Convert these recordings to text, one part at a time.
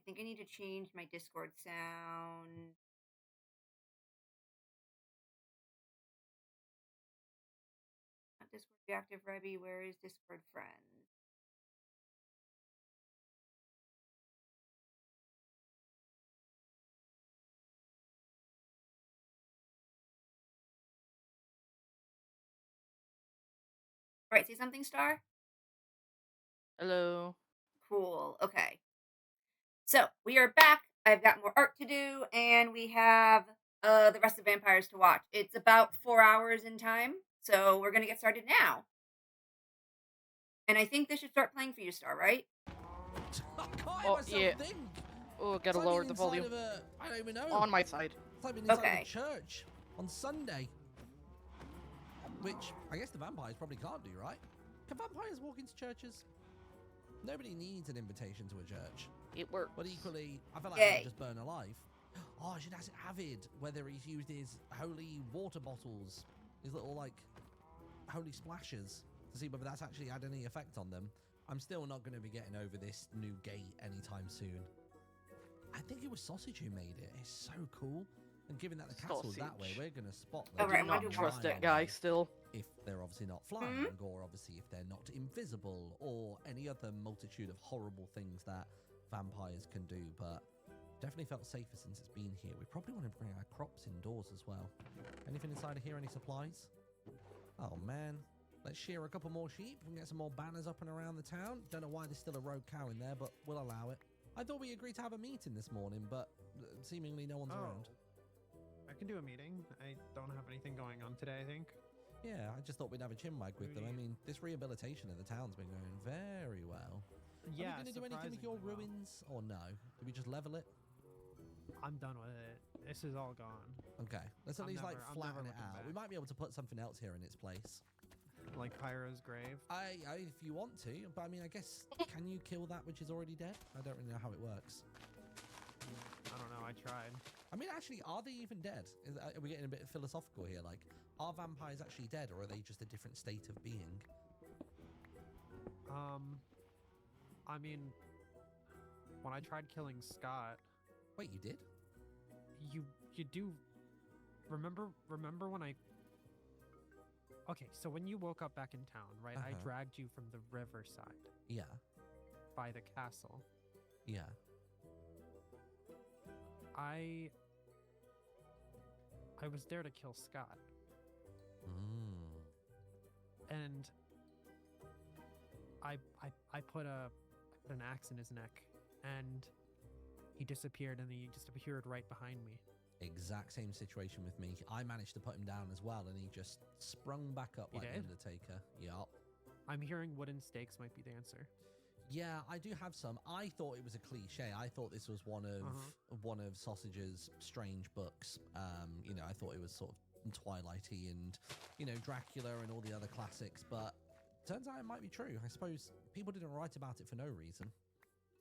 think I need to change my Discord sound. Not Discord reactive Rebby. Where is Discord friends? All right, say something, Star. Hello. Cool. Okay. So we are back. I've got more art to do, and we have the rest of Vampires to watch. It's about 4 hours in time, so we're gonna get started now. And I think this should start playing for you, Star. Right? I can't Oh, myself yeah. think. Oh, gotta It's like lower being the volume. inside of I don't even know. On my side. It's like being inside of Okay. a church on Sunday. Which I guess the vampires probably can't do, right? Can vampires walk into churches? Nobody needs an invitation to a church. It works. But equally, I feel like Yay. they'll just burn alive. Oh, I should ask Avid whether he's used his holy water bottles, his little, like, holy splashes, to see whether that's actually had any effect on them. I'm still not going to be getting over this new gate anytime soon. I think it was Sausage who made it. It's so cool. And given that the castle's that way, Sausage. we're going to spot I them. Alright, do I'm gonna not do trust one that second. guy still. If they're obviously not flying, or obviously if they're not invisible, or any other multitude of horrible things that vampires can do. But definitely felt safer since it's been here. We probably want to bring our crops indoors as well. Anything inside of here? Any supplies? Oh man, let's shear a couple more sheep and get some more banners up and around the town. Don't know why there's still a rogue cow in there, but we'll allow it. I thought we agreed to have a meeting this morning, but seemingly no one's around. I can do a meeting. I don't have anything going on today, I think. Yeah, I just thought we'd have a chinwag with them. I mean, this rehabilitation of the town's been going very well. Yeah, Are we going to do anything with your surprisingly well. ruins, or no? Do we just level it? I'm done with it. This is all gone. Okay, let's at I'm least never- like I'm flatten never it looking out. back. We might be able to put something else here in its place. Like Pyro's grave. If you want to, but I mean, I guess, can you kill that which is already dead? I don't really know how it works. I don't know. I tried. I mean, actually, are they even dead? Are we getting a bit philosophical here? Like, are vampires actually dead, or are they just a different state of being? I mean, when I tried killing Scott, Wait, you did? you do remember when I Okay, so when you woke up back in town, right? I Uh-huh. dragged you from the riverside Yeah, by the castle. yeah. I was there to kill Scott, Mm. and I put an axe in his neck, and he disappeared, and he just appeared right behind me. Exact same situation with me. I managed to put him down as well, and he just sprung back up He like the did? Undertaker. Yup. I'm hearing wooden stakes might be the answer. Yeah, I do have some. I thought it was a cliche. I thought this was one of Sausage's strange books. You know, I thought it was sort of Twilighty and, you know, Dracula and all the other classics, but turns out it might be true. I suppose people didn't write about it for no reason.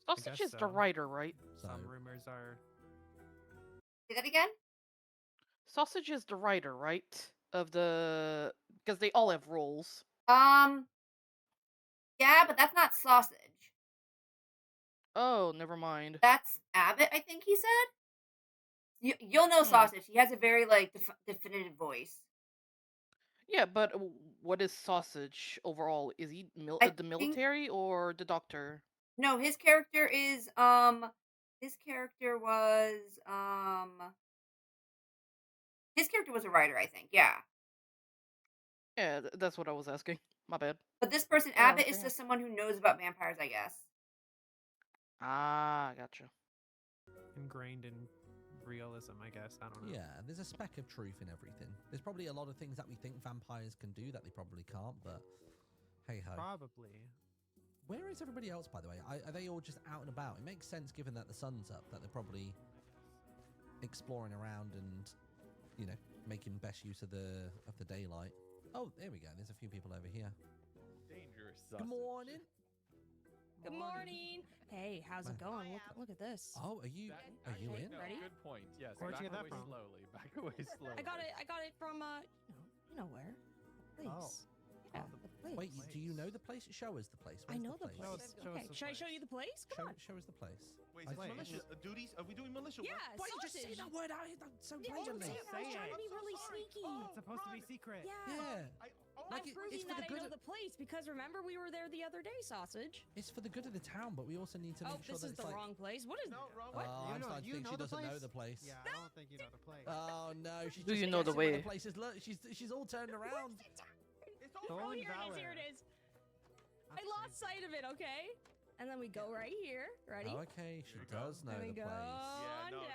Sausage guess is the so. writer, right? Some So- rumors are Say that again. Sausage is the writer, right? Of the... Because they all have roles. Yeah, but that's not Sausage. Oh, never mind. That's Abbott, I think he said. You'll know Sausage. He has a very like definitive voice. Yeah, but what is Sausage overall? Is he I the think- military or the doctor? No, his character is his character was a writer, I think. Yeah. Yeah, that's what I was asking. My bad. But this person, Yeah, Abbott, is okay. just someone who knows about vampires, I guess. Ah, gotcha. ingrained in realism, I guess. I don't know. Yeah, there's a speck of truth in everything. There's probably a lot of things that we think vampires can do that they probably can't, but hey ho. Probably. Where is everybody else, by the way? Are they all just out and about? It makes sense given that the sun's up, that they're probably exploring around and, you know, making best use of the daylight. Oh, there we go. There's a few people over here. Dangerous Good sausage. morning. Good morning. Hey, how's it going? Look at this. Oh, are you Actually, in? no, Ready? Good point. Yes. Where'd you back get that away from? slowly. Back away slowly. I got it from you know where? Please. Oh. Yeah, Oh, the place. Wait, do you know the place? Show us the place. I Where's know the place? Show place. us- show Okay, us the should I show place. you the place? Come on. Show us the place. Wait, I- is this Wait, militia duties? Are we doing militia work? Yeah, Why did you just say sausage. that word out so Yeah, blatantly? I was trying to Say be it. really I'm so sorry. sneaky. Oh, It's supposed to be run. secret. Yeah. Yeah, I'm it's proving for the that I good know of- the place because remember we were there the other day, sausage. it's for the good of the town, but we also need to Oh, make sure this that is it's the like. wrong place. What is No, wrong Oh, way. I'm starting to think she doesn't know the place. Yeah, I don't think you know the place. Oh no, she's Do just you know the guessing where way? The place is. Look, she's all turned around. It's Oh, over. here it is. Here it is. I lost sight of it. Okay, and then we go right here. Ready? Oh, okay, she Here we go. does know There we the go. place. Yeah, on no, down.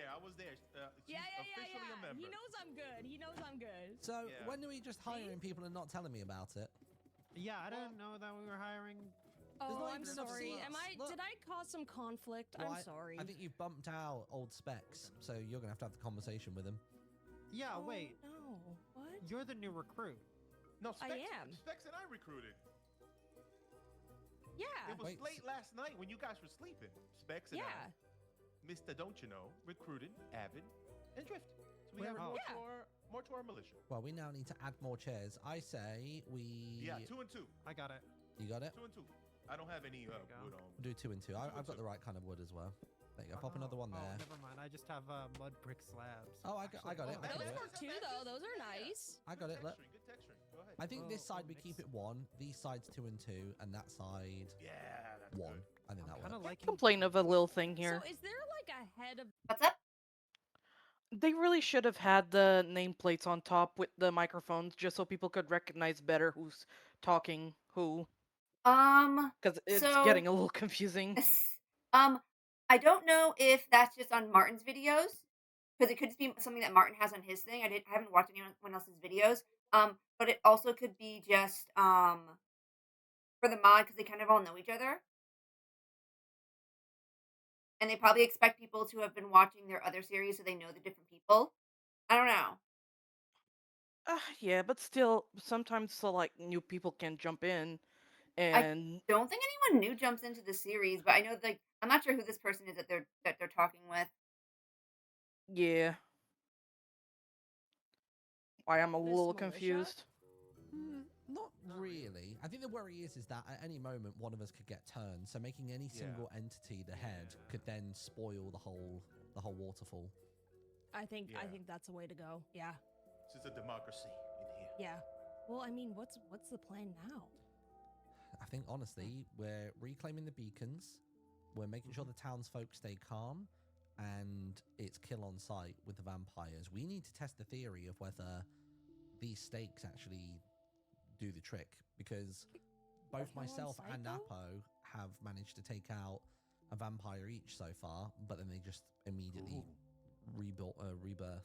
I was there. She's Yeah, officially a member. He knows I'm good. He knows I'm good. So Yeah. when are we just hiring people and not telling me about it? Yeah, I didn't know that we were hiring. not Oh, even I'm enough sorry. slots. Look. Did I cause some conflict? Well, I'm sorry. I think you've bumped out old Specs, so you're gonna have to have the conversation with him. Yeah, Oh, wait. No. What? You're the new recruit. No, Specs, I am. Specs and I recruited. Yeah. It was Wait, late last night when you guys were sleeping. Specs and Yeah. I, Mr. Don't You Know, recruited Avid and Drift. So we Where- have Oh. more to our militia. Well, we now need to add more chairs. I say we. Yeah, 2 and 2. I got it. You got it. 2 and 2. I don't have any There you go. wood on. We'll do 2 and 2. I've got the right kind of wood as well. There you go. Pop another one Oh, there. never mind. I just have mud brick slabs. Oh, I got it. I can Those do it. work too, though. Those are nice. I got it. Look. Good texturing. Go ahead. I think this Oh, side oh, we mix. keep it 1, these sides 2 and 2, and that side Yeah, that's 1. good. I think that Kind works. of liking. Complain of a little thing here. So is there like a head of? What's up? They really should have had the nameplates on top with the microphones just so people could recognize better who's talking who. Because it's So- getting a little confusing. I don't know if that's just on Martin's videos because it could just be something that Martin has on his thing. I haven't watched anyone else's videos. But it also could be just for the mod because they kind of all know each other, and they probably expect people to have been watching their other series so they know the different people. I don't know. Yeah, but still, sometimes so like new people can jump in, and Don't think anyone new jumps into the series, but I know like I'm not sure who this person is that they're talking with. yeah. Why I'm a This little militia? confused. Not Not really. I think the worry is that at any moment one of us could get turned, so making any single entity the head Yeah. could then spoil the whole waterfall. I think Yeah. that's a way to go. Yeah. This is a democracy in here. Yeah. Well, I mean, what's the plan now? I think honestly, we're reclaiming the beacons. We're making sure the townsfolk stay calm, and it's kill on sight with the vampires. We need to test the theory of whether these stakes actually do the trick, because both Kill on myself sight, and though? Napo have managed to take out a vampire each so far, but then they just immediately rebirthed.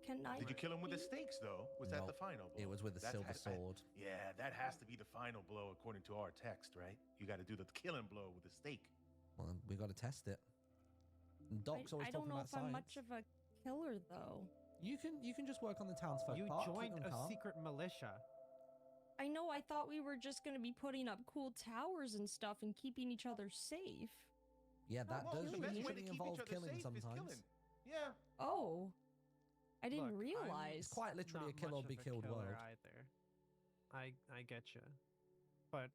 Can I? Did you kill him with the stakes, though? Was that the Nope. final blow? It was with a That's silver has- sword. Yeah, that has to be the final blow according to our text, right? You got to do the killing blow with the stake. Well, we got to test it. And Doc's always I don't talking know about if I'm science. much of a killer though. You can just work on the townsfolk You part. keep joined them a calm. secret militia. I know. I thought we were just gonna be putting up cool towers and stuff and keeping each other safe. Yeah, that Well, does the best way to usually keep each involve other killing safe is sometimes. killing. Yeah. Oh, I didn't Look, I'm- realize. It's quite literally Not a kill or much be of a killed killer world. either. I get you, but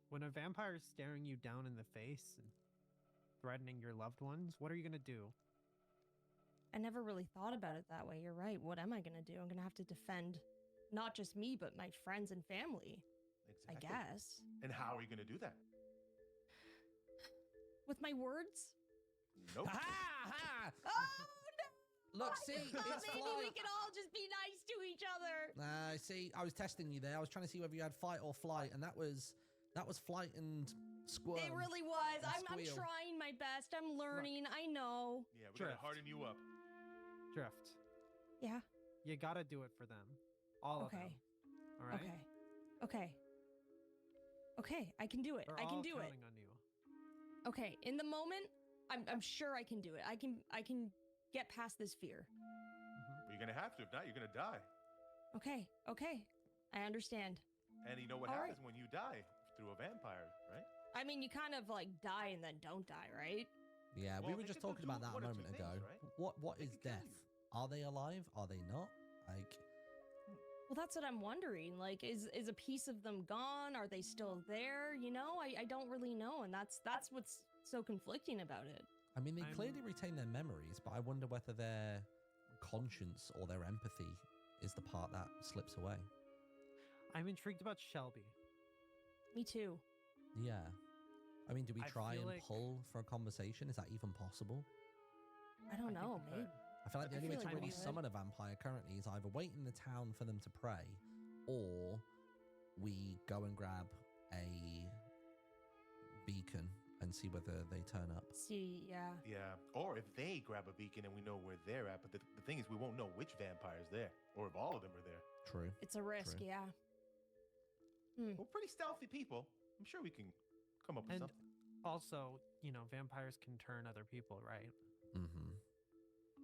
when a vampire is staring you down in the face and threatening your loved ones, what are you gonna do? I never really thought about it that way. You're right. What am I gonna do? I'm gonna have to defend not just me, but my friends and family. I Exactly. guess And how are you going to do that? with my words. Nope. Ha ha! Oh no! Look, see, I thought it's maybe we flight. could all just be nice to each other. See, I was testing you there. I was trying to see whether you had fight or flight, and that was flight and squirm. It really was. and I'm squeal. trying my best. I'm learning. I know. Yeah, we're going to Drift. harden you up. Drift. Yeah. You gotta do it for them. All of them. Okay. All right. Okay. Okay. Okay. I can do it. We're I can all do it. counting on you. Okay. In the moment, I'm sure I can do it. I can get past this fear. You're going to have to. If not, you're going to die. Okay. Okay. I understand. And you know what All right. happens when you die through a vampire, right? I mean, you kind of like die and then don't die, right? Yeah, we Well, were they just can talking do about that a one of two moment ago. things, right? What They is can kill death? you. Are they alive? Are they not? Like, Well, that's what I'm wondering. Like, is a piece of them gone? Are they still there? You know, I don't really know, and that's what's so conflicting about it. I mean, they I'm- clearly retain their memories, but I wonder whether their conscience or their empathy is the part that slips away. I'm intrigued about Shelby. Me too. Yeah. I mean, do we I try feel and like- pull for a conversation? Is that even possible? I don't I think know, we maybe. could. I feel like the I only way feel to like really we could. summon a vampire currently is either wait in the town for them to pray, or we go and grab a beacon and see whether they turn up. See, yeah. Yeah. Or if they grab a beacon and we know where they're at, but the thing is, we won't know which vampire's there, or if all of them are there. True. It's a risk, True. yeah. We're pretty stealthy people. I'm sure we can come up with And something. also, vampires can turn other people, right? Mm-hmm.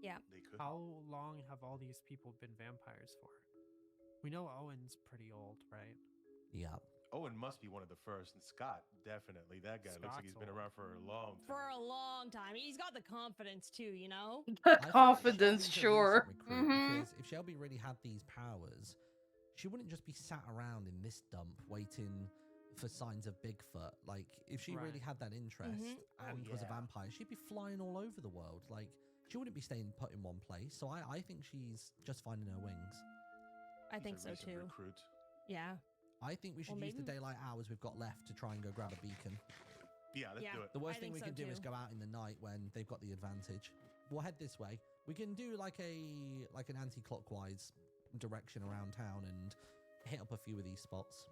They could. How long have all these people been vampires for? We know Owen's pretty old, right? Yeah. Owen must be one of the first, and Scott, definitely. That guy looks like he's Scott's been old. around for a long time. For a long time. He's got the confidence too, you know? I The think confidence, Shelby's a sure. recent recruit, Mhm. Because if Shelby really had these powers, she wouldn't just be sat around in this dump waiting for signs of Bigfoot. Like, if she really Right. had that interest and was a yeah. vampire, she'd be flying all over the world. Like, she wouldn't be staying put in one place. So I think she's just finding her wings. I He's think a so recent too. Recruit. Yeah. I think we should Well, use the maybe- daylight hours we've got left to try and go grab a beacon. Yeah, let's Yeah. do it. The worst I thing think we so can do is too. go out in the night when they've got the advantage. We'll head this way. We can do like an anti-clockwise direction around town and hit up a few of these spots.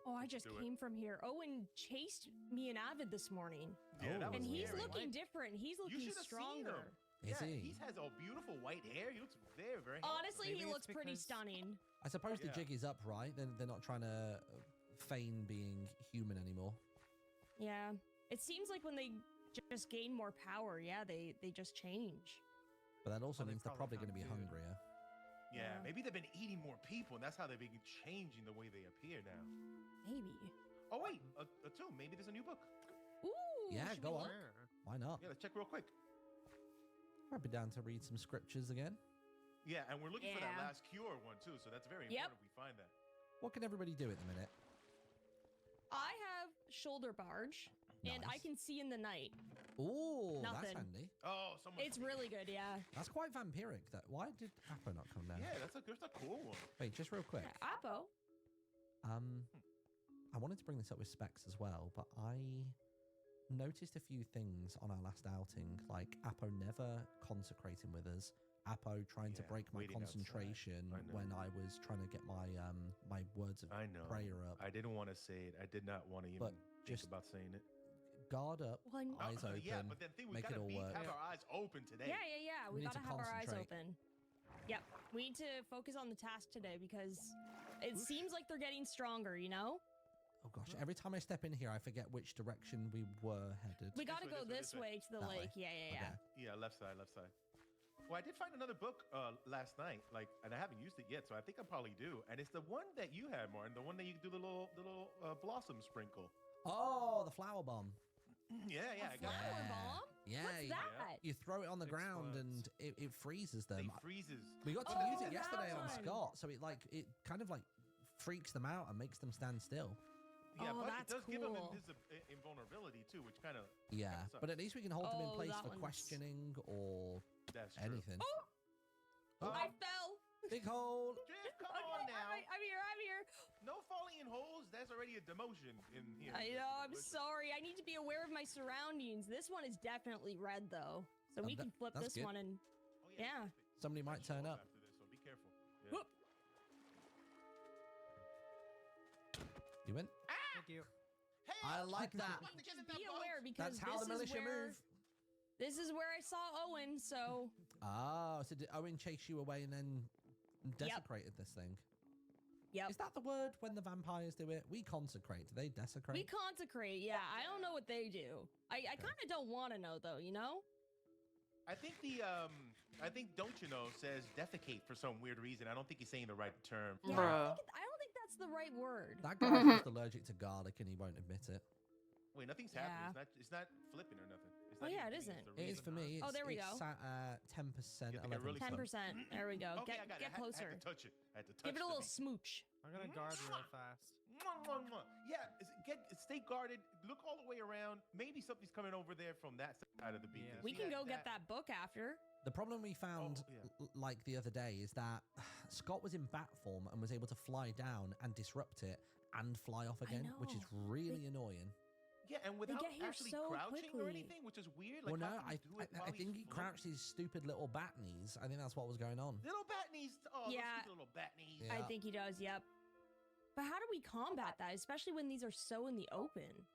Oh, I just do it. came from here. Owen chased me and Avid this morning. Yeah, that Oh. was And he's scary. looking different. He's You looking should have seen stronger. him. Is yeah, he? has a beautiful white hair. He looks very, very Honestly, Maybe he it's looks pretty because- stunning. I suppose the Yeah. jig is up, right? They're not trying to feign being human anymore. Yeah. It seems like when they just gain more power, yeah, they just change. But that also Well, they means they're probably probably going to be found food. hungrier. Yeah, Yeah. maybe they've been eating more people, and that's how they've been changing the way they appear now. Maybe. Oh wait, a tomb. Maybe there's a new book. Ooh. Yeah, should go we on. look? Where? Why not? Yeah, let's check real quick. I'd be down to read some scriptures again. Yeah, and we're looking for that Yeah. last cure one too, so that's very Yep. important we find that. What can everybody do at the minute? I have shoulder barge, and I Nice. can see in the night. Ooh, that's Nothing. handy. Oh, someone. It's really good, yeah. That's quite vampiric. Why did Apple not come down? Yeah, that's a cool one. Wait, just real quick. Apo. I wanted to bring this up with Specs as well, but I noticed a few things on our last outing, like Apo never consecrating with us, Apo trying to Yeah, break my waiting outside. concentration I know. when I was trying to get my my words of I know. prayer up. I didn't want to say it. I did not want to even But think just- about saying it. Guard up, Well, I- eyes open. Yeah, but then thing we make it gotta all work. have our eyes open today. Yeah. We We need gotta to have our eyes concentrate. open. Yep. We need to focus on the task today because it Whoosh. seems like they're getting stronger, you know? Oh gosh, every time I step in here, I forget which direction we were headed. We gotta way, go this way, this way to the That way. lake. Yeah. Okay. Yeah, left side, left side. Well, I did find another book last night, and I haven't used it yet, so I think I probably do. And it's the one that you had, Martin, the one that you do the little blossom sprinkle. Oh, the flower bomb. Yeah, A I got flower that. bomb? Yeah, What's you- that? You throw it on the ground Explodes. and it freezes They them. freezes. We got to Oh, use it that yesterday on one. Scott, so it kind of like freaks them out and makes them stand still. Yeah, Oh, but that's it does give them cool. invulnerability too, which kind of Yeah, sucks. but at least we can hold them in Oh, place that for one's- questioning or that's true. anything. Oh, Oh, I fell. big hole. Jeff, come Okay, on now. I'm here. No falling in holes. That's already a demotion in here. I know, I'm But- sorry. I need to be aware of my surroundings. This one is definitely red, though. So we can flip that's this good. one and... Oh, Yeah. Somebody might Show turn up. after this, so be careful. Yeah. Whoop. You win. Thank you. Hey, I like that. Just be aware because That's how the this is militia where... move. This is where I saw Owen, so... Oh, so did Owen chase you away and then desecrated this thing? Yep. Is that the word when the vampires do it? We consecrate. Do they desecrate? We consecrate, yeah. I don't know what they do. I kind of don't want to know, though, you know? I think I think don't you know says defecate for some weird reason. I don't think he's saying the right term. Yeah, Bruh. I don't think that's the right word. That guy's just allergic to garlic and he won't admit it. Wait, nothing's Yeah. happening. It's not flipping or nothing. It's Oh, not yeah, even it green, isn't. it's the It is reason. for me. Oh, there we it's go. sat at 10%, You have to get really 11%. 10%. There we go. Okay, I got it. Get I had closer. to touch it. I had to touch Give it a the little beacon. smooch. I'm gonna guard real fast. Yeah, stay guarded. Look all the way around. Maybe something's coming over there from that side of the beacon. Yeah. We See can go get that book after. The problem we found, like the other day, is that Scott was in bat form and was able to fly down and disrupt it and fly off again, which is know. really annoying. Yeah, and without get here actually so crouching or quickly. anything, which is weird. Well, Like, no, how can you do it I while think he's he crouched his stupid little bat knees. I think that's what was going on. Little bat knees. Oh, Yeah. those stupid little bat knees. Yeah. I think he does, yep. But how do we combat that, especially when these are so in the open?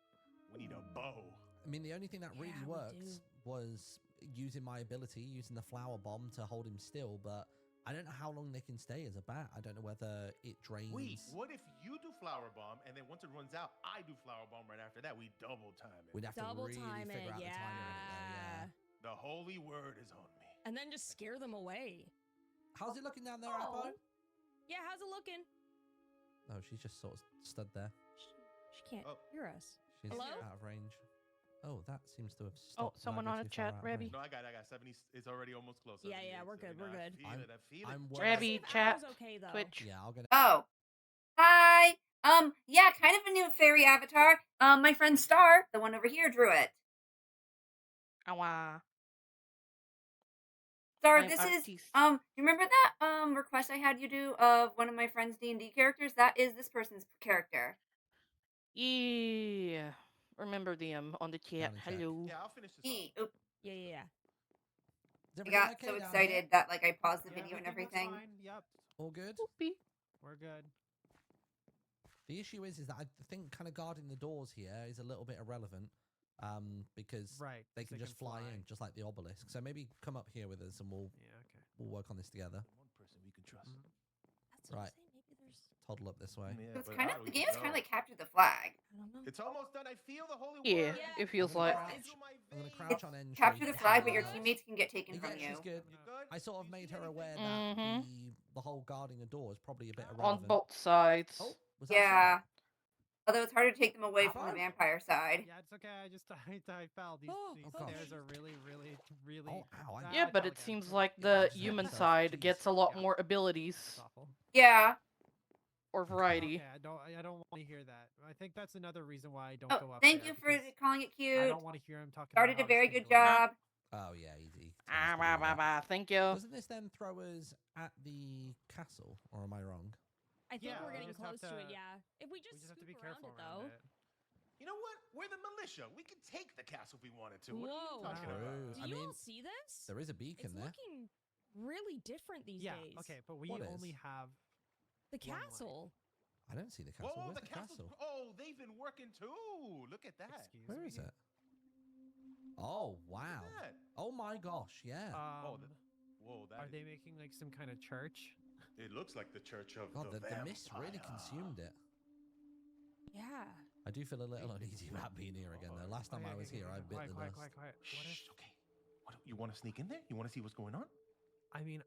We need a bow. I mean, the only thing that really Yeah, we worked do. was using my ability, using the flower bomb to hold him still, but I don't know how long they can stay as a bat. I don't know whether it drains. Wait, what if you do flower bomb and then once it runs out, I do flower bomb right after that? We double time it. We'd have to Double really time figure it, out the timing of it, yeah. though, The holy word is on me. And then just scare them away. How's it looking down there, Oh. Appo? Yeah, how's it looking? No, she's just sort of stood there. She can't Oh. hear us. She's Hello? out of range. Oh, that seems to have stopped. Oh, Might someone be on the too far chat, out of Rebby. range. No, I got 70. It's already almost close. Yeah, 78, we're good, 79. we're good. I feel it. I feel I'm it. worried. Rebby, See if chat, Apple's okay, though. Twitch. Yeah, I'm gonna. Oh. Hi. Yeah, kind of a new fairy avatar. My friend Star, the one over here, drew it. Awa. Star, I'm this is artiste. do you remember that request I had you do of one of my friend's D&D characters? That is this person's character. Yeah. Remember them on the chat. Down in chat. Hello. Yeah, I'll finish this off. Oop. Yeah. Is I everything got okay so down excited here? that like I paused the Yeah, video and everything everything. looks fine. Yep, All good. Whoopee. we're good. The issue is that I think kind of guarding the doors here is a little bit irrelevant, because Right. they 'cause can just fly in, just like the obelisk. So maybe come up here with us and we'll Yeah. Okay. work on this together. One person we can trust. Mhm. That's what Right. I'm saying. Maybe there's. Toddle up this way. Yeah, So it's but kind I of don't the even game is kind know. of like capture the flag. I don't know. It's almost done. I feel the holy Yeah, word. Yeah. it feels I'm gonna like. crouch. It's in my I'm gonna veins. crouch on entry. Capture the flag, but your Yeah. teammates can get taken Yeah, from she's you. good. You good? I sort of You made see her anything? aware that Mhm. the whole guarding a door is probably a bit On irrelevant. both sides. Oh, was that Yeah. Although it's hard to take them away from the Apple? vampire side. Yeah, it's okay. I just I fell. These Oh, these oh gosh. stairs are really Oh, ow! I Yeah, I but fell it again. seems Oh, like yeah, the just hurt human myself. side Jeez. gets a lot Yeah. more That's abilities awful. Yeah. or variety. Okay, I don't want to hear that. I think that's another reason why I don't Oh, go up thank there, you for because calling it I cute. don't want to hear him talking Started about a how very he's good gonna go job. Oh yeah, easy. Ah, bah, bah, bah. Thank you. Doesn't this then throw us at the castle, or am I wrong? I think Yeah, we're we getting just have close to it. to- Yeah. If we We just, just have to scoop be around careful it, around though. it. You know what? We're the militia. We can take the castle if we wanted to. What are Whoa. you talking True. about? Do I you mean, all see this? There is a beacon It's there. looking really different these Yeah. days. Okay, but we What only is? have The one light. castle. I don't see the Whoa, castle. whoa, Where's the the castle? Oh, they've been working too. Look at that. Excuse Where me. is it? Oh wow! Look at that. Oh my gosh! Yeah. Oh, whoa, that are is- they making like some kind of church? It looks like the church of God, the the mist really vampire. consumed it. Yeah. I do feel a little uneasy about being here again, though. Last time I was here, I bit quiet, the quiet, dust. quiet, quiet. What if? Shh, okay. You want to sneak in there? You want to see what's going on? I mean,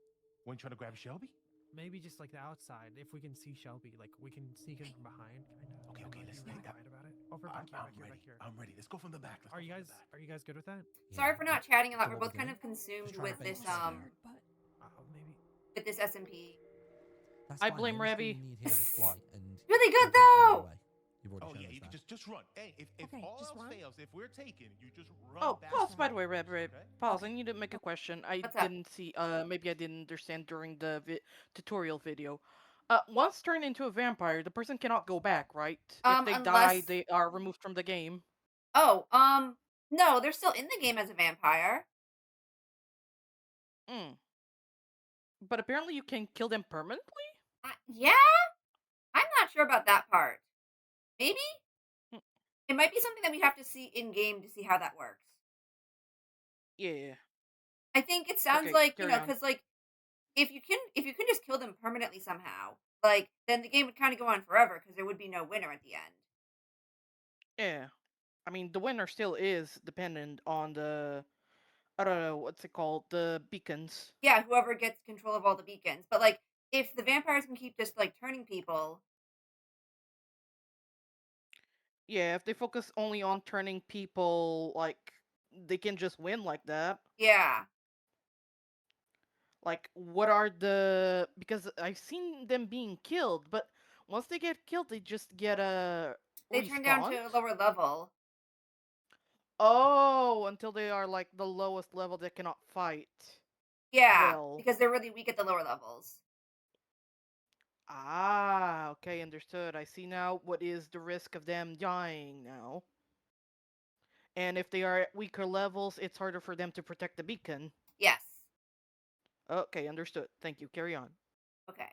Want to try to grab Shelby? maybe just like the outside. If we can see Shelby, like we can sneak in from behind, kind of. Okay, and, okay, like, let's be really sneak up. quiet about it. Over I'm, back here, I'm back here, ready. back here. I'm ready. Let's go from the back. Let's Are go you from guys? the back. Are you guys good with that? Sorry for not chatting a lot. So We're what both we're kind doing? of consumed Just trying with to make this But with this SMP. That's I fine, blame the only skill Rebby. you need here is flight, and Really good you'll get it though. anyway. You've already Oh shown yeah, us you can that. just run. Hey, if Okay, all just else run. fails, if we're taken, you just run. Oh, back pause, to by the the way, doors, Reb. okay? Pause. I need to make a question. I What's up? didn't see, maybe I didn't understand during the tutorial video. Once turned into a vampire, the person cannot go back, right? If they die, Unless they are removed from the game. oh, no, they're still in the game as a vampire. Mm. But apparently you can kill them permanently? Yeah, I'm not sure about that part. Maybe Hmm. it might be something that we have to see in game to see how that works. Yeah. I think it sounds Okay, like carry on. because like if you can just kill them permanently somehow, like then the game would kind of go on forever because there would be no winner at the end. Yeah. I mean, the winner still is dependent on the, I don't know, what's it called? The beacons. Yeah, whoever gets control of all the beacons. But like if the vampires can keep just like turning people, Yeah, if they focus only on turning people, like, they can just win like that. Yeah. Like, what are the... Because I've seen them being killed, but once they get killed, they just get a They turn down respawn? to a lower level. Oh, until they are, like, the lowest level that cannot fight. Yeah, Well. because they're really weak at the lower levels. Ah, okay, understood. I see now what is the risk of them dying now. And if they are at weaker levels, it's harder for them to protect the beacon. Yes. Okay, understood. Thank you. Carry on. Okay.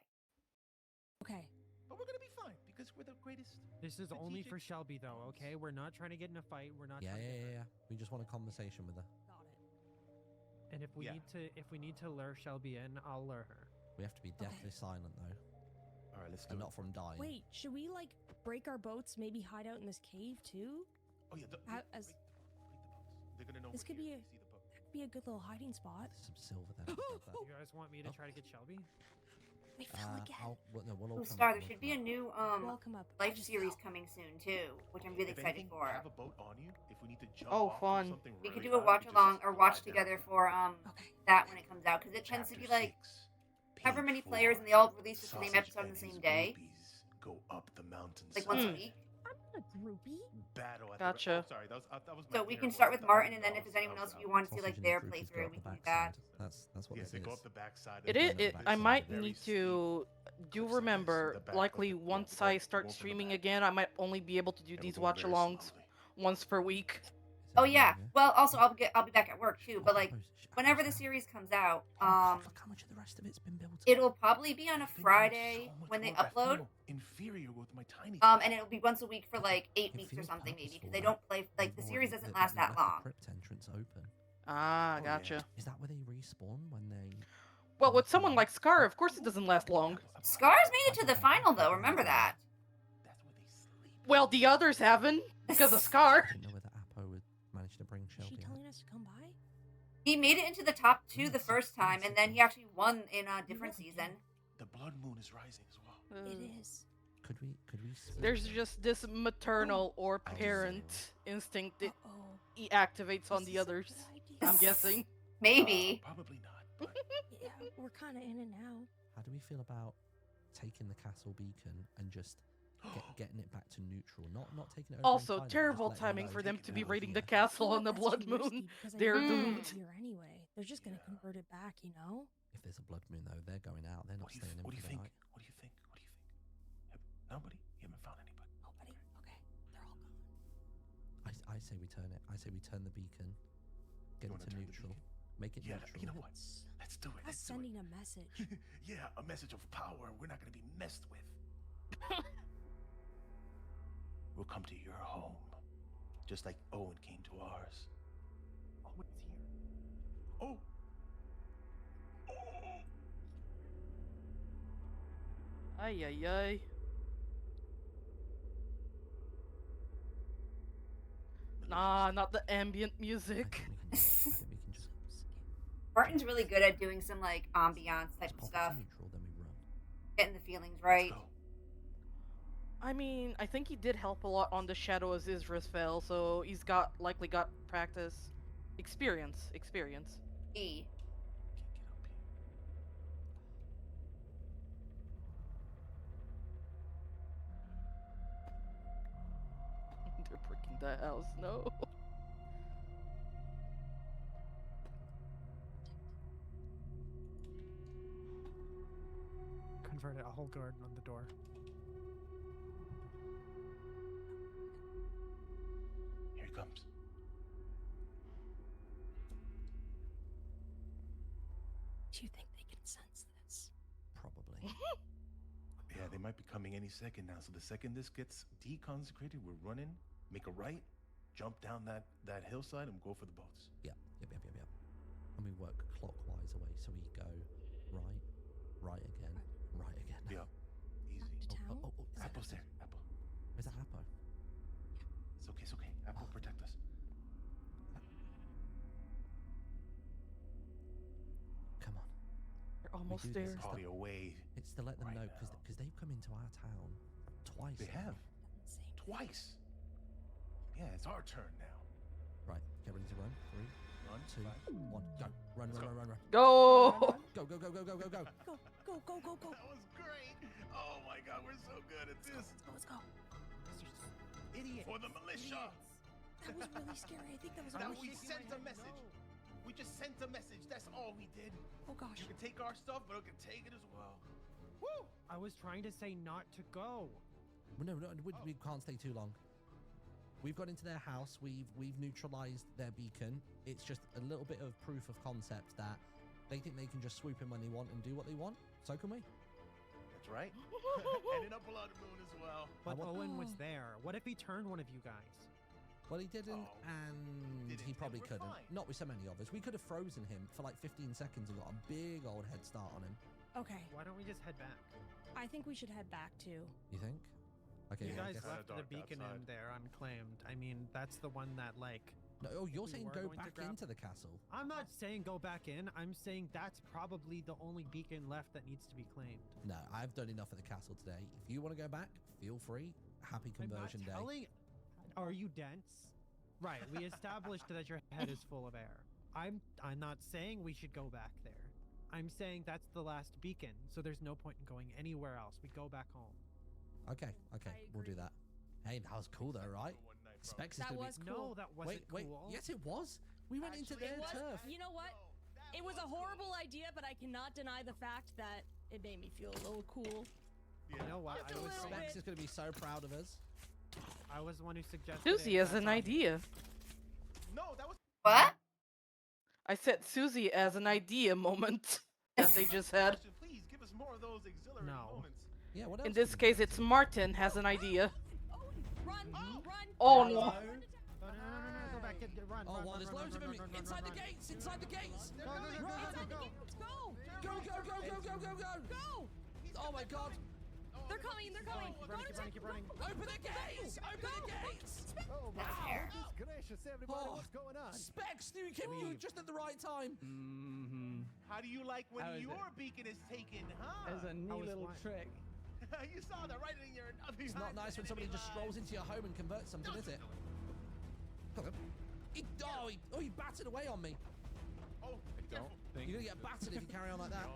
Okay. But we're gonna be fine because we're the greatest. This is only for strategic Shelby, though. minds. Okay, we're not trying to get in a fight. We're not Yeah, trying to yeah, get yeah, hurt. yeah. We just want a conversation with her. Got it. And if we Yeah. need to lure Shelby in, I'll lure her. We have to be deathly silent though, All right, let's do and it. not from dying. Wait, should we like break our boats, maybe hide out in this cave too? Oh yeah, How- as- break the boats. They're gonna know This we're could here be if a- they see the boat. That could be a good little hiding spot. There's some silver there. Grab that. You guys want me to try to get Shelby? They fell again. We'll all Ooh, come Star, up, there we'll should come be a up. new Welcome up. I life just series fell. coming soon too, which I'm really If excited anything, for. have a boat on you. If we need to jump Oh, off from fun. something We could really do a high, watch we just along or watch glide down. together for Okay. that when it comes out because it tends to be Chapter like 6, however page many 4, players and they all release the same Sausage episode on and the same his day, groupies go up the mountains. like once a Mm. week. I'm not a groupie. Battle at Gotcha. the oh, sorry, that was my So we inner can voice. start I with thought Martin, that and then if was- there's anyone I was else who out. wants to see Sausage like and their his groupies go playthrough, up we the can do that. backside. That's what Yeah, this they go is. up the backside. It and is. then It- this I is might very need steep to do cliffside is remember. the back of Likely, the- once yeah, I we start won't from the streaming back. again, I might only be able to do And these we're going very watch-alongs slowly. once per week. Is Oh it yeah. moving? Well, also I'll be back at work too, but Oh, like Apple's- whenever the Apple's down. series comes out, Oh, God, look how much of the rest of it's been built. it'll probably be on a I've been doing Friday so much when they work, I upload. feel inferior with my tiny. And it'll be once a week for like 8 It weeks or feels something maybe purposeful because they that don't play like the they've series already- doesn't that last they've that left long. The crypt entrance open. Ah, Oh, yeah. gotcha. Is that where they respawn when they? Well, with someone like Scar, of course it doesn't last long. Scars made it to the final though. Remember that? That's where they sleep. Well, the others haven't because of Scar. I didn't know whether Appo would manage to bring Is she Shelby out. telling us to come by? He made it into the top 2 the first time, and then he actually won in a different season. The blood moon is rising as well. It is. Could we? There's just this maternal or Oh, parent instinct that Uh-oh. he activates on This the is a others. good idea. I'm guessing. Maybe. Probably not. But Yeah, we're kind of in and out. How do we feel about taking the castle beacon and just getting it back to neutral? Not taking it over. Also, entirely, but terrible just letting timing know for them that to be we're raiding the here. castle on the That's blood too risky moon. because I They're know they're doomed. here anyway. They're just gonna Yeah. convert it back, you know. If there's a blood moon though, they're going out. They're not what do you staying in what do for you the think? night. What do you think? What do you think? Nobody? You haven't found anybody. Nobody. Okay, they're all gone. I say we turn it. I say we turn the beacon, get You it wanna to turn the neutral, beacon? make it Yeah, neutral. you know what? Let's do it. That's Let's do it. sending a message. Yeah, a message of power. We're not going to be messed with. We'll come to your home, just like Owen came to ours. Owen's here. Oh. Ay, ay, ay. Nah, not the ambient I music. think we can do it. I think we can just Martin's really good at doing some like ambiance type just of pop it stuff, to neutral, then we run. getting the feelings Let's right. go. I mean, I think he did help a lot on the Shadow as Israel, so he's likely got practice, experience. E. Can't get up here. They're breaking the house. No. Convert it a whole garden on the door. Here he comes. Do you think they can sense this? Probably. Yeah, they might be coming any second now. So the second this gets deconsecrated, we're running, make a right, jump down that hillside, and go for the boats. Yep. And we work clockwise away, so we go right again, right again. Yeah, easy. Back to town? Is that Apple's there. Apple. Is that Appo? It's okay. It's okay. Apple, protect us. Come on. They're almost do this. there. It's Probably away. It's to let them Right know now. because they've come into our town twice. They now. have Insane. twice. Yeah, it's our turn now. Right, get ready to run. 3, Run. 2, 1, go. Run. Go! Go. Go, go, go, go, go. That was great. Oh my God, we're so good at this. Let's go. Idiot. For the militia. That was really scary. I think that was a Now really we sent a message. We just sent a message. That's all we did. Oh gosh. You can take our stuff, but you can take it as well. Woo! I was trying to say not to go. No, we can't stay too long. We've got into their house. We've neutralized their beacon. It's just a little bit of proof of concept that they think they can just swoop in when they want and do what they want. So can we. That's right. And in a blood moon as well. But Owen was there. What if he turned one of you guys? Well, he didn't, Oh, and didn't, he probably and we're couldn't. fine. Not with so many of us. We could have frozen him for like 15 seconds and got a big old head start on him. Okay. Why don't we just head back? I think we should head back too. You think? Okay. You I guys guess- left the dark beacon outside. in there unclaimed. I mean, that's the one that like. No, you're we saying were go going to back grab- into the castle. I'm not saying go back in. I'm saying that's probably the only beacon left that needs to be claimed. No, I've done enough of the castle today. If you want to go back, feel free. Happy conversion I'm day. not telling. Are you dense? Right. We established that your head is full of air. I'm not saying we should go back there. I'm saying that's the last beacon, so there's no point in going anywhere else. We go back home. Okay, we'll do agree. that. Hey, that was cool though, right? One night, bro. Specs is That gonna was be... cool. No, that wasn't Wait, cool. yes it was. We went into Actually, their it was. turf. You know what? That It was a cool. horrible idea, but I cannot deny the fact that it made me feel a little cool. Yeah. You know what? Just a little Specs bit. is gonna be so proud of us. I was the one who suggested Susie it. has an That's all. idea. No, that was. What? I said Susie as an idea moment that they just had. Question, please give us more of those exhilarating No. moments. Yeah, what else? In this can we case, do? it's Martin has an idea. Run, Oh. run. Oh run, no. run to town. No, go back. Run. Oh, run, wow, run, there's run, loads of run, them. run, run, Inside run, the run. gates! Inside the gates! They're Go, go, going. go, Inside go, the go. gates, go. Go, go, go, go, go, go, go! Go. Oh my god! They're coming, they're coming. Keep Go running, to keep running, keep running. Open the gates! Open the gates! Oh my That's fair. goodness gracious, everybody, Oh. what's going on? Specs, you came you just at the right time. Mm-hmm. How do you like when How is your beacon is taken, huh? As a neat was little what? trick. You saw that right in your. It's not nice when somebody just strolls into your home and converts something, is it? He battered away on me. Oh, be careful. You're gonna get battered if you carry on like that.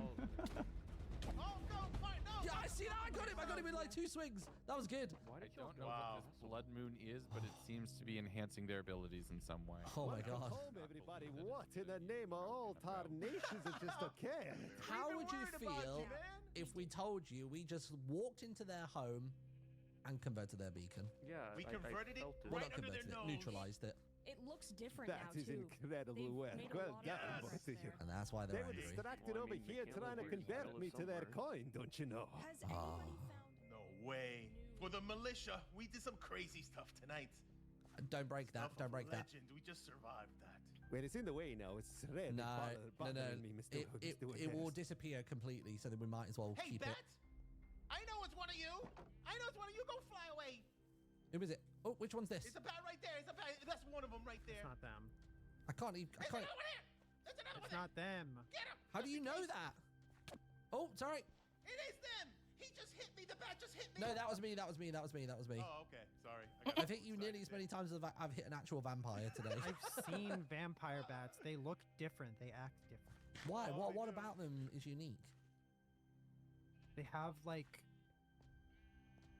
Oh, go, fine, no. Yeah, I see that. I got him in like 2 swings. That was good. I don't know Wow. what this blood moon is, but it seems to be enhancing their abilities in some way. Oh my Welcome god. home, everybody. What in the name of all tarnations is just okay? How We've would been you worried about feel you, man. if we told you we just walked into their home and converted their beacon? Yeah, We converted it Well, right not under their converted it, nose. neutralized it. It looks different That now is too. incredibly They've well. made a Well lot of done, progress both of you. there. And that's why They they're were angry. distracted Well, I over mean, here Michaela trying to Wiggs convert gotta me live to their somewhere. coin, don't you know? Has anybody found No way. For the militia, we did some crazy stuff tonight. Don't break that. Stuff Don't of break that. legend. We just survived that. Well, it's in the way now. It's really No, bothering me, Mr. It will disappear completely, so then we might as well Hey, keep Bat! it. I know it's one of you. I know it's one of you. Go fly away. Who is it? Oh, which one's this? It's a bat right there. It's a bat. That's one of them right there. It's not them. I can't even. I There's can't. another one here. There's another It's one not them. there. Get him. How do just you in know case. that? Oh, sorry. It is them. He just hit me. The bat just hit me. No, that was me. That was me. That was me. That was me. Oh, okay. Sorry. I think you nearly as many times as I've hit an actual vampire today. I've seen vampire bats. They look different. They act different. Why? Oh, What they do. about them is unique? They have like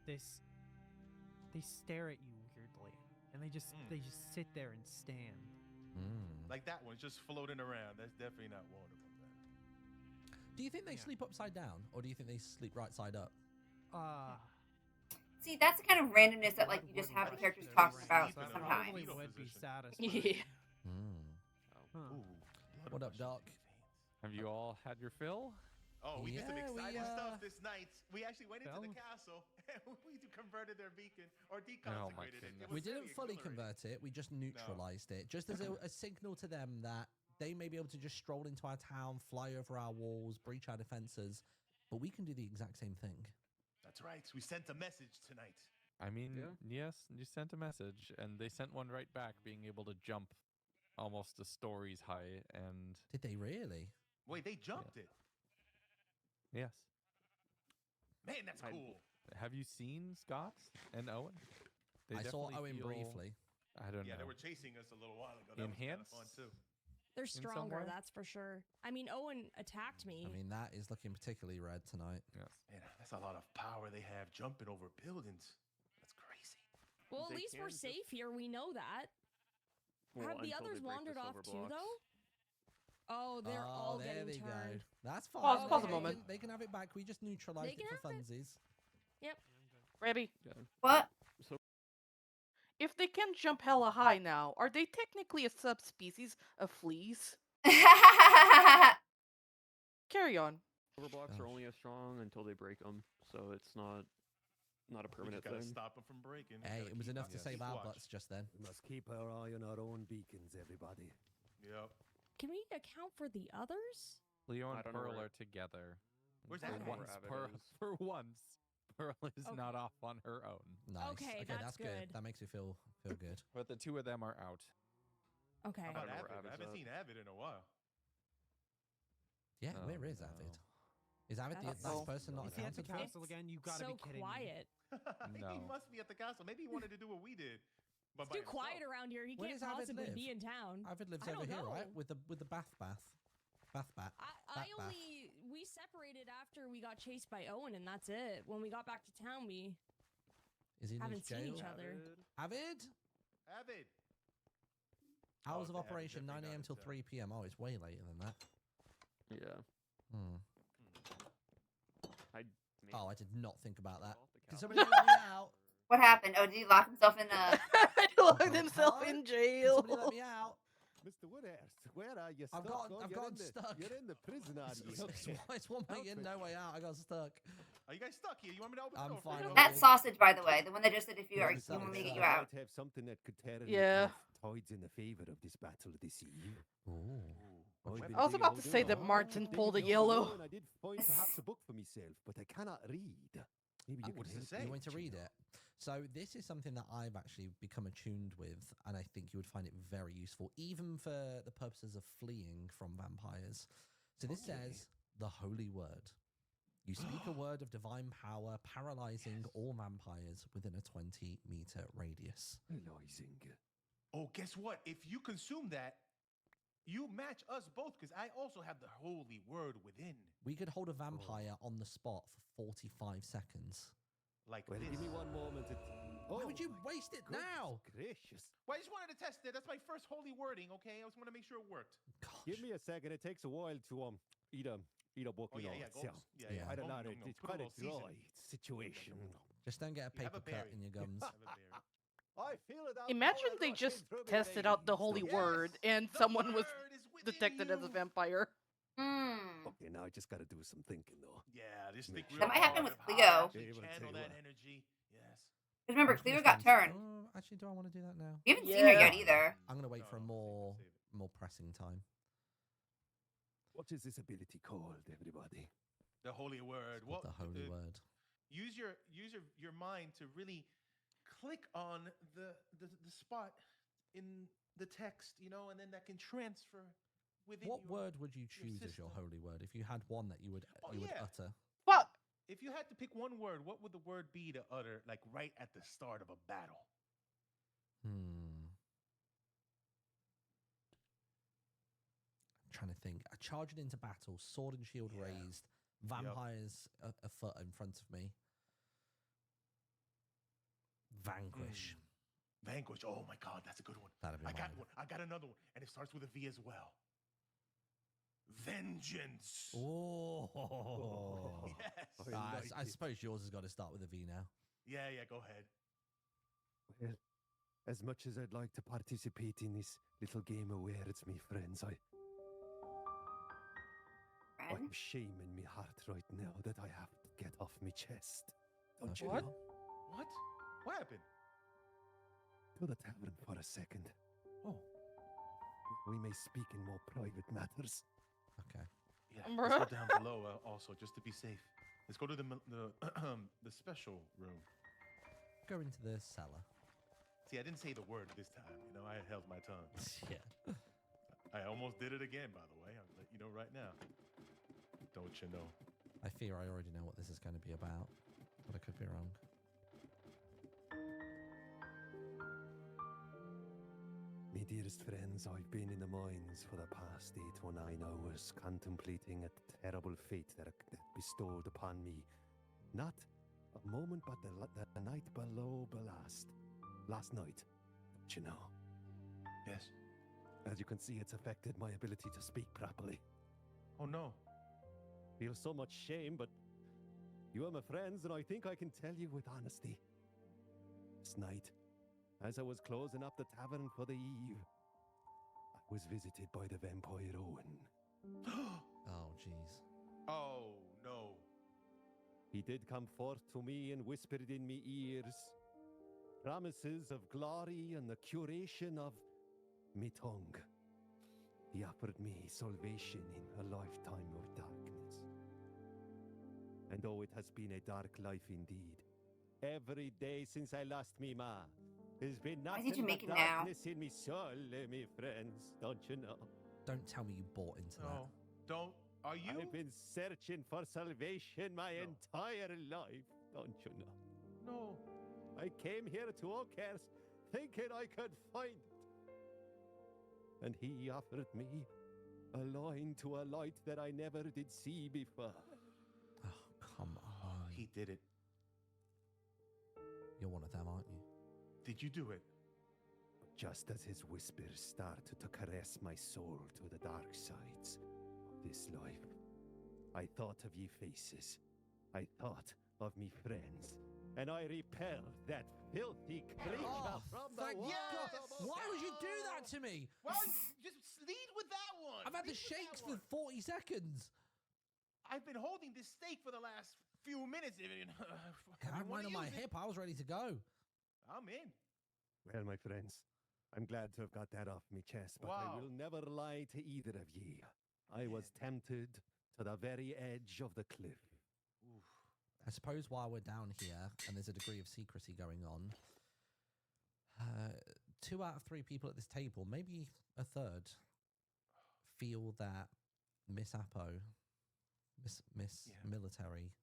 this. They stare at you weirdly, and they just sit there and stand. Like that one, just floating around. That's definitely not one of them. Then. Do you think they Yeah. sleep upside down, or do you think they sleep right side up? See, that's the kind of randomness that like you just have the characters talking about That sometimes. Probably Fetal would be position. satisfying. Huh. Ooh. What up, Doc? Have you all had your fill? Oh, we did some Yeah, we, exciting stuff this night. We actually went into the Fell. castle and we converted their beacon or Oh my deconsecrated it. It goodness. was We didn't very fully exhilarating. convert it. We just neutralized it, just as a signal to them that they may be able to just stroll into our town, fly over our walls, breach our defenses, but we can do the exact same thing. That's right. We sent a message tonight. I mean, Yeah. yes, you sent a message, and they sent one right back, being able to jump almost a story's high. And Did they really? Wait, they jumped it. yes, Man, that's I- cool. have you seen Scott and Owen? They I saw definitely Owen feel- briefly. I don't Yeah, know. they were chasing us a little while ago. That was kind of Enhance? fun too. They're some stronger, way? that's for sure. I mean, Owen attacked me. I mean, that is looking particularly red tonight. Yes. Man, that's a lot of power they have jumping over buildings. That's crazy. Well, at They least we're can just- safe here. We know that. Well, Have the until others they break wandered the off silver too, blocks. though? Oh, they're all there getting they turned. go. That's fine. Pause a They moment. They can have it back. We just neutralized They it can for have it. funsies. Yep. Rebby, What? if they can jump hella high now, are they technically a subspecies of fleas? Carry on. Silver blocks are Gosh. only as strong until they break them, so it's not a We permanent just gotta thing. stop them from breaking. We Hey, gotta it was keep enough on- to save keep our watch. butts just then. We must keep our eye on our own beacons, everybody. Yep. Can we account for the others? Leo I and don't know Pearl where- are together. Where's for Avid? once, Avid Pearl, is. for once, Pearl is Okay. not off on her own. Nice. Okay, that's good. good. That makes me feel good. But the two of them are out. Okay. How I about don't know where Avid? I Avid's haven't at. seen Avid in a while. Yeah, Oh, where is no. Avid? Is Avid the That's- last person not Is he at the accounted for? castle again? You gotta so be kidding quiet. Maybe he No. must be at the castle. Maybe he wanted to do what we did. But It's by too quiet himself. around here. He Where can't does Avid possibly live? be in town. Avid lives I over don't here, right? know. With the bath. I only we separated after we got chased by Owen, and that's it. When we got back to town, we Is he in haven't his seen jail? each other. Avid? Avid. Hours of Avid's operation, definitely 9 a.m. not till in 3 p.m. Oh, it's way later than that. Yeah. Hmm. I Oh, I did not think about that. Off the Can couch. somebody let me out? What happened? Oh, did he lock himself in the? He locked Oh, himself huh? in Can jail. somebody let me out? Mr. Woodhurst, where are you I've stuck? got- Oh, I've you're gotten in the, stuck. You're in the prison, are you? It's one way in, Help no way out. I got stuck. Are you guys stuck here? You want me to open I'm the door? fine for you? over That's here. sausage, by the way. The one that just said if you Yeah, are, it's you want me to sausage. get you out. Might have something that could tear Yeah. tides in the favor of this battle this eve. Ooh. What I've weapon? been I was digging about all to say day. that Martin Digging pulled a down yellow. below, and I did find perhaps a book for myself, but I cannot read. Maybe you what could does it help say? You want to read Gino. it? So this is something that I've actually become attuned with, and I think you would find it very useful, even for the purposes of fleeing from vampires. So this says the holy word. You speak a word of divine power, paralyzing all vampires within a 20-meter radius. Analyzing. Oh, guess what? If you consume that, you match us both because I also have the holy word within. We could hold a vampire on the spot for 45 seconds. Like Well, this. give me one moment. Why would you my waste it goodness now? Gracious. Well, I just wanted to test it. That's my first holy wording, okay? I just want to make sure it worked. Gosh. Give me a second. It takes a while to eat a book. Oh, you yeah, know, yeah. Go, so yeah, Yeah. yeah. I don't know. Nom, nom, nom. It's Put a quite a little dry seasoning. situation. Just don't get a You have paper a cut berry. in your gums. Have a berry. I feel it. Imagine they just tested out the holy Yes, word and the someone was word is within detected as a you. vampire. Hmm. Okay, now I just got to do some thinking, though. Yeah, just That think might real happen hard with of how to Cleo. actually Yeah, I'm gonna channel tell you that what. energy. Yes. Because remember, I'm Cleo just got trying to- turned. Oh, actually, do I want to do that now? You haven't seen her Yeah. yet either. I'm going to wait No, for a no, more save it. more pressing time. What is this ability called, everybody? The holy word. It's called the holy word. Use your mind to really click on the spot in the text, you know, and then that can transfer within What your- word would you choose as your system. holy word if you had one that you would Oh, you would yeah. utter? Well, If you had to pick one word, what would the word be to utter like right at the start of a battle? I'm trying to think. Charging into battle, sword and shield Yeah. raised, vampires a foot in front of me. Vanquish. Vanquish. Oh my God, that's a good one. That'd be I got mine. one. I got another one, and it starts with a V as well. Vengeance. Oh. Yes. I suppose yours has got to start with a V now. Yeah, yeah. Go ahead. Well, as much as I'd like to participate in this little game of words, me friends, I'm Friend? shame in me heart right now that I have to get off me chest. Don't you Okay. know? What? What happened? To the tavern for a second. Oh. We may speak in more private matters. Okay. Yeah. Let's Bruh. go down below also, just to be safe. Let's go to the the special room. Go into the cellar. See, I didn't say the word this time. You know, I held my tongue. Yeah. I almost did it again, by the way. I'll let you know right now. Don't you know? I fear I already know what this is going to be about, but I could be wrong. dearest friends, I've been in the mines for the past 8 or 9 hours, contemplating a terrible fate that bestowed upon me. Not a moment, but the night below last. Last night, don't you know? Yes. As you can see, it's affected my ability to speak properly. Oh no. Feel so much shame, but you are my friends, and I think I can tell you with honesty. This night, as I was closing up the tavern for the eve, I was visited by the vampire Owen. Oh, jeez. Oh no. He did come forth to me and whispered in me ears promises of glory and the curation of me tongue. He offered me salvation in a lifetime of darkness. And though it has been a dark life indeed, every day since I lost me ma, there's been Why is he nothing but Jamaican now? darkness in me soul, me friends, don't you know? Don't tell me you bought into No. Don't. Are you? I've been searching for salvation my entire life, don't you know? No. I came here to Oakhurst thinking I could find it. And he offered me a line to a light that I never did see before. Oh, come on. He did it. You're one of them, aren't you? Did you do it? Just as his whispers started to caress my soul to the dark sides of this life, I thought of ye faces. I thought of me friends. And I repelled that filthy creature from the thank walls God. of Why would you do that to me? Well, just lead with that one. I've had the Lead with shakes that for one. 40 seconds. I've been holding this steak for the last few minutes. I had mine on my hip. I was ready to go. I'm in. Well, my friends, I'm glad to have got that off me chest, but I Wow. will never lie to either of ye. I was tempted to the very edge of the cliff. Oof. I suppose while we're down here and there's a degree of secrecy going on, 2 out of 3 people at this table, maybe a third, feel that Miss Appo, Miss Yeah. Military,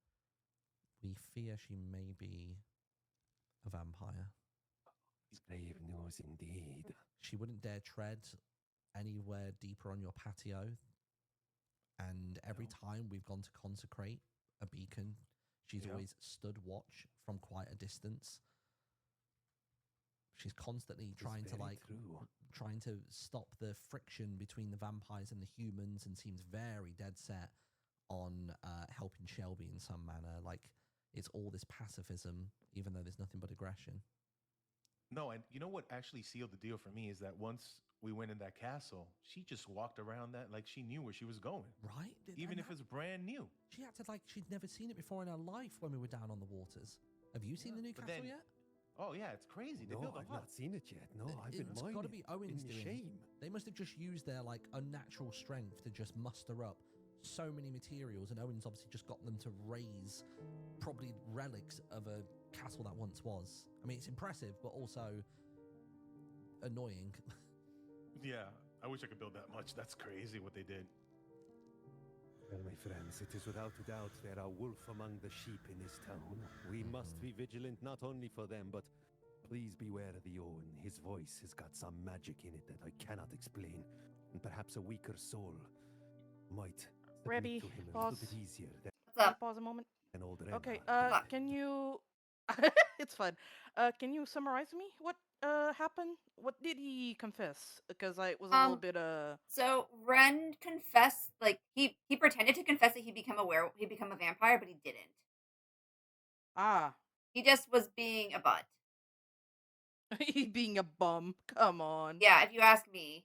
we fear she may be a vampire. Grave news indeed. She wouldn't dare tread anywhere deeper on your patio. And every time we've gone to consecrate a beacon, she's always stood watch from quite a distance. She's constantly trying to trying to stop the friction between the vampires and the humans, and seems very dead set on helping Shelby in some manner. Like, it's all this pacifism, even though there's nothing but aggression. No, and you know what actually sealed the deal for me is that once we went in that castle, she just walked around that like she knew where she was going. Right? Even if it's brand new. She acted like she'd never seen it before in her life when we were down on the waters. Have you seen the new but castle then- yet? Oh yeah, it's crazy. They No, built a I've hut. not seen it yet. No, I've been It's minding. got to be Owen's in doing. shame. They must have just used their like unnatural strength to just muster up so many materials, and Owen's obviously just got them to raise probably relics of a castle that once was. I mean, it's impressive, but also annoying. Yeah, I wish I could build that much. That's crazy what they did. Well, my friends, it is without a doubt there are wolf among the sheep in this town. We must be vigilant not only for them, but please beware of the Owen. His voice has got some magic in it that I cannot explain, and perhaps a weaker soul might submit Rebby, to him a pause. little bit easier than What's up? Pause a moment. an old Okay, Renard. can you... It's fine. Can you summarize me what happened? What did he confess? Because I was a little bit So Ren confessed, like he pretended to confess that he become a vampire, but he didn't. He just was being a butt. he being a bum. Come on. Yeah, if you ask me.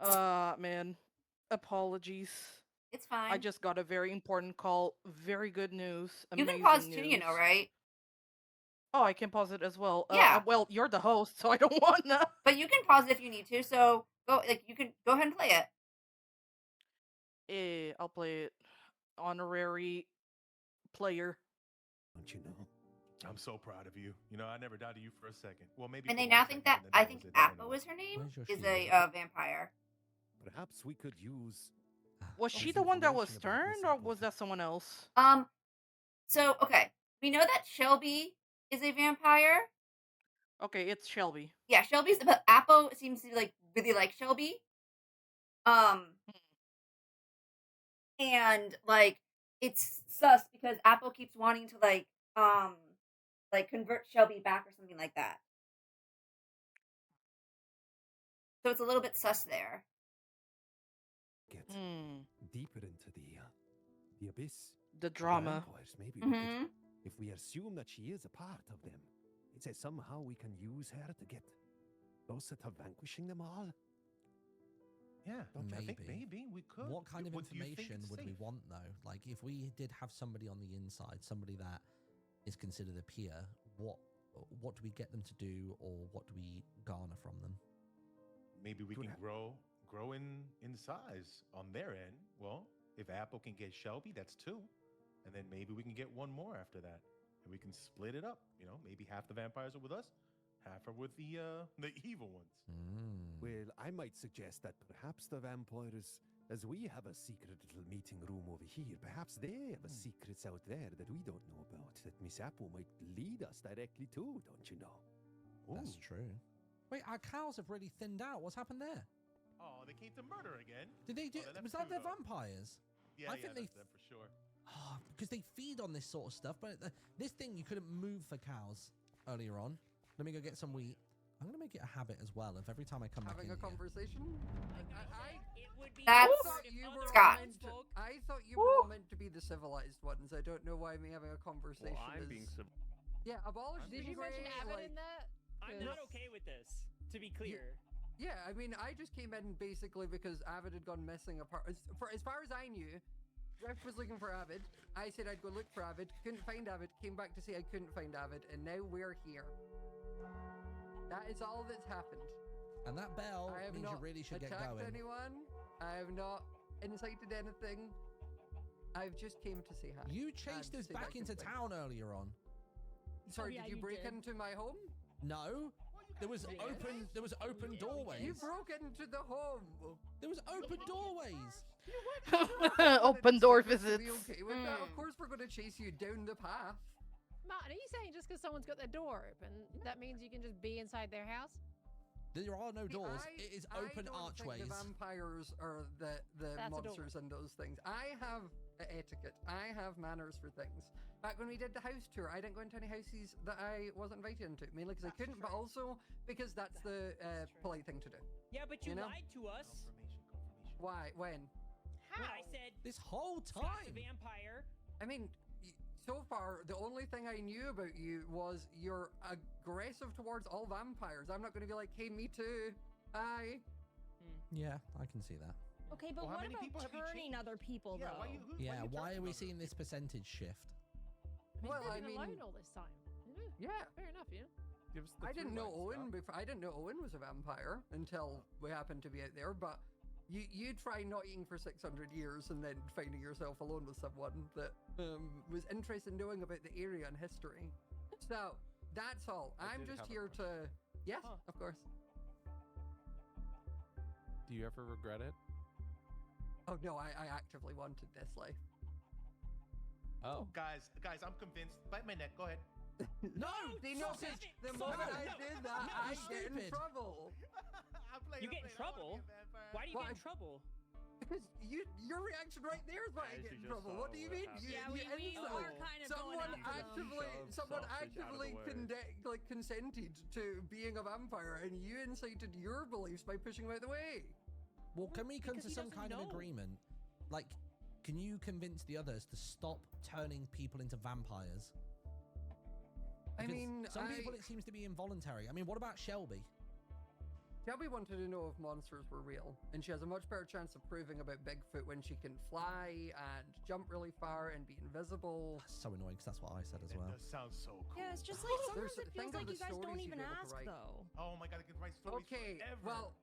Man. Apologies. It's fine. I just got a very important call. Very good news. You Amazing can pause news. too, you know, right? Oh, I can pause it as well. Yeah. Well, you're the host, so I don't wanna. But you can pause it if you need to. So you can go ahead and play it. I'll play it. Honorary player. Don't you know? I'm so proud of you. You know, I never doubted you for a second. Well, maybe. And for they 1 now second, think that and then I that think was it. I don't Appa know. was her name Where's your is shield? a vampire. Perhaps we could use. Was some she the one that was information about turned, Miss or was Appleton. that someone else? So okay, we know that Shelby is a vampire. Okay, it's Shelby. Yeah, Shelby's, but Apple seems to like really like Shelby. And like it's sus because Apple keeps wanting to like convert Shelby back or something like that. So it's a little bit sus there. Get Hmm. deeper into the abyss. The of drama. vampires. Maybe we Mm-hmm. could, if we assume that she is a part of them, it says somehow we can use her to get closer to vanquishing them all. Yeah, don't you? I think Maybe. maybe we could. What kind of What do you think information is would we safe? want though? Like if we did have somebody on the inside, somebody that is considered a peer, what do we get them to do, or what do we garner from them? Maybe we Could can ha- grow in size on their end. Well, if Apple can get Shelby, that's two, and then maybe we can get one more after that, and we can split it up. You know, maybe half the vampires are with us, half are with the evil ones. Well, I might suggest that perhaps the vampires, as we have a secret little meeting room over here, perhaps they have a secrets out there that we don't know about, that Miss Apple might lead us directly to, don't you know? That's true. Wait, our cows have really thinned out. What's happened there? Oh, they came to murder again. Did they do? Oh, they left Was that two, the though. vampires? Yeah, I think they that's them for sure. Oh, because they feed on this sort of stuff. But this thing you couldn't move for cows earlier on. Let me go get some wheat. I'm gonna make it a habit as well. If every time I come back in Having a here, conversation? It would be That's awkward if other Scott. townsfolk- I thought you were all meant to be the civilized ones. I don't know why me having a conversation Well, I'm is... being civil. Yeah, abolish Did you mention Abbott in that? I'm not okay with this, to be clear. Yeah, I mean, I just came in basically because Avid had gone missing apart. As far as I knew, Jeff was looking for Avid. I said I'd go look for Avid, couldn't find Avid, came back to say I couldn't find Avid, and now we're here. That is all that's happened. and that bell I have means you not really should get attacked going. anyone. I have not incited anything. I've just came to say hi. You chased and us say back that into good thing. town earlier on. Sorry, yeah, did you you break did. into my home? No, there was Yes. open doorways. You broke into the home. There was open doorways. Open door Expect us to be visits. okay with that? Of course, we're going to chase you down the path. Martin, are you saying just because someone's got their door open, that means you can just be inside their house? There are no See, doors. It is open I don't archways. think the vampires are the That's a door. monsters and those things. I have etiquette. I have manners for things. Back when we did the house tour, I didn't go into any houses that I wasn't invited into, mainly because I couldn't, but also because that's the polite thing to do. Yeah, but you, You know? lied to us. Confirmation. Why? When? When I said This whole Scott's a time. vampire. I mean, so far, the only thing I knew about you was you're aggressive towards all vampires. I'm not going to be like, hey, me too. Hi. Yeah, I can see that. Okay, but Well, how what many people about have you turning changed? other people Yeah, though? Yeah, why are we turning seeing on this percentage shift? Well, He's I been mean, alone all this time. yeah. Fair enough, yeah. Give us the I didn't through know line, Owen Scott. before. I didn't know Owen was a vampire until we happened to be out there. But you try not eating for 600 years and then finding yourself alone with someone that was interested in knowing about the area and history. So that's all. I I'm did just have a here to. Yes, Huh. of course. Do you ever regret it? Oh no, I actively wanted this life. Oh. Guys, I'm convinced. Bite my neck. Go ahead. No, See, no, sausage! 'cause the No, moment I no, did that, no, I you're get in stupid. trouble. You get in trouble? Why do you get in trouble? Because your reaction right there is why I As get you in just trouble. saw What do you what mean? happened. You, Yeah, you we instantly- are kind of someone going after actively, Shove someone sausage out of the actively way. consented to being a vampire, and you incited your beliefs by pushing him out of the way. Well, can we come Because to he some doesn't kind of know. agreement? Like, can you convince the others to stop turning people into vampires? I Because mean, some people it seems to be involuntary. I mean, what about Shelby? Shelby wanted to know if monsters were real, and she has a much better chance of proving about Bigfoot when she can fly and jump really far and be invisible. That's so annoying because that's what I said as That well. does sound so cool. Yeah, it's just like There's- sometimes it think feels of like the you guys don't stories even you'd be able to ask write. though. Oh my god, I can write stories Okay, forever. well,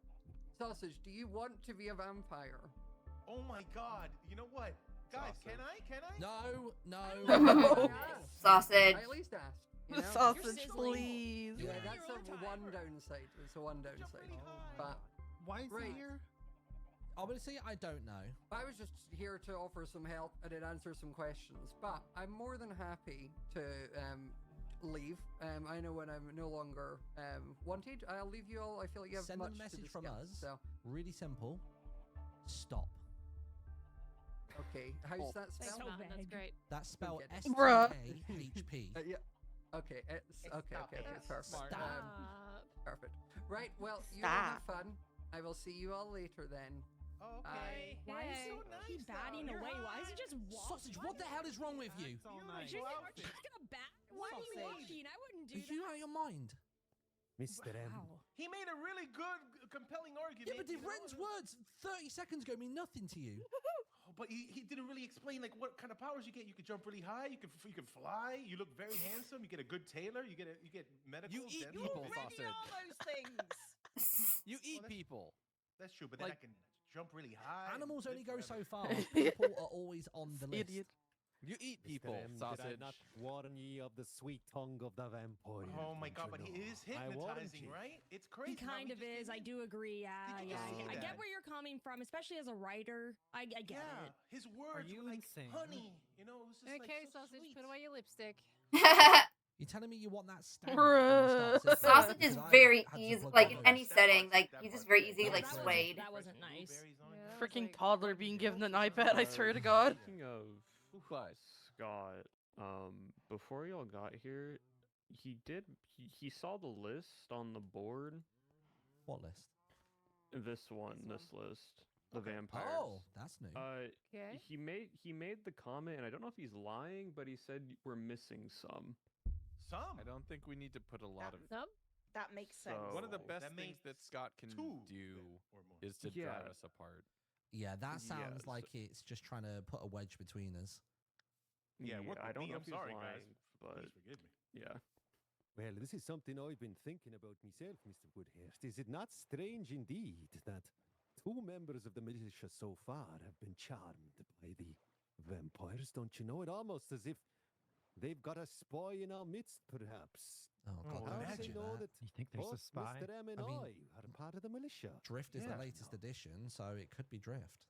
Sausage, do you want to be a vampire? Oh my god. You know what? Guys, can I? No, no. I asked. Sausage. I at least asked. You The know? sausage, sizzling. please. Yeah, You're that's on a time. one downside. It's a one downside. really high. But Why is Right. he here? Obviously, I don't know. I was just here to offer some help and then answer some questions. But I'm more than happy to leave. I know when I'm no longer wanted. I'll leave you all. I feel like you have Send much them a to message from discuss, us. So Really simple. Stop. okay, how's that Thanks, spelled? man. That's great. That's spelled get it. S-T-A-H-P. Yeah. Okay. Okay. Perfect. Stop. Perfect. Right. Well, you all have fun. I will see you all later then. Oh, okay. Why is he So nice, keep batting though. away? You're Why is he just walking? Sausage, what the hell is wrong with you? That's all You nice. like- Aren't you just gonna bat? Why are you Sausage. walking? I wouldn't do Are you out of your mind? Mr. M. Wow. He made a really good, compelling argument. Yeah, but you did know? Ren's words 30 seconds ago mean nothing to you? Oh, but he didn't really explain like what kind of powers you get. You can jump really high. You can fly. You look very handsome. You get a good tailor. You get medical. You eat dental. people, Already sausage. all those things. You eat that's- people. That's true, but then I Like- can jump really high. and Animals only live go so forever. far. People are always on the list. Idiot. You eat Mr. people, M, did sausage. I not warn ye of the sweet tongue of the vampire? Oh my don't god, but you he know? is I warned hypnotizing, you. right? It's He crazy. how kind of just is. came I in. do agree. Yeah, Did you yeah. just see I get that? where you're coming from, especially as a writer. I get Yeah, it. his words you were like insane? honey. You know, it was just Okay, like so sausage, sweet. put away your lipstick. You're telling me you want that stamp? Bruh. Sausage is very easy, like in any That setting, part's- like that he's just part's very good. easy, That like was good. swayed. That wasn't nice. Blueberries on Yeah, it. that was Freaking like toddler one being big given an old iPad, I swear to God. Speaking of What? Scott, before y'all got here, he saw the list on the board. What list? This list. The Okay. vampires. Oh, that's new. Okay. He made the comment, and I don't know if he's lying, but he said we're missing some. Some. I don't think we need to put a lot of. Some? That makes sense. So- One of the best That things that makes Scott can two do then, or more. is to Yeah. drive us apart. Yeah, that sounds Yes. like it's just trying to put a wedge between us. Yeah, work I with don't me, know I'm if he's sorry, lying, guys. but Please forgive me. yeah. Well, this is something I've been thinking about myself, Mr. Woodhurst. Is it not strange indeed that two members of the militia so far have been charmed by the vampires? Don't you know? It almost as if they've got a spy in our midst, perhaps. Oh, Oh, God, How do they imagine know that. that You think there's a both spy? Mr. M and I I, mean- are part of the militia? Drift is Yeah. the latest edition, so it could be Drift.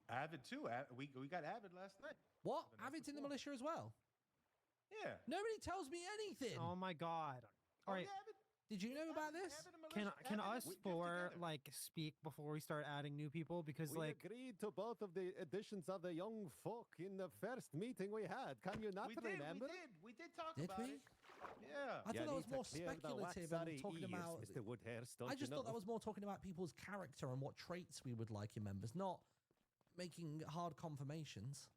Avid too. We got Avid last night. What? The night Avid's in the before. militia as well? Yeah. Nobody tells me anything. Oh my god. All right. yeah, Avid, Did you know about this? Avid and Can Militia- can Avid and us Drift four together. like speak before we start adding new people? Because We like agreed to both of the editions of the young folk in the first meeting we had. Can you not we remember? did talk Did about we? it. Yeah. I You thought that need was to more clear the speculative waxy and talking ears, about. Mr. Woodhurst, don't I just you thought that know? was more talking about people's character and what traits we would like in members, not making hard confirmations.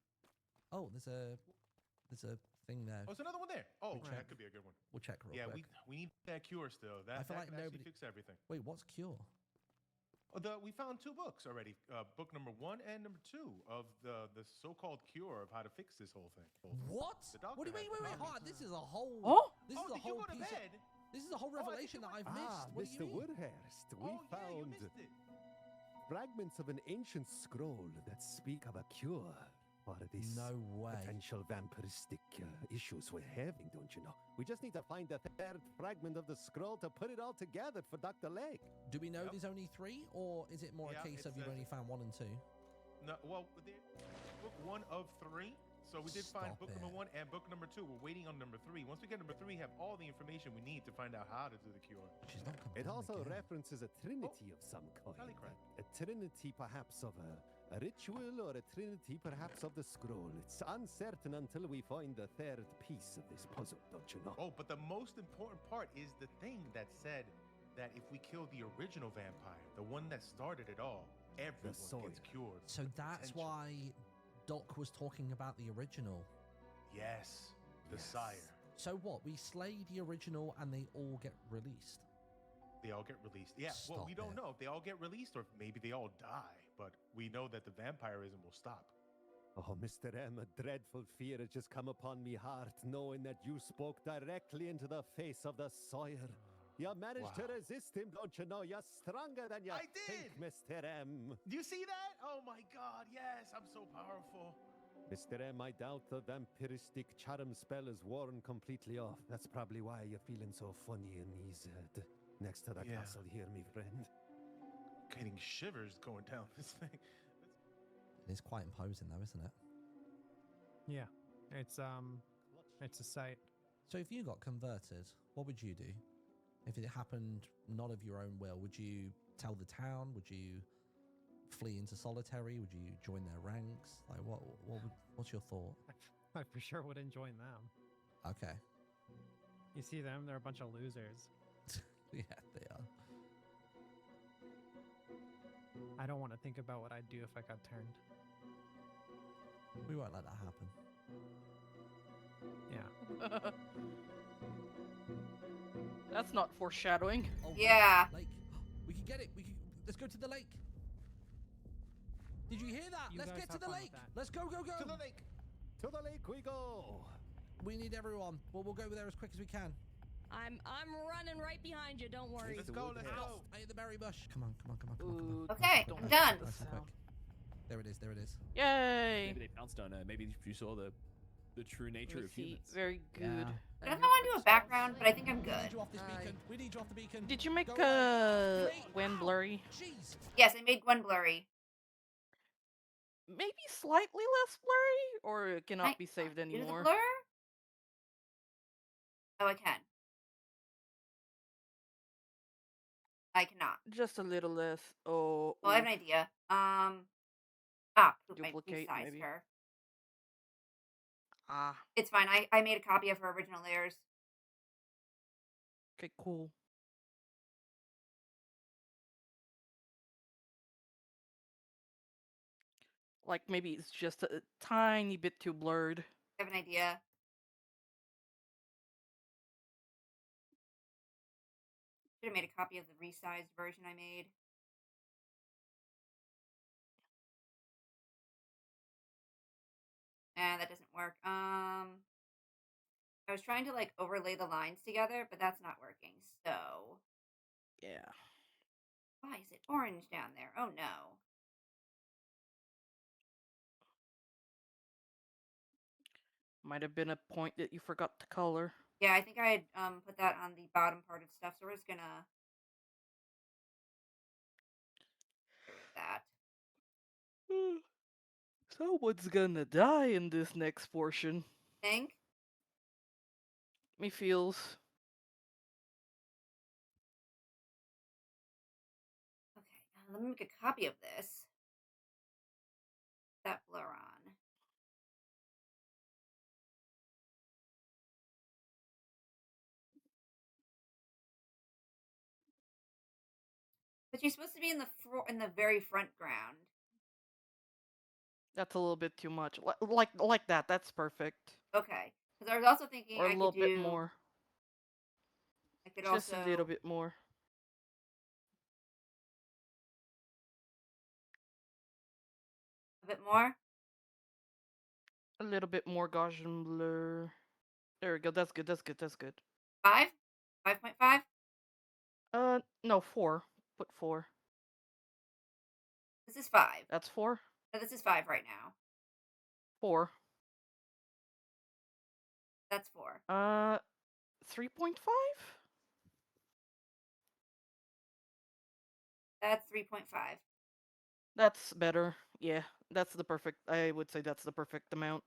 Oh, there's a thing there. Oh, it's another one there. Oh, check. that could be a good one. We'll check real Yeah, quick. we need that cure still. That, I feel that like could actually nobody- fix everything. Wait, what's Cure? We found two books already. Book number 1 and number 2 of the so-called cure of how to fix this whole thing. What? The doctor What do you mean? has Wait, it. hold on. This is a whole. Oh? This is a did you whole go to piece. bed? This is a whole I think revelation you that went- I've missed. Ah, What do you Mr. mean? Woodhurst, we Oh, yeah, you found missed it. fragments of an ancient scroll that speak of a cure for this No way. potential vampiristic issues we're having, don't you know? We just need to find the third fragment of the scroll to put it all together for Dr. Lake. Do we know Yep. there's only 3, or is it more Yeah, a case it of you've says only it. found 1 and 2? No, well, book 1 of 3. So we did find Stop book number it. 1 and book number 2. We're waiting on number 3. Once we get number 3, we have all the information we need to find out how to do the cure. She's not It confirmed also again. references a trinity of some kind. Sally crap. A trinity perhaps of a ritual or a trinity perhaps of the scroll. It's uncertain until we find the third piece of this puzzle, don't you know? Oh, but the most important part is the thing that said that if we kill the original vampire, the one that started it all, everyone Sawyer. gets cured. So that's Potential. why Doc was talking about the original. Yes, the Yes. sire. So what? We slay the original and they all get released. They all get released. Yeah, well, Stop we don't it. know if they all get released or if maybe they all die, but we know that the vampirism will stop. Oh, Mr. M, a dreadful fear has just come upon me heart, knowing that you spoke directly into the face of the Sawyer. You managed to Wow. resist him, don't you know? You're stronger than you I think, did! Mr. M. Do you see that? Oh my god, yes, I'm so powerful. Mr. M, I doubt the vampiristic charm spell is worn completely off. That's probably why you're feeling so funny in these, next to the Yeah. castle here, me friend. Getting shivers going down this thing. It's quite imposing though, isn't it? yeah, it's a sight. So if you got converted, what would you do? If it happened not of your own will, would you tell the town? Would you flee into solitary? Would you join their ranks? Like, what's your thought? I for sure wouldn't join them. Okay. You see them? They're a bunch of losers. Yeah, they are. I don't want to think about what I'd do if I got turned. We won't let that happen. Yeah. That's not foreshadowing. Oh, Yeah. Lake. We can get it. Let's go to the lake. Did you hear that? You Let's guys get to have the fun with lake. that. Let's go. To the lake! To the lake we go! We need everyone. Well, we'll go there as quick as we can. I'm running right behind you. Don't worry. Let's go, let's go! Stay in the berry bush. Come on. Ooh, Okay, don't I'm make done. the Nice and quick. sound. There it is. Yay! Maybe they pounced on maybe if you saw the true nature Let me of see. humans. Very good. Yeah. I don't know if I want to do a background, but I think I'm We good. need you off this Aye. beacon. We need you off the beacon. Did you make Go away. Gwen blurry? Jeez. Yes, I made Gwen blurry. Maybe slightly less blurry, or it cannot I- be saved Do the anymore. blur? Oh, I can. I cannot. Just a little less. Oh, Well, I have oof. an idea. Poop, I Duplicate, resized maybe. her. Ah, It's fine. I made a copy of her original layers. okay, cool. Like maybe it's just a tiny bit too blurred. I have an idea. Should have made a copy of the resized version I made. And that doesn't work. I was trying to like overlay the lines together, but that's not working. So Yeah. why is it orange down there? Oh no. Might have been a point that you forgot to color. Yeah, I think I had put that on the bottom part of stuff, so we're just gonna get rid of that. Someone's gonna die in this next portion. Think? Me feels. Okay, let me make a copy of this. That blur on. But you're supposed to be in the very front ground. That's a little bit too much. Like that. That's perfect. Okay, because I was also thinking Or a I little could bit do. more. I could Just also a little bit more. a bit more. A little bit more Gaussian blur. There we go. That's good. 5? 5.5? No, 4. Put 4. This is 5. That's 4. No, this is 5 right now. 4. That's 4. 3.5? That's 3.5. That's better. Yeah, that's the perfect. I would say that's the perfect amount.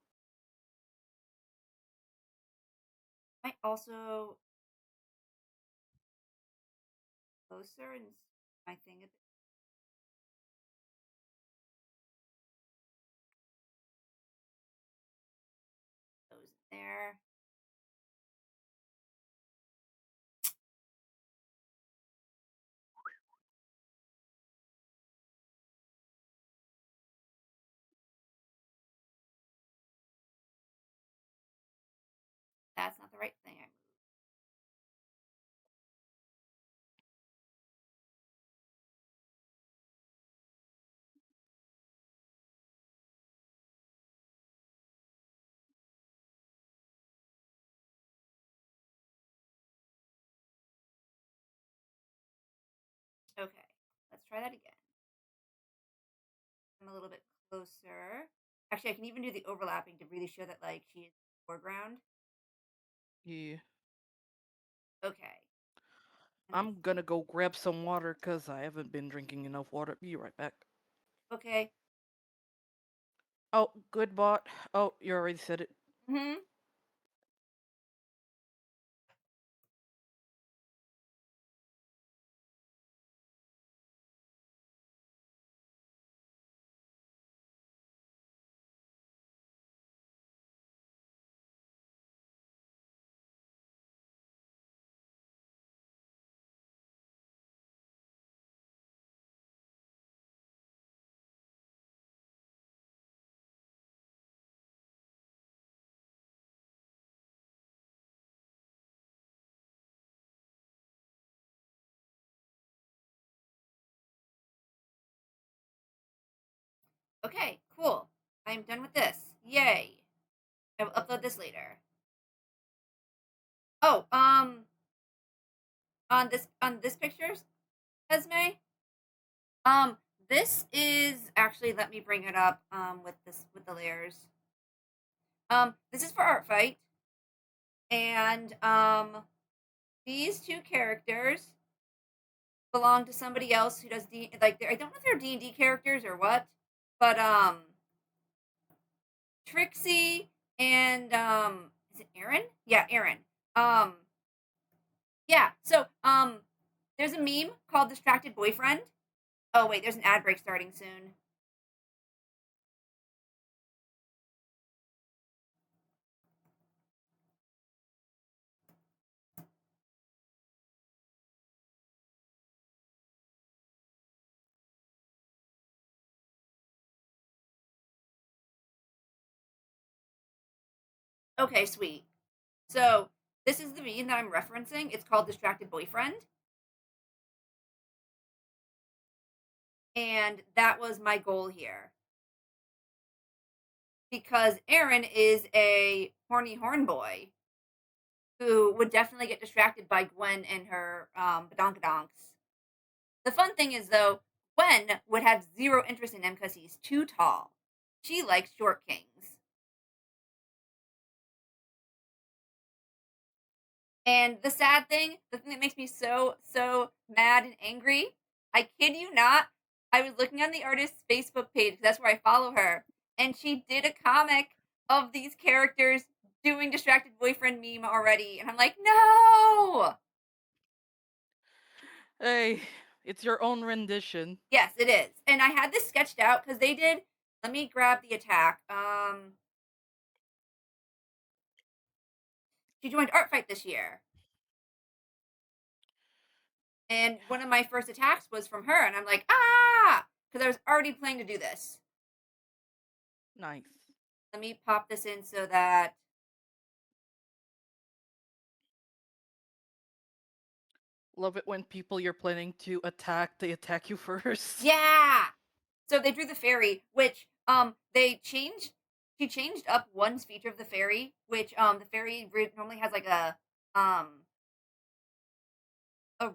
Might also closer and my thing a bit. Those in there. That's not the right thing I moved. Okay, let's try that again. I'm a little bit closer. Actually, I can even do the overlapping to really show that like she is foreground. Yeah. Okay. I'm gonna go grab some water because I haven't been drinking enough water. Be right back. Okay. Oh, good bot. Oh, you already said it. Hmm. Okay, cool. I'm done with this. Yay. I will upload this later. Oh, on this pictures, Esme. Um, this is actually, let me bring it up with the layers. This is for Art Fight, and these two characters belong to somebody else who does I don't know if they're D&D characters or what, but Trixie and is it Aaron? Yeah, Aaron. Um yeah, so there's a meme called Distracted Boyfriend. Oh wait, there's an ad break starting soon. Okay, sweet. So this is the meme that I'm referencing. It's called Distracted Boyfriend. And that was my goal here. Because Aaron is a horny horn boy who would definitely get distracted by Gwen and her badonkadonks. The fun thing is, though, Gwen would have zero interest in him because he's too tall. She likes short kings. And the sad thing, the thing that makes me so mad and angry, I kid you not, I was looking on the artist's Facebook page, 'cause that's where I follow her, and she did a comic of these characters doing Distracted Boyfriend meme already, and I'm like, no! Hey, it's your own rendition. Yes, it is. And I had this sketched out because they did. Let me grab the attack. She joined Art Fight this year. And one of my first attacks was from her, and I'm like, ah! Because I was already planning to do this. Nice. Let me pop this in so that. Love it when people you're planning to attack, they attack you first. Yeah! So they drew the fairy, which, they changed. She changed up one feature of the fairy, which, the fairy normally has like a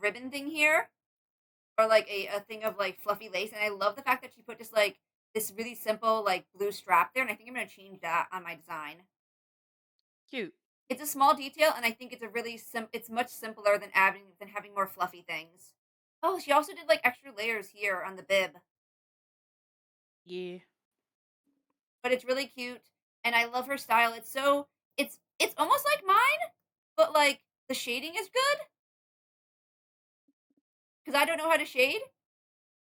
ribbon thing here, or like a thing of like fluffy lace, and I love the fact that she put just like this really simple like blue strap there, and I think I'm gonna change that on my design. Cute. It's a small detail, and I think it's a really it's much simpler than having more fluffy things. Oh, she also did like extra layers here on the bib, Yeah. but it's really cute, and I love her style. It's almost like mine, but like the shading is good because I don't know how to shade,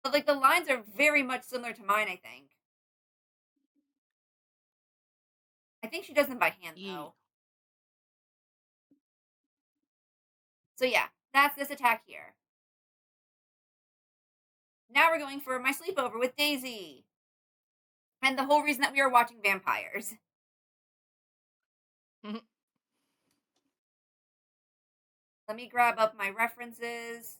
but like the lines are very much similar to mine. I think she does them by hand Yeah. though. So yeah, that's this attack here. Now we're going for my sleepover with Daisy. And the whole reason that we are watching Vampires. Mhm. Let me grab up my references.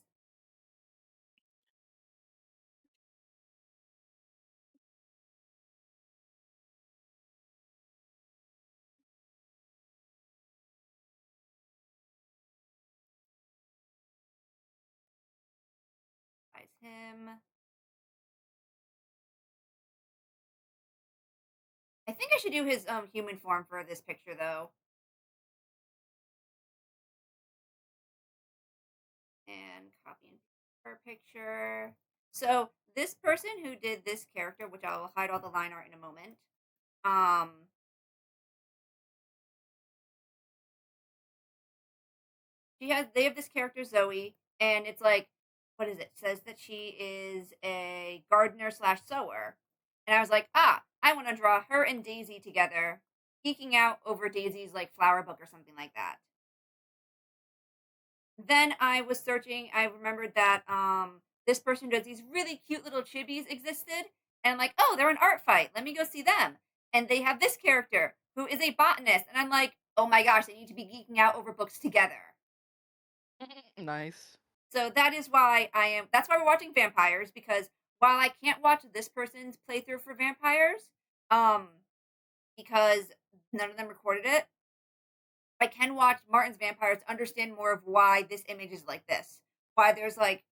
Eyes him. I think I should do his human form for this picture though. And copy and paste her picture. So this person who did this character, which I'll hide all the line art in a moment, um, they have this character Zoe, and it's like, what is it? It says that she is a gardener slash sewer, and I was like, I want to draw her and Daisy together, geeking out over Daisy's like flower book or something like that. Then I was searching. I remembered that this person who does these really cute little chibis existed, and I'm like, oh, they're an art fight. Let me go see them. And they have this character who is a botanist, and I'm like, oh my gosh, they need to be geeking out over books together. Nice. So that is why that's why we're watching Vampires, because while I can't watch this person's playthrough for vampires, um, because none of them recorded it, I can watch Martin's vampires to understand more of why this image is like this. Why there's like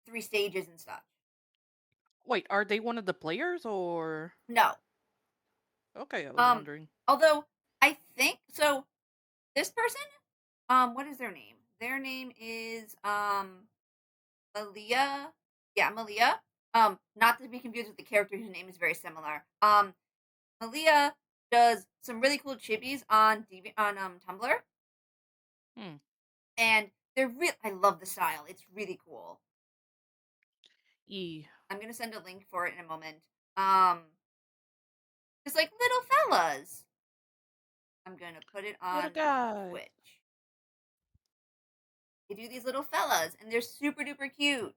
3 stages and stuff. Wait, are they one of the players or? No. Okay, I was wondering. Although I think so this person, what is their name? Their name is Malia. Yeah, Malia. Not to be confused with the character whose name is very similar. Malia does some really cool chibis on Tumblr, Hmm. and they're real. I love the style. It's really cool. E. I'm gonna send a link for it in a moment. Just like little fellas. I'm gonna put it Little on guy. Twitch. They do these little fellas, and they're super duper cute.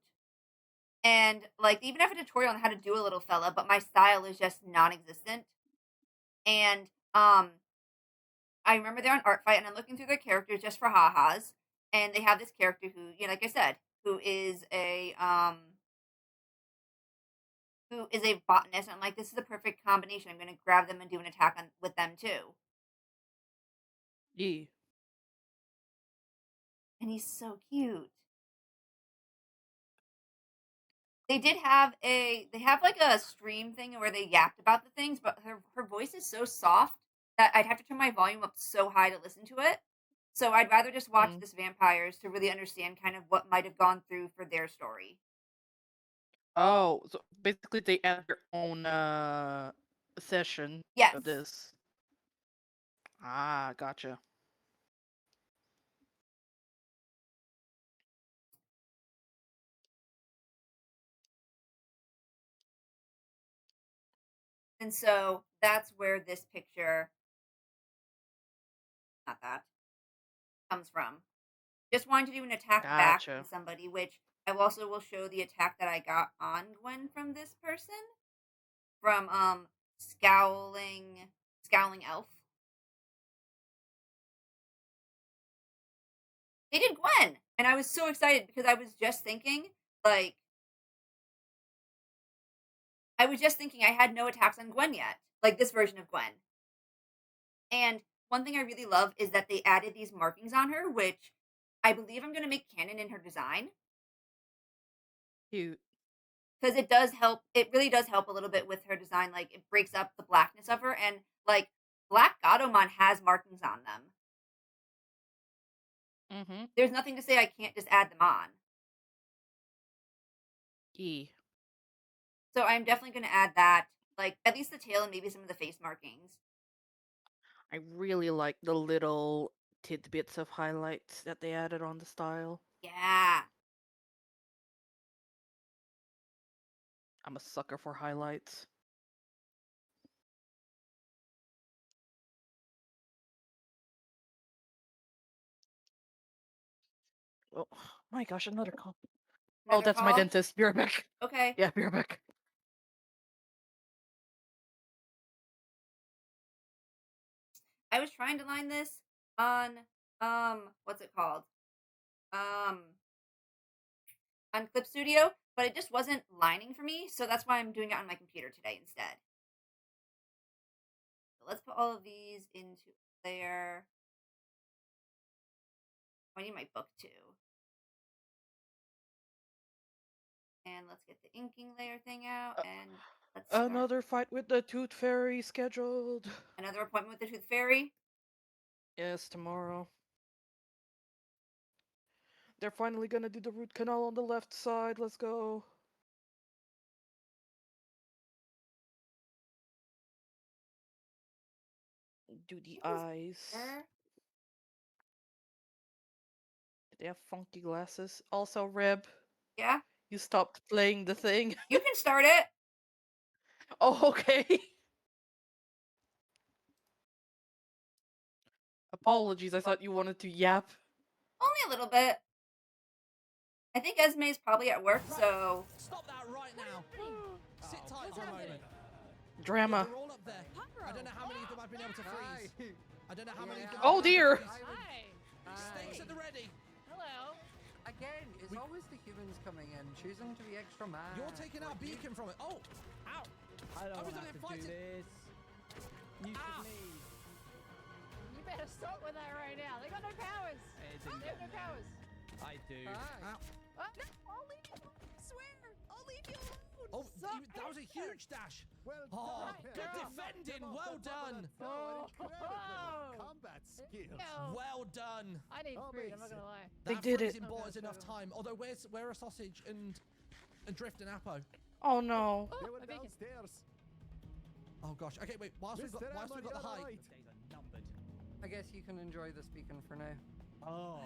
And like, they even have a tutorial on how to do a little fella, but my style is just non-existent. And I remember they're on Art Fight, and I'm looking through their characters just for ha-has, and they have this character who, like I said, who is a botanist. And I'm like, this is a perfect combination. I'm gonna grab them and do an attack with them too. E. And he's so cute. They have like a stream thing where they yapped about the things, but her voice is so soft that I'd have to turn my volume up so high to listen to it. So I'd rather just watch this vampires to really understand kind of what might have gone through for their story. Oh, so basically they add their own session Yes. of this. Ah, gotcha. And so that's where this picture, not that, comes from. Just wanted to do an attack back Gotcha. to somebody, which I also will show the attack that I got on Gwen from this person. From Scowling Elf. They did Gwen, and I was so excited because I was just thinking I had no attacks on Gwen yet, like this version of Gwen. And one thing I really love is that they added these markings on her, which I believe I'm going to make canon in her design. Cute. Because it does help. It really does help a little bit with her design. Like, it breaks up the blackness of her, and like Black Gatomon has markings on them. Mm-hmm. There's nothing to say I can't just add them on. E. So I'm definitely going to add that, like at least the tail and maybe some of the face markings. I really like the little tidbits of highlights that they added on the style. Yeah. I'm a sucker for highlights. Oh my gosh, another call. Oh, that's my dentist. Be right back. Okay. Yeah, be right back. I was trying to line this on what's it called? On Clip Studio, but it just wasn't lining for me, so that's why I'm doing it on my computer today instead. So let's put all of these into there. I need my book too. And let's get the inking layer thing out, and let's start. Another fight with the Tooth Fairy scheduled. Another appointment with the Tooth Fairy? Yes, tomorrow. They're finally gonna do the root canal on the left side. Let's go. Do the eyes. They have funky glasses. Also, Reb. Yeah? You stopped playing the thing. You can start it. Oh, okay. Apologies, I thought you wanted to yap. Only a little bit. I think Esme's probably at work, so... Stop that right now! Sit tight for a moment. Drama. They're all up there. I don't know how many of them I've been able to freeze. I don't know how many of them... Oh dear! Stakes at the ready. Hello. I again, it's always the humans coming in, choosing to be extra mad. You're taking our beacon from it. Oh! Ow! I don't was want gonna to fight do it. this. You should leave. You better stop with that right now. They got no powers. It They didn't have no powers. I do. Hi. Ow! Oh, no, I'll leave you alone. I swear. I'll leave you alone. Oh, Stop that was a it. huge dash! Well Oh, done, good Perry. defending! Give Well off the top of done! that tower. Incredible Oh. combat skills. Ew. Well done! I need food. I'm not gonna lie. They That did it. freezing bought us enough time. Although, where are Sausage and Drift and Apo? Oh no. They Oh, were my bacon. downstairs. Oh gosh. Okay, wait. Whilst we've got Mr. the Emma, height, you're right. Days are numbered. I guess you can enjoy this beacon for now. Oh.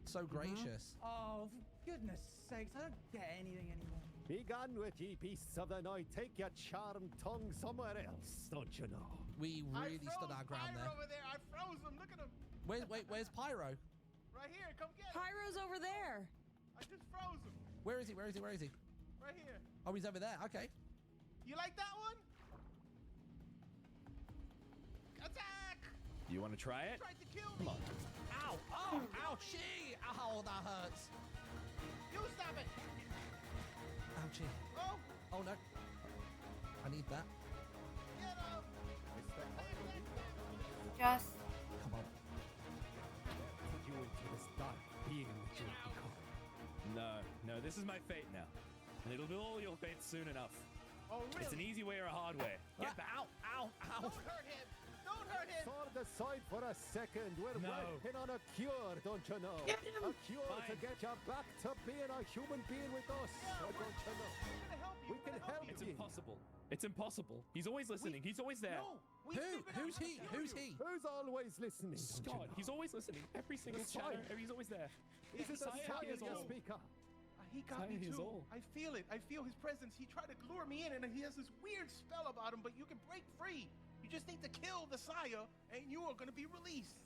so gracious. Oh, for goodness sakes, I don't get anything anymore. Be gone with ye beasts of the night. Take your charmed tongue somewhere else, don't you know? We really stood our ground there. over there. I froze him. Look at him. Where's Pyro? Right here. Come get him. Pyro's over there. I just froze him. Where is he? Where is he? Where is he? Right here. Oh, he's over there. Okay. You like that one? Attack! You want to try it? Tried to kill Come me. on. Ow! Oh! Ouchie! Ow! That hurts. You stop it. Ouchie. Oh, Oh no. I need that. get him. Just Come on. Put you into this dark being that you have become. No, this is my fate now. And it'll be all your fate soon enough. Oh, really? It's an easy way or a hard way. Get back. Ow! Ow! Ow! Don't hurt him. Don't hurt him. Sword aside for a second. We're No. working on a cure, don't you know? Get him. A cure to Fine. get you back to being a human being with us, don't you know? We're gonna help you. We We're can gonna help you. It's you. impossible. It's impossible. He's always listening. He's always there. No. We Who? figured out Who's how to he? kill Who's you. he? Who's always listening, don't you Scott, know? he's always listening. Every single That's chatter, fine. he's always there. Is it the Saya Saya is you all. speak of? He got me Saya is too. all. I feel it. I feel his presence. He tried to lure me in, and he has this weird spell about him. But you can break free. You just need to kill the Saya, and you are gonna be released.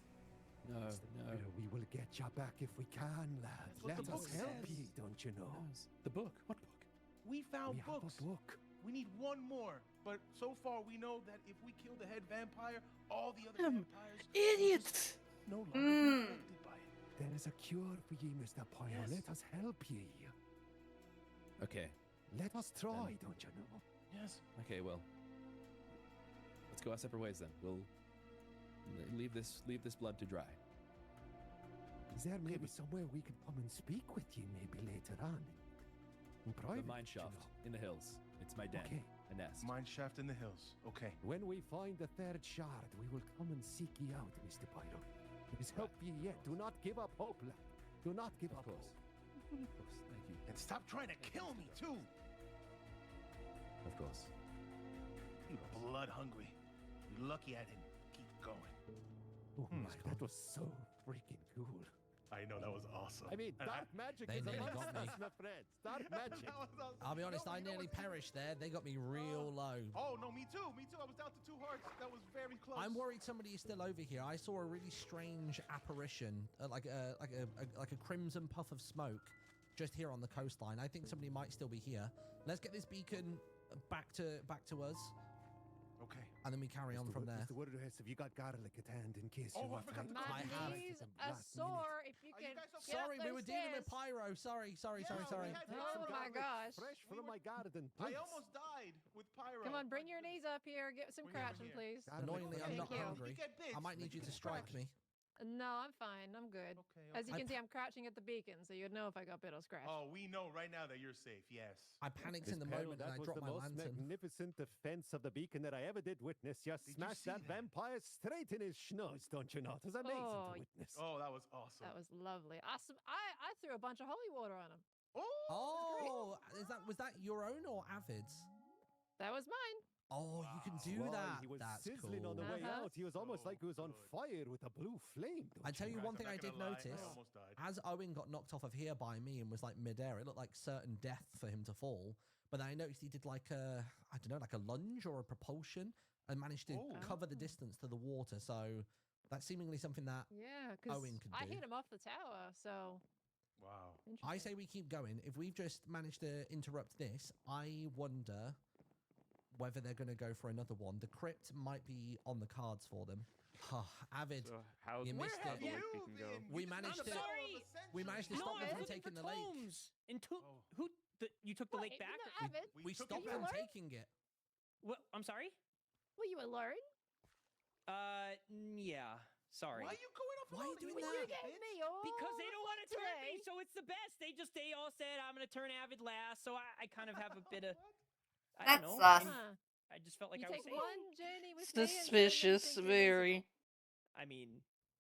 No, no. We will get you back if we can, lad. That's what Let the us book help says. you, don't you know? The book. What book? We found We have books. a book. We need one more. But so far, we know that if we kill the head vampire, all the other vampires Idiots! no longer be affected by it. There is a cure for ye, Mr. Pyro. Yes. Let us help ye. Okay. Let us try, don't you know? Yes. Okay, well. Let's go our separate ways then. We'll leave this blood to dry. Is there maybe somewhere we could come and speak with you maybe later on? In private, The mine you shaft know? in the hills. It's my den. Okay. A nest. Mine shaft in the hills. Okay. When we find the third shard, we will come and seek ye out, Mr. Pyro. There is help ye yet. Do not give up hope, lad. Do not give Of up course. hope. Of course. Thank you. And stop trying to kill me too. Of course. You blood hungry. You're lucky I didn't keep going. Oh my, that was so freaking cool. I know that was awesome. I mean, And dark magic They is nearly amongst got me. us, my friends. Dark magic. That was awesome. I'll be honest. No, I you know nearly what's- perished there. They got me real low. Oh no, me too. Me too. I was down to 2 hearts. That was very close. I'm worried somebody is still over here. I saw a really strange apparition, like a crimson puff of smoke, just here on the coastline. I think somebody might still be here. Let's get this beacon back to us, Okay. and then we carry on from there. Mr. Woodhouse, have you got garlic at hand in case Oh, you I want forgot to to tell My you. have knees some are last sore. If you Are you can guys okay? get Sorry, up we were those dealing with stairs. pyro. Sorry. Yeah, Sorry. we had Take Oh some my garlic gosh. fresh We from were- my garden, I please. almost died with pyro. Come on, bring your knees up here. Get some Bring 'em crouching, here. please. Garlic Annoyingly, I'm fresh. not Thank you. hungry. You get bits. I might need you to strike me. No, I'm fine. I'm good. Okay. As you I can see, pa- I'm crouching at the beacon, so you'd know if I got bit or scratched. Oh, we know right now that you're safe. Yes. I panicked Miss in the Peril, moment that and I was dropped the my most lantern. magnificent defense of the beacon that I ever did witness. You you smashed see that that? vampire straight in his schnoz, don't you know? It was amazing Oh, to witness. Oh, that was awesome. That was lovely. Awesome. I threw a bunch of holy water on him. Oh. Oh, was that your own or Avid's? That was mine. Oh, you can do Why, that. He was That's sizzling cool. on the way Uh-huh. out. He was almost So like he was on good. fire with a blue flame. I tell you Guys, one I'm thing not I did gonna lie, notice. I almost died. As Owen got knocked off of here by me and was like midair, it looked like certain death for him to fall. But then I noticed he did like a, I don't know, like a lunge or a propulsion and managed to Oh. cover the distance to the water. So that's seemingly something that Yeah, because Owen could I do. hit him off the tower, so Wow. I interesting. say we keep going. If we've just managed to interrupt this, I wonder whether they're going to go for another one. The crypt might be on the cards for them. Avid, So how's you where missed have it. the lake beacon go? We managed to. We managed to stop them from taking the lake. You took the lake Wait, back? no, Avid, We stopped you them alert? taking it. What? I'm sorry? Were you alone? Yeah. Sorry. Why are you going off? Why are you doing Well, you that? gave me all Because they don't want to turn me, today. so it's the best. They all said I'm gonna turn Avid last, so I kind of have a bit of. I don't know. That's sus. I just felt like You I was take safe. one journey with me and Suspicious, suddenly you think you're very. invisible. I mean,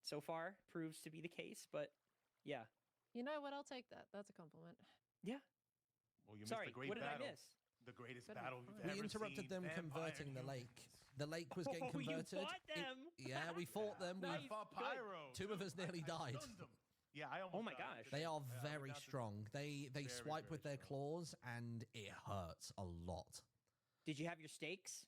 so far proves to be the case, but yeah. You know what? I'll take that. That's a compliment. Yeah. Well, you Sorry, missed the great what did battle. I miss? The greatest Better be battle you've fine. ever We interrupted seen. them Vampire converting the lake. humans. The lake was getting Oh, you converted. fought them? Yeah, we fought them. I Nice. fought Good. Pyro. Two of us nearly died. stunned them. Yeah, I almost Oh my died. gosh. They are Yeah, I very went down to- strong. They Very, swipe with very their strong. claws, and it hurts a lot. Did you have your steaks?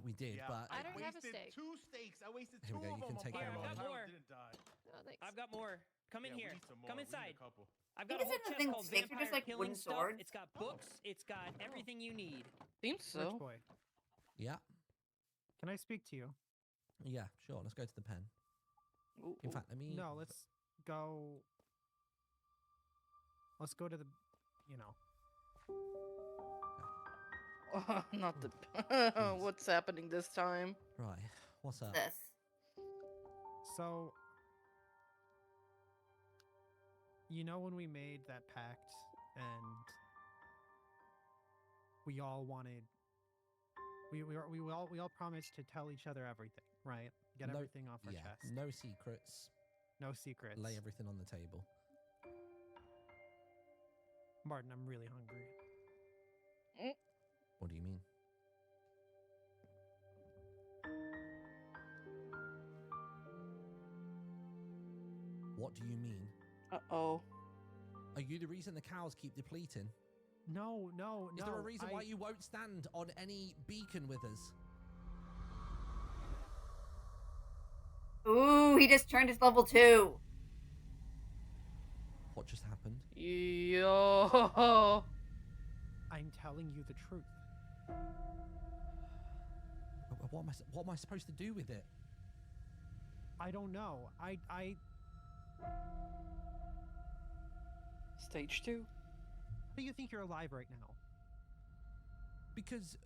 We did, Yeah, but I don't have a wasted steak. 2 steaks. I wasted Here 2 we go, of you them. can take one Pyro. of mine. Pyro More. didn't die. Oh, thanks. I've got more. Come in Yeah, we here. need some more. Come We need a inside. couple. I've You got a guys whole said the chest thing called sticks are Vampire just like Killing wooden Stuff. swords? It's got books. It's got everything you need. Seems Rich so. boy, yeah, can I speak to you? yeah, sure. Let's go to the pen. Ooh, In fact, let me. No, let's go. Let's go to the, you know. not the. What's happening this time? Right, what's up? This. So, you know when we made that pact and we all wanted, we all promised to tell each other everything, right? Get No- everything off our Yeah, chest. no secrets. No secrets. Lay everything on the table. Martin, I'm really hungry. What do you mean? What do you mean? Uh-oh. Are you the reason the cows keep depleting? No. Is there a reason why you won't stand on any beacon with us? Ooh, he just turned his level 2. What just happened? Yo. I'm telling you the truth. What am I supposed to do with it? I don't know. I Stage 2. How do you think you're alive right now? Because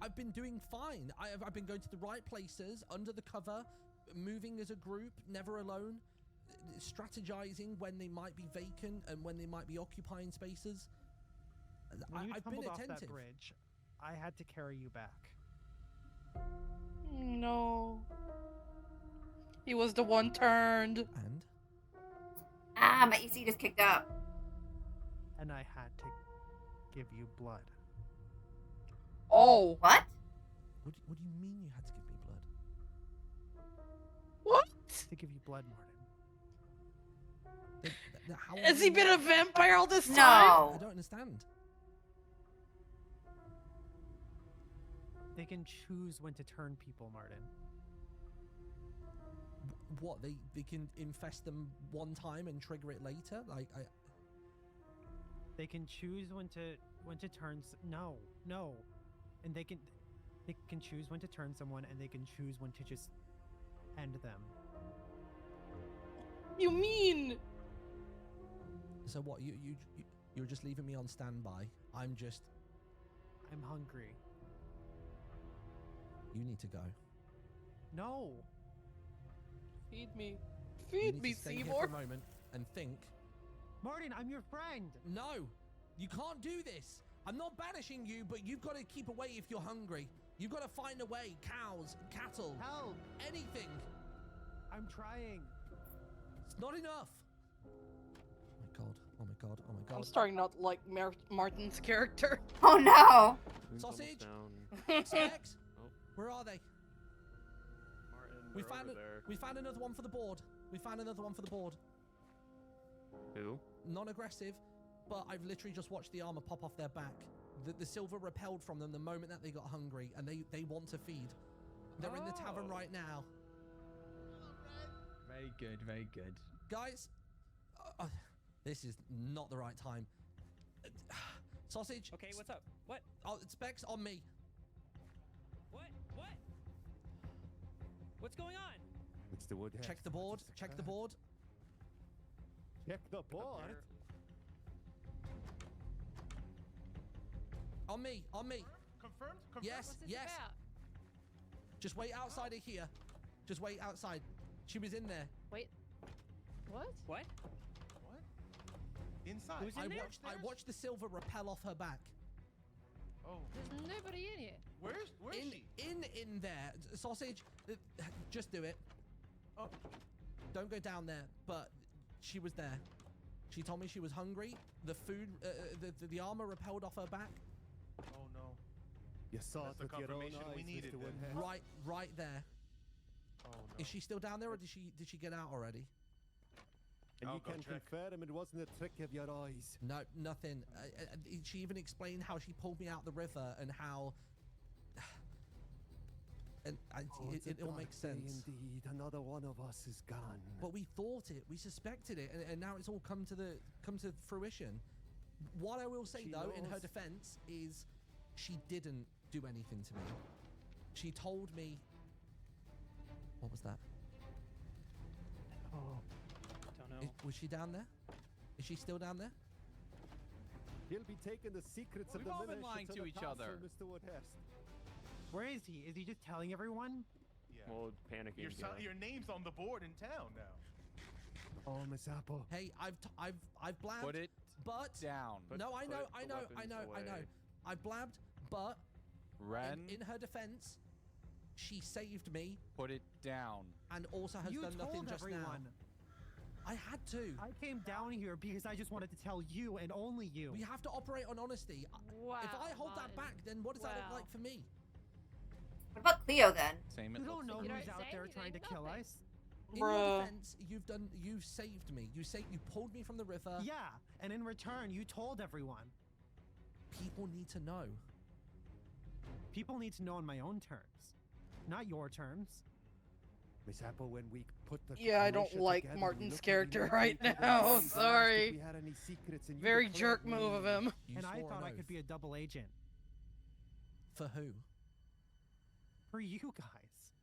I've been doing fine. I've been going to the right places, under the cover, moving as a group, never alone, strategizing when they might be vacant and when they might be occupying spaces. When you I've been tumbled off attentive. that bridge, I had to carry you back. No. He was the one turned. And? Ah, my EC just kicked out. And I had to give you blood. Oh. What? What do you mean you had to give me blood? What? To give you blood, Martin. How Has he been a vampire all this time? I don't understand. They can choose when to turn people, Martin. What, they can infest them one time and trigger it later? They can choose when to turn no. And they can choose when to turn someone, and they can choose when to just end them. You mean? So what, you're just leaving me on standby? I'm hungry. You need to go. No. Feed me. You Feed need me, to stay here Seymour. for a moment and think. Martin, I'm your friend. No, you can't do this. I'm not banishing you, but you've got to keep away if you're hungry. You've got to find a way. Cows, cattle, Help. anything. I'm trying. It's not enough. Oh my god. I'm starting not to like Martin's character. Oh no! Moon's almost Sausage? down. Specs? Oh, Where are they? Martin, We they're found over there. we found another one for the board. Who? Non-aggressive, but I've literally just watched the armor pop off their back. The silver repelled from them the moment that they got hungry, and they want to feed. They're in the tavern right now. Very good, very good. Guys, this is not the right time. Sausage. Okay, what's up? What? Oh, Specs on me. What's going on? Mr. Woodhead. Check the board. Check the board. Check the board. On me. On me. Confirmed? Yes. What's this Yes. about? Just wait outside of here. Just wait outside. She was in there. Wait. What? What? What? Inside. Who's in there? I watched the silver repel off her back. Oh. There's nobody in here. Where's she? In there. Sausage. Just do it. Oh. Don't go down there. But she was there. She told me she was hungry. The food, the armor repelled off her back. Oh no. You saw That's it the with your own confirmation we eyes, needed Mr. then. Woodhead. Right there. Oh no. Is she still down there, or did she get out already? And I'll you go can check. confirm it wasn't a trick of your eyes. No, nothing. She even explained how she pulled me out the river and how. And It's it a all dark makes day sense. Indeed, another one of us is gone. But we thought it, we suspected it, and now it's all come to fruition. What I will say She though, in her knows. defense, is she didn't do anything to me. She told me. What was that? Oh, don't know. Was she down there? Is she still down there? He'll be taking the secrets of We've the all been Minish lying to to the each castle, other. Mr. Woodhurst. Where is he? Is he just telling everyone? Yeah. Well, panicking. Your name's on the board in town now. Oh, Miss Apple. Hey, I've blabbed. Put it but down. no, I know, put I the know, I weapons know, I know. away. I've blabbed, but Ren, in her defense, she saved me put it down. and also has You done nothing told just everyone. now. I had to. I came down here because I just wanted to tell you and only you. We have to operate on honesty. Wow. If I hold that Martin. back, then what does that look Wow. like for me? What about Cleo then? Same. You It don't looks know like. You who's don't out say there trying to anything, kill nothing. us. In your Bruh. defense, you've saved me. You pulled me from the river. Yeah, and in return, you told everyone. People need to know. People need to know on my own terms, not your terms. Miss Apple, when we put the Yeah, I don't militia like together, we Martin's looked character into right each other's now, eyes and asked sorry. if we had any secrets, and you Very declared jerk move of no. him. You And I swore thought an I could oath. be a double agent For who? for you guys.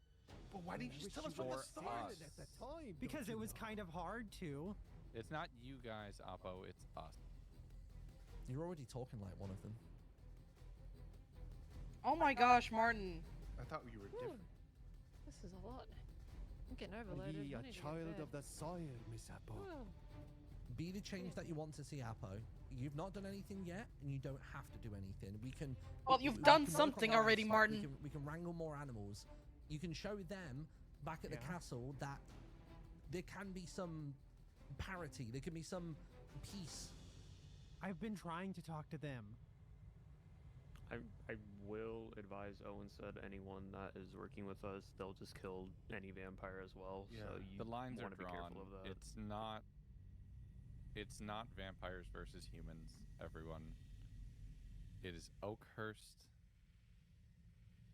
But why didn't you just tell us from For the start? us. At the time, Because don't it you was know? kind of hard to. It's not you guys, Oppo. It's us. You're already talking like one of them. Oh my gosh, Martin. I thought you were different. This is a lot. I'm getting Are overloaded. ye I a need to get child fed. of the soil, Miss Apple? Whoa. Be the change that you want to see, Apo. You've not done anything yet, and you don't have to do anything. We can. Well, we- you've we done can something compromise. already, Martin. We can wrangle more animals. You can show them back at the Yeah. castle that there can be some parity. There can be some peace. I've been trying to talk to them. I will advise Owen said anyone that is working with us, they'll just kill any vampire as well. Yeah. So you The lines are want to be drawn. careful of that. It's not vampires versus humans, everyone. It is Oakhurst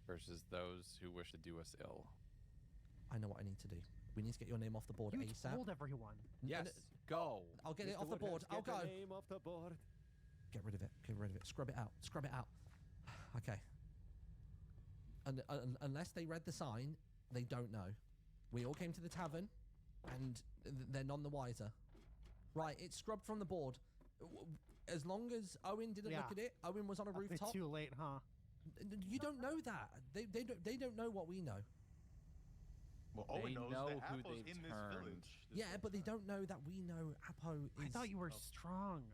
versus those who wish to do us ill. I know what I need to do. We need to get your name off the board You ASAP. told everyone. Yes, go. I'll get it Mr. off the board. Woodhouse, I'll get the go. name off the board. Get rid of it. Get rid of it. Scrub it out. Scrub it out. Okay. Unless they read the sign, they don't know. We all came to the tavern, and they're none the wiser. Right, it's scrubbed from the board. As long as Owen didn't Yeah. look at it, Owen was on a It's rooftop. too late, huh? You don't know that. They don't know what we know. Well, They Owen knows know that who Apple's they've in this turned. village. this Yeah, whole but they time. don't know that we know Apo is. I thought you were Oh. strong.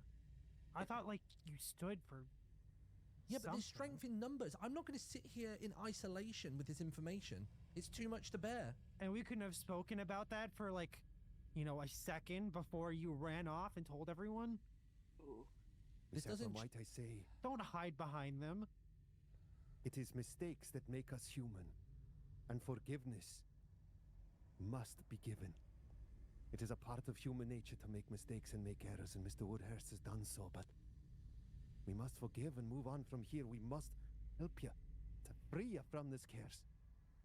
I thought like you stood for. Yeah, but there's something. strength in numbers. I'm not going to sit here in isolation with this information. It's too much to bear. And we couldn't have spoken about that for like, a second before you ran off and told everyone. This Miss Apple, doesn't. might I say, Don't hide behind them. it is mistakes that make us human, and forgiveness must be given. It is a part of human nature to make mistakes and make errors, and Mr. Woodhurst has done so, but we must forgive and move on from here. We must help you to free you from this curse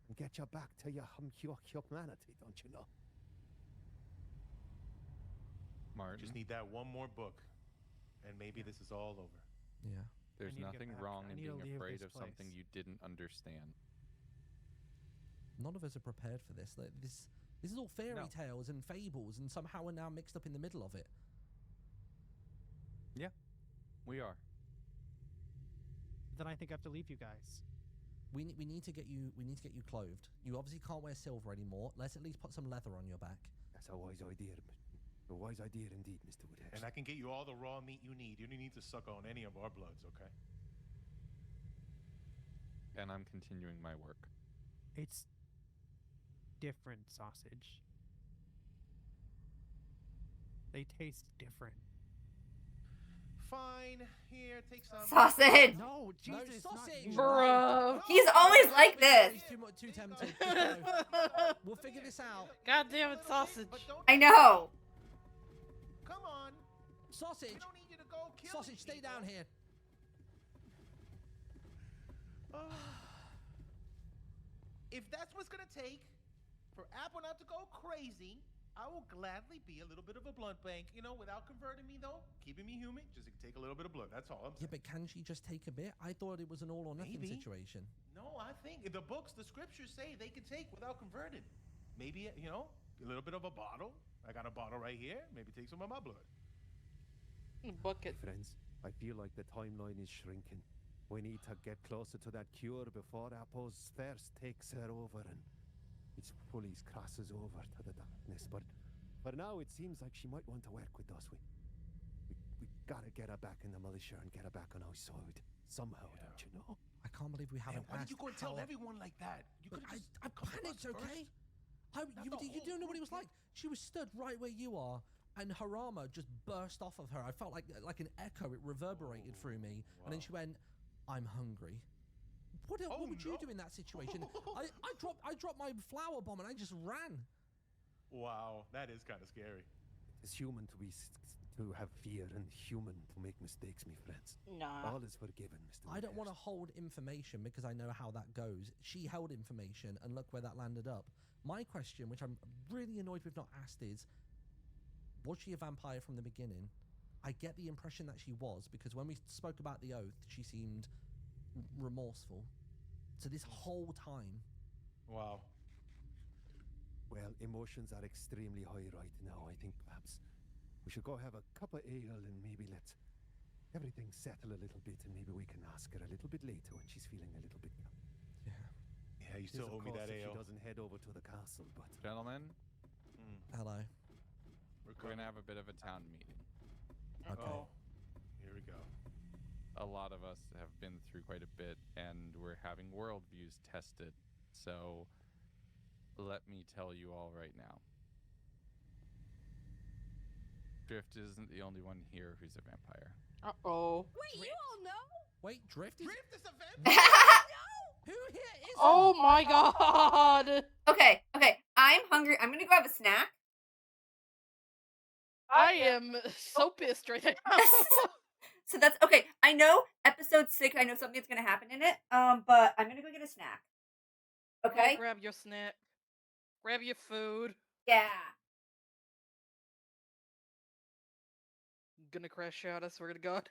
and get you back to your humanity, don't you know? Martin, Just need that one more book, and maybe this is all over. Yeah. there's need to get nothing back. wrong I in need to being leave afraid this of something place. you didn't understand. None of us are prepared for this. Like, this is all fairy tales and fables, and somehow we're now mixed up in the middle of it. Yeah, we are. Then I think I have to leave you guys. We need to get you clothed. You obviously can't wear silver anymore. Let's at least put some leather on your back. That's a wise idea. A wise idea indeed, Mr. Woodhouse. And I can get you all the raw meat you need. You don't need to suck on any of our bloods, okay? And I'm continuing my work. It's different sausage. They taste different. Fine. Here, take some. Sausage. No, Jesus, no sausage. Bruh. He's always like this. Too tempted. We'll figure this out. God damn it, sausage. I know. Come on. Sausage. We don't need you to go kill Sausage, stay down here. If that's what's gonna take for Apple not to go crazy, I will gladly be a little bit of a blood bank. You know, without converting me though, keeping me human, just take a little bit of blood. That's all I'm saying. Yeah, but can she just take a bit? I thought it was an all or nothing situation. No, I think the books, the scriptures say they can take without converting. Maybe, you know, a little bit of a bottle. I got a bottle right here. Maybe take some of my blood. Bucket. Friends, I feel like the timeline is shrinking. We need to get closer to that cure before Apo's thirst takes her over and its pulleys crosses over to the darkness. But for now, it seems like she might want to work with us. We gotta get her back in the militia and get her back on our side somehow, don't you know? I can't believe we haven't Why asked. did you go and tell everyone like that? You could I panicked, okay? You don't know what it was like. She was stood right where you are, and Harama just burst off of her. I felt like an echo. It reverberated through me, and then she went, "I'm hungry." What would you do in that situation? I dropped my flower bomb and I just ran. Wow, that is kind of scary. It's human to have fear and human to make mistakes, my friends. Nah. All is forgiven, Mr. I don't want to hold information because I know how that goes. She held information, and look where that landed up. My question, which I'm really annoyed we've not asked, is: was she a vampire from the beginning? I get the impression that she was, because when we spoke about the oath, she seemed remorseful. So this whole time. Wow. Well, emotions are extremely high right now. I think perhaps we should go have a cup of ale and maybe let everything settle a little bit, and maybe we can ask her a little bit later when she's feeling a little bit calm. Yeah, you still owe me that if ale. she doesn't head over to the castle, but Gentlemen, Hello. we're going to have a bit of a town meeting. Okay. Oh, here we go. A lot of us have been through quite a bit, and we're having worldviews tested. So let me tell you all right now. Drift isn't the only one here who's a vampire. Uh-oh. Wait, you all know? Wait, Drift is. Drift is a vampire. Who here is? Oh my god! Okay, I'm hungry. I'm gonna go have a snack. I am so pissed right now. So that's okay. I know episode 6. I know something's gonna happen in it. But I'm gonna go get a snack. Okay. Grab your snack. Grab your food. Yeah. Gonna crash out, I swear to God.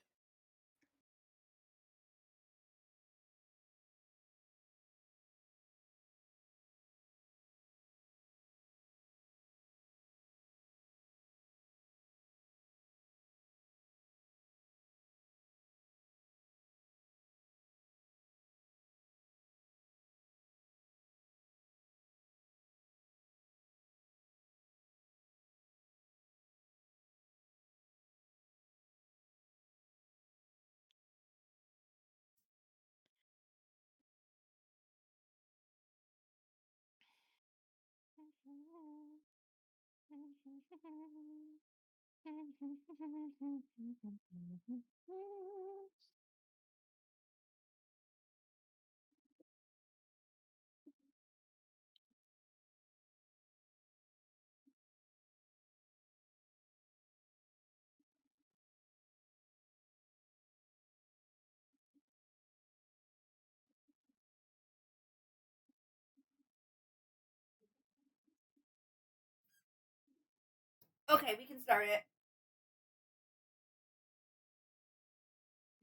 Okay, we can start it.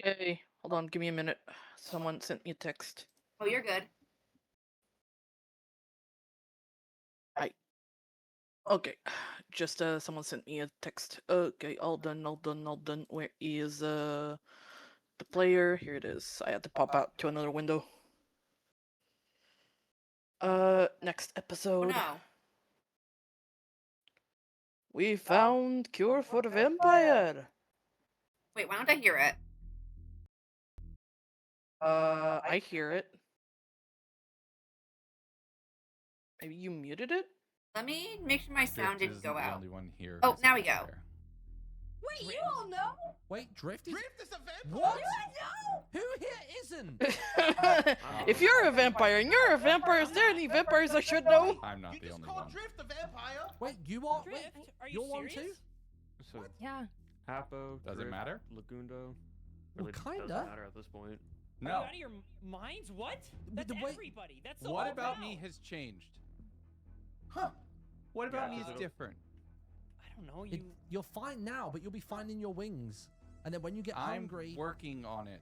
Yay. Hold on, give me a minute. Someone sent me a text. Oh, you're good. Okay, just someone sent me a text. Okay, all done, all done, all done. Where is the player? Here it is. I had to pop out to another window. Next Oh episode. no. We found cure for the vampire. Wait, why don't I hear it? I hear it. Maybe you muted it? Let me make sure my sound Drift didn't isn't go the out. only one here. Oh, who's a now we go. vampire. Wait, you all know? Wait, Drift is... Drift is a vampire. What? know? Who here isn't? If you're a vampire and you're a vampire, is there any vampires I should know? I'm not the only one. Drift a vampire. Wait, you are? Drift, Wait, are you you're one serious? too? So Yeah. Apo. Does it Drift, matter? Lagundo. Well, Really kinda. doesn't matter at this point. Are you No. out of your minds? What? That's the way- everybody. That's the What whole about town. me has changed? Huh? What about me is different? I don't know. You're fine now, but you'll be finding your wings. And then when you get I'm hungry, working on it.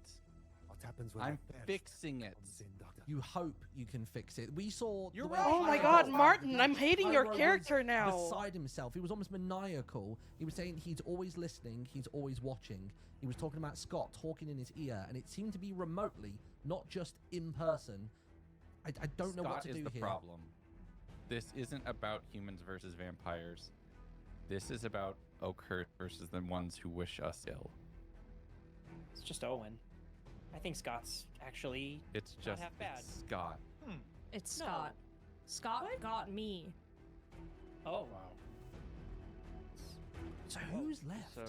What happens when I'm the thirst fixing it. comes in, Doctor? you hope you can fix it. We saw. You're the way right. Oh my Pyro god, was- Martin, I'm hating your Pyro was character now. Beside himself, he was almost maniacal. He was saying he's always listening, he's always watching. He was talking about Scott talking in his ear, and it seemed to be remotely, not just in person. I don't know what Scott to is do the here. problem. This isn't about humans versus vampires. This is about Oakhurst versus the ones who wish us ill. It's just Owen. I think Scott's actually It's not just half bad. it's Scott. It's No. Scott. Scott got me. Oh. Wow. So who's left? So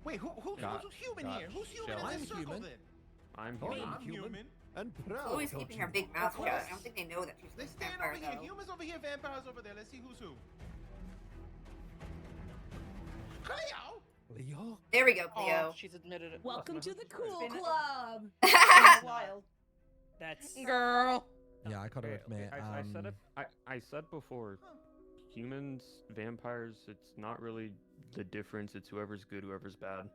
Wait, who's human Got here? Who's human Shelby. in this I'm circle human. then? I'm Oh, human. I'm human. And proud. Chloe's don't keeping you her big know? mouth shut. course. I don't think they know that she's They a stand vampire, over here. though. Humans over here, vampires over there. Let's see who's who. Cleo! Leo? There we go, Oh, Cleo. she's admitted it. Welcome to the cool Been a- club. Wild. That's Girl. Yeah, I gotta Okay, admit. I said it. I said before, humans, vampires. It's not really the difference. It's whoever's good, whoever's bad.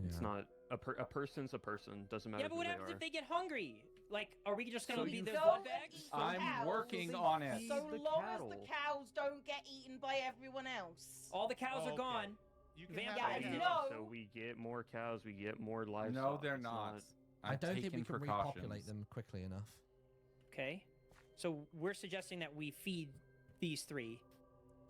It's Yeah. not a person's a person. Doesn't matter yeah, but who what they happens are. if they get hungry? Like, are we just gonna So be you their Go blood and bags? eat the I'm cows. working on it. So The long as the cattle. cows don't get eaten by everyone else. All the cows Oh, are okay. gone. You can Vampires have Yeah, that. no. So we get more cows. We get more livestock. No, they're It's not. I I've don't think we taken can precautions. repopulate them quickly enough. Okay. So we're suggesting that we feed these three.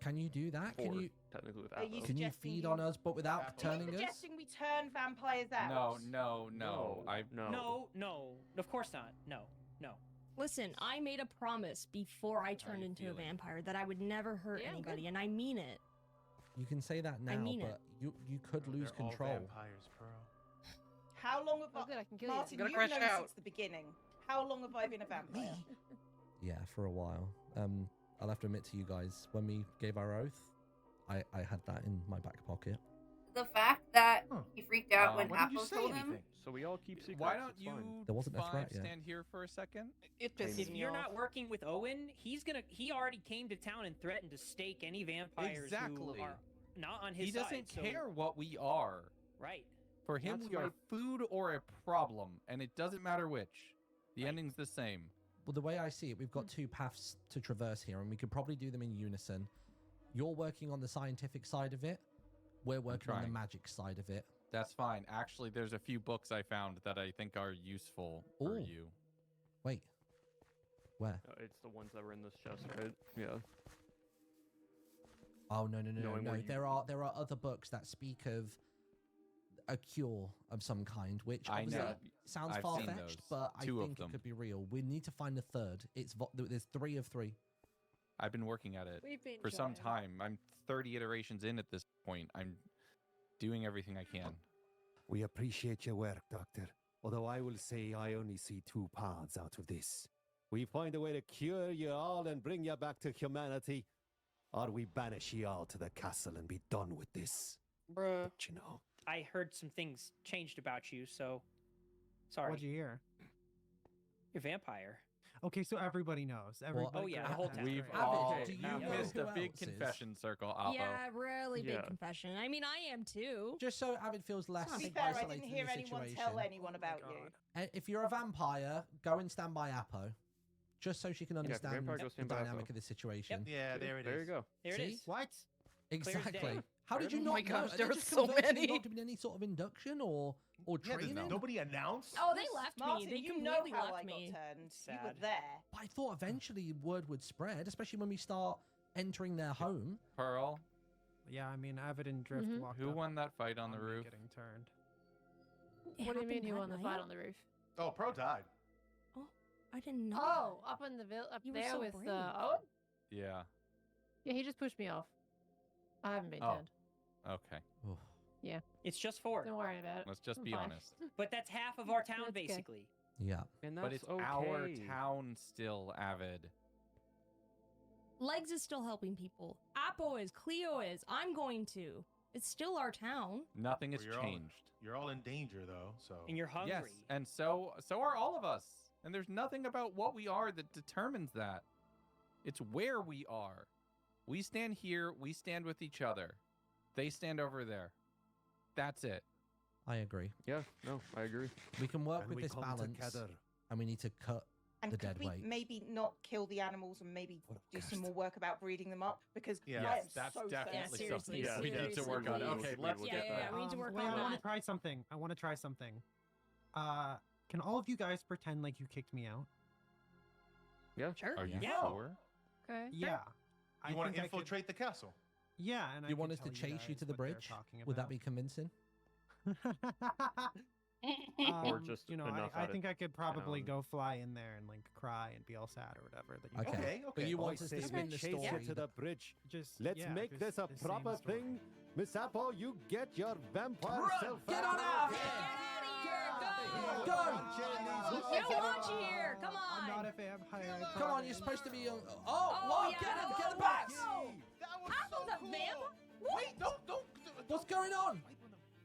Can you do that? Can Four, you? technically with Are you Apo. Can you suggesting feed you- on us, but without Are you turning us? Suggesting we turn vampires out. No. I No, of course not. No. Listen, I made a promise before I turned you into a feeling? vampire that I would never hurt Yeah, I'm anybody, and I mean it. You can say that now, mean it. but you could lose They're all control. vampires, Pearl. How long have Oh, good, I can kill Martin, Gotta you've crash known out. since the beginning. How long have I been a vampire? Yeah, for a while. I'll have to admit to you guys, when we gave our oath, I had that in my back pocket. The fact that Huh. he freaked out when When did you Apple say told him. anything? So we all keep secrets. Why don't it's fine. you There wasn't a threat yet. stand here for a second? It If pisses me You're off. not working with Owen. He already came to town and threatened to stake any vampires Exactly. who are not on his He doesn't side. so- care what we are. Right. For him, That's we are my- food or a problem, and it doesn't matter which. The ending's the same. Well, the way I see it, we've got two paths to traverse here, and we could probably do them in unison. You're working on the scientific side of it. We're working on the trying. magic side of it. That's fine. Actually, there's a few books I found that I think are useful for Ooh. you. Wait. Where? It's the ones that were in this chest, right? Yeah. Oh no. Knowing where you- There are other books that speak of a cure of some kind, which I obviously know. sounds I've far seen fetched, those. but I Two of think it them. could be real. We need to find a third. There's 3 of 3. I've been working at it We've been for some trying. time. I'm 30 iterations in at this point. I'm doing everything I can. We appreciate your work, Doctor. Although I will say I only see 2 paths out of this. We find a way to cure you all and bring you back to humanity, or we banish you all to the castle and be done with this. Bruh. But you know, I heard some things changed about you, so sorry. What'd you hear? You're a vampire. Okay, so everybody knows. Everybody oh, yeah, got the whole that, town. We've right? all. do you You know missed who a big else is? confession circle, Oppo. Yeah, really big Yeah. confession. I mean, I am too. Just so Avid feels less To To be big fair, I isolated didn't in hear the anyone situation. tell anyone Oh my about God. you. If you're a vampire, go and stand by Apo. just so she can Yeah, understand vampire goes the stand by dynamic Appo. of the situation. Yeah, there it is. There you go. There it See? is. What? Exactly. day. How did you Oh not my know? gosh, Are there they are just so converting and many. not giving any sort of induction or Yeah, there's training? nobody announced. Oh, they left Martin, me. They you know completely how left I got me. turned. You Sad. were there. But I thought eventually word would spread, especially when we start entering their home. Pearl, Yeah, I mean, Avid and Drift Mhm. walked who up won that fight on the me roof? getting turned. It What do you mean happened you that won the night? fight on the roof? Oh, Pro died. I didn't know. Oh, up in the up You were there so with brave. Owen? Yeah. Yeah, he just pushed me off. I haven't been Oh. turned. Okay. Oof. Yeah, It's just 4. don't worry about it. Let's just I'm be fine. honest. But that's half of our town, That's okay. basically. Yeah. And that's But it's okay. our town still, Avid. Legs is still helping people. Appo is. Cleo is. I'm going to. It's still our town. Nothing has Well, you're all- changed. You're all in danger though, so. And you're hungry. Yes, and so are all of us. And there's nothing about what we are that determines that. It's where we are. We stand here, we stand with each other. They stand over there. That's it. I agree. Yeah, no, I agree. We can work And with we this come balance, together. and we need to cut And the could dead we weight. maybe not kill the animals and maybe What a do some pest. more work about breeding them up? Because Yeah. I Yes, am that's so definitely thirsty. something seriously, that we need to seriously, work on. please. Okay, let's We'll get get that. we need to work Wait, on I want to that. try something. I want to try something. Can all of you guys pretend like you kicked me out? Yeah. Sure. Are you Yeah. sure? Okay. Yeah. You want think to I could- infiltrate the castle? Yeah, and You I want could us to tell chase you guys to the what they're bridge? talking Would that about. be convincing? Or just you know, enough I out of think I could probably town. go fly in there and like cry and be all sad or whatever. That you Okay. Okay, But okay. you I want us say to we spin the chase you story. to the bridge. just Let's yeah, make just this a the same proper story. thing. Miss Apple, you get your vampire self Get on out of Get here! out of here! Go! Go! You want you here? Come I'm not on! a vampire. I Come on, promise. you're supposed to be. Oh, Oh, what? yeah, Get him! no, Get the bats! That was Apple's so a cool. vampire? Wait, don't. What's going on?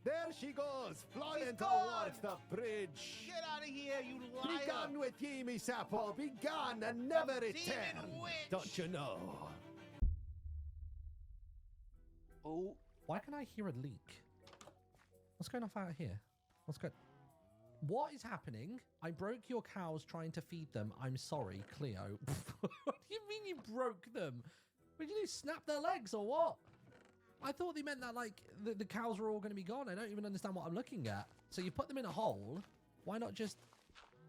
There she goes, flying She's towards gone. the bridge. Get out of here, you Be liar! gone with ye, Miss Apple. Be gone and never return. witch. Don't you know? Oh, why can I hear a leak? What's going on out here? What is happening? I broke your cows trying to feed them. I'm sorry, Cleo. What do you mean you broke them? What did you do? Snap their legs or what? I thought they meant that like the cows were all going to be gone. I don't even understand what I'm looking at. So you put them in a hole. Why not just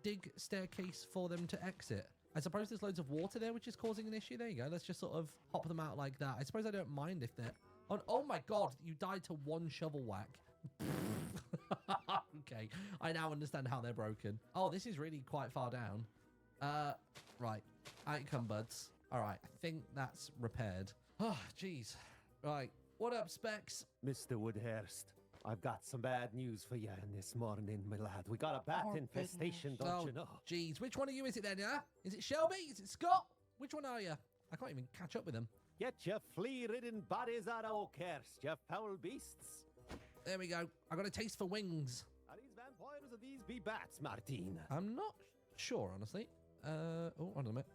dig staircase for them to exit? I suppose there's loads of water there, which is causing an issue. There you go. Let's just sort of hop them out like that. I suppose I don't mind if they're... Oh my God, you died to one shovel whack. Okay, I now understand how they're broken. Oh, this is really quite far down. Right. Out you come, buds. All right, I think that's repaired. Oh, jeez. Right. What up, Specs? Mr. Woodhurst, I've got some bad news for you this morning, my lad. We got a bat Oh, infestation, goodness. don't you know? Jeez, which one of you is it then, yeah? Is it Shelby? Is it Scott? Which one are you? I can't even catch up with them. Get your flea-ridden bodies out of Oakhurst, you foul beasts. There we go. I got a taste for wings. Are these vampires or these be bats, Martine? I'm not sure, honestly. Oh, hold on a minute.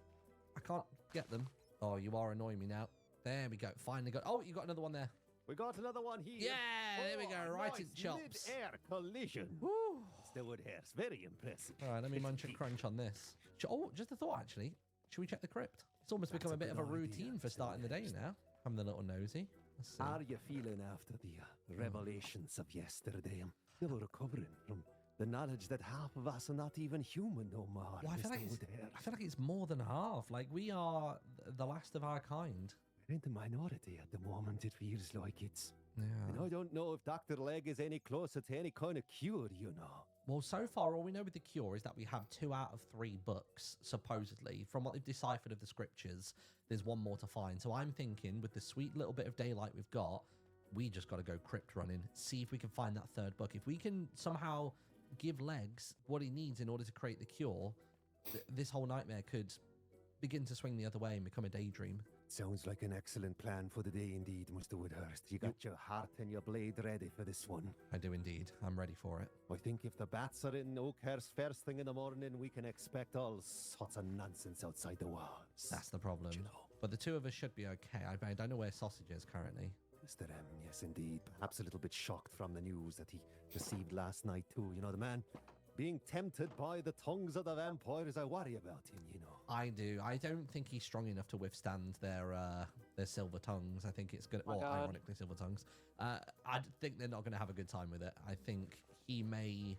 I can't get them. Oh, you are annoying me now. There we go. Finally got... Oh, you got another one there. We got another one here. Yeah, there we go. Oh, Right nice in chops. mid-air collision. Woo. Mr. Woodhurst, very impressive. All right, let me It's munch and deep. crunch on this. Oh, just a thought, actually. Should we check the crypt? It's almost That's become a a bit of good a idea, routine for Mr. starting the day Woodhurst. now. I'm the little nosy. Let's see. How are you feeling after the revelations of yesterday? I'm still recovering from the knowledge that half of us are not even human no more, Well, I feel Mr. like Woodhurst. I feel like it's more than half. Like we are the last of our kind. We're in the minority at the moment, it feels like it's. Yeah. And I don't know if Dr. Legg is any closer to any kind of cure, you know. Well, so far, all we know with the cure is that we have 2 out of 3 books, supposedly. From what they've deciphered of the scriptures, there's one more to find. So I'm thinking, with the sweet little bit of daylight we've got, we just got to go crypt running, see if we can find that 3rd book. If we can somehow give Legs what he needs in order to create the cure, this whole nightmare could begin to swing the other way and become a daydream. Sounds like an excellent plan for the day indeed, Mr. Woodhurst. You got your heart and your blade ready for this one. I do indeed. I'm ready for it. I think if the bats are in Oakhurst first thing in the morning, we can expect all sorts of nonsense outside the walls. That's the problem. You know. But the 2 of us should be okay. I don't know where Sausage is currently. Mr. M, yes indeed. Perhaps a little bit shocked from the news that he received last night too. You know, the man being tempted by the tongues of the vampires, I worry about him, you know. I do. I don't think he's strong enough to withstand their silver tongues. I think it's gonna, ironically, silver tongues. I think they're not gonna have a good time with it. I think he may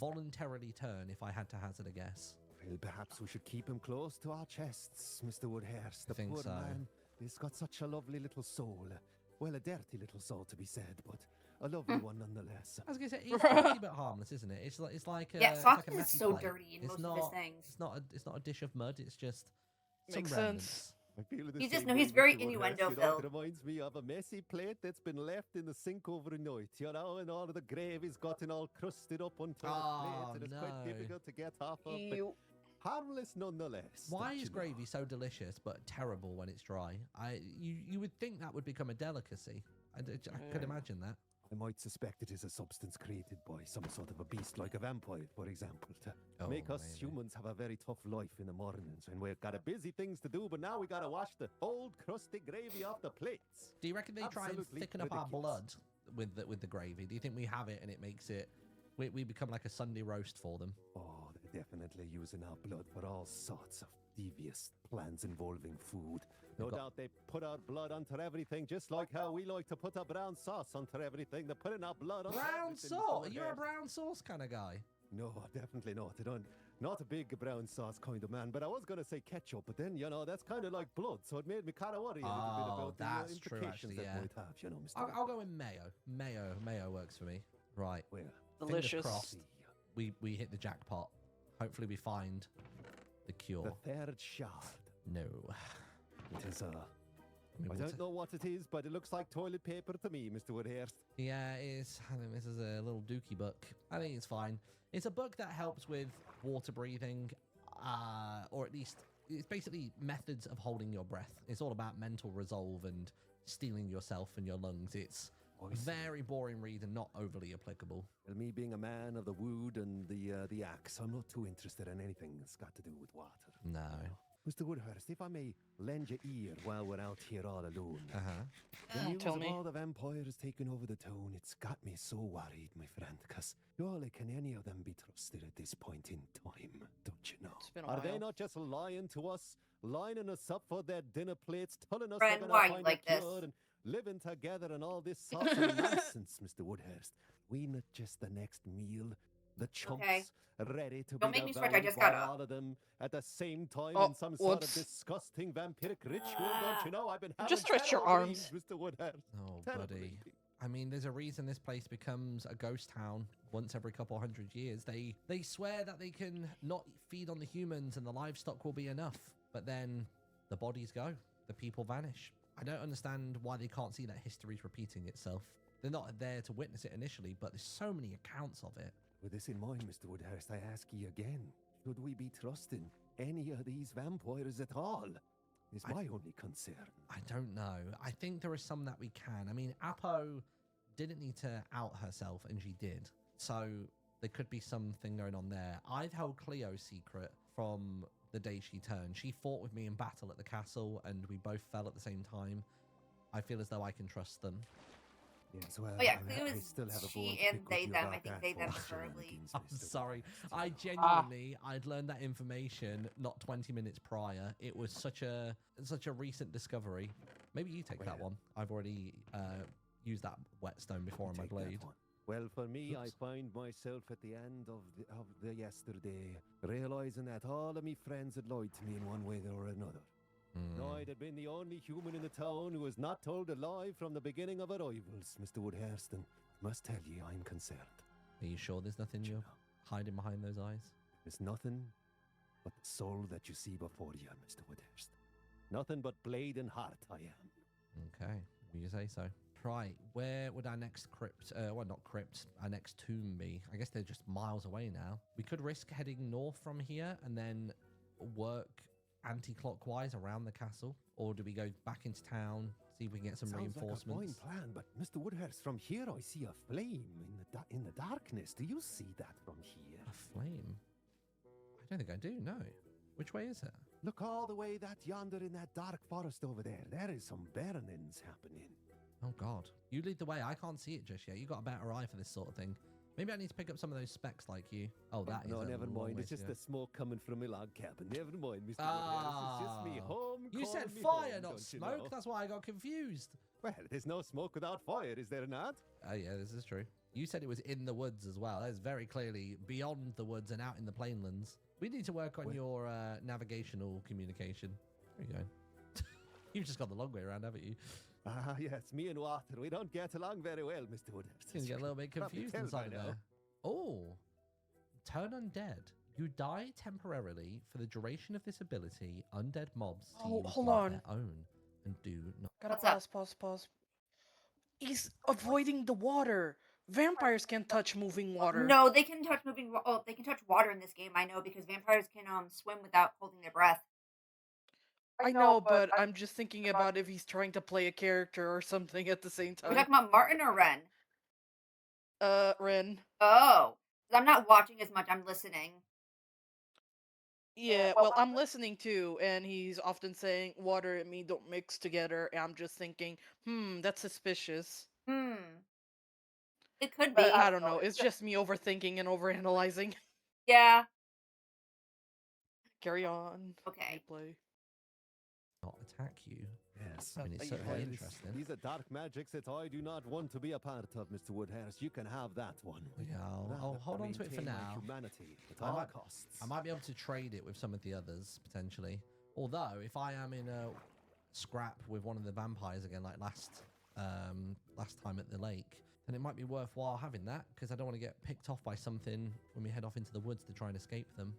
voluntarily turn, if I had to hazard a guess. Well, perhaps we should keep him close to our chests, Mr. Woodhurst. The think poor so. man, he's got such a lovely little soul. Well, a dirty little soul to be said, but a lovely one nonetheless. I was gonna say it's dirty but harmless, isn't it? It's like yeah, it's sausage like a is messy so plate. dirty in It's most of his things. It's not a dish of mud. It's just Makes some remnants. sense. I feel the He's same just no, way, he's very Mr. Woodhurst, innuendo you know, filled. It reminds me of a messy plate that's been left in the sink overnight, you know, and all of the gravy's gotten all crusted up onto the plate, and it's quite difficult to get off of. But harmless nonetheless. Why don't is you know? gravy so delicious but terrible when it's dry? You would think that would become a delicacy. I could imagine that. I might suspect it is a substance created by some sort of a beast like a vampire, for example, to make us humans have a very tough life in the mornings when we've got a busy things to do, but now we gotta wash the old crusty gravy off the plates. Do you reckon they try and Absolutely thicken up our ridiculous. blood with the gravy? Do you think we have it and it makes it we become like a Sunday roast for them? Oh, they're definitely using our blood for all sorts of devious plans involving food. No doubt they put our blood onto everything, just like how we like to put our brown sauce onto everything. They're putting our blood on Brown sauce? You're a brown sauce kind of guy. No, definitely not. I don't. Not a big brown sauce kind of man, but I was going to say ketchup, but then, you know, that's kind of like blood, so it made me kind of worry a little bit about that's the true, implications actually, that yeah. might have, you know, Mr. I'll go with mayo. Mayo works for me. Right. Where? Fingers Delicious. crossed, we hit the jackpot. Hopefully we find the cure. The third shard. No. It is I don't know what it is, but it looks like toilet paper to me, Mr. Woodhurst. Yeah, it is. I think this is a little dookie book. I think it's fine. It's a book that helps with water breathing, or at least it's basically methods of holding your breath. It's all about mental resolve and steeling yourself and your lungs. It's very boring read and not overly applicable. Well, me being a man of the wood and the axe, I'm not too interested in anything that's got to do with water. No. Mr. Woodhurst, if I may lend you ear while we're out here all alone. The news Tell of me. all the vampires taking over the town, it's got me so worried, my friend, because surely can any of them be trusted at this point in time, don't you know? It's been a Are they while. not just lying to us, lining us up for their dinner plates, telling us Friend, they're why going to you find like a this? cure and living together and all this sort of nonsense, Mr. Woodhurst? We not just the next meal, the chumps ready to Don't be make me stretch, I devoured just by got up. all of them at the same time Oh, in some sort of whoops. disgusting vampiric ritual, don't you know? I've been having Just stretch your terrible arms. dreams, Mr. Woodhurst. Oh, Terrible buddy. dreams. I mean, there's a reason this place becomes a ghost town once every couple hundred years. They swear that they can not feed on the humans and the livestock will be enough, but then the bodies go, the people vanish. I don't understand why they can't see that history's repeating itself. They're not there to witness it initially, but there's so many accounts of it. With this in mind, Mr. Woodhurst, I ask ye again, should we be trusting any of these vampires at all? Is my only concern. I don't know. I think there are some that we can. I mean, Apo didn't need to out herself, and she did. So there could be something going on there. I've held Cleo's secret from the day she turned. She fought with me in battle at the castle, and we both fell at the same time. I feel as though I can trust them. Yes, well, Oh yeah, I Cleo is still have a bone she to and pick with they you them. about I think that they them for preferably. shenanigans, I'm Mr. sorry. Woodhurst. I genuinely, I'd learned that information not 20 minutes prior. It was such a recent discovery. Maybe you take that one. I've already used that whetstone before on my Take that blade. one. Well, for me, I Oops. find myself at the end of the yesterday, realizing that all of me friends had lied to me in one way or another. I'd have been the only human in the town who was not told a lie from the beginning of our arrivals, Mr. Woodhurst, and must tell ye I'm concerned. Are you sure there's nothing you're hiding behind those eyes? There's nothing but the soul that you see before you, Mr. Woodhurst. Nothing but blade and heart I am. Okay, you say so. Right, where would our next crypt, well, not crypt, our next tomb be? I guess they're just miles away now. We could risk heading north from here and then work anti-clockwise around the castle, or do we go back into town, see if we can get some Sounds reinforcements? like a fine plan, but Mr. Woodhurst, from here I see a flame in the darkness. Do you see that from here? A flame? I don't think I do, no. Which way is it? Look all the way that yonder in that dark forest over there. There is some burnings happening. Oh, God. You lead the way. I can't see it just yet. You got a better eye for this sort of thing. Maybe I need to pick up some of those specs like you. Oh, that is No, a never long mind. way It's to just go. the smoke coming from my log cabin. Never mind, Mr. Woodhouse. It's just me home. You said calling me fire, home, not don't you smoke. know? That's why I got confused. Well, there's no smoke without fire, is there not? Oh, yeah, this is true. You said it was in the woods as well. That is very clearly beyond the woods and out in the plainlands. We need to work on your navigational communication. There you go. You've just gone the long way around, haven't you? Ah, yes, me and Water. We don't get along very well, Mr. Woodhouse. You get a little bit confused inside of there. Oh, turn undead. You die temporarily for the duration of this ability. Undead mobs to use hold of on. their own and do not. Gotta pause. He's avoiding the water. Vampires can't touch moving water. No, they can touch they can touch water in this game. I know because vampires can swim without holding their breath. I know, but I'm just thinking about if he's trying to play a character or something at the same Are we time. talking about Martin or Ren? Ren. Oh, 'cause I'm not watching as much. I'm listening. Yeah, well, I'm listening too, and he's often saying water and me don't mix together, and I'm just thinking, that's suspicious. It could be. But I don't know. It's just me overthinking and overanalyzing. Yeah. Carry on. Okay. Play. Not attack you. Yes. I mean, it's certainly interesting. These are dark magics that I do not want to be a part of, Mr. Woodhouse. You can have that one. Yeah, I'll hold on to it for maintain my now. Humanity at all costs. I might be able to trade it with some of the others, potentially. Although, if I am in a scrap with one of the vampires again, like last time at the lake, then it might be worthwhile having that, because I don't want to get picked off by something when we head off into the woods to try and escape them.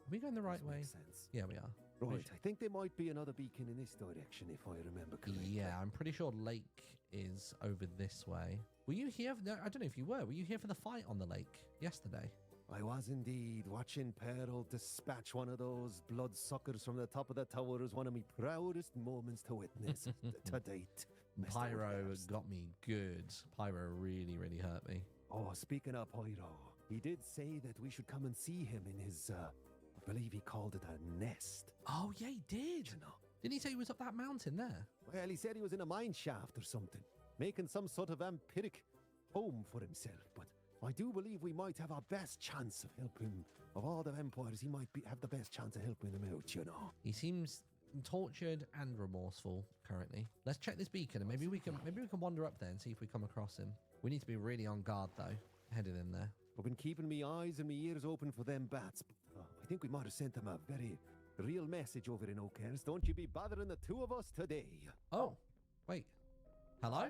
Are we going the right way? Sense. Yeah, we are. Right, I think there might be another beacon in this direction, if I remember correctly. Yeah, I'm pretty sure lake is over this way. Were you here? No, I don't know if you were. Were you here for the fight on the lake yesterday? I was indeed. Watching Peril dispatch one of those bloodsuckers from the top of the tower is one of my proudest moments to witness to date. Mr. Pyro Woodhouse. got me good. Pyro really, really hurt me. Oh, speaking of Pyro, he did say that we should come and see him in his, I believe he called it a nest. Oh, yeah, he did. You know. Didn't he say he was up that mountain there? Well, he said he was in a mine shaft or something, making some sort of vampiric home for himself. But I do believe we might have our best chance of helping. Of all the vampires, he might have the best chance of helping him out, you know. He seems tortured and remorseful currently. Let's check this beacon and maybe we can wander up there and see if we come across him. We need to be really on guard though, headed in there. I've been keeping my eyes and my ears open for them bats, but I think we might have sent them a very real message over in Oakhurst. Don't you be bothering the two of us today. Oh, wait. Hello?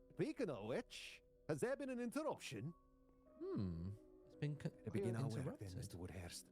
Speaking of which, has there been an interruption? It's been begin our work interrupted. then, Mr. Woodhurst.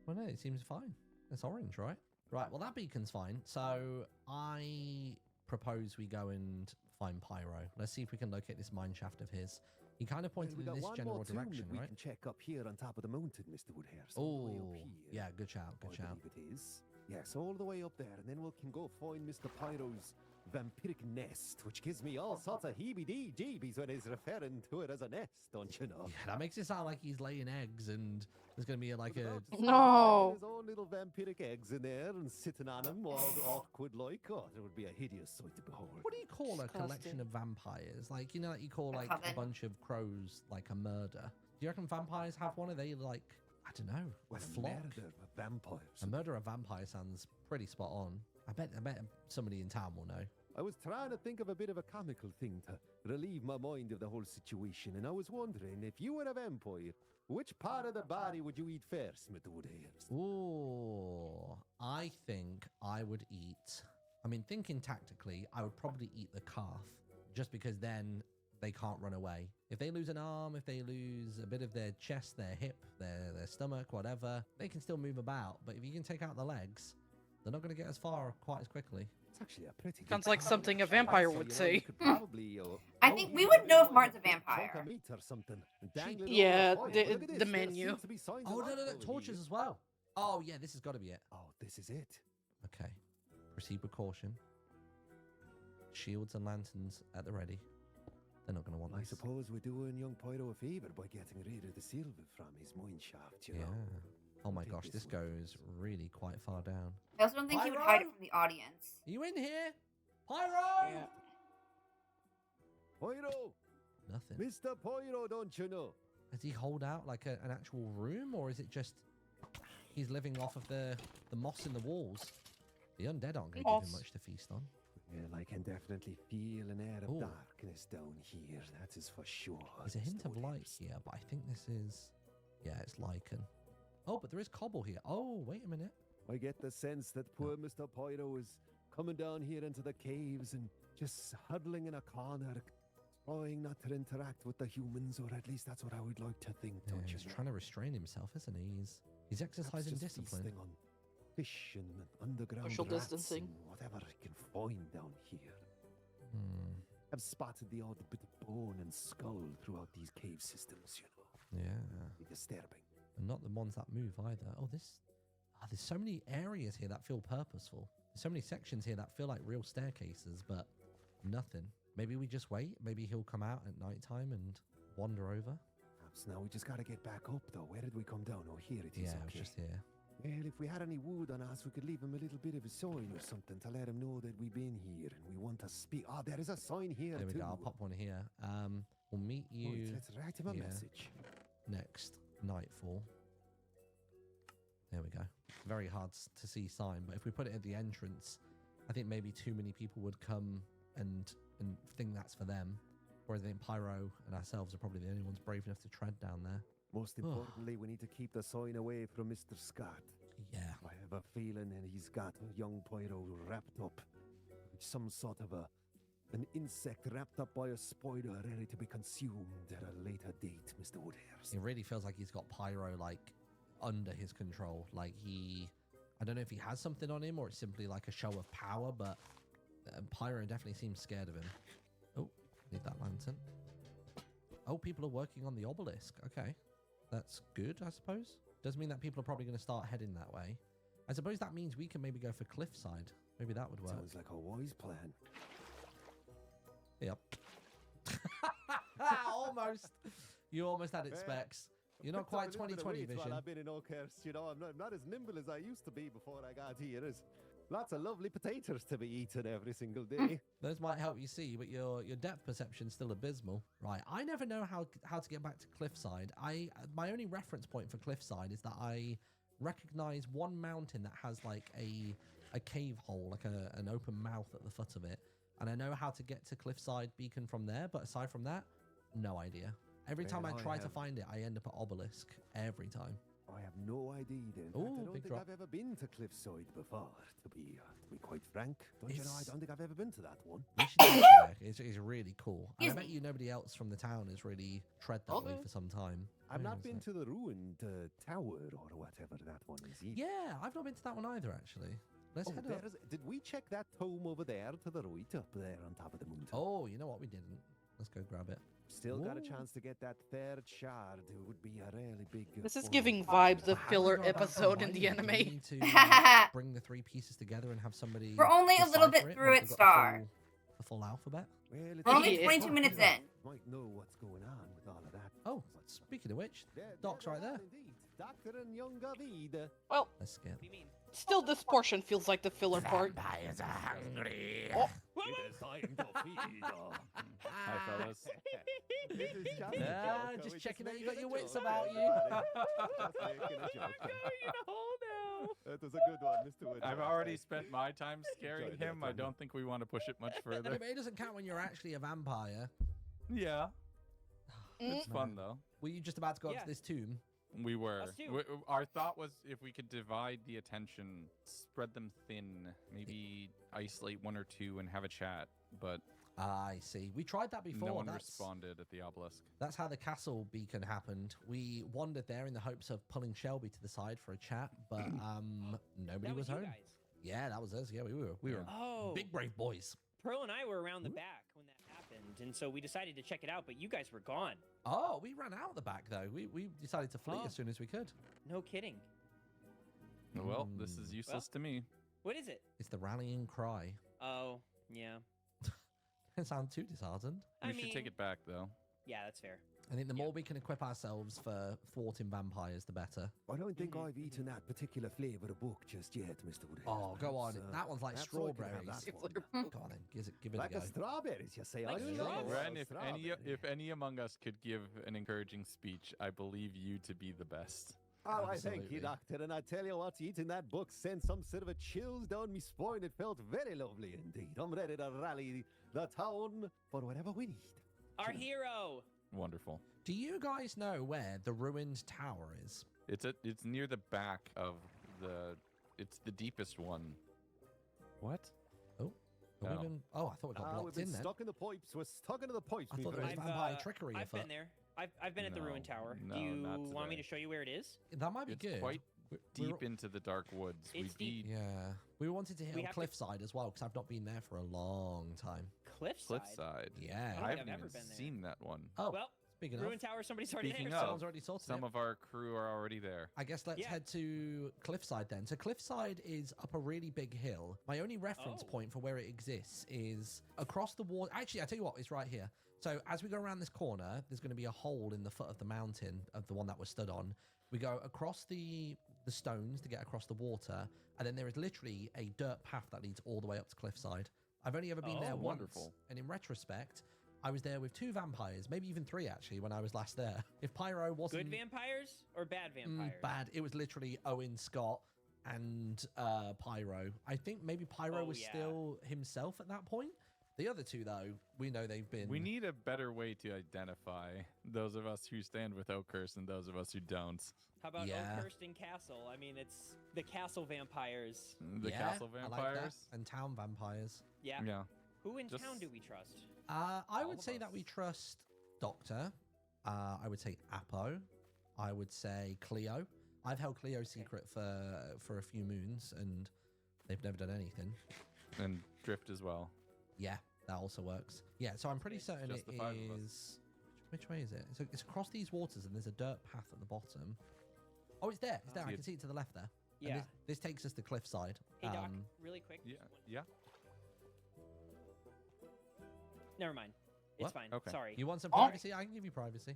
Well, no, it seems fine. It's orange, right? Right, well, that beacon's fine. So I propose we go and find Pyro. Let's see if we can locate this mine shaft of his. He kind of pointed We in got this one general more tomb direction, that we right? can check up here on top of the mountain, Mr. Woodhurst. all the way Oh, up here, yeah, good shout, good I shout. believe it is. Yes, all the way up there, and then we can go find Mr. Pyro's vampiric nest, which gives me all sorts of heebie-jeebies when he's referring to it as a nest, don't you know? Yeah, that makes it sound like he's laying eggs and there's going to be like a... No. There's all little vampiric eggs in there and sitting on them, all awkward like. Oh, it would be a hideous sight to behold. What do you call a Disgusting. collection of vampires? Like, you know, like you call like coven. a bunch of crows like a murder. Do you reckon vampires have one? Are they like, I don't know, a Well, flock? murder of vampires. A murder of vampire sounds pretty spot on. I bet somebody in town will know. I was trying to think of a bit of a comical thing to relieve my mind of the whole situation, and I was wondering, if you were a vampire, which part of the body would you eat first, Mr. Woodhurst? Ooh, I think I would eat. I mean, thinking tactically, I would probably eat the calf, just because then they can't run away. If they lose an arm, if they lose a bit of their chest, their hip, their stomach, whatever, they can still move about. But if you can take out the legs, they're not going to get as far quite as quickly. It's actually a pretty Sounds good like plan. something a vampire So, would you know, say. you could probably, I think we would know if Martin's a chunk vampire. of meat or something, and dangle it Yeah, over fire. But look at the this, there menu. seems to be signs of Oh, no, life over torches here. as well. Oh, yeah, this has got to be it. Oh, this is it. Okay. Proceed with caution. Shields and lanterns at the ready. They're not going to want I this. suppose we're doing young Pyro a favour by getting rid of the silver from his mine shaft, you Yeah. know. Oh my Take gosh, this this one. goes really quite far down. I also don't think he would hide it from the audience. Are you in here? Pyro! Pyro! Nothing. Mr. Pyro, don't you know? Does he hold out like an actual room, or is it just he's living off of the moss in the walls? The undead aren't going to give him much to feast on. Well, I can definitely feel an air of Ooh. darkness down here. That is for sure. There's a hint Mr. of light Woodhouse. here, but I think this is... Yeah, it's lichen. Oh, but there is cobble here. Oh, wait a minute. I get the sense that poor Mr. Pyro is coming down here into the caves and just huddling in a corner, trying not to interact with the humans, or at least that's what I would like to think. Yeah, Don't you he's know? trying to restrain himself, isn't he? He's exercising Perhaps just discipline. feasting on fish and underground Social rats distancing. and whatever I can find down here. Hmm. I've spotted the odd bit of bone and skull throughout these cave systems, you know. Yeah. Be disturbing. And not the ones that move either. Oh, there's so many areas here that feel purposeful. There's so many sections here that feel like real staircases, but nothing. Maybe we just wait. Maybe he'll come out at nighttime and wander over. Perhaps now we just gotta get back up, though. Where did we come down? Oh, here it is. Yeah, okay. it was just here. Well, if we had any wood on us, we could leave him a little bit of a sign or something to let him know that we've been here and we want to speak. Oh, there is a sign here There we too. go. I'll pop one here. We'll meet Right, you let's write him a yeah. message. next nightfall. There we go. Very hard to see sign, but if we put it at the entrance, I think maybe too many people would come and think that's for them. Whereas I think Pyro and ourselves are probably the only ones brave enough to tread down there. Most importantly, we need to keep the sign away from Mr. Scott. Yeah. I have a feeling that he's got a young Pyro wrapped up with some sort of an insect wrapped up by a spider ready to be consumed at a later date, Mr. Woodhouse. It really feels like he's got Pyro like under his control. Like I don't know if he has something on him or it's simply like a show of power, but Pyro definitely seems scared of him. Oh, need that lantern. Oh, people are working on the obelisk. Okay, that's good, I suppose. Does mean that people are probably going to start heading that way. I suppose that means we can maybe go for cliffside. Maybe that would work. Sounds like a wise plan. Yep. Almost. You almost had it, Specs. You're not quite 2020 vision. I've been in Oakhurst, you know, I'm not as nimble as I used to be before I got here. There's lots of lovely potatoes to be eaten every single day. Those might help you see, but your depth perception's still abysmal. Right, I never know how to get back to cliffside. My only reference point for cliffside is that I recognize one mountain that has like a cave hole, like an open mouth at the foot of it, and I know how to get to cliffside beacon from there, but aside from that, no idea. Every time I try to find it, I end up at obelisk every time. I have no idea. In fact, I don't think I've ever been to Cliffside before, to be quite frank. Don't you know, I don't think I've ever been to that one. You should go there. It's really cool. And I bet you nobody else from the town has really tread that way for some time. I've not been to the ruined tower or whatever that one is either. Yeah, I've not been to that one either, actually. Let's head up. Did we check that tomb over there to the right, up there on top of the mountain? Oh, you know what? We didn't. Let's go grab it. Still got a chance to get that third shard. It would be a really big... This is giving vibes of filler episode in the anime. We need to bring the three pieces together and have somebody... We're only a little bit decipher through once it, we've got Star. the full alphabet. Well, We're only 22 minutes in. Might know what's going on with all of that. Oh, speaking of which, Doc's right there. Doctor and young David. Well, let's skip. Still, this portion feels like the filler part. Vampires are hungry. Oh. It is time to feed. Hi, fellas. Just checking that you got your wits about you. That was a good one, Mr. Wood. I've already spent my time scaring him. I don't think we want to push it much further. But it doesn't count when you're actually a vampire. Yeah. It's fun, though. Were you just about to go up to this tomb? We were. Us too. Our thought was if we could divide the attention, spread them thin, maybe isolate one or two and have a chat. But I see. We tried that before. No one responded at the obelisk. That's how the castle beacon happened. We wandered there in the hopes of pulling Shelby to the side for a chat, but nobody was home. Yeah, that was us. Yeah, we were big brave boys. Pearl and I were around the back when that happened, and so we decided to check it out, but you guys were gone. Oh, we ran out the back though. We decided to flee as soon as we could. No kidding. Well, this is useless to me. What is it? It's the rallying cry. Oh, yeah. Doesn't sound too disheartened. We should take it back though. Yeah, that's fair. I think the more we can equip ourselves for thwarting vampires, the better. I don't think I've eaten that particular flavour of book just yet, Mr. Woodhouse. Oh, go on. Perhaps, That one's like perhaps I could have strawberries. that one. Go on then. Give it Like a go. a strawberries, you say? Like I strawberries. Ren, if any among us could give an encouraging speech, I believe you to be the best. Oh, I thank Absolutely. you, Doctor. And I tell you what, eating that book sent some sort of a chills down me spine. It felt very lovely indeed. I'm ready to rally the town for whatever we need. Our hero. Wonderful. Do you guys know where the ruined tower is? It's near the back of the. It's the deepest one. What? Oh. No. I thought we got blocked we've been in then. stuck in the pipes. We're stuck into the pipes. I me thought it was friend. vampire trickery. I've been there. I've been at the ruined tower. No, Do you not want me today. to show you where it is? That might be It's good. quite We're- deep into the dark woods. It's deep. Yeah. We wanted to hit We on have to- Cliffside as well, because I've not been there for a long time. Cliffside. Cliffside. Yeah. I don't I think haven't I've ever even been there. seen that one. Oh, Well, speaking of, ruined tower. Somebody's already Speaking there. of, someone's already sorted Some it. of our crew are already there. I guess let's Yeah. head to Cliffside then. So Cliffside is up a really big hill. My only reference Oh. point for where it exists is across the water. Actually, I tell you what, it's right here. So as we go around this corner, there's going to be a hole in the foot of the mountain of the one that we're stood on. We go across the stones to get across the water, and then there is literally a dirt path that leads all the way up to Cliffside. I've only ever been there once, wonderful. and in retrospect, I was there with 2 vampires, maybe even 3 actually, when I was last there. If Pyro wasn't Good vampires or bad vampires? bad, it was literally Owen Scott and Pyro. I think maybe Pyro Oh, was yeah. still himself at that point. The other 2, though, we know they've been. We need a better way to identify those of us who stand with Oakhurst and those of us who don't. How about Yeah. Oakhurst and Castle? I mean, it's the Castle vampires. The Castle I like that. Vampires. And town vampires. Yeah. Yeah. Who in Just- town do we trust? I All would of say that us. we trust Doctor. I would say Apo. I would say Cleo. I've held Cleo's secret for a few moons, and they've never done anything. And Drift as well. Yeah, that also works. Yeah, so I'm pretty It's certain just it the 5 of us. is. Which way is it? It's across these waters, and there's a dirt path at the bottom. Oh, it's there. It's there. I See can it. see it to the left there. And Yeah. this takes us to Cliffside. Hey, Doc, really quick. Yeah. just one- Yeah. Never mind. It's What? fine. Okay. Sorry. You want some privacy? I can give you privacy.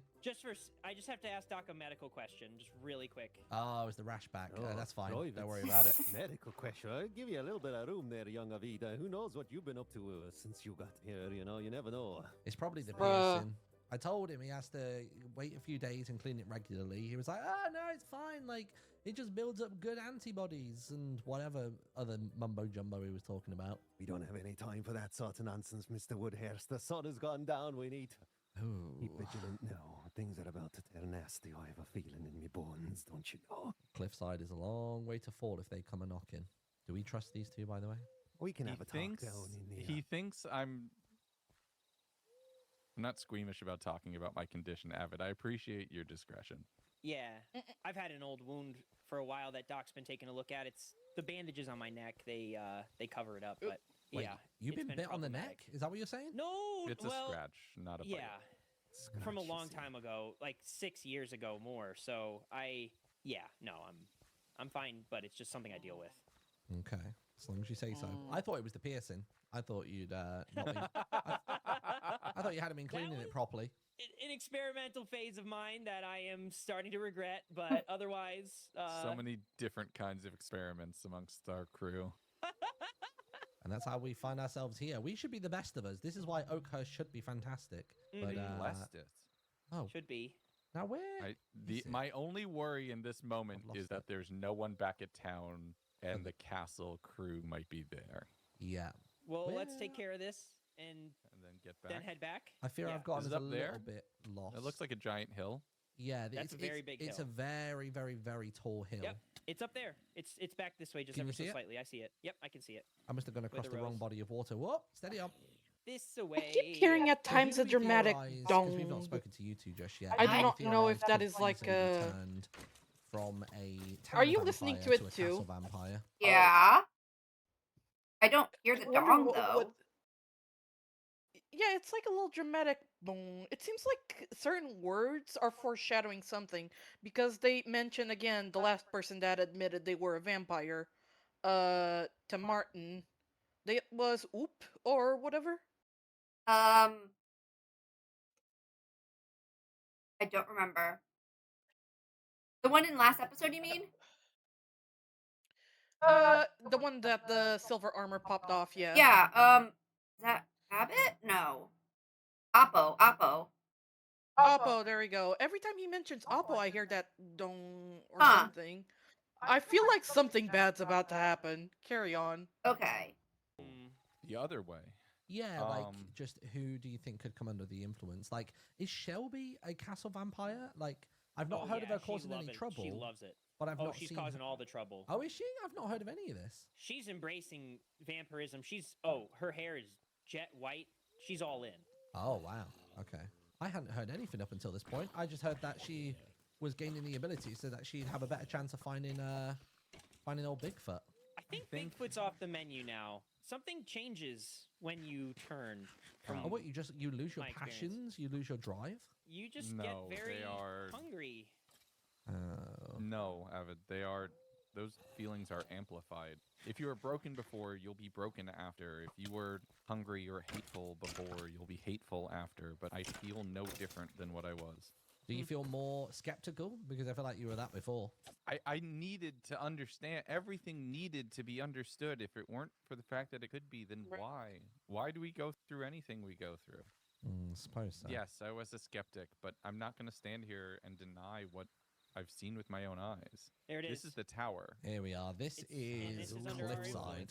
I just have to ask Doc a medical question, just really quick. Oh, it's the rash back. That's fine. private. Don't worry about it. Medical question. I'll give you a little bit of room there, young Avida. Who knows what you've been up to since you got here? You know, you never know. It's probably the Bruh. piercing. I told him he has to wait a few days and clean it regularly. He was like, "Oh no, it's fine. Like it just builds up good antibodies and whatever other mumbo jumbo he was talking about." We don't have any time for that sort of nonsense, Mr. Woodhurst. The sun has gone down. We need to keep Ooh. vigilant now. Things are about to turn nasty. I have a feeling in me bones, don't you know? Cliffside is a long way to fall if they come a knocking. Do we trust these 2, by the way? We can He have a talk thinks down in the. he thinks I'm not squeamish about talking about my condition, Avid. I appreciate your discretion. Yeah, I've had an old wound for a while that Doc's been taking a look at. It's the bandages on my neck. They cover it up, but Wait, yeah. you've it's been bit on the neck? problematic. Is that what you're saying? No, It's well, a scratch, not a bite. yeah, from a long time ago, like 6 years ago more. So I'm fine, but it's just something I deal with. Okay, as long as you say so. I thought it was the piercing. I thought you'd not been, I thought you hadn't been cleaning it properly. An experimental phase of mine that I am starting to regret, but otherwise, So many different kinds of experiments amongst our crew. And that's how we find ourselves here. We should be the best of us. This is why Oakhurst should be fantastic. But Blessed it. oh, should be. now where? My only worry in this moment I've is lost that it. there's no one back at town and the castle crew might be there. Yeah. Well, let's take care of this and then get back. then head back. I fear Yeah. I've gotten Is us it a up there? little bit lost. It looks like a giant hill. Yeah, That's a very big It's hill. a very, very, very tall hill. Yep, it's up there. It's back this way, just Can ever you so see it? slightly. I see it. Yep, I can see it. I must have gone across the the wrong rows. body of water. Whoop! Steady on. This away. I keep hearing at times a dramatic Because we've not dong. spoken to you 2 just yet. I do do not know if that is like a. From a town Are you listening to vampire it a castle too? vampire. Yeah. I don't hear the I wonder dong what- though. what- Yeah, it's like a little dramatic boom. It seems like certain words are foreshadowing something because they mention again the last person that admitted they were a vampire, to Martin. They was oop or whatever. Um. I don't remember. The one in last episode, you mean? The one that the silver armor popped off, yeah. Yeah, is that Abbott? No. Oppo, Oppo. Oppo, there we go. Every time he mentions Oppo, I hear that dong or Huh. something. I feel like something bad's about to happen. Carry on. Okay. The other way. Yeah, like, just who do you think could come under the influence? Like, is Shelby a castle vampire? Like, I've not heard of her causing any trouble. She loves it. But I've not she's seen causing all the trouble. Oh, is she? I've not heard of any of this. She's embracing vampirism. Her hair is jet white. She's all in. Oh, wow. Okay. I hadn't heard anything up until this point. I just heard that she was gaining the ability so that she'd have a better chance of finding old Bigfoot. I think Bigfoot's off the menu now. Something changes when you turn from. Oh, what? You lose your passions? You lose your drive? You just get very hungry. No, Avid. Those feelings are amplified. If you were broken before, you'll be broken after. If you were hungry or hateful before, you'll be hateful after. But I feel no different than what I was. Do you feel more skeptical? Because I feel like you were that before. I needed to understand. Everything needed to be understood. If it weren't for the fact that it could be, then why? Why do we go through anything we go through? Suppose so. Yes, I was a skeptic, but I'm not going to stand here and deny what I've seen with my own eyes. There it is. This is the tower. Here we are. This is Cliffside.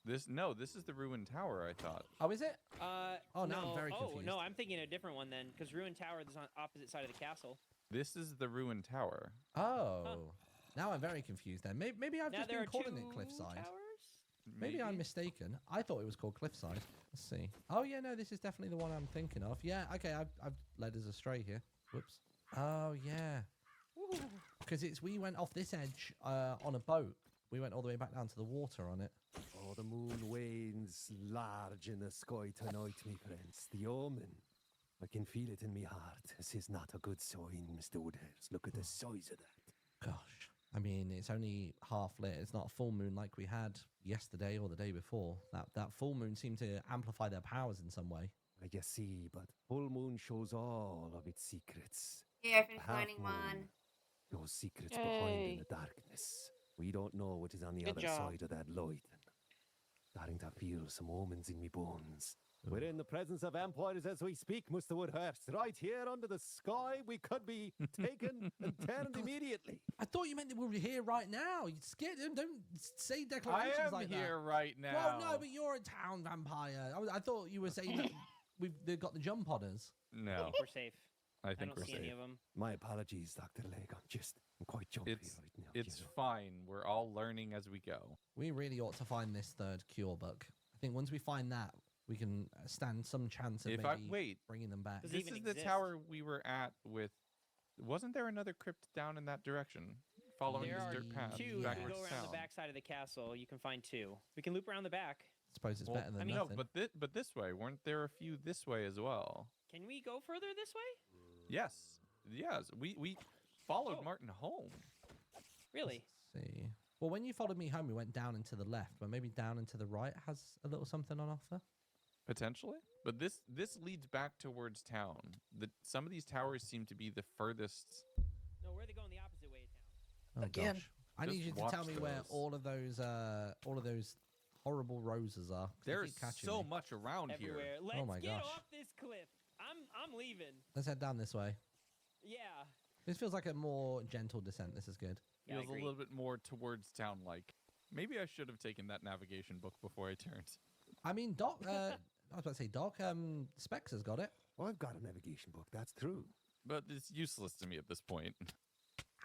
This is the ruined tower, I thought. Oh, is it? Oh, now I'm very confused. Oh, no, I'm thinking a different one then, because ruined tower is on opposite side of the castle. This is the ruined tower. Oh. Now I'm very confused then. Maybe I've just been calling it Cliffside. Maybe I'm mistaken. I thought it was called Cliffside. Let's see. Oh, yeah, no, this is definitely the one I'm thinking of. Yeah, okay, I've led us astray here. Whoops. Oh, yeah. Because we went off this edge on a boat. We went all the way back down to the water on it. Oh, the moon wanes large in the sky tonight, me friends. The omen. I can feel it in me heart. This is not a good sign, Mr. Woodhouse. Look at the size of that. Gosh. I mean, it's only half lit. It's not a full moon like we had yesterday or the day before. That full moon seemed to amplify their powers in some way. I guess see, but full moon shows all of its secrets. Yeah, I finished Half finding moon, one. those secrets behind in the darkness. We don't know what is on the other side of that light. Starting to feel some omens in me bones. We're in the presence of vampires as we speak, Mr. Woodhurst. Right here under the sky, we could be taken and turned immediately. I thought you meant that we were here right now. You scared them. Don't say declarations like that. I am here right now. Well, no, but you're a town vampire. I thought you were saying that they've got the jump on us. No. I think we're safe. I think don't we're see safe. any of them. My apologies, Dr. Leg. I'm quite jumpy right now. It's fine. We're all learning as we go. We really ought to find this third cure book. I think once we find that, we can stand some chance of bringing them back. This is the tower we were at with. Wasn't there another crypt down in that direction? Following There this are dirt path. two. If you backwards go around town. the back side of the castle, you can find two. We can loop around the back. I suppose it's better than no, nothing. but this way. Weren't there a few this way as well? Can we go further this way? Yes. We followed Martin home. Really? Let's see. Well, when you followed me home, we went down and to the left, but maybe down and to the right has a little something on offer. Potentially, but this leads back towards town. Some of these towers seem to be the furthest. No, we're going the opposite way of town. Oh, Again. gosh. I need Just you to watch tell me where those. all of those horrible roses are. 'Cause they There's keep catching so me. much around Everywhere. here. Let's my get gosh. off this cliff. I'm leaving. Let's head down this way. Yeah. This feels like a more gentle descent. This is good. Yeah, I Feels a agree. little bit more towards town. Like maybe I should have taken that navigation book before I turned. I mean, Doc. I was about to say, Doc. Specs has got it. Well, I've got a navigation book, that's true. But it's useless to me at this point.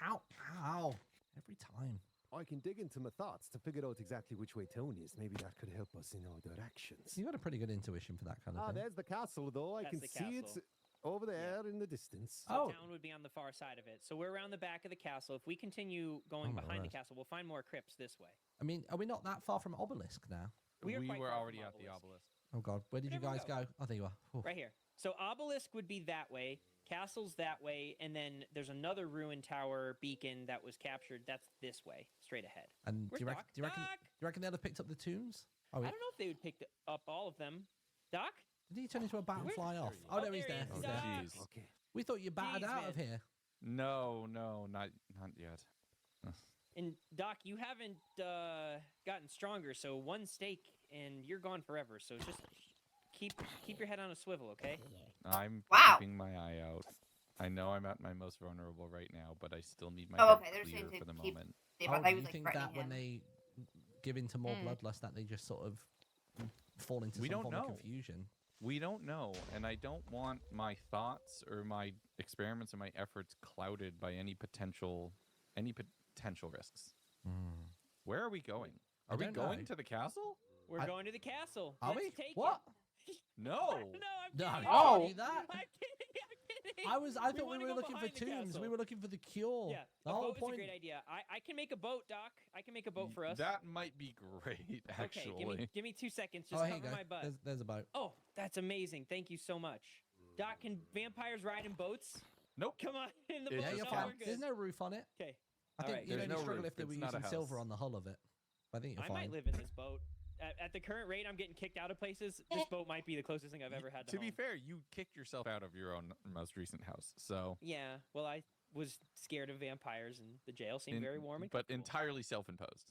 Ow! Ow! Every time. I can dig into my thoughts to figure out exactly which way town is. Maybe that could help us in our directions. You got a pretty good intuition for that kind of thing. There's the castle, though. I That's can the see castle. it's over there in the distance. The town would be on the far side of it. So we're around the back of the castle. If we continue going my behind the word. castle, we'll find more crypts this way. I mean, are we not that far from Obelisk now? We are quite were far already from at the obelisk. Oh God, where did you Where'd we guys go? Oh, there you are. Ooh. Right here. So obelisk would be that way. Castle's that way, and then there's another ruined tower beacon that was captured. That's this way, straight ahead. And Where's do you, Doc? do you reckon? Doc! Do you reckon they'd have picked up the tombs? Oh, I don't know if they would pick up all of them. Doc? did he turn into a bat and Where- fly off? Oh, Oh no, he's there there. he is. He's Doc. there. Jeez. Okay. We thought you battered Jeez, out of man. here. No, not yet. And Doc, you haven't gotten stronger, so one steak and you're gone forever. So just keep your head on a swivel, okay? I'm Wow. keeping my eye out. I know I'm at my most vulnerable right now, but I still need my Oh, head okay, they're clear saying to for the keep- moment. Dave, Oh, I thought do he you was, like, think that threatening when him. they give into more bloodlust, that they just sort of fall into We some don't form of know. confusion? We don't know, and I don't want my thoughts or my experiments or my efforts clouded by any potential risks. Where are we going? Are we don't going know. to the castle? We're going to the castle. Are Let's we? take What? it. No. No, I'm No, kidding. you Oh. can't do that. I'm kidding. I thought we wanna were go looking for behind the tombs. castle. We were looking for the cure. Yeah, the a whole boat point. is a great idea. I can make a boat, Doc. I can make a boat for us. That might be great, actually. Okay, give me 2 seconds. Oh, Just here you cover go. my butt. There's a boat. Oh, that's amazing. Thank you so much. Doc, can vampires ride in boats? Nope. Come on, in the It's boat. Yeah, just you're No, fine. we're good. There's no roof on it. Okay. I think Alright. you'd There's only no struggle roof. if they were It's not a using silver house. on the hull of it. I think you're I fine. might live in this boat. At the current rate I'm getting kicked out of places, this boat might be the closest thing I've ever had to To be home. fair, you kicked yourself out of your own most recent house, so. Yeah, well, I was scared of vampires, and the jail seemed very warm and but comfortable. entirely self-imposed.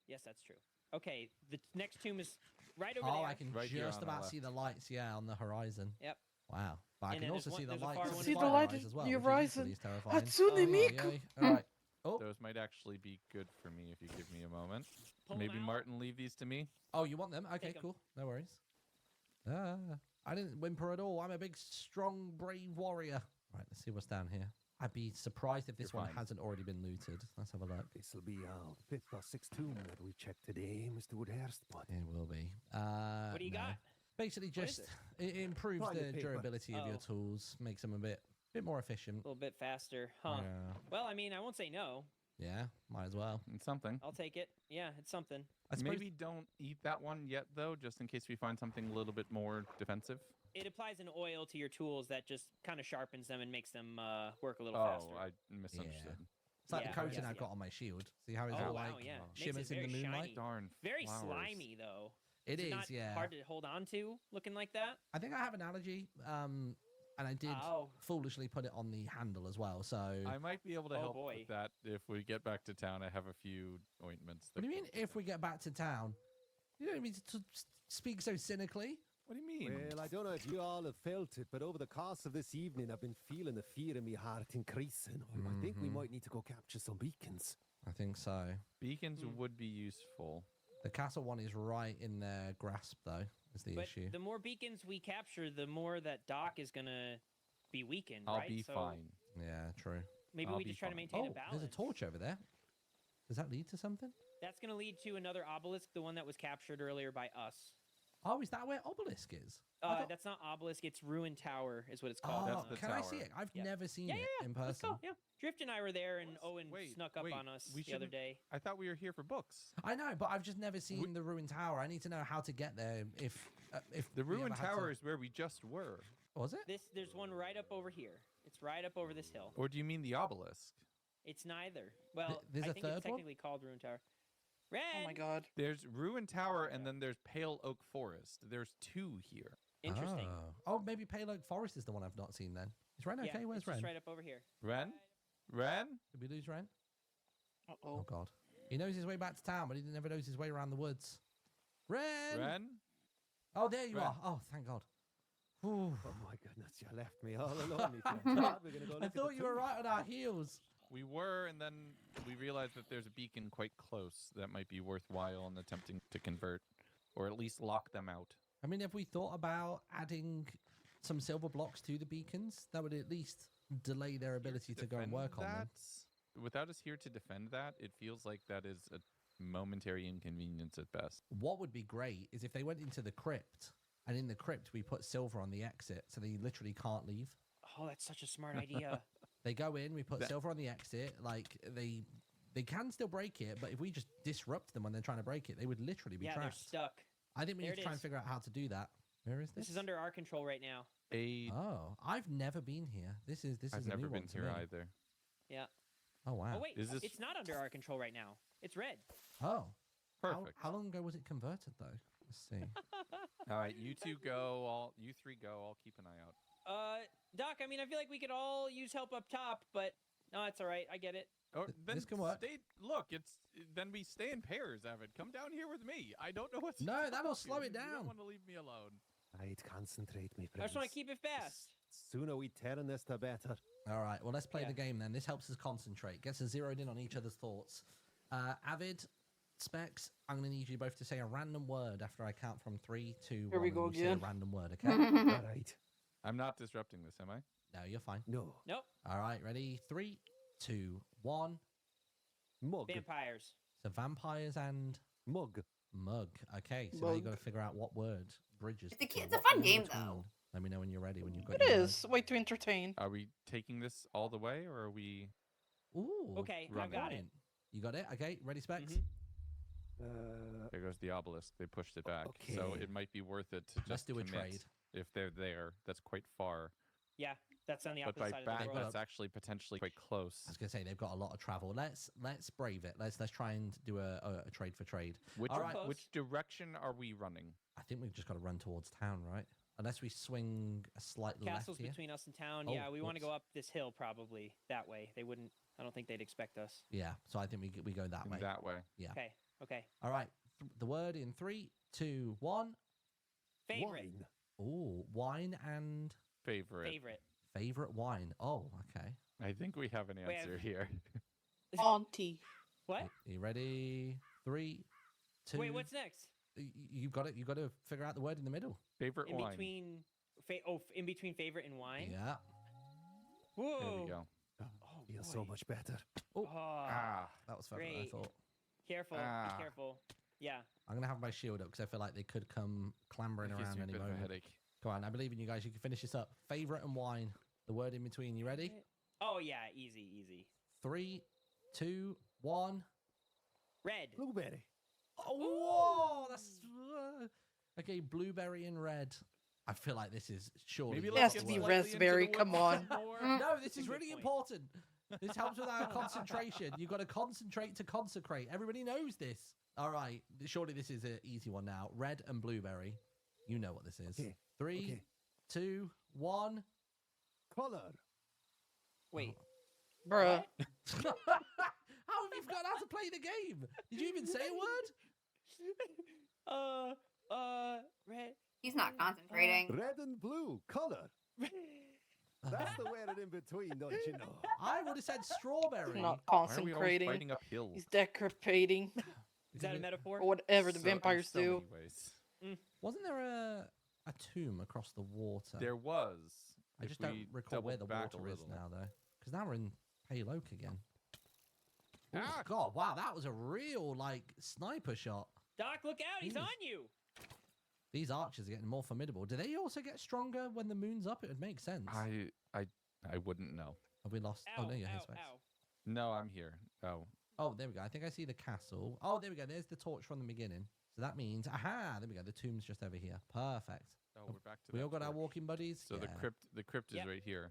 Yes, that's true. Okay, the next tomb is right over Oh, there. I can Right here just on our about left. see the lights, on the horizon. Yep. Wow. But I And can then also there's see the one- there's a lights far on one the See the fire light rise in as well, the which is horizon. equally as terrifying. Hatsune Oh, Miku. yay. All right. Oh. Those might actually be good for me if you give me a moment. Pull 'em Maybe out. Martin leave these to me. Oh, you want them? Okay, Take 'em. cool. No worries. I didn't whimper at all. I'm a big, strong, brave warrior. Right, let's see what's down here. I'd be surprised if this You're one fine. hasn't already been looted. Let's have a look. This'll be our 5th or 6th tomb that we checked today, Mr. Woodhurst. But It will be. What do you no. got? Basically, What is just it improves Toilet the paper. durability of your Oh. tools, makes them a bit more efficient. A little bit faster, huh? Yeah. Well, I mean, I won't say no. Yeah, might as well. It's something. I'll take it. Yeah, it's something. I suppose Maybe don't eat that one yet, though, just in case we find something a little bit more defensive. It applies an oil to your tools that just kind of sharpens them and makes them work a little Oh, faster. I misunderstood. it's like Yeah, the coating yes, I've yeah. got on my shield. See how it's Oh, all wow, like yeah. Makes it shimmers in the very moonlight? shiny. Darn Very flowers. slimy, though. It Is is, not yeah. hard to hold on to, looking like that. I think I have an allergy, and I did Oh. foolishly put it on the handle as well. So I might be able to Oh, help boy. with that if we get back to town. I have a few ointments. what do you that mean? could- If we get back to town, you don't mean to speak so cynically. What do you mean? Well, I don't know if you all have felt it, but over the course of this evening, I've been feeling the fear in my heart increasing. I think we Mhm. might need to go capture some beacons. I think so. Beacons would be useful. The castle one is right in their grasp, though, is the But issue. the more beacons we capture, the more that Doc is gonna be weakened, I'll right? be So fine. Yeah, true. maybe I'll we be just try to fine. maintain a Oh, balance. there's a torch over there. Does that lead to something? That's gonna lead to another obelisk, the one that was captured earlier by us. Oh, is that where Obelisk is? I thought- That's not obelisk; it's ruin tower, is what it's called. Oh, That's the can I see tower. it? I've Yeah. never seen Yeah, it yeah, in Let's person. go. Yeah, Drift and I were there, and Owen Wait, snuck up wait, on us we the other shouldn't- day. I thought we were here for books. I know, but I've just never seen the ruined tower. I need to know how to get there. If The we ruined ever had tower to- is where we just were. Was it? There's one right up over here. It's right up over this hill. Or do you mean the obelisk? It's neither. Well, there's I a think third it's one? technically called ruin tower. Red. Oh my god. There's ruined tower, and then there's Pale Oak Forest. There's two here. Interesting. Oh, maybe Pale Oak Forest is the one I've not seen then. Is Ren Yeah, okay? Where's it's just Ren? right up over here. Ren? Ren? Did we lose Ren? Uh-oh. Oh, God. He knows his way back to town, but he never knows his way around the woods. Ren! Ren? Oh, there you Ren. are. Oh, thank God. Ooh. Oh my goodness, you left me all alone. me friend. We're gonna go look I at thought the you were tomb. right on our heels. We were, and then we realized that there's a beacon quite close that might be worthwhile in attempting to convert, or at least lock them out. I mean, have we thought about adding some silver blocks to the beacons? That would at least delay their ability to go and Defend work on them. that? Without us here to defend that, it feels like that is a momentary inconvenience at best. What would be great is if they went into the crypt, and in the crypt we put silver on the exit, so they literally can't leave. Oh, that's such a smart idea. They go in, we put That- silver on the exit. Like they can still break it, but if we just disrupt them when they're trying to break it, they would literally be Yeah, they're trapped. stuck. I think we There need to it try and is. figure out how to do that. Where is this? This is under our control right now. Oh, I've never been here. This is I've a never new been one to here me. either. Yeah. Oh wow. Oh wait, Is this- it's not under our control right now. It's red. Oh. Perfect. How long ago was it converted though? Let's see. All right, you two go. You three go. I'll keep an eye out. Doc, I mean, I feel like we could all use help up top, but no, it's all right. I get it. Or then This can work. Look, then we stay in pairs, Avid. Come down here with me. I don't know what's. No, that'll slow it You down. don't want to leave me alone. I'd concentrate, me I just want friends. to keep it fast. Sooner we turn this, the better. All right, well, let's play Yeah. the game then. This helps us concentrate, gets us zeroed in on each other's thoughts. Avid, Specs, I'm going to need you both to say a random word after I count from 3, 2, 1. Here we go and you again. Say a random word, okay? All right. I'm not disrupting this, am I? No, you're fine. No. Nope. All right, ready? 3, 2, 1. Mug. Vampires. So vampires and Mug. mug. Okay, so now you've got to Mug. figure out what word bridges. It's a the two. it's a What's fun in game between? though. Let me know when you're ready. When you've got. It your word. is. Way to entertain. Are we taking this all the way, or are we? Ooh. Okay, I've Run got it. brilliant. You got it. Okay, ready, Specs? There goes the obelisk. They pushed it back, so Okay. it might be worth it to just Let's do a commit trade. if they're there. That's quite far, Yeah, that's on the but opposite by side back, of the world. that's actually potentially quite close. I was gonna say they've got a lot of travel. Let's brave it. Let's try and do a trade for trade. Which All right. Close. which direction are we running? I think we've just got to run towards town, right? Unless we swing a slight Castle's left here. between us and town. Oh, Yeah, we want to whoops. go up this hill probably that way. They wouldn't. I don't think they'd expect us. Yeah, so I think we go that way. That way. Yeah. Okay. Okay. All right. The word in 3, 2, 1. Favorite. Wine. Ooh, wine and Favorite. favorite wine. Oh, okay. I think we have an Wait, answer here. Auntie. What? You ready? 3, 2. Wait, what's next? You've got it. You've got to figure out the word in the middle. Favorite In wine. between. In between favorite and wine. Yeah. Whoa. There we go. Oh, Feels so boy. much better. Oh, Ah, that was further than I great. thought. Careful. Ah. Be careful. Yeah. I'm gonna have my shield up because I feel like they could come clambering that gives around me a any bit of a moment. headache. Come on, I believe in you guys. You can finish this up. Favorite and wine. The word in between. You ready? Oh yeah. Easy. Easy. 3, 2, 1. Red. Blueberry. Oh, whoa! That's okay. Blueberry and red. I feel like this is surely. Maybe It let's has get to be slightly into raspberry, the come woods on. some more. No, this is Good really point. important. This helps with our concentration. You've got to concentrate to consecrate. Everybody knows this. All right. Surely this is an easy one now. Red and blueberry. You know what this is. Okay. 3, Okay. 2, 1. Color. Wait. Bruh. How have you forgotten how to play the game? Did you even say a word? Red. He's not concentrating. Red and blue. Color. That's the word in between, don't you know? I would have said strawberry. Not Why are we always concentrating. fighting uphill? He's decorating. Is that a metaphor? Or whatever the So- in vampires so do. many ways. Wasn't there a tomb across the water? There was. I if just don't we recall where the doubled back a water is little. now, though. Because now we're in Payloke again. Oh, Ah! God, wow, that was a real, like, sniper shot. Doc, look out! He's Jeez. on you. These archers are getting more formidable. Do they also get stronger when the moon's up? It would make sense. I wouldn't know. Have we lost? Ow! Oh, no, you're here, Ow! Specs. Ow! No, I'm here. Oh, Oh, there we go. I think I see the castle. Oh, there we go. There's the torch from the beginning. So that means, aha, there we go. The tomb's just over here. Perfect. oh, we're back to. We that all got our torch. walking buddies? So yeah. the crypt is Yep. right here.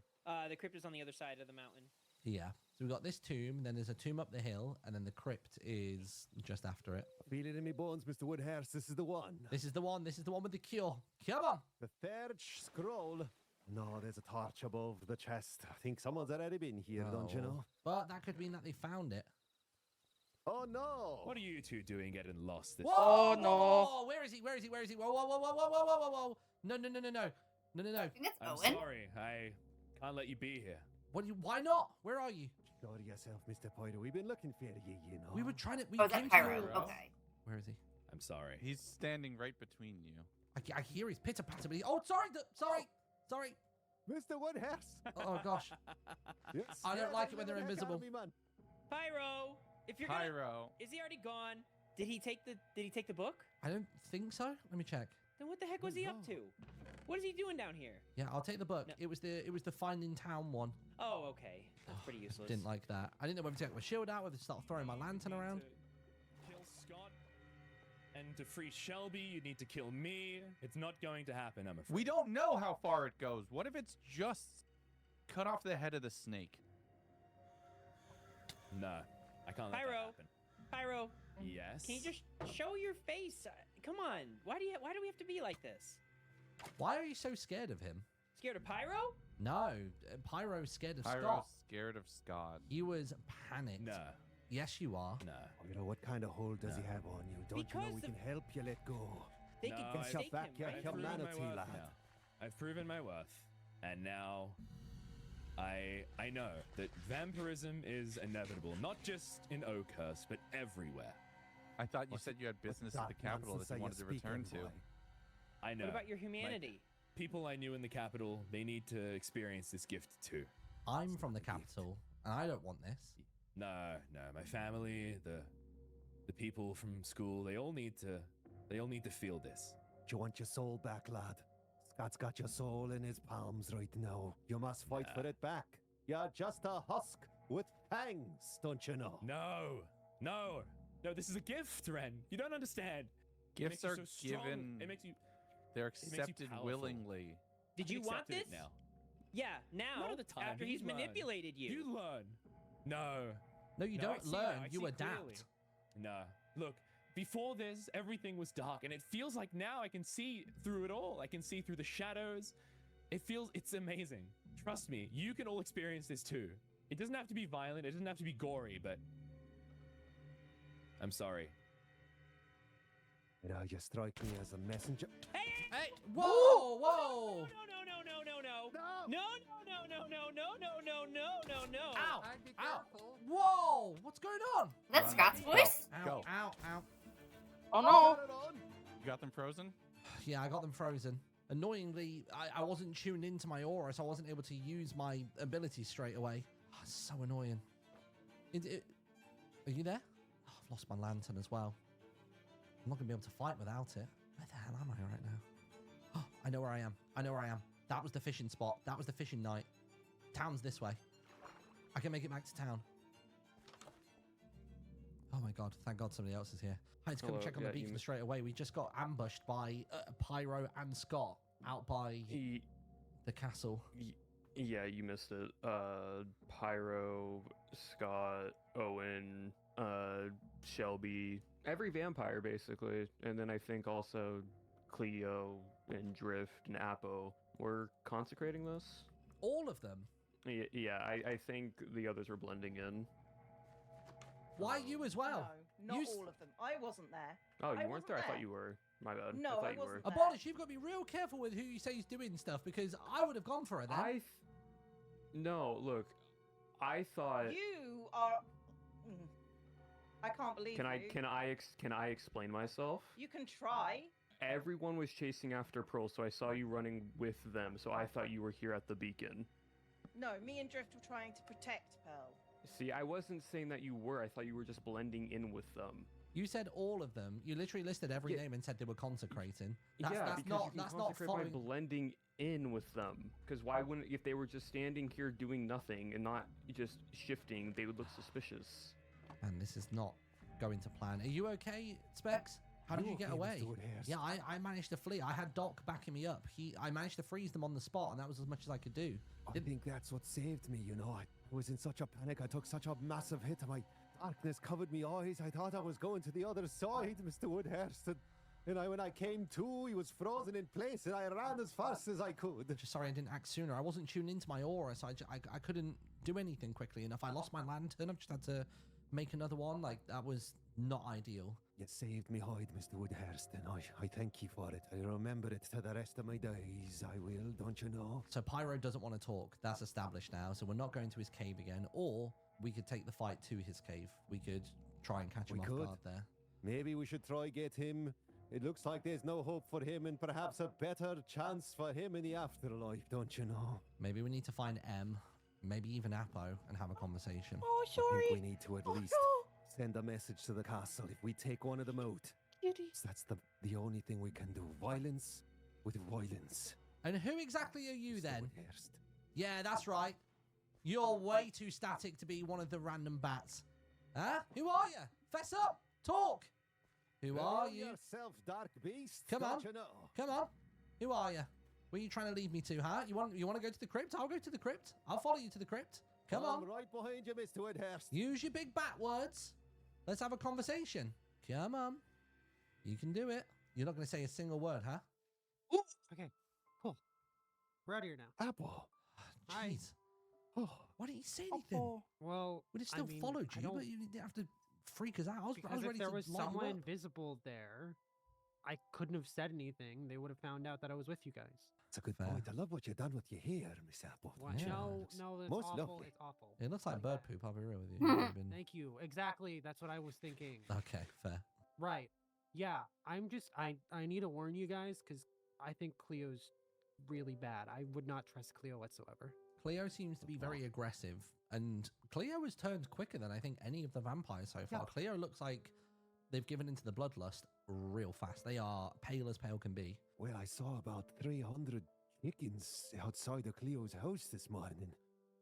The crypt is on the other side of the mountain. Yeah. So we've got this tomb, then there's a tomb up the hill, and then the crypt is just after it. Feel it in me bones, Mr. Woodhouse. This is the one. This is the one. This is the one with the cure. Come on. The third scroll. No, there's a torch above the chest. I think someone's already been here, don't you Oh. know? But that could mean that they found it. Oh no! What are you two doing getting lost this Whoa, Oh, whoa, no. whoa, whoa, where is he? Where is he? Where is he? Whoa, whoa, whoa, whoa, whoa, whoa, whoa, whoa, whoa. No, no, no, no, no. No, no, no. I think it's I'm Owen. sorry. I can't let you be here. What do you, why not? Where are you? Go to yourself, Mr. Poiter. We've been looking for you, you know. We were trying to. We Oh, is that came Pyro? through- Okay. Where is he? I'm sorry. He's standing right between you. I hear his pitter patter, but he, oh, sorry, sorry. Mr. Woodhouse! Oh, gosh. Yes, I don't yeah, like let it when me they're the heck out of invisible. me, man. Pyro, if you're gonna, Pyro. is he already gone? Did he take the book? I don't think so. Let me check. Then what the heck was he up to? What is he doing down here? Yeah, I'll take the book. No. It was the Finding Town one. Oh, okay. That's pretty useless. Didn't like that. I didn't know whether to take my shield out, whether to start throwing my lantern You need around. to kill Scott, and to free Shelby, you need to kill me. It's not going to happen, I'm afraid. We don't know how far it goes. What if it's just cut off the head of the snake? No, I can't let Pyro. that happen. Pyro, Yes. can you just show your face? Come on. Why do we have to be like this? Why are you so scared of him? scared of Pyro? No, Pyro's scared of Pyro's Scott. scared of Scott. He was panicked. Nah. Yes, you are. Nah. You know, what kind of hold does he have on you? Don't you know Because we can help you let go? They No, could I've- Get your stake back him, your right? proven my humanity, worth lad. now. I've proven my worth, and now I know that vampirism is inevitable, not just in Oakhurst, but everywhere. I thought you What said you had what business at the dark capital nonsense that are you wanted to speaking, return to. boy? I know. What about your My humanity? people I knew in the capital, they need to experience this gift too. I'm from the capital, and I don't want this. No, my family, the people from school, they all need to feel this. Do you want your soul back, lad? Scott's got your soul in his palms right now. You must fight for it back. You're just a husk with fangs, don't you know? No, this is a gift, Ren. You don't understand. Gifts It are makes you so strong. given. It makes you. They're makes you accepted powerful. willingly. Did you want accepted this? it now? Yeah, now. Not at the time. After he's learn. manipulated you. You learn. No. No, you No, I don't see learn. now. I You see adapt. clearly. Nah. Look, before this, everything was dark, and it feels like now I can see through it all. I can see through the shadows. It's amazing. Trust me, you can all experience this too. It doesn't have to be violent. It doesn't have to be gory, but I'm sorry. You know, you strike me as a messenger. Hey! Whoa! Whoa! No. Ow! I'd be Ow! careful. Whoa! What's going on? That's Scott's voice? Ow! Go. Ow! Ow! Oh no! You got them frozen? Yeah, I got them frozen. Annoyingly, I wasn't tuned into my aura, so I wasn't able to use my abilities straight away. Oh, it's so annoying. Are you there? Oh, I've lost my lantern as well. I'm not going to be able to fight without it. Where the hell am I right now? Oh, I know where I am. I know where I am. That was the fishing spot. That was the fishing night. Town's this way. I can make it back to town. Oh my god, thank god somebody else is here. I had to come Hello, check on the yeah, you beacon m- straight away. We just got ambushed by Pyro and Scott out by the castle. Yeah, you missed it. Pyro, Scott, Owen, Shelby, every vampire basically, and then I think also Cleo and Drift and Apo were consecrating this. All of them? Yeah, I think the others were blending in. Why you as well? No, not You all of them. I wasn't there. Oh, you I weren't wasn't there? I thought there. you were. My bad. No, I thought I you wasn't were. there. Abolish, you've got to be real careful with who you say is doing stuff, because I would have gone for it then. No, look, I thought. You are. Mm. I can't believe you. Can I explain myself? You can try. Everyone was chasing after Pearl, so I saw you running with them. So I thought you were here at the beacon. No, me and Drift were trying to protect Pearl. See, I wasn't saying that you were. I thought you were just blending in with them. You said all of them. You literally listed every Yeah. name and said they were consecrating. Yeah, That's because not you can that's not consecrate by following. blending in with them. Because why wouldn't, if they were just standing here doing nothing and not just shifting, they would look suspicious. Man, this is not going to plan. Are you okay, Specs? How did You you get okay, away? Mr. Woodhurst? Yeah, I managed to flee. I had Doc backing me up. I managed to freeze them on the spot, and that was as much as I could do. I think that's what saved me, you know. I was in such a panic. I took such a massive hit. My darkness covered my eyes. I thought I was going to the other side, Mr. Woodhurst. And when I came to, he was frozen in place, and I ran as fast as I could. Just sorry I didn't act sooner. I wasn't tuned into my aura, so I couldn't do anything quickly enough. I lost my lantern. I've just had to make another one. Like, that was not ideal. You saved me hide, Mr. Woodhurst, and I thank you for it. I remember it to the rest of my days. I will, don't you know? So Pyro doesn't want to talk. That's established now. So we're not going to his cave again. Or we could take the fight to his cave. We could try and catch him off guard there. Maybe we should try get him. It looks like there's no hope for him, and perhaps a better chance for him in the afterlife, don't you know? Maybe we need to find M, maybe even Apo, and have a conversation. Oh, I sorry. think we need to at least send a message to the castle. If we take one of them out, that's the only thing we can do. Violence with violence. And who exactly are you then? Woodhurst. Yeah, that's right. You're way too static to be one of the random bats. Huh? Who are you? Fess up. Talk. Who are you? Yourself, dark beast. Come on. don't you know? Come on. Who are you? Where are you trying to lead me to, huh? You want to go to the crypt? I'll go to the crypt. I'll follow you to the crypt. Come on. I'm right behind you, Mr. Woodhurst. Use your big bat words. Let's have a conversation. Come on. You can do it. You're not going to say a single word, huh? Okay, cool. We're out of here now. Apple. Hi. Jeez. Oh, Why didn't you say anything? Well, We'd have still I mean, followed I you, don't, but you didn't have to freak us out. I was because if ready there to was light you someone up. invisible there, I couldn't have said anything. They would have found out that I was with you guys. that's a good Fair. point. I love what you've done with your hair, Miss Apple. What? Yeah, No, looks no, it's most awful. lovely. It's awful. It looks like Like bird that. poop, I'll be real with you. You've been- Thank you. Exactly. That's what I was thinking. Okay, fair. Right. Yeah. I need to warn you guys because I think Cleo's really bad. I would not trust Cleo whatsoever. Cleo seems to be very aggressive, and Cleo has turned quicker than I think any of the vampires so far. Yeah. Cleo looks like they've given into the bloodlust real fast. They are pale as pale can be. Well, I saw about 300 chickens outside of Cleo's house this morning.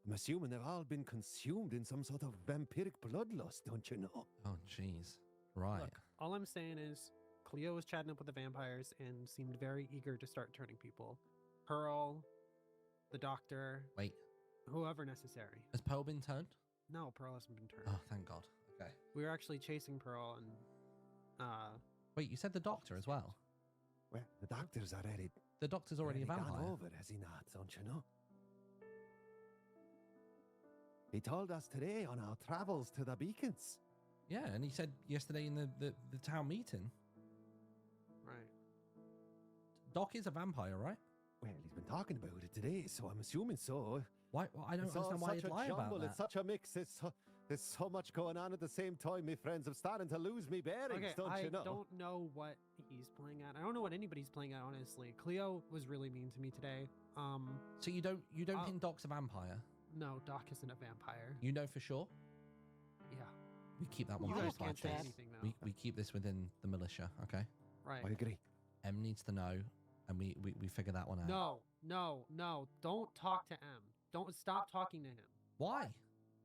I'm assuming they've all been consumed in some sort of vampiric bloodlust, don't you know? Oh, jeez. Right. Look, all I'm saying is Cleo was chatting up with the vampires and seemed very eager to start turning people. Pearl, the doctor, Wait, whoever necessary. has Pearl been turned? No, Pearl hasn't been turned. Oh, thank God. Okay. We were actually chasing Pearl and Wait, you said the doctor as well? Well, the doctor's already... The doctor's already a gone vampire. over, has he not, don't you know? He told us today on our travels to the beacons. Yeah, and he said yesterday in the town meeting. right. Doc is a vampire, right? Well, he's been talking about it today, so I'm assuming so. Why? Well, I don't It's all understand why such he'd a lie jumble. about that. It's such a mix. There's so much going on at the same time, my friends. I'm starting to lose me bearings, Okay, don't I you know? don't know what he's playing at. I don't know what anybody's playing at, honestly. Cleo was really mean to me today. So you don't think Doc's a vampire? No, Doc isn't a vampire. You know for sure? Yeah. We keep that one You close guys to our can't say chest. anything, though. We keep this within the militia, okay? Right. I agree. M needs to know, and we figure that one out. No. Don't talk to M. Don't stop talking to him. Why?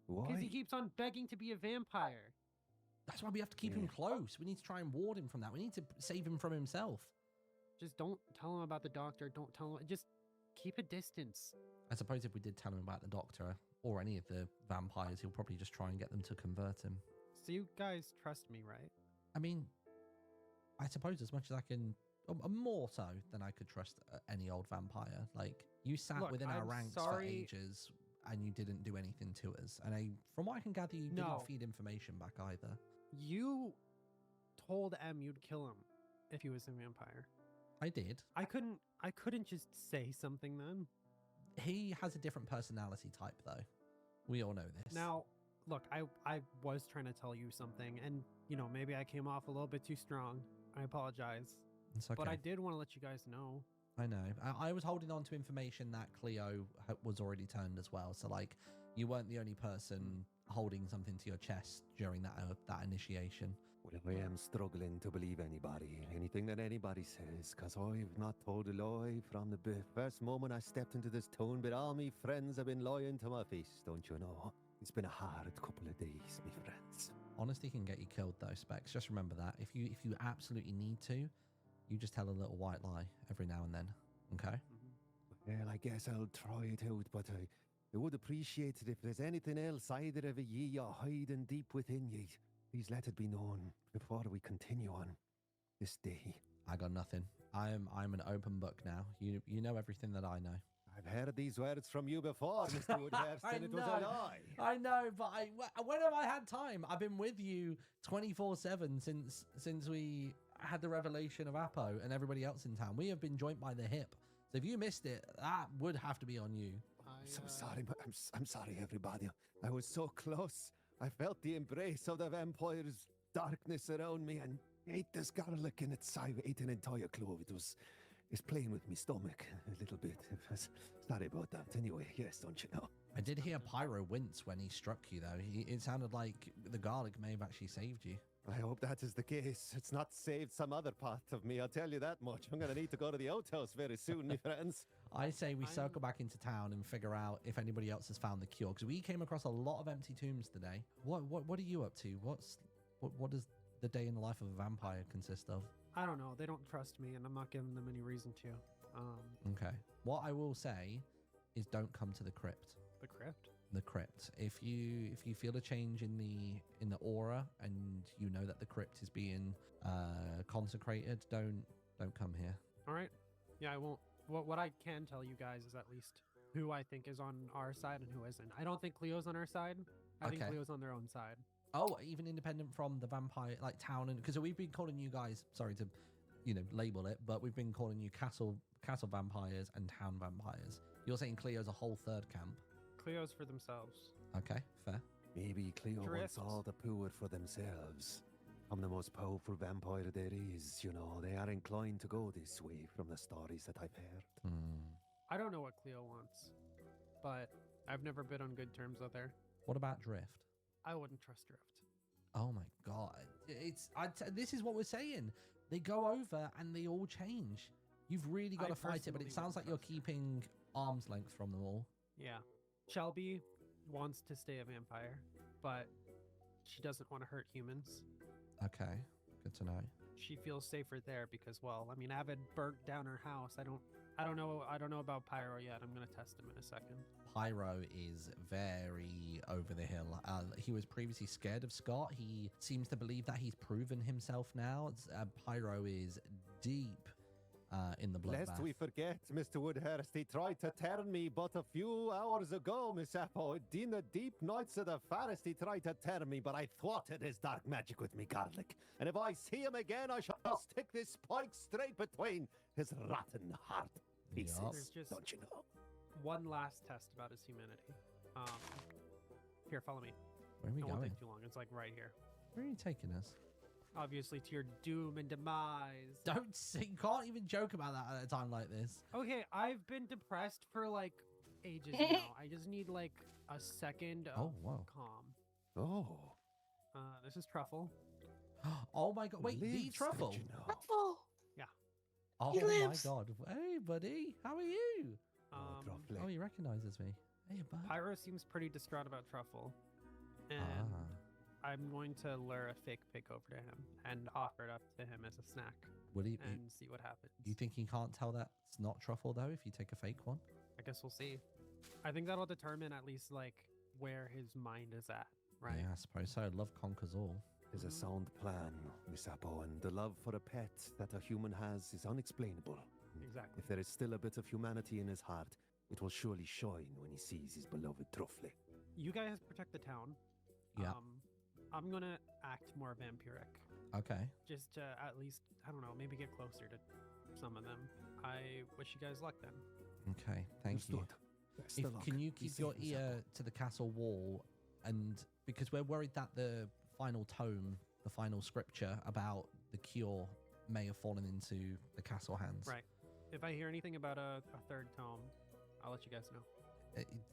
Because Why? he keeps on begging to be a vampire. That's why we have to keep him close. We need to try and ward him from that. We need to save him from himself. Just don't tell him about the doctor. Don't tell him. Just keep a distance. I suppose if we did tell him about the doctor or any of the vampires, he'll probably just try and get them to convert him. So you guys trust me, right? I mean, I suppose as much as I can, more so than I could trust any old vampire. Like, you sat Look, within our I'm ranks for sorry. ages and you didn't do anything to us. And from what I can gather, you No. didn't feed information back either. You told M you'd kill him if he was a vampire. I did. I couldn't just say something then. He has a different personality type, though. We all know this. Now, look, I was trying to tell you something, and maybe I came off a little bit too strong. I apologize. It's okay. But I did want to let you guys know. I know. I was holding on to information that Cleo was already turned as well. So, like, you weren't the only person holding something to your chest during that initiation. Well, I am struggling to believe anything that anybody says, because I've not told a lie from the first moment I stepped into this town, but all me friends have been lying to my face, don't you know? It's been a hard couple of days, me friends. Honesty can get you killed, though, Specs. Just remember that. If you absolutely need to, you just tell a little white lie every now and then, okay? Well, I guess I'll try it out, but I would appreciate it if there's anything else either of ye are hiding deep within ye. Please let it be known before we continue on this day. I got nothing. I'm an open book now. You know everything that I know. I've heard these words from you before, Mr. Woodhurst, and it was a lie. I know, but when have I had time? I've been with you 24/7 since we had the revelation of Apo and everybody else in town. We have been joined by the hip. So if you missed it, that would have to be on you. I'm so sorry, but I'm sorry, everybody. I was so close. I felt the embrace of the vampire's darkness around me and ate this garlic in its side. Ate an entire clove. It's playing with my stomach a little bit. Sorry about that. Anyway, yes, don't you know? I did hear Pyro wince when he struck you, though. It sounded like the garlic may have actually saved you. I hope that is the case. It's not saved some other part of me, I'll tell you that much. I'm going to need to go to the outhouse very soon, my friends. I say we circle back into town and figure out if anybody else has found the cure, because we came across a lot of empty tombs today. What are you up to? What does the day in the life of a vampire consist of? I don't know. They don't trust me, and I'm not giving them any reason to. Okay. What I will say is don't come to the crypt. The crypt? The crypt. If you feel a change in the aura and you know that the crypt is being consecrated, don't come here. All right. Yeah, I won't. what I can tell you guys is at least who I think is on our side and who isn't. I don't think Cleo's on our side. I think Okay. Cleo's on their own side. Oh, even independent from the vampire, like town, and because we've been calling you guys. Sorry to, label it, but we've been calling you castle vampires and town vampires. You're saying Cleo's a whole third camp. Cleo's for themselves. Okay, fair. Maybe Cleo Drift. wants all the power for themselves. I'm the most powerful vampire there is, They are inclined to go this way from the stories that I've heard. I don't know what Cleo wants, but I've never been on good terms with her. What about Drift? I wouldn't trust Drift. Oh my god, this is what we're saying. They go over and they all change. You've really got to fight it, but it sounds like you're keeping arm's length from them all. Yeah. Shelby wants to stay a vampire, but she doesn't want to hurt humans. Okay, good to know. She feels safer there because, well, I mean, Avid burnt down her house. I don't know about Pyro yet. I'm gonna test him in a second. Pyro is very over the hill. He was previously scared of Scott. He seems to believe that he's proven himself now. Pyro is deep in the bloodbath. Lest we forget, Mr. Woodhurst, he tried to turn me but a few hours ago, Miss Apple. In the deep nights of the forest, he tried to turn me, but I thwarted his dark magic with me garlic. And if I see him again, I shall stick this spike straight between his rotten heart pieces. There's just Don't you know? one last test about his humanity. Here, follow me. Where are we It won't going? take too long. It's like right here. Where are you taking us? Obviously, to your doom and demise. Don't you can't even joke about that at a time like this. Okay, I've been depressed for like ages now. I just need like a second of calm. Oh. This is truffle. Oh my god! Wait, the truffle. Truffle. Yeah. Oh He my lives. god! Hey, buddy, how are you? Truffle. Oh, he recognizes me. Hey, bud. Pyro seems pretty distraught about truffle, and I'm going to lure a fake pig over to him and offer it up to him as a snack. Would he? And see what happens. Do you think he can't tell that it's not truffle though if you take a fake one? I guess we'll see. I think that'll determine at least like where his mind is at, right? Yeah, I suppose so. Love conquers all. Is a sound plan, Miss Apple, and the love for a pet that a human has is unexplainable. Exactly. If there is still a bit of humanity in his heart, it will surely shine when he sees his beloved Truffle. You guys protect the town. Yeah. I'm gonna act more vampiric. Okay. Just to at least, I don't know, maybe get closer to some of them. I wish you guys luck then. Okay, thank you. Best of luck. Can you Be keep safe, your Miss ear Apple. to the castle wall? And because we're worried that the final tome, the final scripture about the cure may have fallen into the castle hands. Right. If I hear anything about a third tome, I'll let you guys know.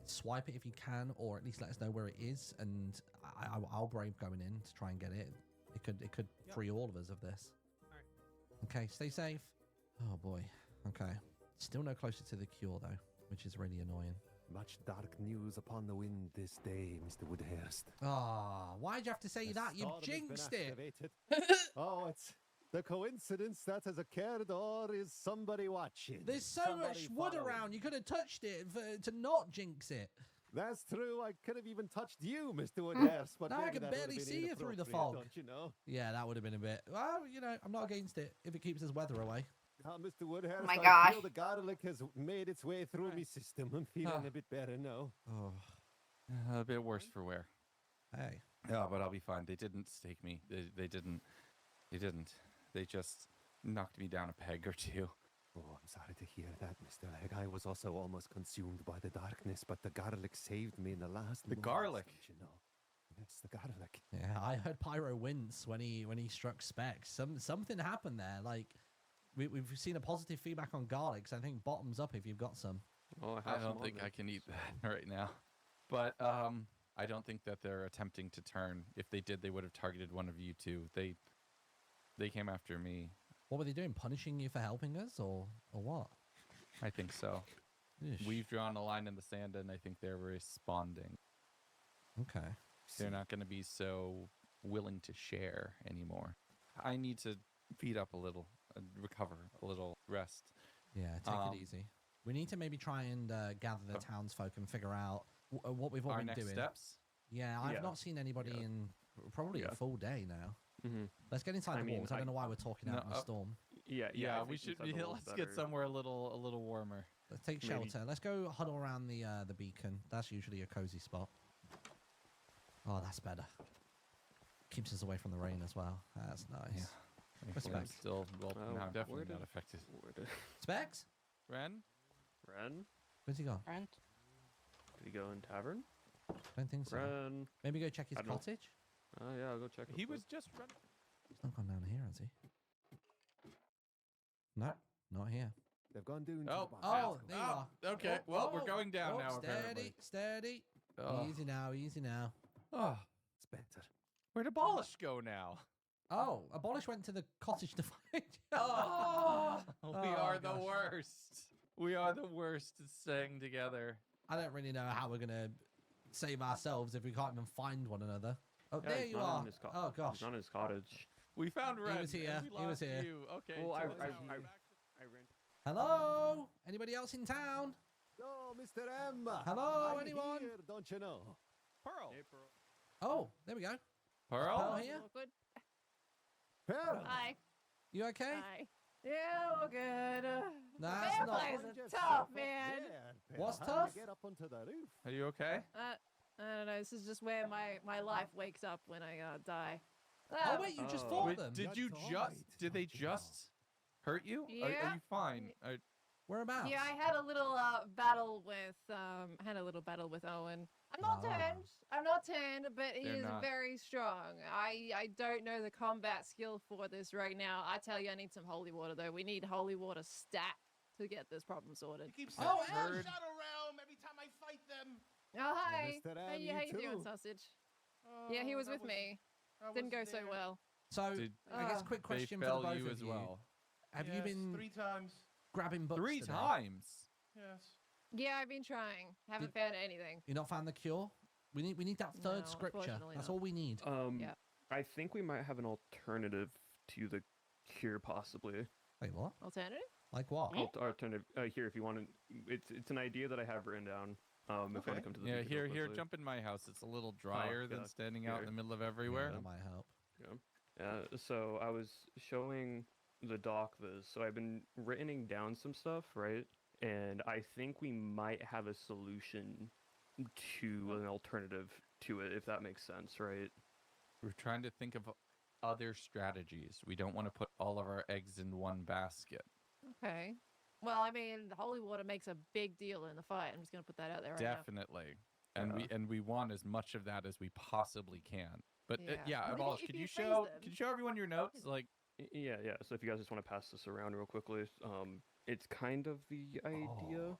Swipe it if you can, or at least let us know where it is, and I'll brave going in to try and get it. It could free all of us of this. All right. Okay, stay safe. Oh boy. Okay. Still no closer to the cure though, which is really annoying. Much dark news upon the wind this day, Mr. Woodhurst. Ah, why'd you have to say The that? You've storm has been jinxed it. activated. Oh, it's the coincidence that has occurred, or is somebody watching? There's so Somebody much wood following. around. You could have touched it to not jinx it. That's true. I could have even touched you, Mr. Woodhurst, but Now I maybe can that barely would have been see you through the inappropriate, fog. Don't you know? Yeah, that would have been a bit. Well, I'm not against it if it keeps us weather away. Mr. Woodhurst, my I gosh. feel the garlic has made its way through my system. I'm feeling a bit better now. Oh, A bit worse for wear. hey. Yeah, but I'll be fine. They didn't stake me. They didn't. They didn't. They just knocked me down a peg or two. Oh, I'm sorry to hear that, Mr. Egg. I was also almost consumed by the darkness, but the garlic saved me in the last The moments, garlic? don't you know. Yes, the garlic. Yeah, I heard Pyro wince when he struck Specs. Something happened there. Like we've seen a positive feedback on garlics. I think bottoms up if you've got some. Well, I don't think I can eat that right now. But I don't think that they're attempting to turn. If they did, they would have targeted one of you two. They came after me. What were they doing? Punishing you for helping us, or what? I think so. Yeesh. We've drawn a line in the sand, and I think they're responding. Okay. They're not going to be so willing to share anymore. I need to feed up a little, recover a little, rest. Yeah, take it easy. We need to maybe try and gather the townsfolk and figure out what we've all Our been next doing. steps? Yeah, I've Yeah. not seen anybody in probably a full day now. Mm-hmm. Let's get inside I the mean, walls. I don't know why we're talking out in the storm. Yeah, I we think should inside's be. a little Let's get better. somewhere a little warmer. Let's take Maybe- shelter. Let's go huddle around the beacon. That's usually a cozy spot. Oh, that's better. Keeps us away from the rain as well. That's nice. Thankfully, I'm Respect. still well. No, I'm definitely where not did- affected. where did- Specs? Ren? Ren? Where's he gone? Rent? Did he go in tavern? Don't think so. Ren. Maybe go check his I don't know. cottage. Oh yeah, I'll go check. He was just running. He's not gone down here, has he? No, not here. They've gone down. Oh, Oh, there you are. Okay, Oh, well, oh, we're going down oh, now. Steady, Apparently. steady. Oh. Easy now, easy now. Oh, It's better. where'd Abolish go now? Oh, Abolish went to the cottage to find you. Oh, we Oh, are the gosh. worst. We are the worst at staying together. I don't really know how we're going to save ourselves if we can't even find one another. Oh, Yeah, there he's you not are. in his Oh, gosh. He's not in his cottage. We found Ren. was here, and we he was lost here. You. Okay. Well, tell us how. I ran. Hello? Anybody else in town? No, Mr. M. Hello, I'm anyone? Here, don't you know? Pearl. Oh, there we go. Pearl. Pearl here? Good. Pearl. Hi. You okay? Hi. Yeah, we're good. That's not. Vampires are tough, man. Yeah, What's Pearl, how'd tough? you get up onto the roof? Are you okay? I don't know. This is just where my life wakes up when I die. Oh, wait, you just fought Wait, them. did you That's just? alright. Did they just hurt you? Are Yeah. you fine? Whereabouts? Yeah, I had a little battle with Owen. I'm not Ah. turned. I'm not turned, but he They're is not. very strong. I don't know the combat skill for this right now. I tell you, I need some holy water though. We need holy water stat to get this problem sorted. Keep Oh, saying Ash! Shadow Realm every time I fight them. Oh hi. Mr. How M, you, you how you doing, too. sausage? Yeah, he was with me. Didn't go so well. So, Did I guess quick they question for the fell both you of as you. well? Have you Yes, been 3 times? grabbing books 3 today? times. Yes. Yeah, I've been trying. Haven't found anything. You not found the cure? We need that third No, scripture. unfortunately That's not. all we need. Yeah. I think we might have an alternative to the cure, possibly. Wait, what? Alternative? Like what? Alternative here, if you want to. It's an idea that I have written down. If you want to come to the Yeah, beacon real here, quickly. jump in my house. It's a little drier than yeah, standing out in here. the middle of everywhere. That might help. Yeah. So I was showing the doc this. So I've been writing down some stuff, right? And I think we might have a solution to an alternative to it, if that makes sense, right? We're trying to think of other strategies. We don't want to put all of our eggs in one basket. Okay. Well, I mean, the holy water makes a big deal in the fight. I'm just gonna put that out there right Definitely. And we want as much of that as we possibly can. But Yeah. yeah, Well, Abolish, if could you you phrase show them- could you show everyone your notes? Like Yeah. So if you guys just want to pass this around real quickly, it's kind of the idea.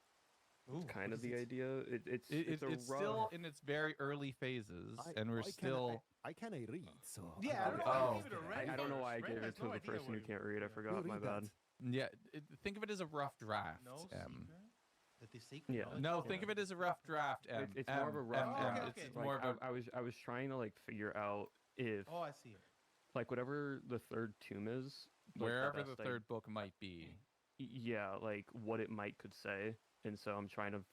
Ooh, It's kind what of is the it? idea. It's a it's rough. still in its very early phases, and we're still. I can't read, so. Yeah, I don't know Oh. why you gave it to Ren I don't know why I first. Ren gave it has to no the idea person who what can't read. I forgot. My read bad. that. Yeah, think of it as a rough draft. No M. secret? That they secret Yeah. knowledge No, is think of there? it as a rough draft. M. It's more of a rough Oh, draft. okay, It's okay. more of a. I was trying to like figure out if Oh, I see it. like whatever the third tomb is, like, Wherever the best third book might be. yeah, like what it might could say, and so I'm trying to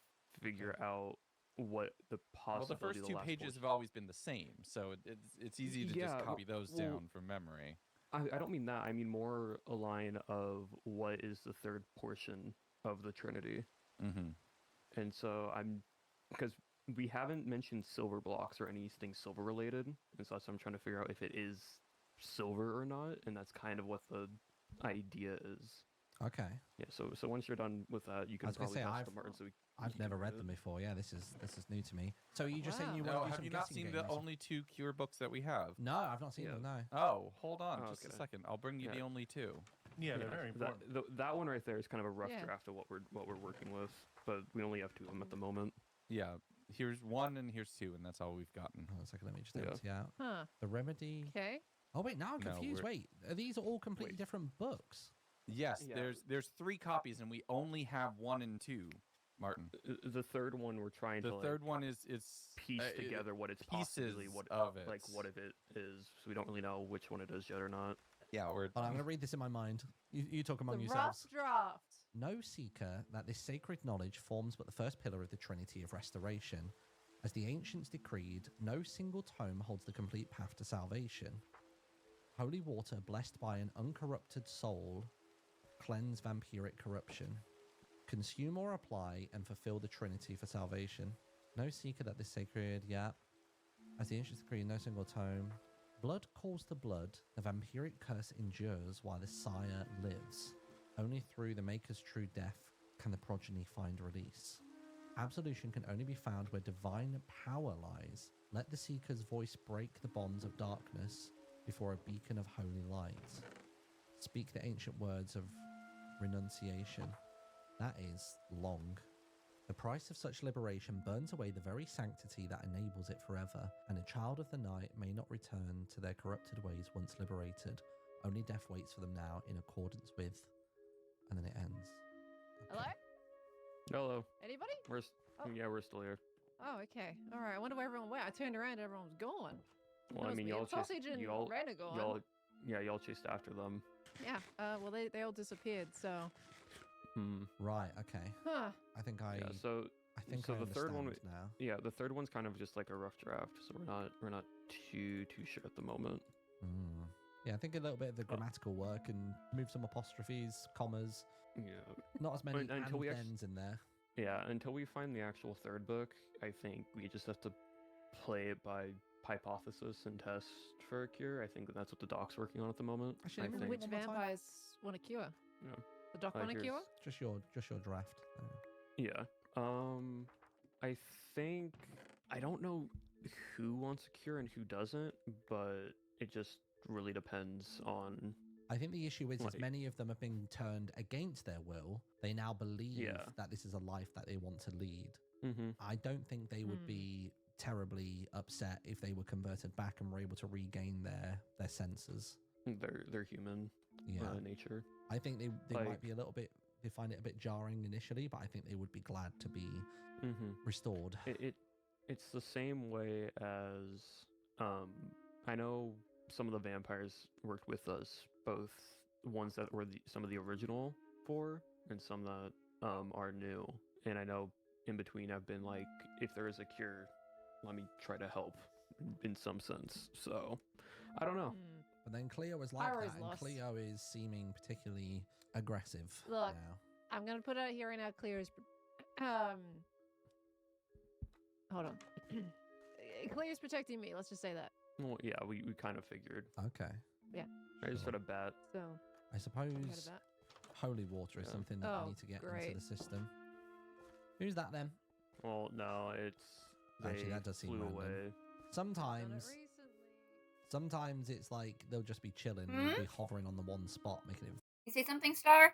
figure out what the Well, possibility. the first of two last pages portion- have always been the same, so it's easy to Yeah, just copy those well, down from memory. I don't mean that. I mean more a line of what is the third portion of the Trinity. Mm-hmm. And so because we haven't mentioned silver blocks or anything silver related, and so I'm trying to figure out if it is silver or not, and that's kind of what the idea is. Okay. Yeah. So once you're done with that, you I can was gonna probably say, pass I've- to Martin. So I've never read them before. Yeah, this is new to me. So you just saying Wow. you want No, to do have some you not guessing seen game the or something? only two cure books that we have? No, I've not seen Yeah. them. No. Oh, hold on, Oh, just a okay. second. I'll bring you the Yeah. only two. Yeah, they're very that, important. that one right there is kind of a rough Yeah. draft of what we're working with, but we only have two of them at the moment. Yeah, here's one and here's two, and that's all we've gotten. Hold on a second, let me just Yeah. empty out. Huh. The remedy. Okay. Oh wait, now I'm No, confused. we're- Wait, are these all completely Wait. different books? Yes, Yeah. there's 3 copies, and we only have 1 and 2. Martin, The third one we're trying the to third like, one is piece together what it's possibly pieces what of it. like what if it is. So we don't really know which one it is yet or not. Yeah, we're. Hold on, I'm going to read this in my mind. You talk among The yourselves. rough draft. No seeker that this sacred knowledge forms but the first pillar of the Trinity of Restoration. As the ancients decreed, no single tome holds the complete path to salvation. Holy water blessed by an uncorrupted soul cleanse vampiric corruption. Consume or apply and fulfill the Trinity for salvation. No seeker that this sacred, As the ancients decree, no single tome. Blood calls to blood. The vampiric curse endures while the sire lives. Only through the maker's true death can the progeny find release. Absolution can only be found where divine power lies. Let the seeker's voice break the bonds of darkness before a beacon of holy light. Speak the ancient words of renunciation. That is long. The price of such liberation burns away the very sanctity that enables it forever, and a child of the night may not return to their corrupted ways once liberated. Only death waits for them now in accordance with... And then it ends. Hello? Hello. Anybody? Yeah, we're still here. Oh, okay. All right. I wonder where everyone went. I turned around and everyone was gone. Well, I mean, y'all Sausage and Ren are gone. y'all chased after them. Yeah. Well, they all disappeared. So. Right. Okay. Huh. I think I. Yeah, so I think so I the third one understand now. Yeah, the third one's kind of just like a rough draft, so we're not too sure at the moment. Yeah, I think a little bit of the grammatical work and move some apostrophes, commas. Yeah. Not as many until we and thens in there. Yeah, until we find the actual third book, I think we just have to play it by hypothesis and test for a cure. I think that's what the doc's working on at the moment. Actually, I think. Which vampires want a cure? Yeah. The doc want a cure? Just your draft. Yeah. I think I don't know who wants a cure and who doesn't, but it just really depends on. I think the issue is many of them have been turned against their will. They now believe that this is a life that they want to lead. I don't think they would be terribly upset if they were converted back and were able to regain their senses. Their human nature. I think they might be a little bit. They find it a bit jarring initially, but I think they would be glad to be restored. It's the same way as I know some of the vampires worked with us, both ones that were some of the original 4 and some that are new. And I know in between I've been like, if there is a cure, let me try to help in some sense. So I don't know. But then Cleo is like that, and Cleo is seeming particularly aggressive Look, now. I'm gonna put it out here right now. Cleo is, hold on. Cleo's protecting me. Let's just say that. Well, yeah, we kind of figured. Okay. Yeah. I just sort of bet. So. I suppose holy water is something that I need to get into the system. Who's that then? Well, no, it's actually that does seem flew random. away. Sometimes it's like they'll just be chilling and they'll be hovering on the one spot, making it. You say something, Star?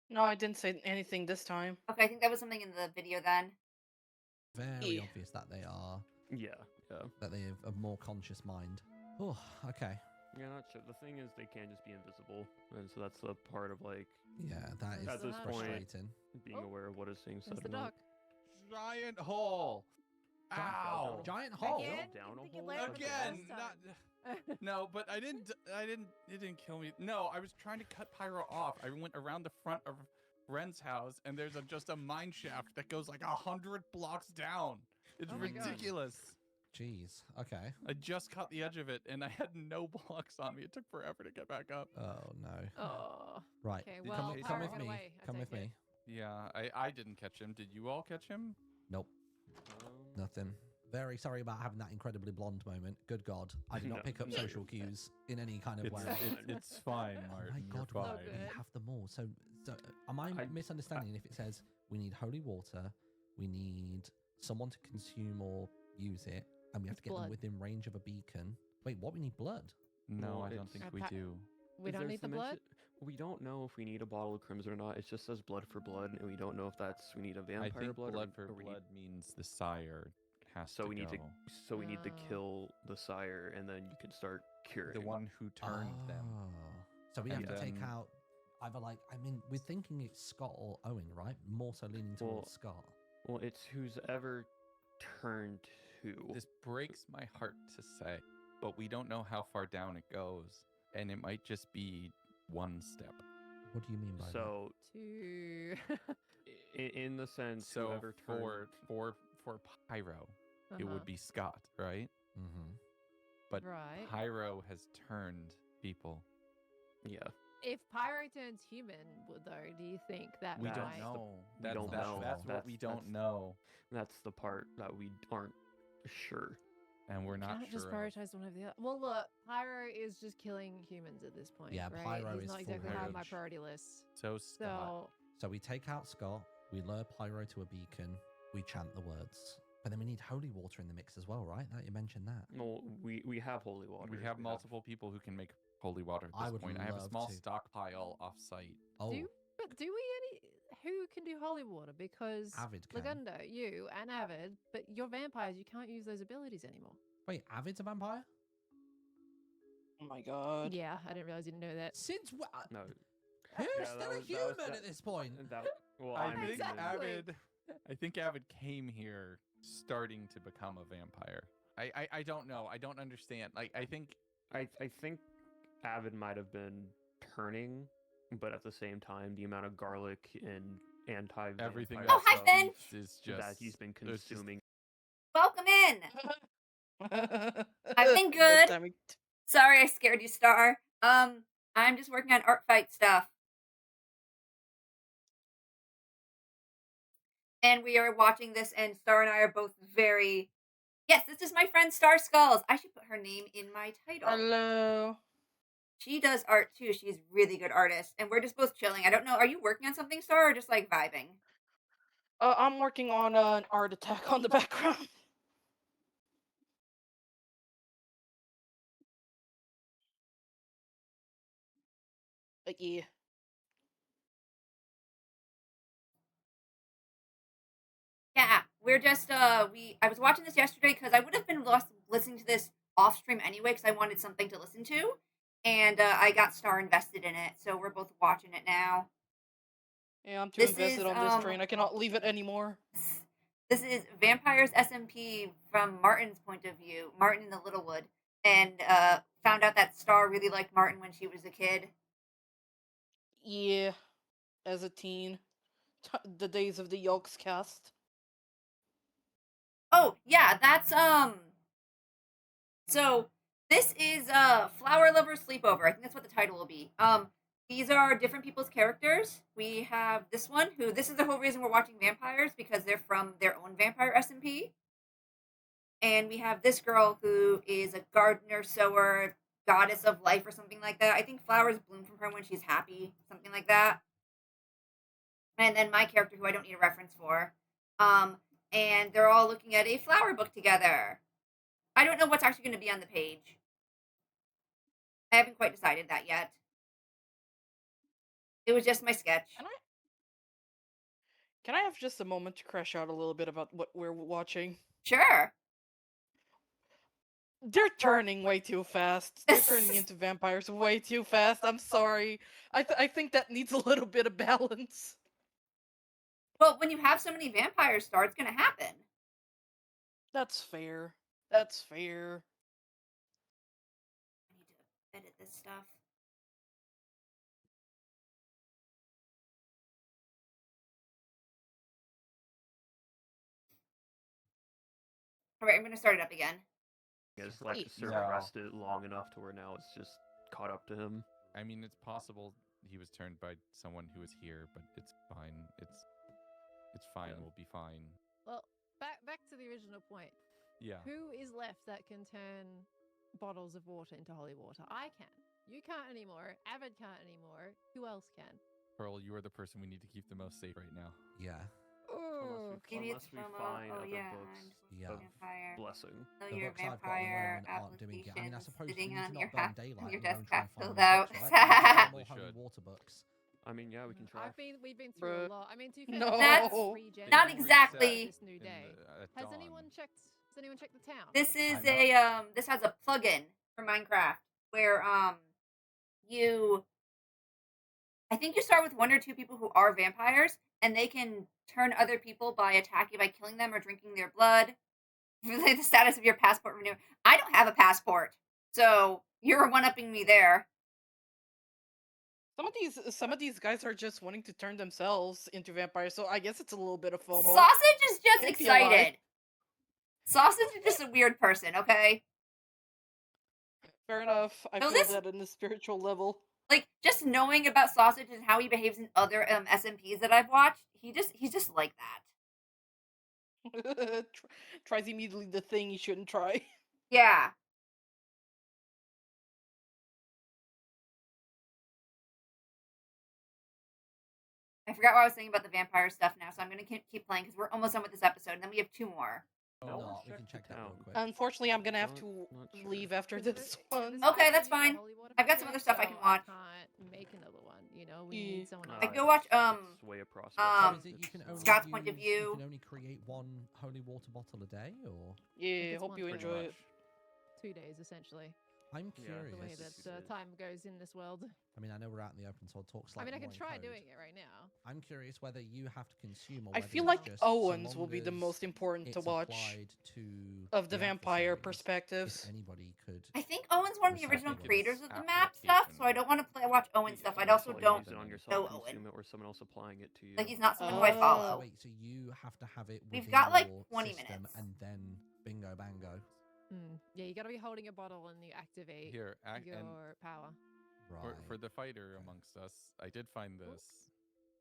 No, I didn't say anything this time. Okay, I think that was something in the video then. Very obvious that they are. Yeah. That they have a more conscious mind. Oh, okay. Yeah, not sure. The thing is, they can't just be invisible, and so that's the part of like. Yeah, that is at this frustrating. Point, being aware of what is being said. It's the doc. Giant hole. Ow! Giant hole. Again. No, but it didn't kill me. No, I was trying to cut Pyro off. I went around the front of Ren's house, and there's just a mine shaft that goes like 100 blocks down. It's ridiculous. Jeez. Okay. I just caught the edge of it, and I had no blocks on me. It took forever to get back up. Oh no. Oh. Right. Okay, well, come with me. Come with me. Yeah, I didn't catch him. Did you all catch him? Nope. Nothing. Very sorry about having that incredibly blonde moment. Good God, I did not pick up social cues in any kind of way. It's fine, Martin. Oh my God, you're we fine. have them all. So am I misunderstanding if it says we need holy water, we need someone to consume or use it, and we have to get them within range of a beacon? Wait, what? We need blood? No, I don't think we do. We don't need the blood? We don't know if we need a bottle of crimson or not. It just says blood for blood, and we don't know if we need a vampire I think blood. blood for blood means the sire has to we need go. we need to kill the sire, and then you can start curing. The one who turned them. So we have to take out either we're thinking it's Scott or Owen, right? More so leaning towards Scott. Well, it's who's ever turned who. This breaks my heart to say, but we don't know how far down it goes, and it might just be one step. What do you mean by that? So two. in the sense, so whoever turned for Pyro, it would be Scott, right? Mm-hmm. But Right. Pyro has turned people. Yeah. If Pyro turns human, though, do you think that We don't might- know. We That's, don't that's, know. that's what we don't know. That's the part that we aren't sure. And we're not Can't sure. just of. prioritize one over the other. Well, look, Pyro is just killing humans at this point. Yeah, right? Pyro He's is not full exactly high on my rage. priority list. So Scott. So we take out Scott, we lure Pyro to a beacon, we chant the words. But then we need holy water in the mix as well, right? That you mentioned that. No, we have holy water. We have multiple people who can make holy water at I this would point. I have a love small to. stockpile off-site. Oh, But do we who can do holy water? Because Avid can. Legundo, you and Avid, but you're vampires. You can't use those abilities anymore. Wait, Avid's a vampire? Oh my god. Yeah, I didn't realize you didn't know that. Since when? No. Who's Yeah, still that a was- that human was- that- at this point? Well, I I'm think human. Avid came here starting to become a vampire. I don't know. I don't understand. Like I think Avid might have been turning, but at the same time, the amount of garlic and anti everything Oh, hi, Finn. is just that he's been there's just- consuming. Welcome in. I've been good. Sorry I scared you, Star. I'm just working on art fight stuff. And we are watching this, and Star and I are both very... Yes, this is my friend Star Skulls. I should put her name in my title. Hello. She does art too. She's a really good artist. And we're just both chilling. I don't know, are you working on something, Star, or just like vibing? I'm working on an art attack on the background. Yeah. Yeah, we're just I was watching this yesterday because I would have been listening to this off stream anyway because I wanted something to listen to, and I got Star invested in it, so we're both watching it now. Yeah, I'm too This invested is, on this train. I cannot leave it anymore. This is Vampires SMP from Martin's point of view, Martin in the Littlewood, and found out that Star really liked Martin when she was a kid. Yeah, as a teen. The days of the Yolks cast. Oh, yeah, that's so this is Flower Lover Sleepover. I think that's what the title will be. These are different people's characters. We have this one who this is the whole reason we're watching vampires because they're from their own Vampire SMP. And we have this girl who is a gardener, sower, goddess of life or something like that. I think flowers bloom from her when she's happy, something like that. And then my character who I don't need a reference for. And they're all looking at a flower book together. I don't know what's actually going to be on the page. I haven't quite decided that yet. It was just my sketch. Can I have just a moment to crash out a little bit about what we're watching? Sure. They're turning way too fast. They're turning into vampires way too fast. I'm sorry. I think that needs a little bit of balance. Well, when you have so many vampires, Star, it's going to happen. That's fair. That's fair. I need to edit this stuff. All right, I'm going to start it up again. It's like the server No. rested long enough to where now it's just caught up to him. I mean, it's possible he was turned by someone who was here, but it's fine. It's fine. We'll be fine. Well, back to the original point. Yeah. Who is left that can turn bottles of water into holy water? I can. You can't anymore. Avid can't anymore. Who else can? Pearl, you are the person we need to keep the most safe right now. Yeah. Maybe it's Unless we from find oh other yeah, books Yeah. of vampire. blessing. So The your books I've got vampire alone aren't doing it. I mean, I application suppose sitting we need on to your not burn on daylight. your and go and try desktop and find filled more out. books, right? More Probably holy should. water books. I mean, yeah, we can try. We've been through a Bruh. lot. I mean, to be fair, No. That's regen not and exactly- this new day. Has anyone checked the town? This is I a this has a plugin for Minecraft where I think you start with 1 or 2 people who are vampires and they can turn other people by attacking by killing them or drinking their blood. Relay the status of your passport renew. I don't have a passport. So you're one-upping me there. Some of these guys are just wanting to turn themselves into vampires, so I guess it's a little bit of FOMO. Sausage is just Can't be a lie. excited. Sausage is just a weird person, okay? Fair enough. I No, feel this- that in the spiritual level. Like, just knowing about Sausage and how he behaves in other SMPs that I've watched, he's just like that. Tries immediately the thing he shouldn't try. Yeah. I forgot what I was saying about the vampire stuff now, so I'm gonna keep playing because we're almost done with this episode, and then we have 2 more. No, we can check that real quick. Unfortunately, I'm gonna have to leave after this one. Okay, that's fine. I've got some other stuff I can watch. Can't make another one. You know, we need someone else. I go watch It's way a prospect. Scott's point of view. You can only create one holy water bottle a day, or Yeah, hope you enjoy it. 2 days essentially. I'm curious. The way that time goes in this world. I mean, I know we're out in the open, so I'll talk I slightly. mean, I can more in try code. doing it right now. I'm curious whether you have to consume or I whether feel it's like just so Owens will long be the as most important to it's watch applied to of the vampire adversaries, perspectives. if anybody could. I think Owen's one of the Recite original it. creators of the map stuff, so I don't want to watch Owen stuff. I also don't use it on know yourself, Owen. consume it, or someone else applying it to you. Like, he's not someone who I follow. So wait, so you have to have it We've within got, like, your 20 system minutes. and then bingo bango. Yeah, you gotta be holding a bottle and you activate Here, your power. Right. For the fighter amongst us, I did find this.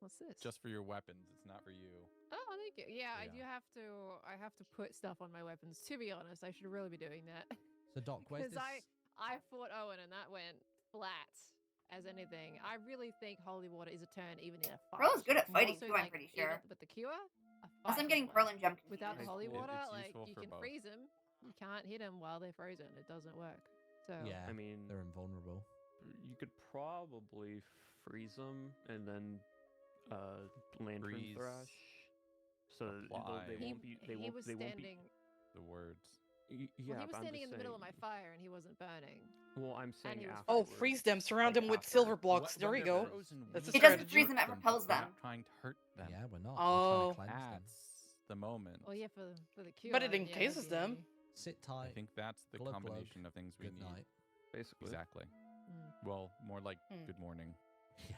What's this? Just for your weapons. It's not for you. Oh, thank you. Yeah, I do have to. I have to put stuff on my weapons. To be honest, I should really be doing that. So Doc, where's Because this? I fought Owen and that went flat as anything. I really think holy water is a turn even in a fight. Pearl is good at More fighting so, too, I'm like, pretty even sure. with the cure, Unless I'm getting Pearl and Gem confused. without the holy water, it's like useful you for can both. freeze him. You can't hit him while they're frozen. It doesn't work. So Yeah, I mean, they're invulnerable. you could probably freeze them and then lantern Freeze. thrash. So Apply. they won't be. They won't. was They won't be. standing. The words. Yeah, Well, he but was I'm standing just in the middle of my saying- fire and he wasn't burning. Well, I'm saying he was after. Oh, freeze them, surround them with silver blocks. There we go. That's a It doesn't strategy. freeze them, it repels We're them. not trying to hurt them. Yeah, we're not. Oh. We're trying to cleanse them. That's the moment. Well, yeah, for the cure. But it yeah, encases maybe. them. Sit I tight. think that's the glug, glug. combination of things we Good need. night. Basically. Exactly. Mm. Well, more like good morning. Yeah,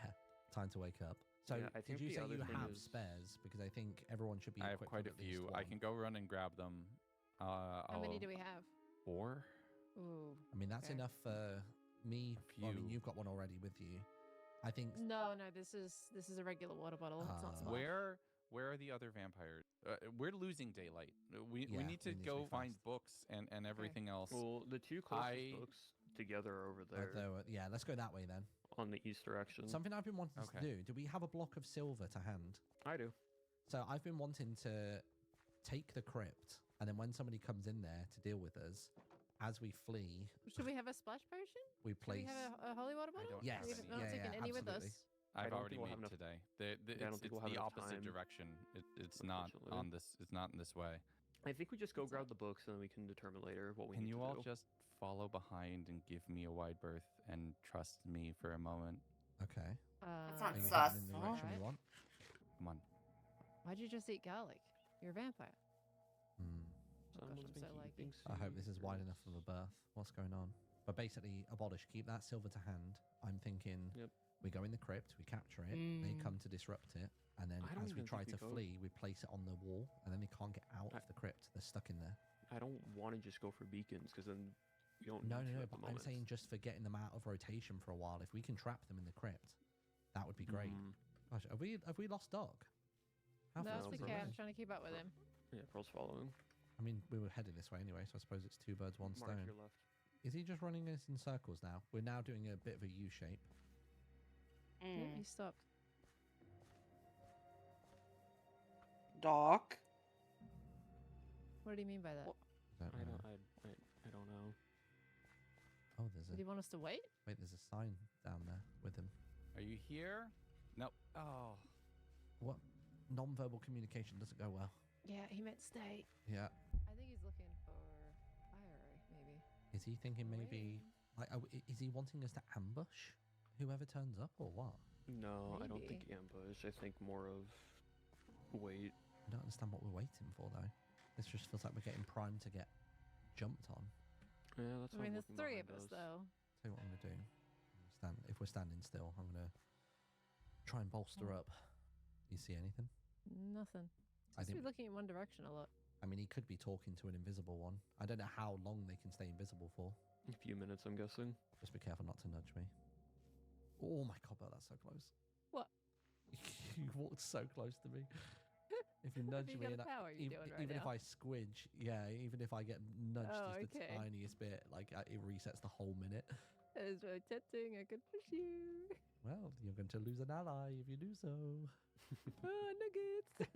time to wake up. So, Yeah, I did think you the say other you thing have is- spares? Because I think everyone should be. I have equipped quite with a at least few. I one. can go run and grab them. How many do we have? 4? Ooh. I mean, that's okay. enough for me. Well, I mean, few. you've got one already with you. I think. No, this is a regular water bottle. It's not smart. Where are the other vampires? We're losing daylight. We Yeah, need to we need to go be find fast. books and everything else. Well, the two closest books together are over there Yeah, let's go that way then. on the east direction. Something I've been wanting to Okay. do. Do we have a block of silver to hand? I do. So I've been wanting to take the crypt, and then when somebody comes in there to deal with us, as we flee, Should we have a splash potion? we Do we place. have a holy water bottle? don't Yes, We're have not yeah, taking yeah, any with absolutely. us. I I've don't already think we'll made have enough- today. I don't It's think we'll have the enough opposite time, direction. It's not unfortunately. on this. It's not in this way. I think we just go grab the books and then we can determine later what we Can need you to all do. just follow behind and give me a wide berth and trust me for a moment? Okay. That Are sounds you sus. heading in the direction we Alright. want? Come on. Why'd you just eat garlic? You're a vampire. Hmm. Oh gosh, Someone's I'm been so like keeping I hope this is wide secrets. enough of a berth. What's going on? But basically, abolish. Keep that silver to hand. I'm thinking. Yep. We go in the crypt, we capture it, they Mm. come to disrupt it, and then I don't as we even try think to we go. flee, we place it on the wall, and then they can't get out of the crypt. They're stuck in there. I don't want to just go for beacons because then we don't. No, need no, to no. at the But I'm moment. saying just for getting them out of rotation for a while. If we can trap them in the crypt, that would be great. Mm, Gosh, have we lost Dog? How No, fast it's is okay. he? I'm trying to keep up with him. yeah, Pearl's following. I mean, we were heading this way anyway, so I suppose it's two birds, one Mark to stone. your left. Is he just running us in circles now? We're now doing a bit of a U shape. Yep, he stopped. Doc. What do you mean by that? Don't I know. don't. I don't know. Oh, there's Do you want us to wait? wait. There's a sign down there with him. Are you here? No. Oh. What? Non-verbal communication doesn't go well. Yeah, he meant stay. Yeah. I think he's looking for Pyro, maybe. Is he thinking maybe? Like, is he wanting us to ambush whoever turns up, or what? No, I don't think Maybe. ambush. I think more of wait. I don't understand what we're waiting for though. This just feels like we're getting primed to get jumped on. Yeah, that's. I what mean, I'm there's looking 3 of behind us, though. Tell you what I'm gonna do. If we're standing still, I'm gonna try and bolster up. Do you see anything? Nothing. I Seems to be think- looking in one direction a lot. I mean, he could be talking to an invisible one. I don't know how long they can stay invisible for. A few minutes, I'm guessing. Just be careful not to nudge me. Oh my god, that's so close. What? You walked so close to me. If you nudge me, and even if I squidge, even if I get nudged just the tiniest bit, like it resets the whole minute. That is really tempting. I could push you. Well, you're going to lose an ally if you do so. Oh, nuggets.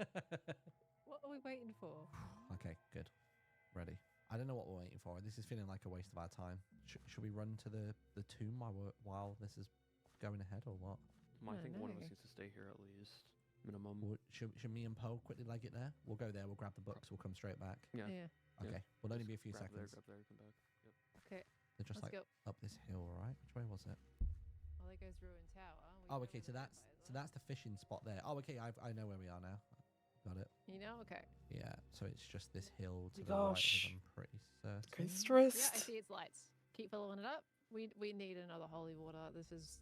What are we waiting for? Okay, good. Ready. I don't know what we're waiting for. This is feeling like a waste of our time. Should we run to the tomb while this is going ahead, or what? I think one of us needs to stay here at least. Minimum. Should me and Poe quickly leg it there? We'll go there, we'll grab the books, we'll come straight back. Yeah. Okay, we'll only be a few grab seconds. Grab there, come back. Yep. Okay. They're just let's like go. up this hill, right? Which way was it? Oh, there goes Ruin Tower. Okay, so that's the fishing spot there. Oh, okay, I know where we are now. Got it. You know? Okay. Yeah, so it's just this hill to the right of us, I'm pretty certain. Okay, stressed. Yeah, I see its lights. Keep following it up. We need another holy water. This is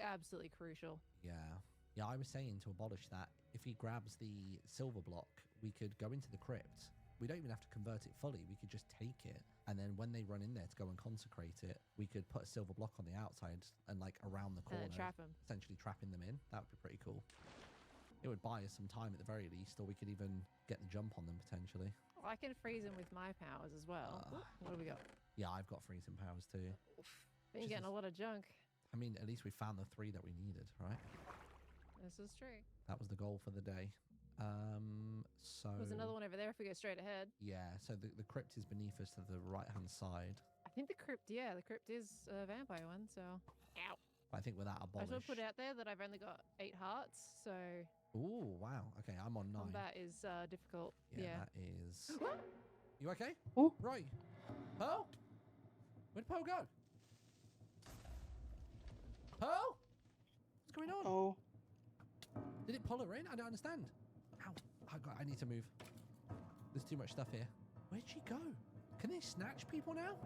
absolutely crucial. Yeah, I was saying to abolish that, if he grabs the silver block, we could go into the crypt. We don't even have to convert it fully. We could just take it, and then when they run in there to go and consecrate it, we could put a silver block on the outside and like around the corner, trap them. essentially trapping them in. That would be pretty cool. It would buy us some time at the very least, or we could even get the jump on them potentially. Well, I can freeze them with my powers as well. What do we got? Yeah, I've got freezing powers too. Been getting a lot of junk. I mean, at least we found the 3 that we needed, right? This is true. That was the goal for the day. So There's another one over there if we go straight ahead. Yeah, so the crypt is beneath us to the right-hand side. I think the crypt is a vampire one, so. Ow. I think with that I abolished. just want to put it out there that I've only got 8 hearts, so. Ooh, wow. Okay, I'm on 9. Combat is difficult. Yeah, that is. You okay? Oh. Right. Pearl? Where'd Pearl go? Pearl? What's going on? Oh. Did it pull her in? I don't understand. Ow. I need to move. There's too much stuff here. Where'd she go? Can they snatch people now?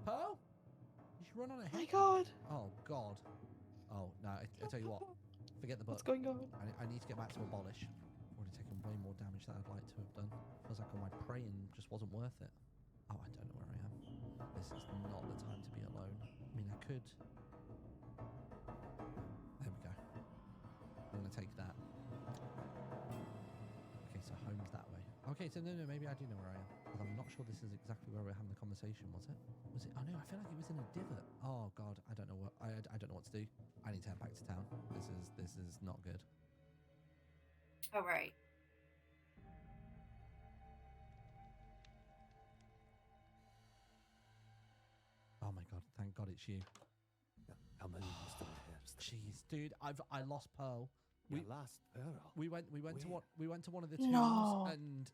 Pearl? Did she run on ahead? My God. Oh, God. Oh, no. I tell you what. Forget the book. What's going on? I need to get back to abolish. Already taken way more damage than I'd like to have done. Feels like all my praying just wasn't worth it. Oh, I don't know where I am. This is not the time to be alone. I mean, I could. There we go. I'm gonna take that. Okay, so home's that way. Okay, so no, maybe I do know where I am. But I'm not sure this is exactly where we're having the conversation, was it? Was it? Oh no, I feel like it was in a divot. Oh God, I don't know what I don't know what to do. I need to head back to town. This is not good. All right. Oh my God, thank God it's you. Come on, Mr. Hurst. Jeez, dude, I lost Pearl. We lost Pearl. We went to one of the tombs, and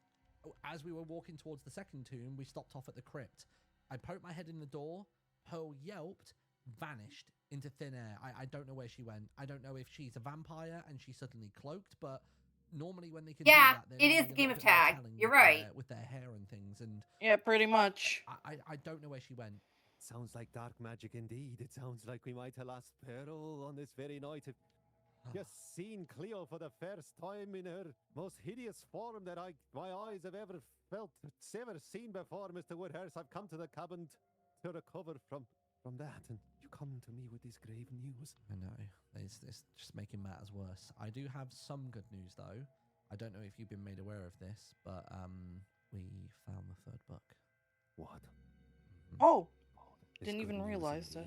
as we were walking towards the second tomb, we stopped off at the crypt. I poked my head in the door. Pearl yelped, vanished into thin air. I don't know where she went. I don't know if she's a vampire and she suddenly cloaked, but normally when they can do that, it is the game of tag. You're right. With their hair and things, and yeah, pretty much. I don't know where she went. Sounds like dark magic indeed. It sounds like we might have lost Pearl on this very night. Just seen Cleo for the first time in her most hideous form that my eyes have ever seen before, Mr. Woodhurst. I've come to the cabin to recover from that, and you come to me with this grave news. I know. It's just making matters worse. I do have some good news, though. I don't know if you've been made aware of this, but we found the 3rd book. What? Oh, didn't even realize that.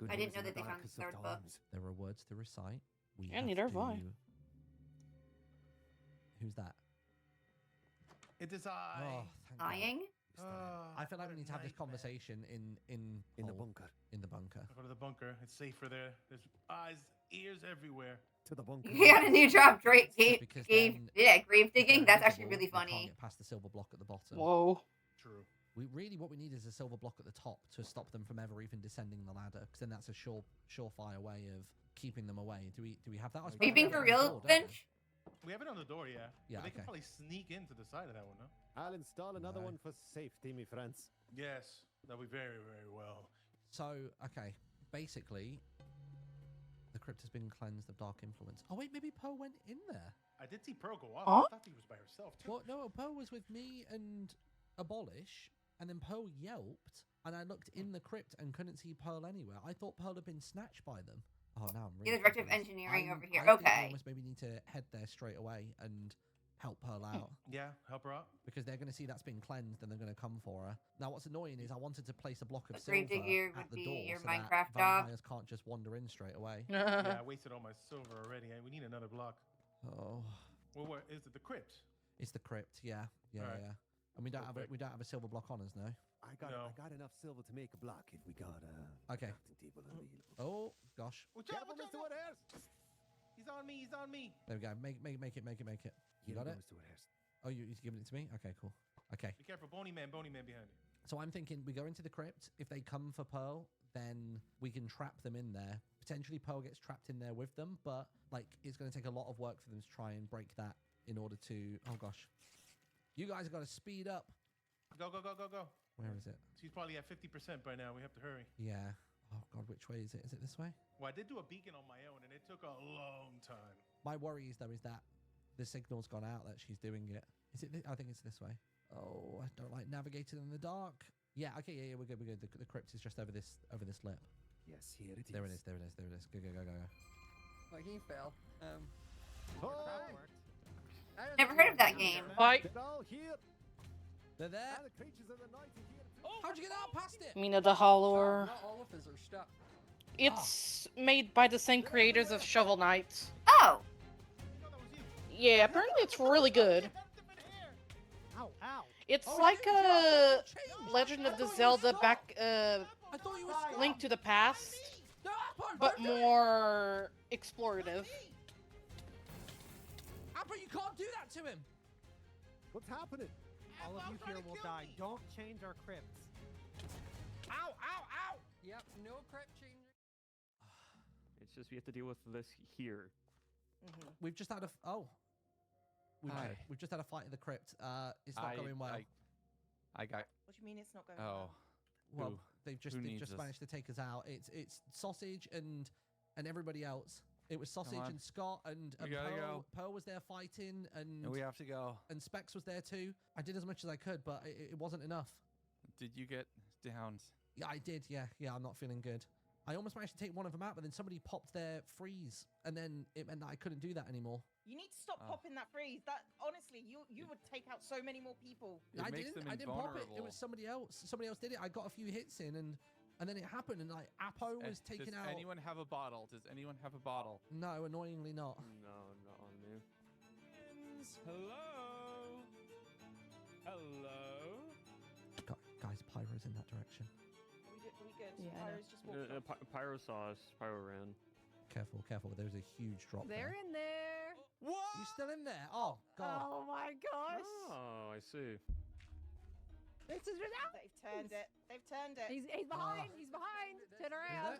I didn't know that they found the 3rd book. There are words to recite. Neither have I. Who's that? It is I. Oh, Lying? I feel like we need to have this conversation in the bunker. In the bunker. Go to the bunker. It's safer there. There's eyes, ears everywhere. To the bunker. You got a new job, grave digging. That's actually really funny. Can't get past the silver block at the bottom. Whoa. True. What we need is a silver block at the top to stop them from ever even descending the ladder, because then that's a surefire way of keeping them away. Do we have that? Are you being for real, Finch? We have it on the door, yeah. Yeah, They can probably sneak into the side of that one, no? I'll install another one for safety, me friends. Yes, that'll be very, very well. So, okay, basically, the crypt has been cleansed of dark influence. Oh wait, maybe Pearl went in there. I did see Pearl go off. Huh? I thought she was by herself, too. Well, no, Pearl was with me and Abolish, and then Pearl yelped, and I looked in the crypt and couldn't see Pearl anywhere. I thought Pearl had been snatched by them. Oh, now I'm Yeah, really the director of confused. engineering over here. I think we Okay. almost maybe need to head there straight away and help Pearl out. Yeah, help her out. Because they're going to see that's been cleansed and they're going to come for her. Now, what's annoying is I wanted to place a block of A silver gravedigger at would the be door your so that Minecraft job. vampires can't just wander in straight away. Yeah, I wasted all my silver already. We need another block. Oh, Well, what is it? The crypt? it's the crypt. Yeah, All right. yeah. And we don't have a silver block on us, no. I got enough silver to make a block if we got a Okay. crafting table available. Oh gosh. Careful, Mr. Woodhurst. He's on me. He's on me. There we go. Make it. You got it? Mr. Woodhurst. Oh, you're giving it to me? Okay, cool. Okay. Be careful, bony man behind you. So I'm thinking we go into the crypt. If they come for Pearl, then we can trap them in there. Potentially Pearl gets trapped in there with them, but like it's going to take a lot of work for them to try and break that in order to. Oh gosh. You guys have got to speed up. Go. Where is it? She's probably at 50% by now. We have to hurry. Yeah. Oh god, which way is it? Is it this way? Well, I did do a beacon on my own, and it took a long time. My worry is though is that the signal's gone out that she's doing it. Is it? I think it's this way. Oh, I don't like navigating in the dark. Yeah. Okay. Yeah. We're good. The crypt is just over this lip. Yes, here it is. There it is. Go. Like he fell. Oh! Never heard of that game. Why? They're all here. They're there. And the creatures of the night are here. How'd you get out past it? Mina the Hollower. Not all of us are stuck. It's made by the same creators of Shovel Knight. Oh. Yeah, apparently it's really good. Ow, ow. It's Oh, like you a changed. Legend of I the thought you Zelda were back, I thought you were Link to the Past, No, but don't do it. more explorative. Apple, you can't do that to him. What's happening? All of you here will die. Don't change our crypts. Ow. Yep, no crypt changing. It's just we have to deal with this here. We've just had a Hi. we've just had a fight in the crypt. It's not going well. I got. What do you mean it's not going Oh. Well, Who? they've Who just needs us? managed to take us out. It's Sausage and everybody else. It was Sausage on. and Scott and We gotta Pearl. go. Pearl was there fighting and And we have to go. Specs was there too. I did as much as I could, but it wasn't enough. Did you get downs? Yeah, I did. Yeah, I'm not feeling good. I almost managed to take one of them out, but then somebody popped their freeze, and then it meant that I couldn't do that anymore. You need to stop popping that freeze. That honestly, you would take out so many more people. I didn't pop it. It was somebody else. Somebody else did it. I got a few hits in, and then it happened, and like Apo was taken out. Does anyone have a bottle? No, annoyingly not. No, not on me. Hello? Hello? Guys, Pyro's in that direction. We good. Yeah, I know. Pyro's just walked off. Pyro saw us. Pyro ran. Careful. There's a huge drop They're there. in there. What? You still in there? Oh god. Oh my gosh. Oh, I see. This is without. They've turned it. They've turned it. He's behind. He's behind. Turn around.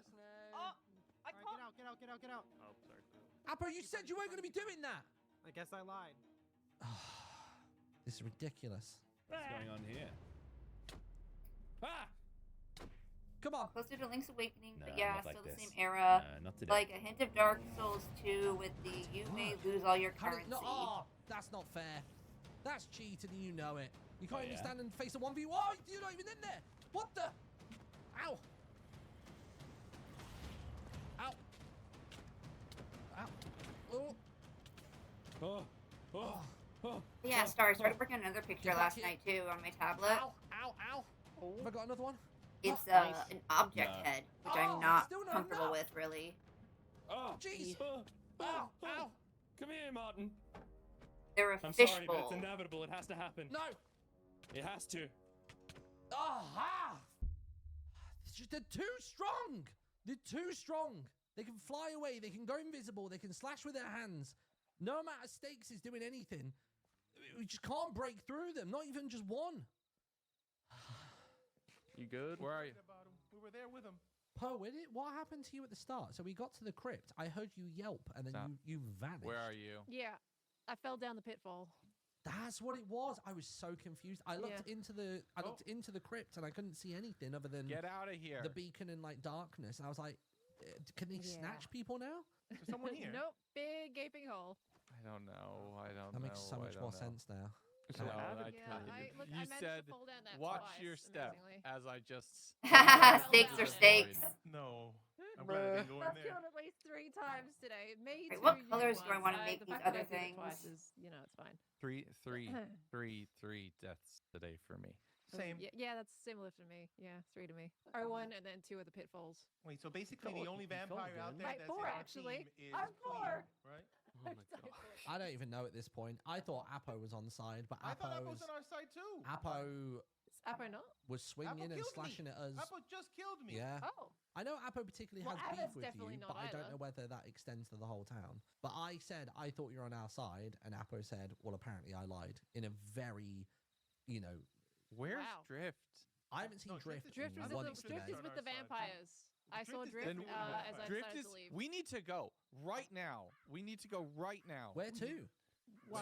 Oh, I Alright, can't. get out. Oh, sorry. Apo, you said you weren't going to be doing that. I guess I lied. This is ridiculous. What's going on here? Ah! Come on. Closer to Link's Awakening, but No, yeah, not like still the this. same era. Not today. Like a hint of Dark Souls 2 with the you may lose all your How did- currency. no, oh, that's not fair. That's cheating, you know it. You can't Oh, even yeah? stand and face a 1v1. Oh, you're not even in there. What the? Ow. Ow. Oh. Yeah, Star, I started working on another picture Get back last here. night too on my tablet. Ow. Have I got another one? It's Nice. an object No. head, which Oh, I'm not still not comfortable enough. with, really. Oh, Jeez. Ow! Come here, Martin. They're a I'm fishbowl. sorry, but it's inevitable. It has to happen. No. It has to. Aha! They're too strong. They're too strong. They can fly away. They can go invisible. They can slash with their hands. No amount of stakes is doing anything. We just can't break through them. Not even just one. You good? Where are you? We were there with him. Poe, what happened to you at the start? So we got to the crypt. I heard you yelp, and then Stop. you vanished. Where are you? Yeah, I fell down the pitfall. That's what it was. I was so confused. I looked Yeah. into the crypt, and I couldn't see anything other than Get out of here. the beacon and like darkness. And I was like, can they snatch people now? There's someone here. Nope, big gaping hole. I don't know. That makes so much more sense now. So No, Avid Yeah, kind of- I you managed said, to fall down that watch twice, your step, amazingly. as I just... Stakes are stakes. No. I'm glad I didn't go in I've there. killed at least 3 times today. Me Wait, too. what you colors do I once. wanna make The these fact that other I did it twice things? is, it's fine. Three deaths today for me. Same. Yeah, that's similar to me. Yeah, 3 to me. Oh, 1 and then 2 of the pitfalls. Wait, so basically felt the like only you felt vampire out then. there Wait, that's 4 in our actually. team is I'm 4. Cleo, right? Oh my gosh. I don't even know at this point. I thought Apo was on side, but I thought Appo Apo was on our side too. Apo Is Appo not? was swinging and killed me. slashing at us. Appo just killed me. Yeah. Oh. I know Apo particularly Well, has Avid's beef with definitely you, not but I don't either. know whether that extends to the whole town. But I said I thought you were on our side, and Apo said, well, apparently I lied in a very, you know. Where's Wow. Drift? I haven't seen Drift Drift is, once today. Drift is with the vampires. I saw Drift Then as I Drift started is... to leave. We need to go right now. We need to go right now. Where to? Wow.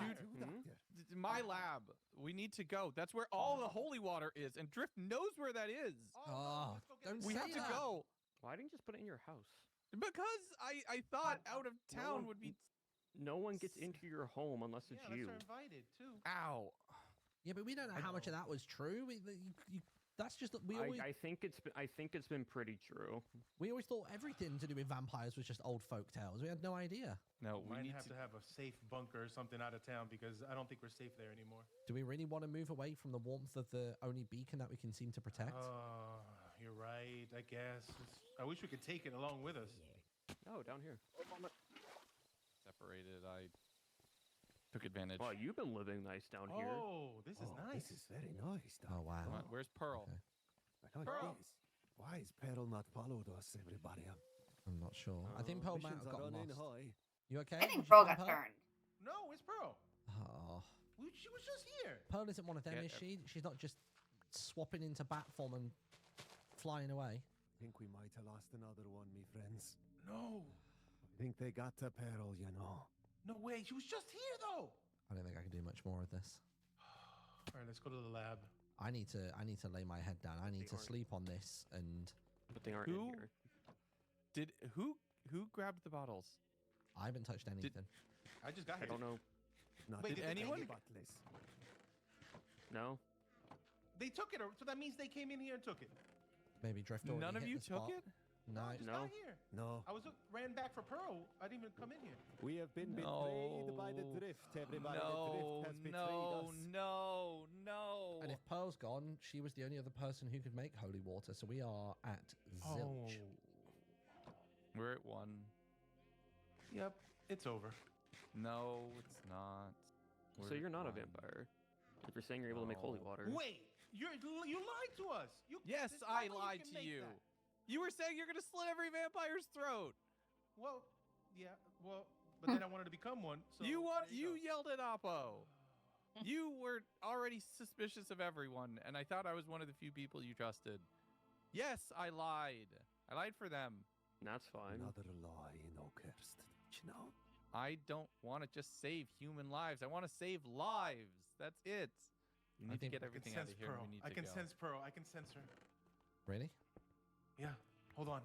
My lab. We need to go. That's where all the holy water is, and Drift knows where that is. Oh, don't We say have to that. go. Why didn't you just put it in your house? Because I thought out of town would be... No one gets into your home unless it's you. Unless they're invited too. Ow. Yeah, but we don't know how much of that was true. That's just we always. I think it's been pretty true. We always thought everything to do with vampires was just old folk tales. We had no idea. No, We might have to have a safe bunker or something out of town because I don't think we're safe there anymore. Do we really want to move away from the warmth of the only beacon that we can seem to protect? You're right. I guess. I wish we could take it along with us. Oh, down here. Separated. I took advantage. Oh, you've been living nice down here. Oh, this is nice. This is very nice. Oh wow. Where's Pearl? Okay. I like Pearl. this. Why is Pearl not followed us, everybody? I'm not sure. I think Pearl might have Missions are gotten running lost. high. You okay? I think Did you Pearl find got turned. No, it's Pearl. Oh. She was just here. Pearl isn't one of them, Yeah, is she? She's not just swapping into bat form and flying away. Think we might have lost another one, me friends. No. Think they got to Pearl, you know. No way. She was just here though. I don't think I can do much more of this. All right, let's go to the lab. I need to lay my head down. I need to aren't- sleep on this and But they aren't in here. Who grabbed the bottles? I haven't touched anything. I just got I here. don't know. Not Wait, if did they anyone- take Butlers. No. They took it, so that means they came in here and took it. Maybe Drift already None of hit you the took spot. it? No. I just No. got here. No. I ran back for Pearl. I didn't even come in here. We have been betrayed by the drift, everybody. The drift has betrayed us. No. And if Pearl's gone, she was the only other person who could make holy water, so we are at zilch. We're at 1. Yep, it's over. No, it's not. So We're you're at not a 1. vampire. If you're saying you're able to make holy No. water. Wait, you lied to us. Yes, there's I no way lied can to make you. that. You were saying you're gonna slit every vampire's throat. Well, yeah, but then I wanted to become one. So there You go. yelled at Oppo. You were already suspicious of everyone, and I thought I was one of the few people you trusted. Yes, I lied. I lied for them. That's fine. Another lie in Oakhurst, you know. I don't want to just save human lives. I want to save lives. That's it. We need to get I can everything sense out of here. Pearl. And we need I to can go. sense Pearl. I can sense her. Really? Yeah, hold on.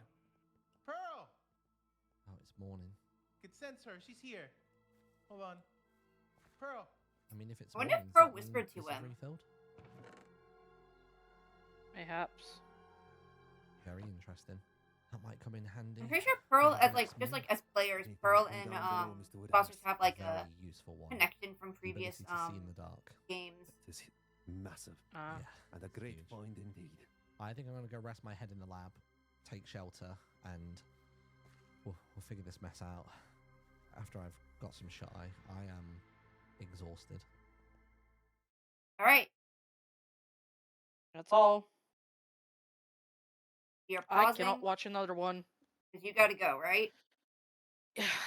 Pearl! Oh, it's morning. I can sense her. She's here. Hold on. Pearl! I mean, if it's I wonder if morning, does Pearl that mean whispered to this is him. refilled? Mayhaps. Very interesting. That might come in handy. I'm pretty sure Pearl, maybe as like next just month. like as players, Anything Pearl come and down below, Mr. Woodhouse? Foster's have like Very a useful one. connection from The previous ability to see in the dark. games. It is massive Ah. Yeah. and a great huge. find indeed. I think I'm going to go rest my head in the lab, take shelter, and we'll figure this mess out. After I've got some shut eye, I am exhausted. All right, That's all. you're I pausing cannot watch another one. because you got to go, right?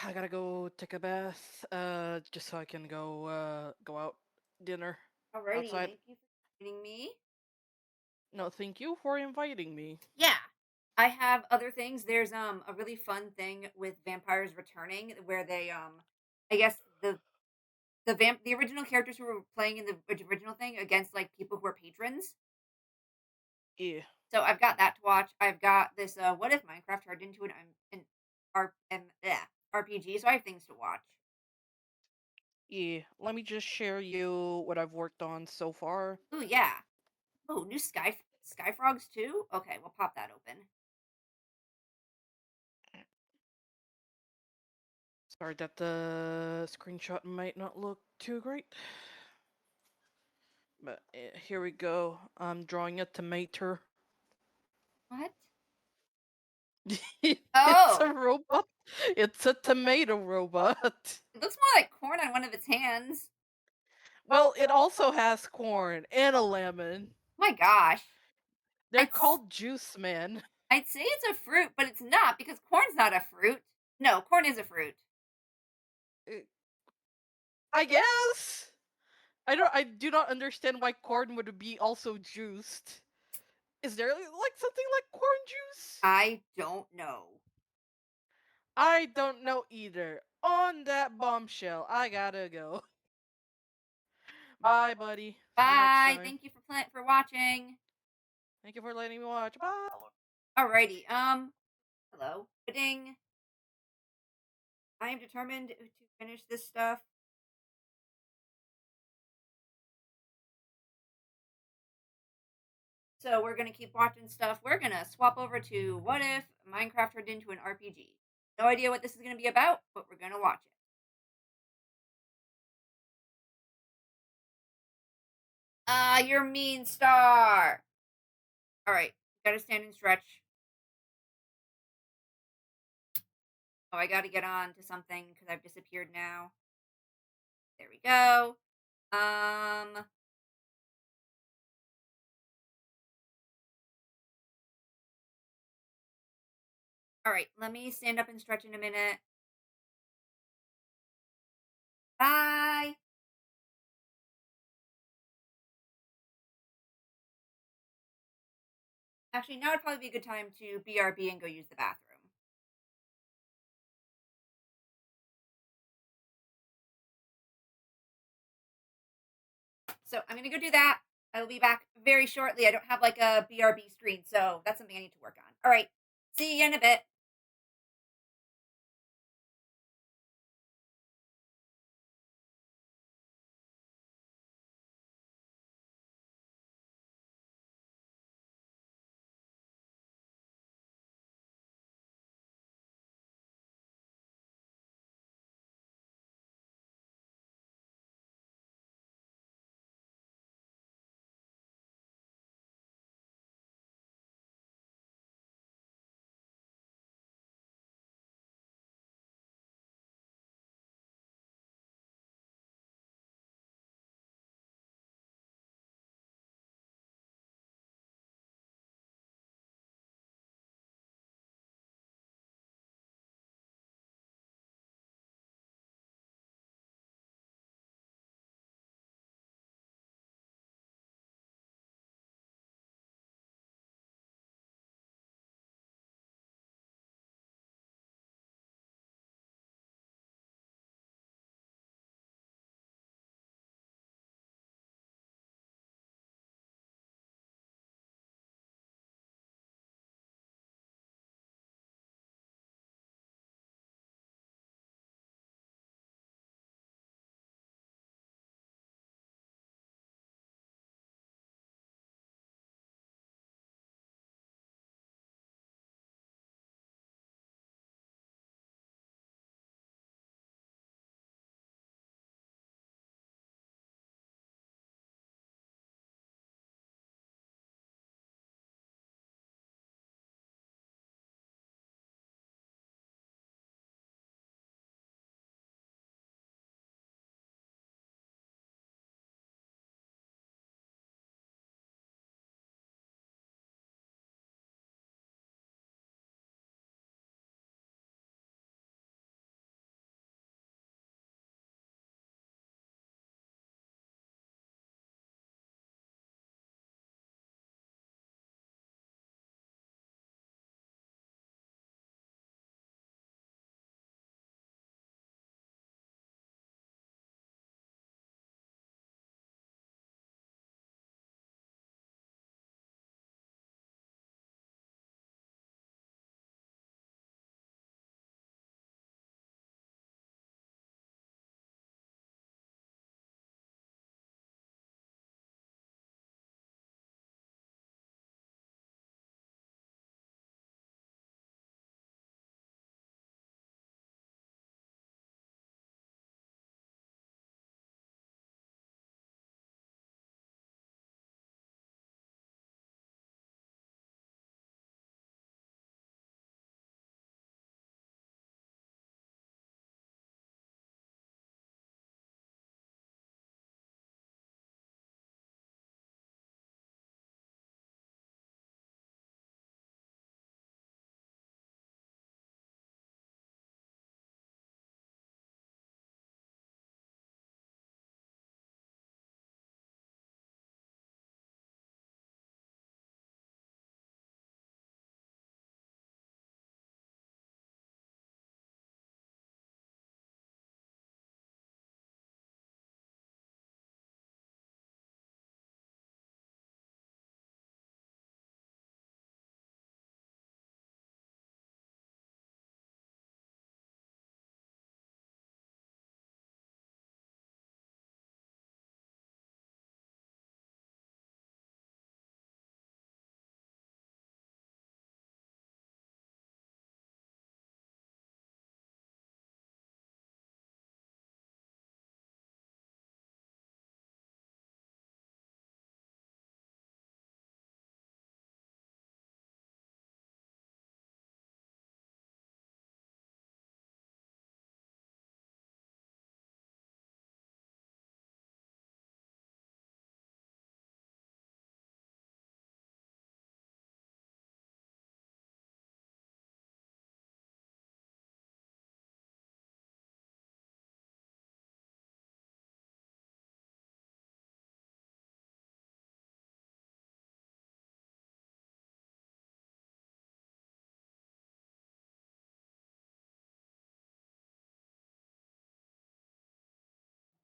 I gotta go take a bath, just so I can go out dinner. Alrighty, outside. thank you for joining me. No, thank you for inviting me. Yeah, I have other things. There's a really fun thing with vampires returning where they I guess the original characters who were playing in the original thing against like people who are patrons. Yeah. So I've got that to watch. I've got this what if Minecraft turned into an RPG, so I have things to watch. Yeah, let me just share you what I've worked on so far. Ooh, yeah. Oh, new sky frogs too? Okay, we'll pop that open. Sorry that the screenshot might not look too great. But here we go. I'm drawing a tomato. What? It's Oh, a robot. It's a tomato robot. it looks more like corn on one of its hands. Well, it also has corn and a lemon. My gosh. They're I'd, s- called juice man. I'd say it's a fruit, but it's not because corn's not a fruit. No, corn is a fruit. I guess. I do not understand why corn would be also juiced. Is there like something like corn juice? I don't know. I don't know either. On that bombshell, I gotta go. Bye, buddy. See you next Bye. time. Thank you for watching. Thank you for letting me watch. Bye. Alrighty. Hello. Pudding. I am determined to finish this stuff. So we're gonna keep watching stuff. We're gonna swap over to what if Minecraft turned into an RPG. No idea what this is gonna be about, but we're gonna watch it. You're mean star. Alright, gotta stand and stretch. Oh, I gotta get on to something because I've disappeared now. There we go. Alright, let me stand up and stretch in a minute. Bye. Actually, now would probably be a good time to BRB and go use the bathroom. So I'm gonna go do that. I will be back very shortly. I don't have like a BRB screen, so that's something I need to work on. All right. See you in a bit.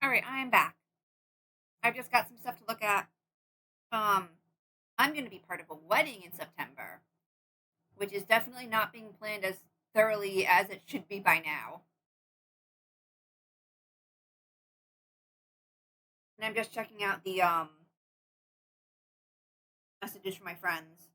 Alright, I am back. I've just got some stuff to look at. I'm going to be part of a wedding in September, which is definitely not being planned as thoroughly as it should be by now. And I'm just checking out the messages from my friends.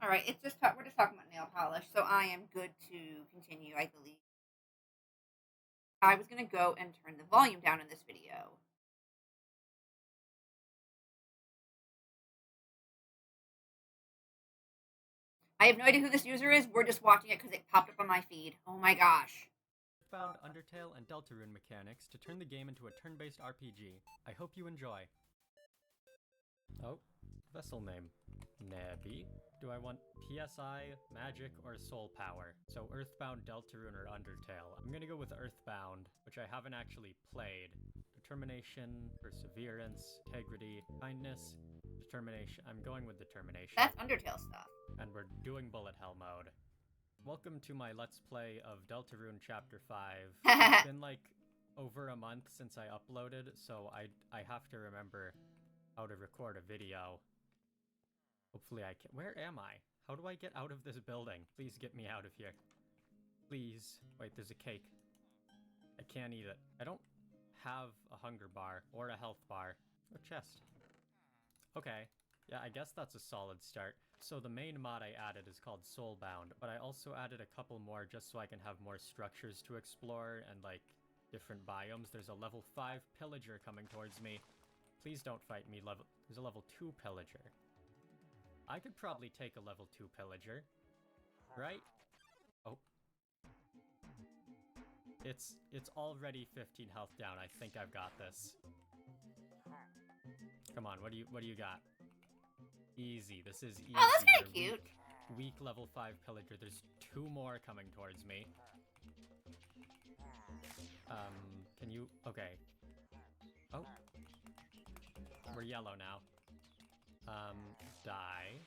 All right, we're just talking about nail polish, so I am good to continue, I believe. I was gonna go and turn the volume down in this video. I have no idea who this user is. We're just watching it because it popped up on my feed. Oh my gosh. Found Undertale and Deltarune mechanics to turn the game into a turn-based RPG. I hope you enjoy. Oh, vessel name. Nebby. Do I want PSI, Magic, or Soul Power? So Earthbound, Deltarune, or Undertale. I'm gonna go with Earthbound, which I haven't actually played. Determination, Perseverance, Integrity, Kindness, Determination. I'm going with Determination. That's Undertale stuff. And we're doing bullet hell mode. Welcome to my Let's Play of Deltarune Chapter 5. It's been like over a month since I uploaded, so I have to remember how to record a video. Hopefully I can. Where am I? How do I get out of this building? Please get me out of here. Please. Wait, there's a cake. I can't eat it. I don't have a hunger bar or a health bar. A chest. Okay. Yeah, I guess that's a solid start. So the main mod I added is called Soulbound, but I also added a couple more just so I can have more structures to explore and like different biomes. There's a level 5 pillager coming towards me. Please don't fight me. There's a level 2 pillager. I could probably take a level 2 pillager. Right? Oh. It's already 15 health down. I think I've got this. Come on, what do you got? Easy. This is easy. Oh, that's kind of cute. Weak level 5 pillager. There's 2 more coming towards me. Can you... Okay. Oh. We're yellow now. Die.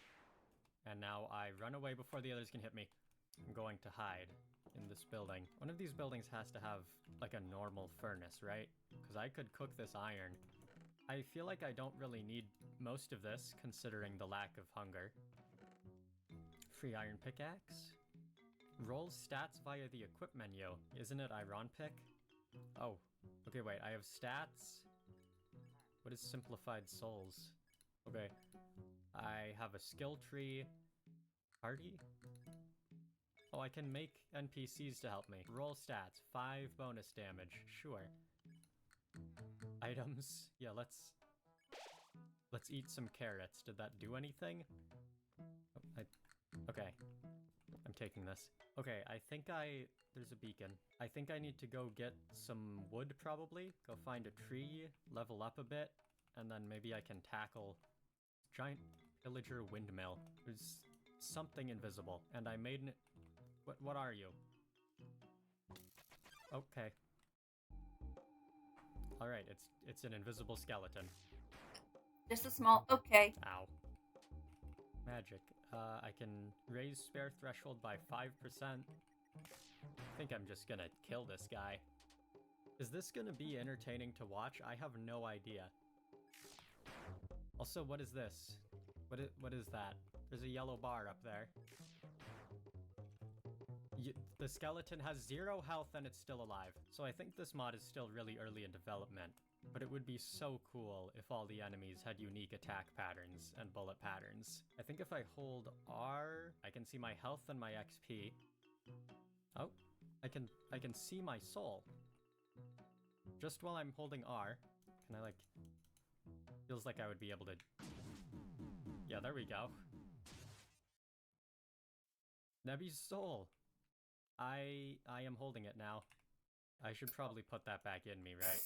And now I run away before the others can hit me. I'm going to hide in this building. One of these buildings has to have, like, a normal furnace, right? Because I could cook this iron. I feel like I don't really need most of this, considering the lack of hunger. Free iron pickaxe? Rolls stats via the equip menu. Isn't it iron pick? Oh. Okay, wait. I have stats. What is simplified souls? Okay. I have a skill tree. Party? Oh, I can make NPCs to help me. Roll stats. 5 bonus damage. Sure. Items. Yeah, let's eat some carrots. Did that do anything? Oh, okay. I'm taking this. Okay, I think there's a beacon. I think I need to go get some wood, probably. Go find a tree, level up a bit, and then maybe I can tackle giant villager windmill. There's something invisible, and I made an... What are you? Okay. Alright, it's an invisible skeleton. Just a small... Okay. Ow. Magic. I can raise spare threshold by 5%. I think I'm just gonna kill this guy. Is this gonna be entertaining to watch? I have no idea. Also, what is this? What is that? There's a yellow bar up there. The skeleton has 0 health and it's still alive. So I think this mod is still really early in development. But it would be so cool if all the enemies had unique attack patterns and bullet patterns. I think if I hold R, I can see my health and my XP. Oh, I can see my soul. Just while I'm holding R, can I like... Feels like I would be able to... Yeah, there we go. Nebby's soul. I am holding it now. I should probably put that back in me, right?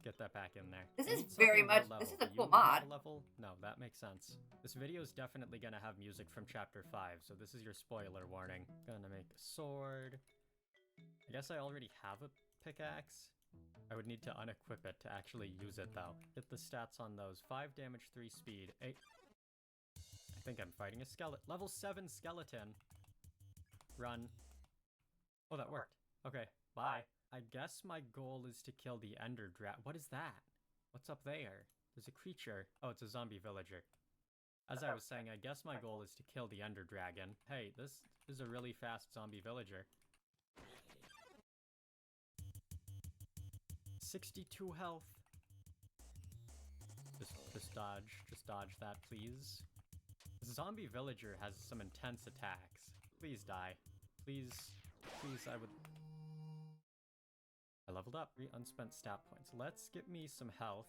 Get that back in there. This I is need very something much. low This is level. a cool You mod. low level? No, that makes sense. This video is definitely gonna have music from chapter 5, so this is your spoiler warning. Gonna make a sword. I guess I already have a pickaxe. I would need to unequip it to actually use it though. Hit the stats on those. 5 damage, 3 speed, 8. I think I'm fighting a skeleton. Level 7 skeleton. Run. Oh, that worked. Okay, bye. I guess my goal is to kill the ender dragon. What is that? What's up there? There's a creature. Oh, it's a zombie villager. As I was saying, I guess my goal is to kill the ender dragon. Hey, this is a really fast zombie villager. 62 health. Just dodge that, please. The zombie villager has some intense attacks. Please die. Please, I would... I leveled up. 3 unspent stat points. Let's get me some health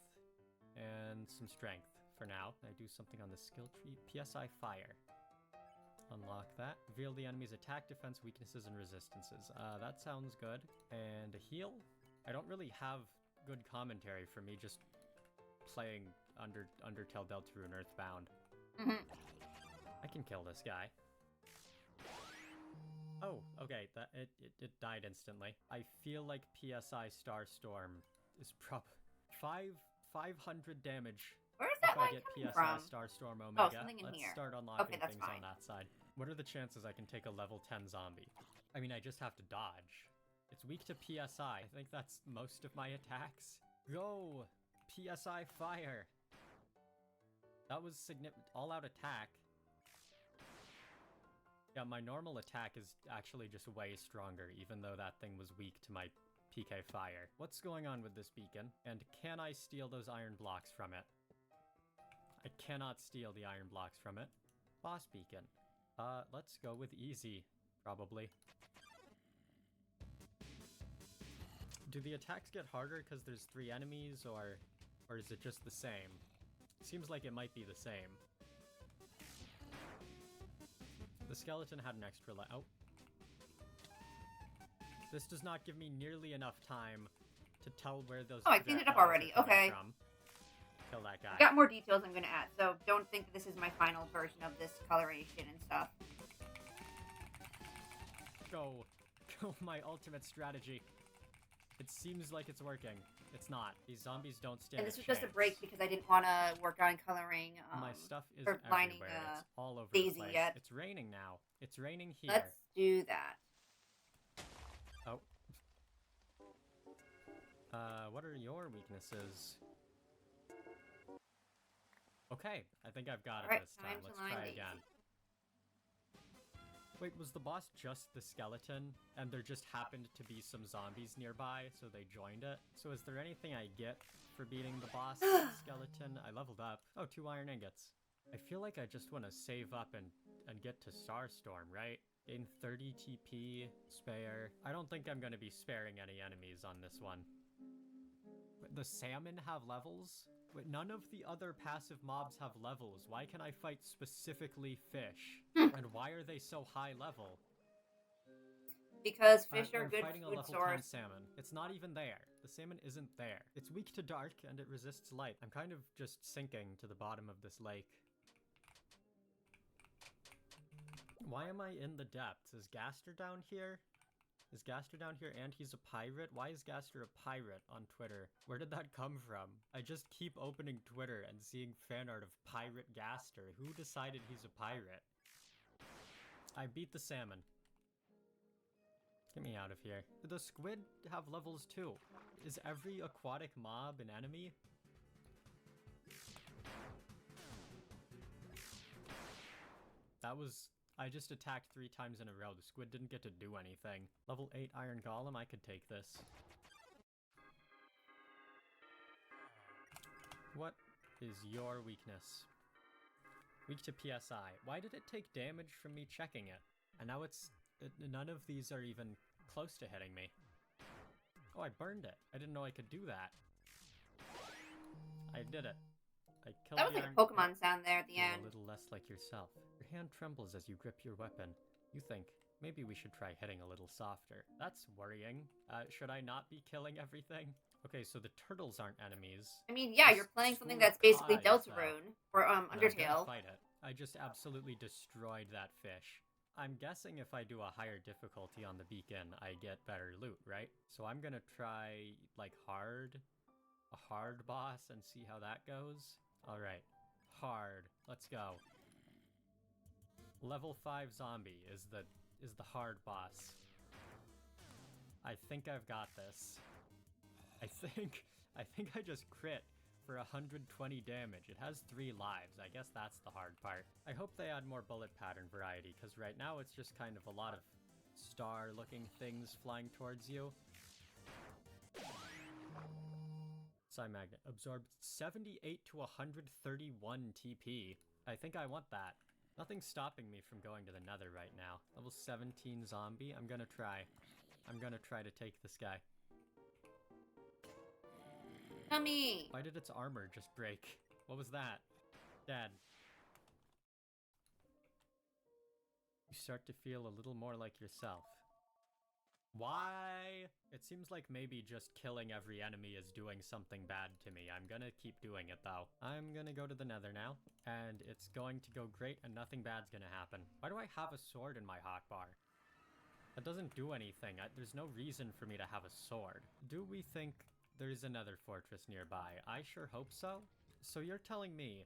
and some strength for now. Can I do something on the skill tree? PSI Fire. Unlock that. Reveal the enemy's attack, defense, weaknesses, and resistances. That sounds good. And a heal? I don't really have good commentary for me just playing Undertale Deltarune Earthbound. I can kill this guy. Oh, okay, it died instantly. I feel like PSI Starstorm is 500 damage. Where is that if I line get coming PSI from? Starstorm Oh, Omega. something in Let's here. start unlocking Okay, that's things fine. on that side. What are the chances I can take a level 10 zombie? I mean, I just have to dodge. It's weak to PSI. I think that's most of my attacks. Go! PSI Fire! That was significant. All-out attack. Yeah, my normal attack is actually just way stronger, even though that thing was weak to my PK Fire. What's going on with this beacon? And can I steal those iron blocks from it? I cannot steal the iron blocks from it. Boss beacon. Let's go with easy, probably. Do the attacks get harder because there's 3 enemies, or is it just the same? Seems like it might be the same. The skeleton had an extra oh. This does not give me nearly enough time to tell where those Oh, I cleaned it up projectiles already. are coming Okay. from. Kill that guy. I got more details I'm going to add, so don't think this is my final version of this coloration and stuff. Go. Go, my ultimate strategy. It seems like it's working. It's not. These zombies don't stand And this a was just a chance. break because I didn't want to work on coloring My stuff is or lining everywhere. It's all over Daisy the place. yet. It's raining now. It's raining here. Let's do that. Oh. What are your weaknesses? Okay, I think I've got it Alright, this time. time to Let's line try Daisy. again. Wait, was the boss just the skeleton, and there just happened to be some zombies nearby, so they joined it? So is there anything I get for beating the boss skeleton? I leveled up. Oh, 2 iron ingots. I feel like I just want to save up and get to Starstorm, right? Gain 30 TP, spare. I don't think I'm going to be sparing any enemies on this one. Wait, the salmon have levels? Wait, none of the other passive mobs have levels. Why can I fight specifically fish? And why are they so high level? Because fish are I'm good fighting a food level 10 source. salmon. It's not even there. The salmon isn't there. It's weak to dark and it resists light. I'm kind of just sinking to the bottom of this lake. Why am I in the depths? Is Gaster down here? Is Gaster down here and he's a pirate? Why is Gaster a pirate on Twitter? Where did that come from? I just keep opening Twitter and seeing fan art of Pirate Gaster. Who decided he's a pirate? I beat the salmon. Get me out of here. The squid have levels too. Is every aquatic mob an enemy? That was... I just attacked 3 times in a row. The squid didn't get to do anything. Level 8 Iron Golem, I could take this. What is your weakness? Weak to PSI. Why did it take damage from me checking it? And now it's... none of these are even close to hitting me. Oh, I burned it. I didn't know I could do that. I did it. I killed That was the like iron... a Pokemon sound there at the You're end. a little less like yourself. Your hand trembles as you grip your weapon. You think, maybe we should try hitting a little softer. That's worrying. Should I not be killing everything? Okay, so the turtles aren't enemies. I mean, yeah, The you're playing something school that's of basically Kai is, though. Deltarune, or And I'm gonna Undertale. fight it. I just absolutely destroyed that fish. I'm guessing if I do a higher difficulty on the beacon, I get better loot, right? So I'm gonna try, like, a hard boss and see how that goes. Alright, hard. Let's go. Level 5 zombie is the hard boss. I think I've got this. I think I just crit for 120 damage. It has 3 lives. I guess that's the hard part. I hope they add more bullet pattern variety, because right now it's just kind of a lot of star-looking things flying towards you. Psymagnet absorbed 78 to 131 TP. I think I want that. Nothing's stopping me from going to the nether right now. Level 17 zombie. I'm gonna try to take this guy. Yummy! Why did its armor just break? What was that? Dad. You start to feel a little more like yourself. Why? It seems like maybe just killing every enemy is doing something bad to me. I'm gonna keep doing it though. I'm gonna go to the nether now, and it's going to go great and nothing bad's gonna happen. Why do I have a sword in my hotbar? That doesn't do anything. There's no reason for me to have a sword. Do we think there's another fortress nearby? I sure hope so. So you're telling me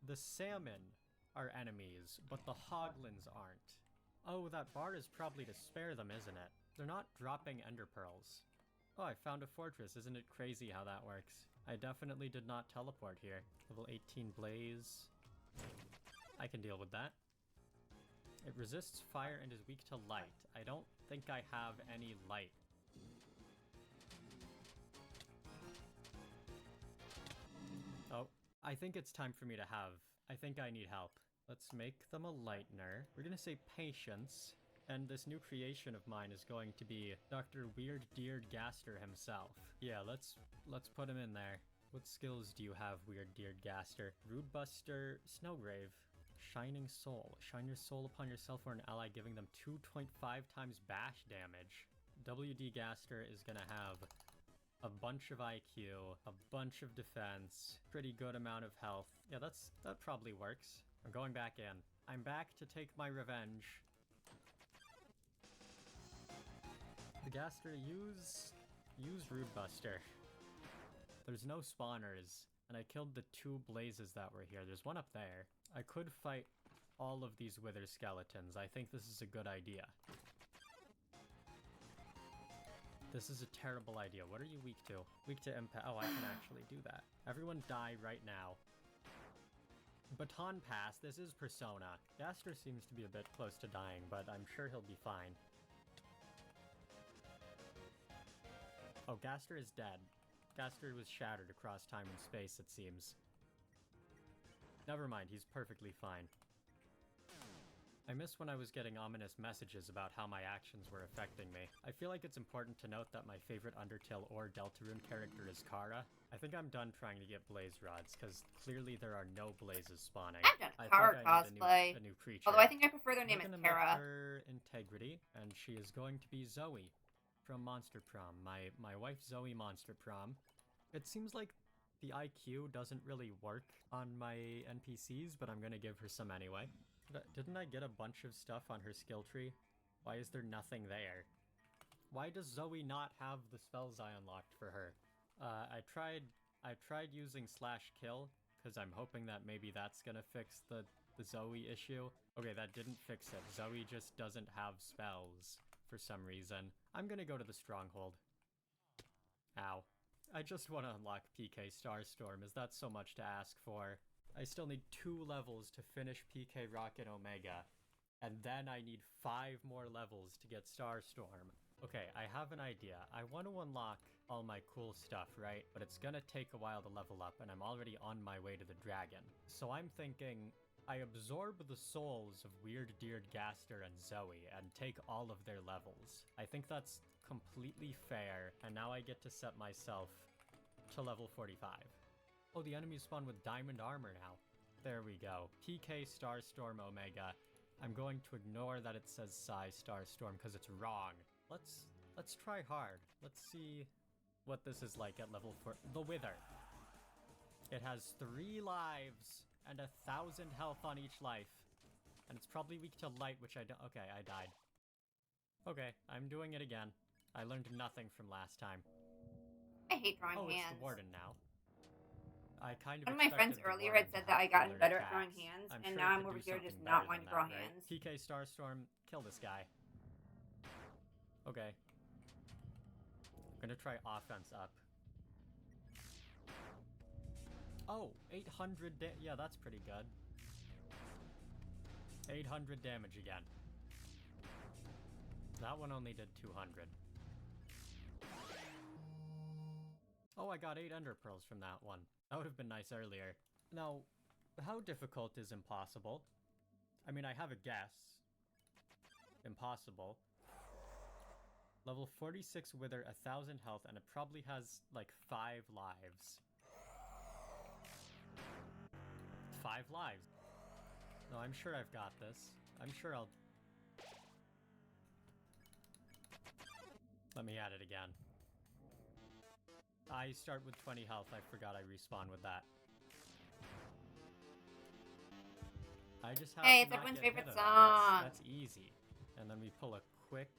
the salmon are enemies, but the hoglins aren't. Oh, that bar is probably to spare them, isn't it? They're not dropping ender pearls. Oh, I found a fortress. Isn't it crazy how that works? I definitely did not teleport here. Level 18 blaze. I can deal with that. It resists fire and is weak to light. I don't think I have any light. Oh, I think it's time for me to have... I think I need help. Let's make them a lightener. We're gonna say patience. And this new creation of mine is going to be Dr. Weird Deard Gaster himself. Yeah, let's put him in there. What skills do you have, Weird Deard Gaster? Rude Buster, Snowgrave, Shining Soul. Shine your soul upon yourself or an ally, giving them 2.5 times bash damage. WD Gaster is gonna have a bunch of IQ, a bunch of defense, pretty good amount of health. Yeah, that probably works. I'm going back in. I'm back to take my revenge. The Gaster, use Rude Buster. There's no spawners, and I killed the 2 blazes that were here. There's one up there. I could fight all of these wither skeletons. I think this is a good idea. This is a terrible idea. What are you weak to? Weak to impact. Oh, I can actually do that. Everyone die right now. Baton Pass. This is Persona. Gaster seems to be a bit close to dying, but I'm sure he'll be fine. Oh, Gaster is dead. Gaster was shattered across time and space, it seems. Never mind, he's perfectly fine. I miss when I was getting ominous messages about how my actions were affecting me. I feel like it's important to note that my favorite Undertale or Deltarune character is Kara. I think I'm done trying to get blaze rods, because clearly there are no blazes spawning. I've done Kara cosplay, a new creature. although I think I prefer their name as Kara. Kara. Her integrity, and she is going to be Zoe from Monster Prom. My wife Zoe Monster Prom. It seems like the IQ doesn't really work on my NPCs, but I'm gonna give her some anyway. Didn't I get a bunch of stuff on her skill tree? Why is there nothing there? Why does Zoe not have the spells I unlocked for her? I tried using /kill, because I'm hoping that maybe that's gonna fix the Zoe issue. Okay, that didn't fix it. Zoe just doesn't have spells for some reason. I'm gonna go to the stronghold. Ow. I just want to unlock PK Starstorm. Is that so much to ask for? I still need 2 levels to finish PK Rocket Omega, and then I need 5 more levels to get Starstorm. Okay, I have an idea. I want to unlock all my cool stuff, right? But it's gonna take a while to level up, and I'm already on my way to the dragon. So I'm thinking I absorb the souls of Weird Deard Gaster and Zoe and take all of their levels. I think that's completely fair, and now I get to set myself to level 45. Oh, the enemies spawn with diamond armor now. There we go. PK Starstorm Omega. I'm going to ignore that it says Psy Starstorm because it's wrong. Let's try hard. Let's see what this is like at level 4. The Wither. It has 3 lives and 1,000 health on each life. And it's probably weak to light, which I don't... Okay, I died. Okay, I'm doing it again. I learned nothing from last time. I hate drawing Oh, hands. it's the Warden now. I kind of One of my friends expected the earlier Warden had said to that have I gotten killer better at drawing attacks. hands, I'm and sure now it I'm could over do here something just better not than wanting to that, draw right? hands. PK Starstorm, kill this guy. Okay. I'm gonna try offense up. Oh, 800 yeah, that's pretty good. 800 damage again. That one only did 200. Oh, I got 8 Ender Pearls from that one. That would have been nice earlier. Now, how difficult is impossible? I mean, I have a guess. Impossible. Level 46 Wither, 1,000 health, and it probably has, like, 5 lives. 5 lives. No, I'm sure I've got this. I'm sure I'll... Let me add it again. I start with 20 health. I forgot I respawn with that. I just have Hey, to it's not everyone's get favorite hit at all. song. That's easy. And then we pull a quick...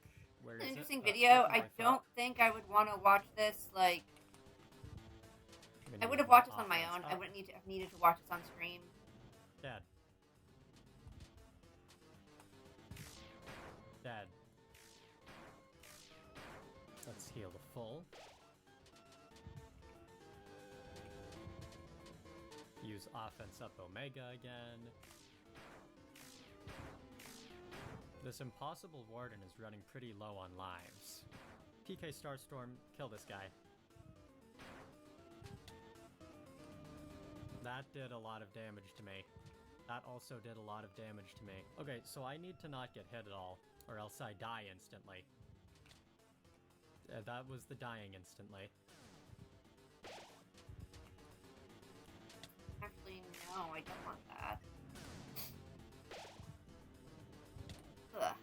Where It's is an it? interesting Quick video. I life don't up. think I would want to watch this, like... I'm I gonna would use have my watched this on my offense own. I up. wouldn't need to have needed to watch this on stream. Dead. Dead. Let's heal the full. Use offense up Omega again. This impossible Warden is running pretty low on lives. PK Starstorm, kill this guy. That did a lot of damage to me. That also did a lot of damage to me. Okay, so I need to not get hit at all, or else I die instantly. That was the dying instantly. Actually, no, I don't want that. Ugh.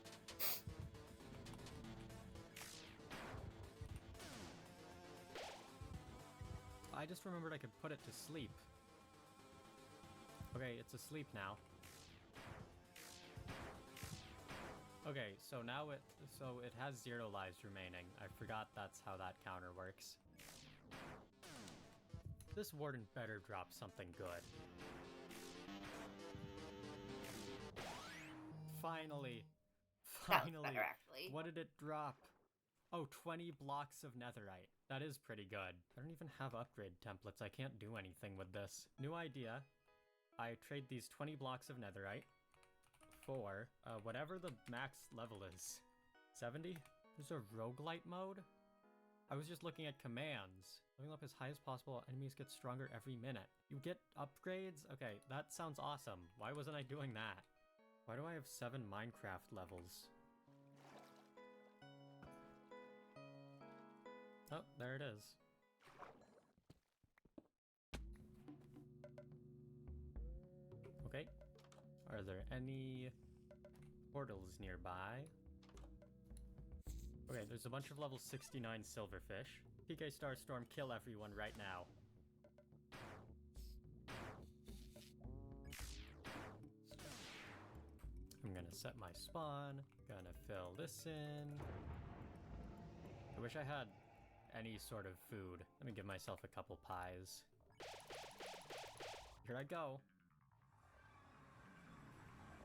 I just remembered I could put it to sleep. Okay, it's asleep now. Okay, so now it has 0 lives remaining. I forgot that's how that counter works. This Warden better drop something good. Finally. That was Finally. better, actually. What did it drop? Oh, 20 blocks of netherite. That is pretty good. I don't even have upgrade templates. I can't do anything with this. New idea. I trade these 20 blocks of netherite for whatever the max level is. 70? There's a roguelite mode? I was just looking at commands. Leveling up as high as possible, enemies get stronger every minute. You get upgrades? Okay, that sounds awesome. Why wasn't I doing that? Why do I have 7 Minecraft levels? Oh, there it is. Okay. Are there any portals nearby? Okay, there's a bunch of level 69 silverfish. PK Starstorm, kill everyone right now. I'm gonna set my spawn. Gonna fill this in. I wish I had any sort of food. Let me give myself a couple pies. Here I go.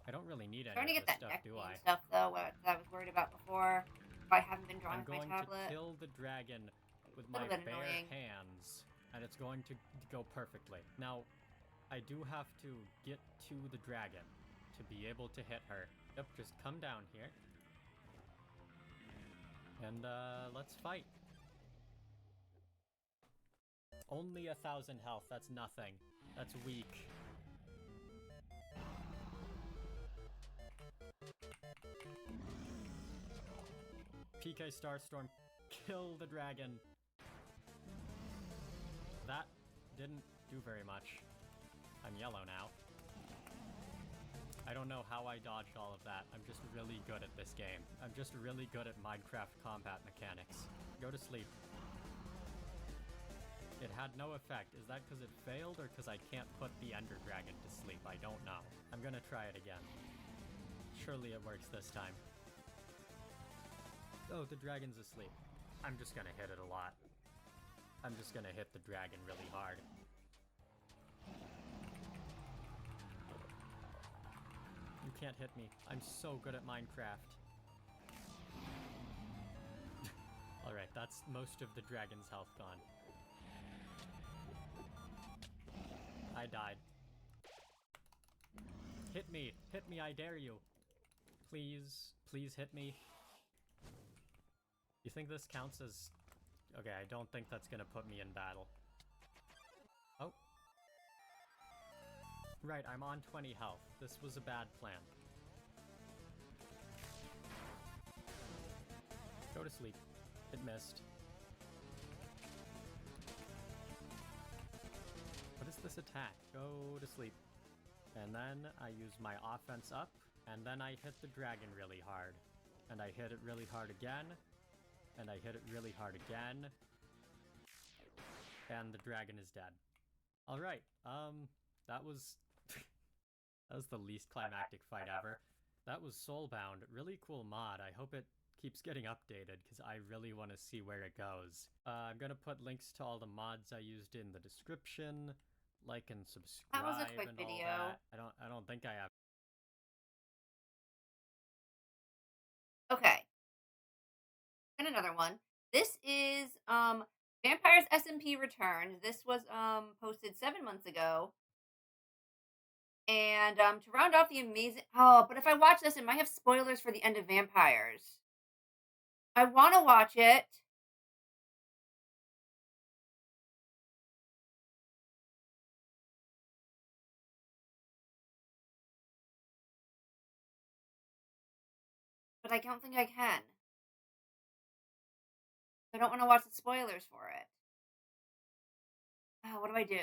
I don't really need any Trying to of get this that stuff, deck do name I? stuff, though, what I was worried about before. If I haven't been drawing I'm with my going tablet. to kill the dragon with Little my bit bare annoying. hands, and it's going to go perfectly. Now, I do have to get to the dragon to be able to hit her. Yep, just come down here. And, let's fight. Only 1,000 health, that's nothing. That's weak. PK Starstorm, kill the dragon. That didn't do very much. I'm yellow now. I don't know how I dodged all of that. I'm just really good at this game. I'm just really good at Minecraft combat mechanics. Go to sleep. It had no effect. Is that because it failed or because I can't put the Ender Dragon to sleep? I don't know. I'm gonna try it again. Surely it works this time. Oh, the dragon's asleep. I'm just gonna hit it a lot. I'm just gonna hit the dragon really hard. You can't hit me. I'm so good at Minecraft. Alright, that's most of the dragon's health gone. I died. Hit me! Hit me, I dare you! Please, please hit me. You think this counts as... Okay, I don't think that's gonna put me in battle. Oh. Right, I'm on 20 health. This was a bad plan. Go to sleep. It missed. What is this attack? Go to sleep. And then I use my offense up, and then I hit the dragon really hard. And I hit it really hard again. And I hit it really hard again. And the dragon is dead. Alright, that was... that was the least climactic fight ever. That was Soulbound. Really cool mod. I hope it keeps getting updated, because I really want to see where it goes. I'm gonna put links to all the mods I used in the description. Like and subscribe. That was a quick and video. All that. I don't think I have. Okay. And another one. This is Vampires SMP Returns. This was posted 7 months ago. And to round off the amazing... Oh, but if I watch this, it might have spoilers for the end of Vampires. I want to watch it. But I don't think I can. I don't want to watch the spoilers for it. Oh, what do I do?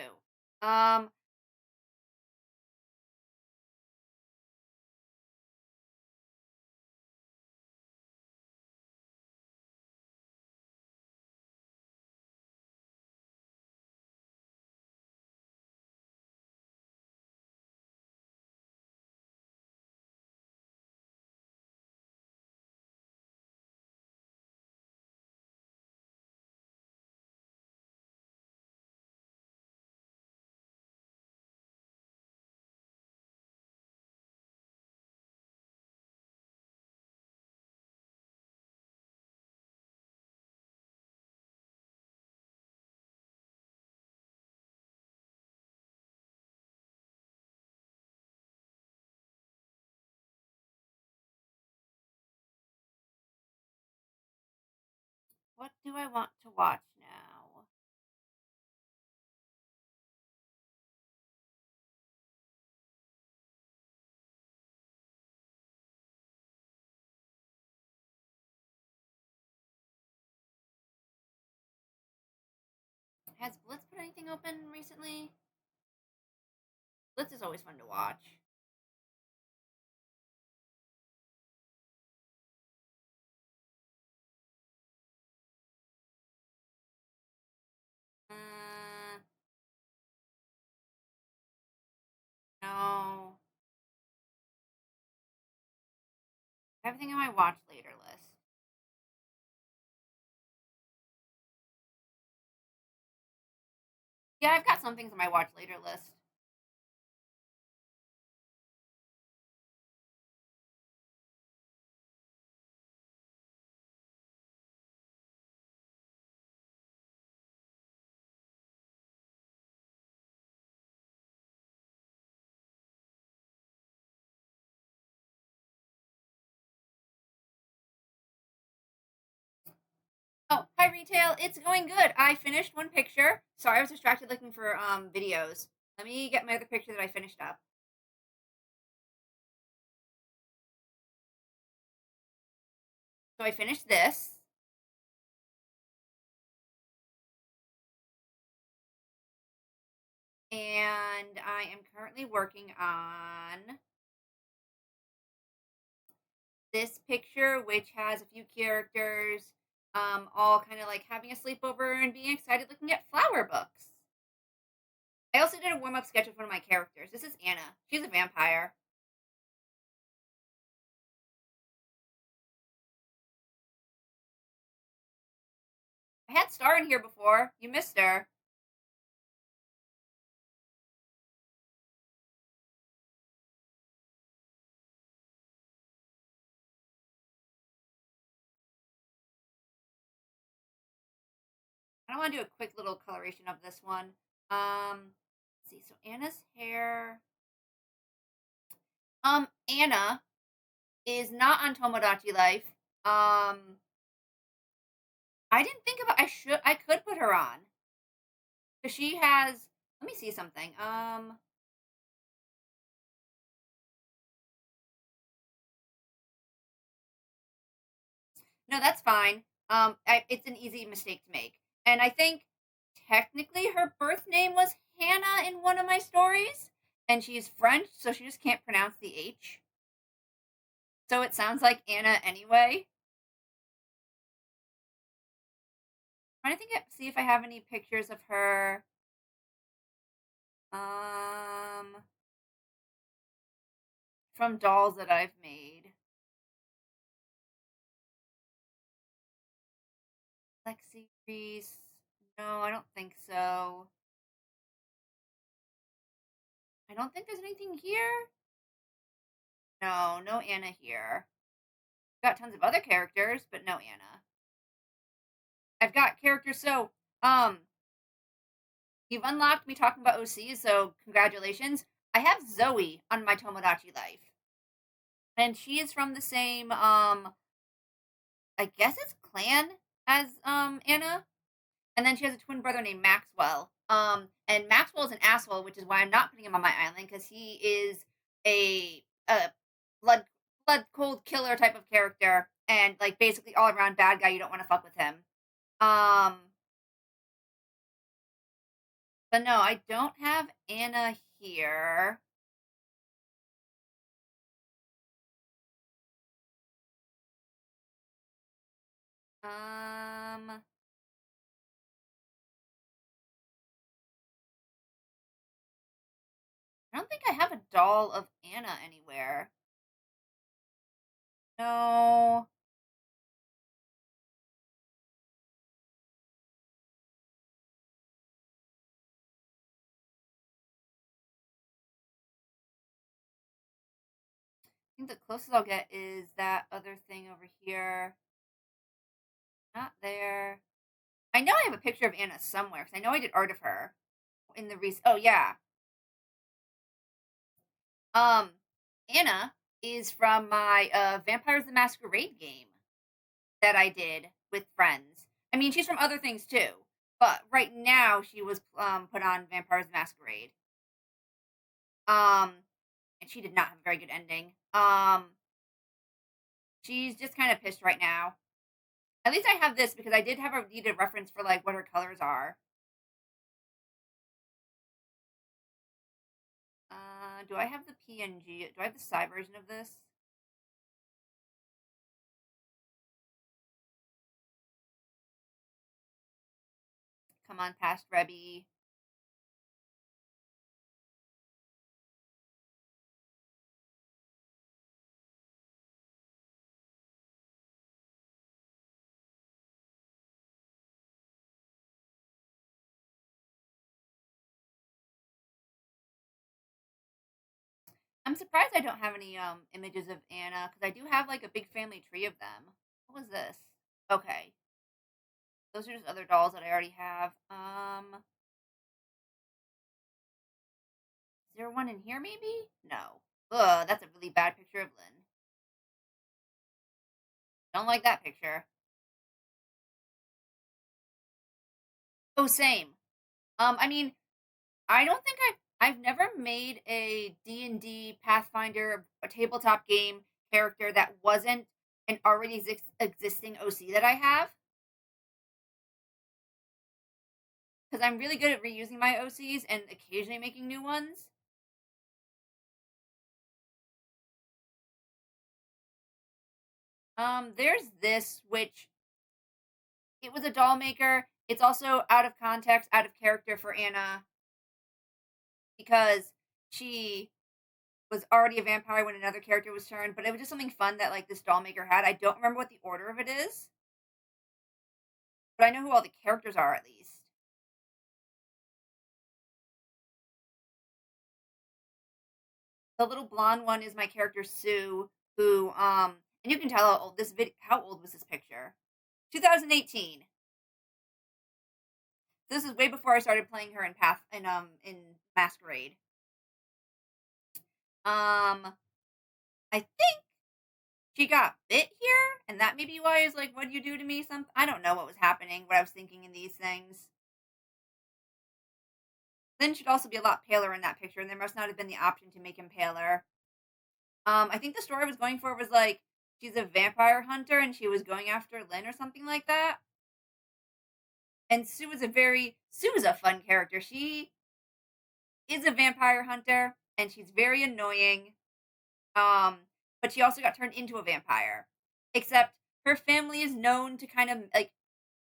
What do I want to watch now? Has Blitz put anything open recently? Blitz is always fun to watch. No. Everything on my watch later list. Yeah, I've got some things on my watch later list. Oh, hi retail. It's going good. I finished one picture. Sorry, I was distracted looking for videos. Let me get my other picture that I finished up. So I finished this. And I am currently working on this picture, which has a few characters all kind of like having a sleepover and being excited looking at flower books. I also did a warm up sketch of one of my characters. This is Anna. She's a vampire. I had Star in here before. You missed her. I want to do a quick little coloration of this one. Let's see. So Anna's hair. Anna is not on Tomodachi Life. I didn't think about. I could put her on because she has. Let me see something. No, that's fine. It's an easy mistake to make, and I think technically her birth name was Hannah in one of my stories, and she's French, so she just can't pronounce the H. So it sounds like Anna anyway. I'm trying to see if I have any pictures of her. From dolls that I've made. Lexi Reese. No, I don't think so. I don't think there's anything here. No, no Anna here. Got tons of other characters, but no Anna. I've got characters, so, you've unlocked me talking about OC, so congratulations. I have Zoe on my Tomodachi Life. And she is from the same, I guess it's clan as, Anna. And then she has a twin brother named Maxwell. And Maxwell is an asshole, which is why I'm not putting him on my island, because he is a blood cold killer type of character, and like basically all around bad guy. You don't want to fuck with him. But no, I don't have Anna here. I don't think I have a doll of Anna anywhere. No. I think the closest I'll get is that other thing over here. Not there. I know I have a picture of Anna somewhere because I know I did art of her in the recent. Oh yeah. Anna is from my Vampires the Masquerade game that I did with friends. I mean, she's from other things too, but right now she was put on Vampires the Masquerade. And she did not have a very good ending. She's just kind of pissed right now. At least I have this because I did have a needed reference for like what her colors are. Do I have the PNG? Do I have the Psy version of this? Come on, past Rebby. I'm surprised I don't have any images of Anna because I do have like a big family tree of them. What was this? Okay, those are just other dolls that I already have. Is there one in here? Maybe no. Ugh, that's a really bad picture of Lynn. Don't like that picture. Oh, same. I mean, I don't think I've never made a D&D Pathfinder a tabletop game character that wasn't an already existing OC that I have. Because I'm really good at reusing my OCs and occasionally making new ones. There's this, which it was a doll maker. It's also out of context, out of character for Anna because she was already a vampire when another character was turned, but it was just something fun that like this doll maker had. I don't remember what the order of it is, but I know who all the characters are at least. The little blonde one is my character Sue, who and you can tell how old this video. How old was this picture? 2018. This is way before I started playing her in in Masquerade. I think she got bit here, and that may be why is like, what do you do to me? Some I don't know what was happening, what I was thinking in these things. Lynn should also be a lot paler in that picture, and there must not have been the option to make him paler. I think the story I was going for was like she's a vampire hunter and she was going after Lynn or something like that. And Sue is a fun character. She is a vampire hunter and she's very annoying. But she also got turned into a vampire. Except her family is known to kind of like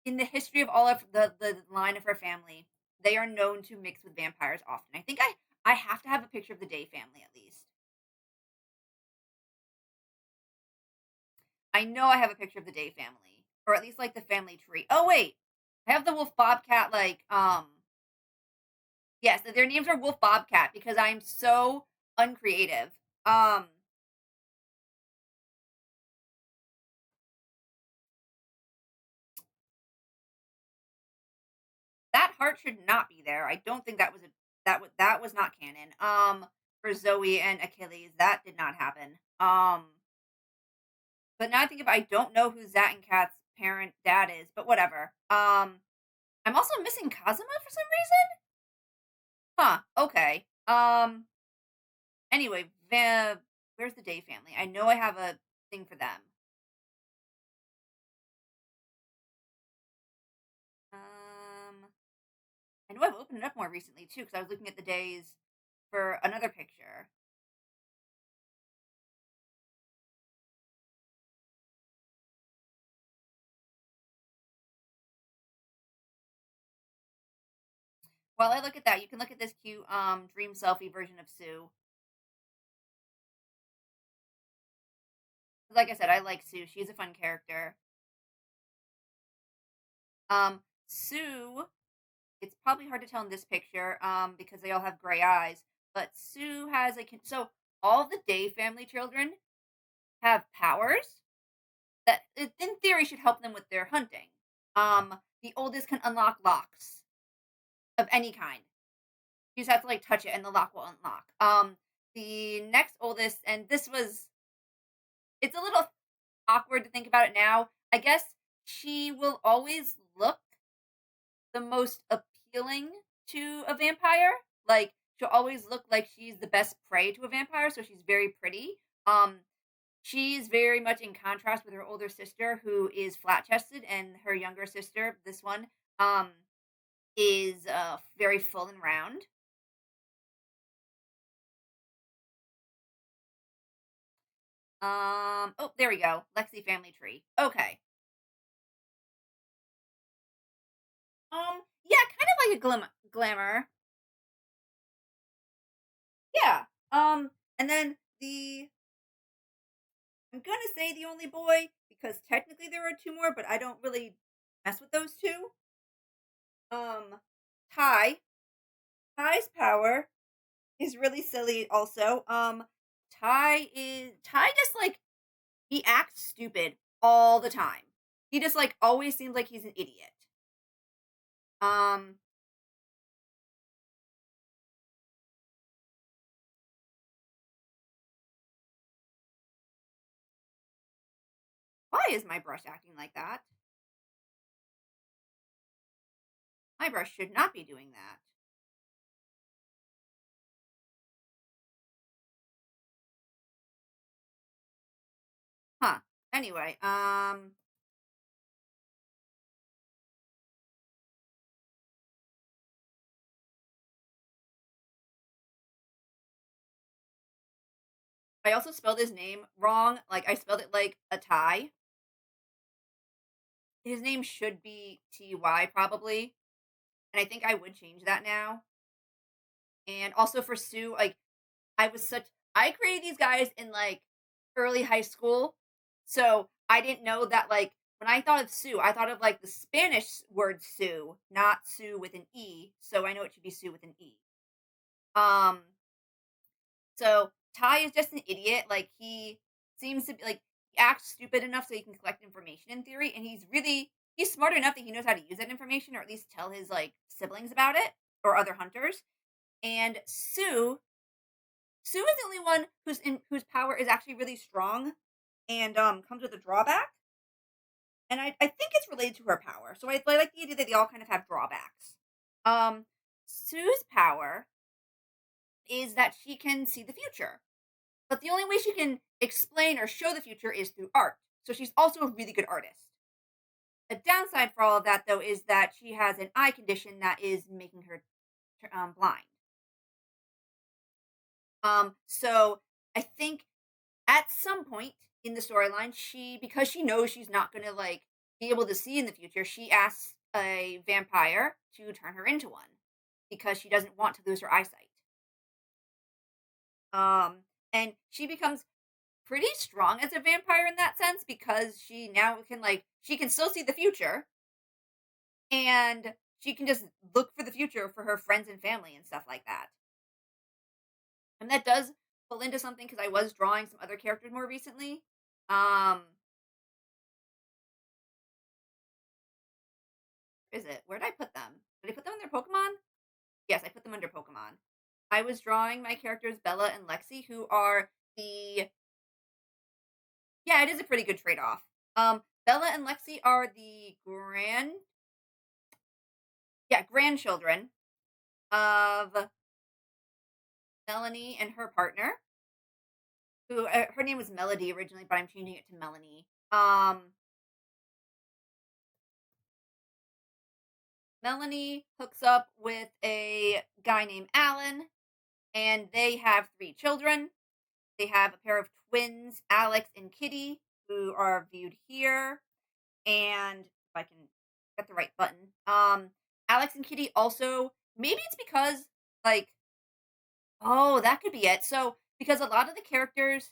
in the history of all of the line of her family, they are known to mix with vampires often. I think I have to have a picture of the Day family at least. I know I have a picture of the Day family, or at least like the family tree. Oh wait, I have the Wolf Bobcat. Yes, their names are Wolf Bobcat because I'm so uncreative. That heart should not be there. I don't think that was not canon. For Zoe and Achilles, that did not happen. But now I think if I don't know who Zat and Kat's dad is, but whatever. I'm also missing Kazuma for some reason. Huh. Okay. Anyway, where's the Day family? I know I have a thing for them. I know I've opened it up more recently too because I was looking at the days for another picture. While I look at that, you can look at this cute dream selfie version of Sue. Like I said, I like Sue. She's a fun character. Sue, it's probably hard to tell in this picture because they all have gray eyes, but Sue has so all the Day family children have powers that in theory should help them with their hunting. The oldest can unlock locks of any kind. You just have to like touch it and the lock will unlock. The next oldest, and it's a little awkward to think about it now. I guess she will always look the most appealing to a vampire. Like she'll always look like she's the best prey to a vampire, so she's very pretty. She's very much in contrast with her older sister, who is flat chested, and her younger sister, this one, is very full and round. Oh, there we go. Lexi family tree. Okay. Yeah, kind of like a glamour. Yeah. And then I'm gonna say the only boy because technically there are two more, but I don't really mess with those two. Ty. Ty's power is really silly. Also, Ty just like he acts stupid all the time. He just like always seems like he's an idiot. Um, why is my brush acting like that? My brush should not be doing that. Huh. Anyway, I also spelled his name wrong. Like I spelled it like a tie. his name should be Ty probably, and I think I would change that now. And also for Sue, like I created these guys in like early high school, so I didn't know that like when I thought of Sue, I thought of like the Spanish word Sue, not Sue with an E. So I know it should be Sue with an E. Um, so Ty is just an idiot. Like he seems to be like he acts stupid enough so he can collect information in theory, and he's smart enough that he knows how to use that information or at least tell his like siblings about it or other hunters. And Sue is the only one whose power is actually really strong and comes with a drawback. And I think it's related to her power. So I like the idea that they all kind of have drawbacks. Um, Sue's power is that she can see the future. But the only way she can explain or show the future is through art. So she's also a really good artist. A downside for all of that, though, is that she has an eye condition that is making her blind. So I think at some point in the storyline, because she knows she's not gonna like be able to see in the future, she asks a vampire to turn her into one because she doesn't want to lose her eyesight. And she becomes pretty strong as a vampire in that sense because she now can like she can still see the future and she can just look for the future for her friends and family and stuff like that. And that does pull into something because I was drawing some other characters more recently. Where is it? Where did I put them? Did I put them under Pokemon? Yes, I put them under Pokemon. I was drawing my characters Bella and Lexi, who are the yeah, it is a pretty good trade off. Bella and Lexi are the grandchildren of Melanie and her partner, who her name was Melody originally, but I'm changing it to Melanie. Melanie hooks up with a guy named Alan, and they have 3 children. They have a pair of twins, Alex and Kitty, who are viewed here. And if I can get the right button, Alex and Kitty also, maybe it's because like, oh, that could be it. So because a lot of the characters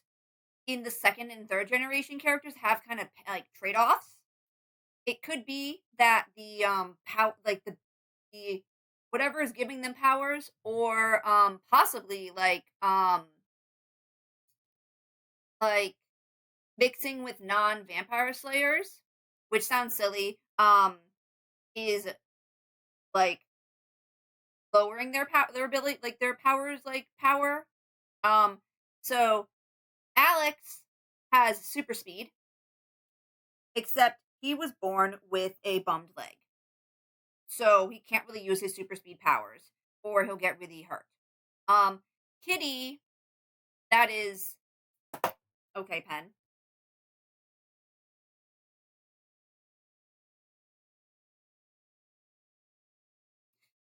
in the second and third generation characters have kind of like trade offs. It could be that the like the whatever is giving them powers, or possibly like mixing with non vampire slayers, which sounds silly. Is like lowering their ability, like their powers, like power. So Alex has super speed, except he was born with a bummed leg. So he can't really use his super speed powers, or he'll get really hurt. Kitty, that is okay, pen.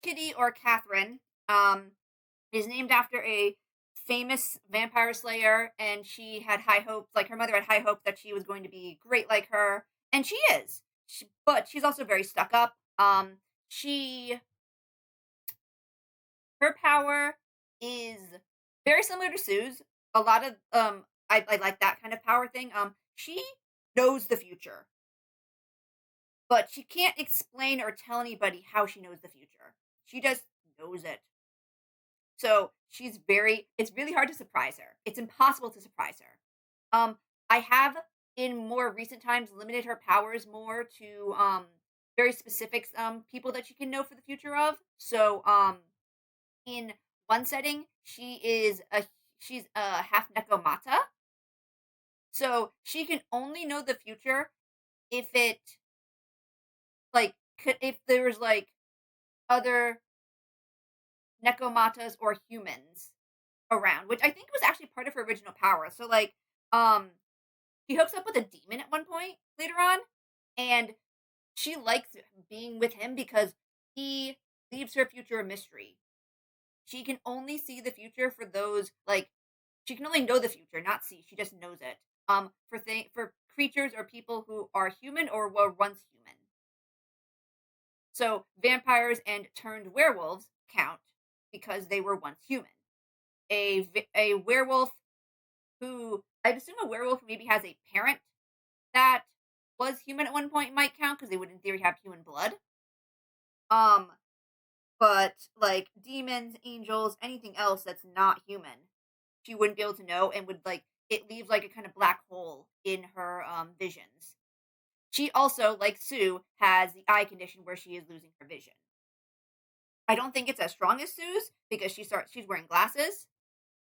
Kitty or Catherine, is named after a famous vampire slayer, and she had high hopes. Like her mother had high hopes that she was going to be great like her, and she is. But she's also very stuck up. She Her power is very similar to Sue's. A lot of I like that kind of power thing. She knows the future, but she can't explain or tell anybody how she knows the future. She just knows it. So it's really hard to surprise her. It's impossible to surprise her. I have in more recent times limited her powers more to very specific people that she can know for the future of. So in one setting, she's a half Nekomata. So she can only know the future if it if there was like other Nekomatas or humans around, which I think was actually part of her original power. So she hooks up with a demon at one point later on, and she likes being with him because he leaves her future a mystery. She can only see the future for those she can only know the future, not see. She just knows it. For creatures or people who are human or were once human. So vampires and turned werewolves count because they were once human. A werewolf who, I'd assume a werewolf maybe has a parent that was human at one point might count because they would in theory have human blood. Um, but like demons, angels, anything else that's not human, she wouldn't be able to know and would like it leaves like a kind of black hole in her visions. She also, like Sue, has the eye condition where she is losing her vision. I don't think it's as strong as Sue's because she's wearing glasses,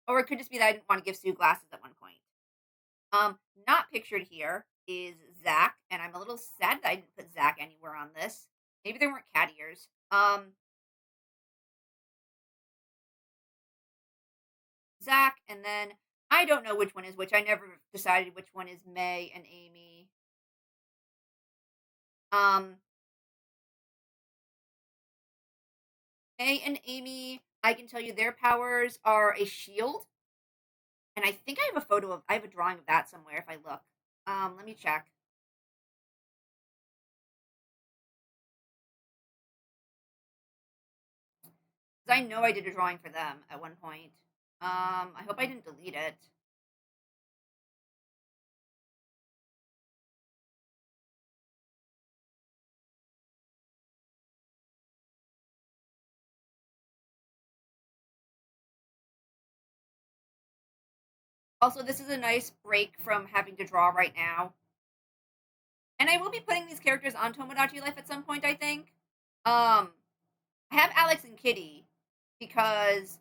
or it could just be that I didn't want to give Sue glasses at one point. Not pictured here is Zach, and I'm a little sad that I didn't put Zach anywhere on this. Maybe there weren't cat ears. Zach, and then I don't know which one is which. I never decided which one is May and Amy. Um, May and Amy, I can tell you their powers are a shield, and I think I have a drawing of that somewhere if I look. Let me check. Because I know I did a drawing for them at one point. I hope I didn't delete it. Also, this is a nice break from having to draw right now. And I will be putting these characters on Tomodachi Life at some point, I think. I have Alex and Kitty because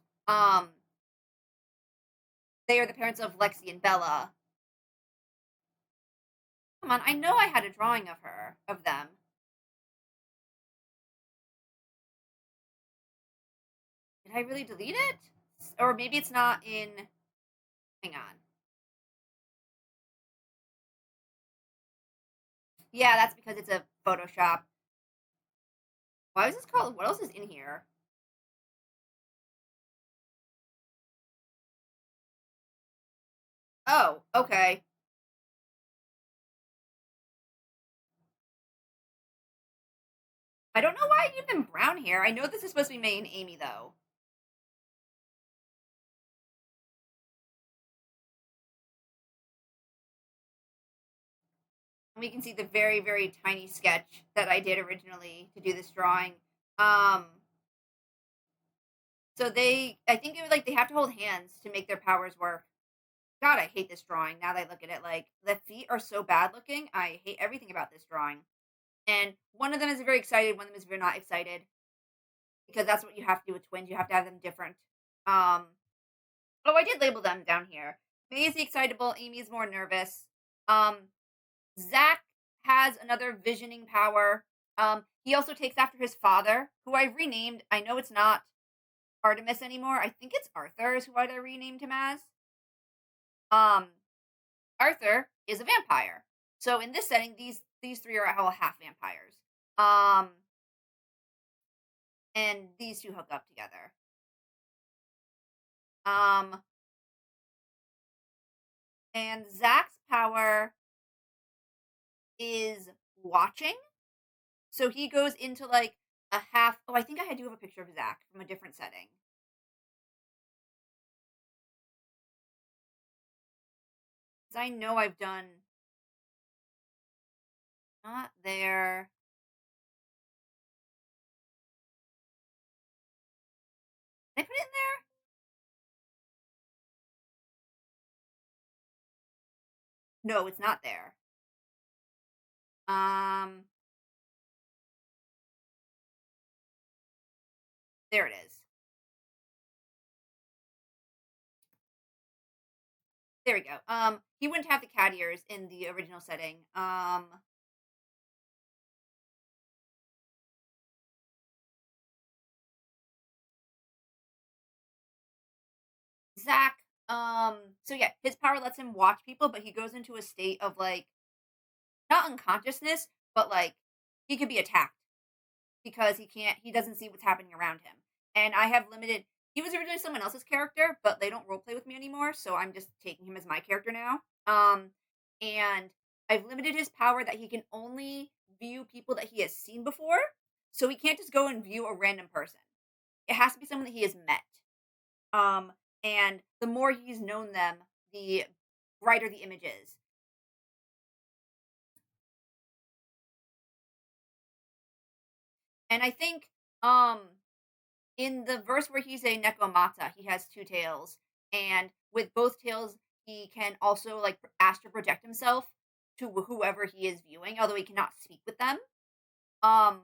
they are the parents of Lexi and Bella. Come on, I know I had a drawing of them. Did I really delete it? Or maybe it's not in. Hang on. Yeah, that's because it's a Photoshop. Why is this called? What else is in here? Oh, okay. I don't know why I gave them brown hair. I know this is supposed to be May and Amy, though. We can see the very, very tiny sketch that I did originally to do this drawing. So I think it was like they have to hold hands to make their powers work. God, I hate this drawing. Now that I look at it, like the feet are so bad looking. I hate everything about this drawing. And one of them is very excited. One of them is very not excited because that's what you have to do with twins. You have to have them different. Oh, I did label them down here. May is the excitable. Amy is more nervous. Zach has another visioning power. He also takes after his father, who I've renamed. I know it's not Artemis anymore. I think it's Arthur is who I renamed him as. Arthur is a vampire. So in this setting, these three are all half vampires. And these two hook up together. And Zach's power is watching. So he goes into like a half. Oh, I think I do have a picture of Zach from a different setting. Because I know I've done. Not there. Did I put it in there? No, it's not there. There it is. There we go. He wouldn't have the cat ears in the original setting. Zach, so yeah, his power lets him watch people, but he goes into a state of like, not unconsciousness, but like, he could be attacked because he doesn't see what's happening around him. And I have limited, he was originally someone else's character, but they don't roleplay with me anymore, so I'm just taking him as my character now. And I've limited his power that he can only view people that he has seen before. So he can't just go and view a random person. It has to be someone that he has met. Um, and the more he's known them, the brighter the image is. And I think in the verse where he's a Nekomata, he has two tails, and with both tails, he can also like astral project himself to whoever he is viewing, although he cannot speak with them. Um,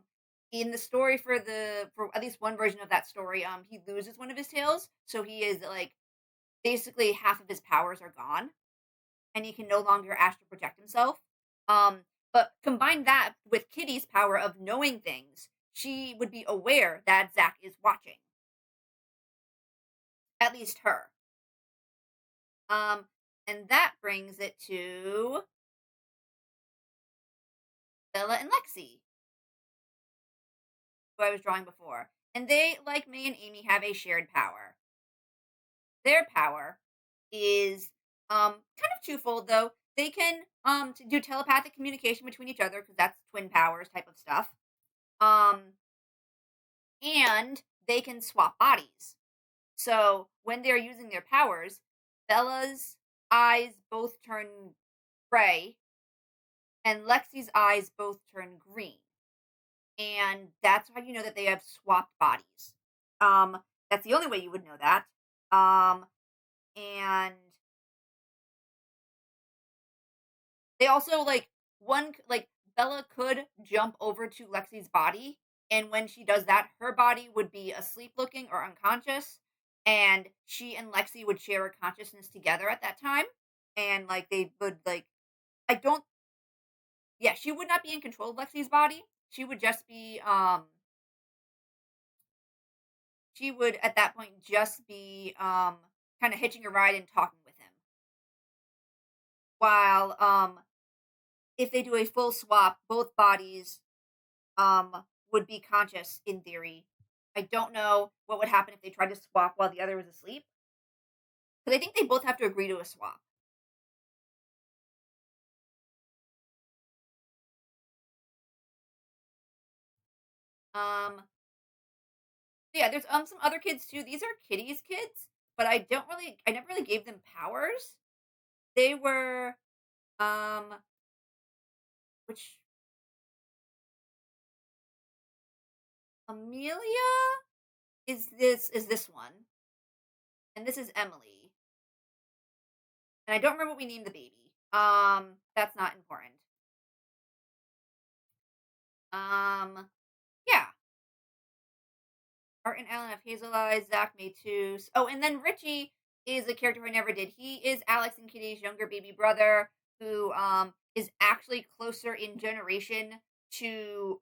in the story for at least one version of that story, he loses one of his tails, so he is like basically half of his powers are gone, and he can no longer astral project himself. Um, but combine that with Kitty's power of knowing things, she would be aware that Zack is watching. At least her. And that brings it to Bella and Lexi, who I was drawing before. And they, like May and Amy, have a shared power. Their power is kind of twofold, though. They can do telepathic communication between each other because that's twin powers type of stuff. And they can swap bodies. So when they're using their powers, Bella's eyes both turn gray and Lexi's eyes both turn green. And that's how you know that they have swapped bodies. That's the only way you would know that. And they also like Bella could jump over to Lexi's body, and when she does that, her body would be asleep looking or unconscious, and she and Lexi would share a consciousness together at that time, and like they would like I don't yeah, she would not be in control of Lexi's body. She would just be she would at that point just be kind of hitching a ride and talking with him. While if they do a full swap, both bodies would be conscious in theory. I don't know what would happen if they tried to swap while the other was asleep. Because I think they both have to agree to a swap. Um yeah, there's some other kids too. These are Kitty's kids, but I never really gave them powers. They were which Amelia is this one. And this is Emily. And I don't remember what we named the baby. That's not important. Yeah. Art and Alan have hazel eyes. Zach made two. Oh, and then Richie is a character who I never did. He is Alex and Kitty's younger baby brother, who is actually closer in generation to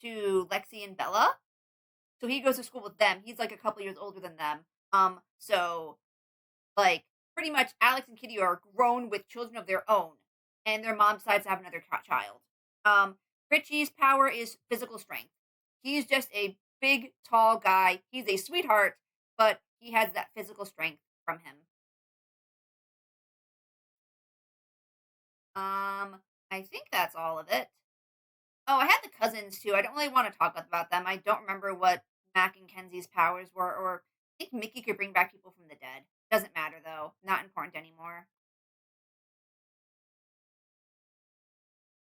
Lexi and Bella. So he goes to school with them. He's like a couple years older than them. So like pretty much Alex and Kitty are grown with children of their own, and their mom decides to have another child. Richie's power is physical strength. He's just a big, tall guy. He's a sweetheart, but he has that physical strength from him. I think that's all of it. Oh, I had the cousins too. I don't really want to talk about them. I don't remember what Mac and Kenzie's powers were, or I think Mickey could bring back people from the dead. Doesn't matter though. Not important anymore.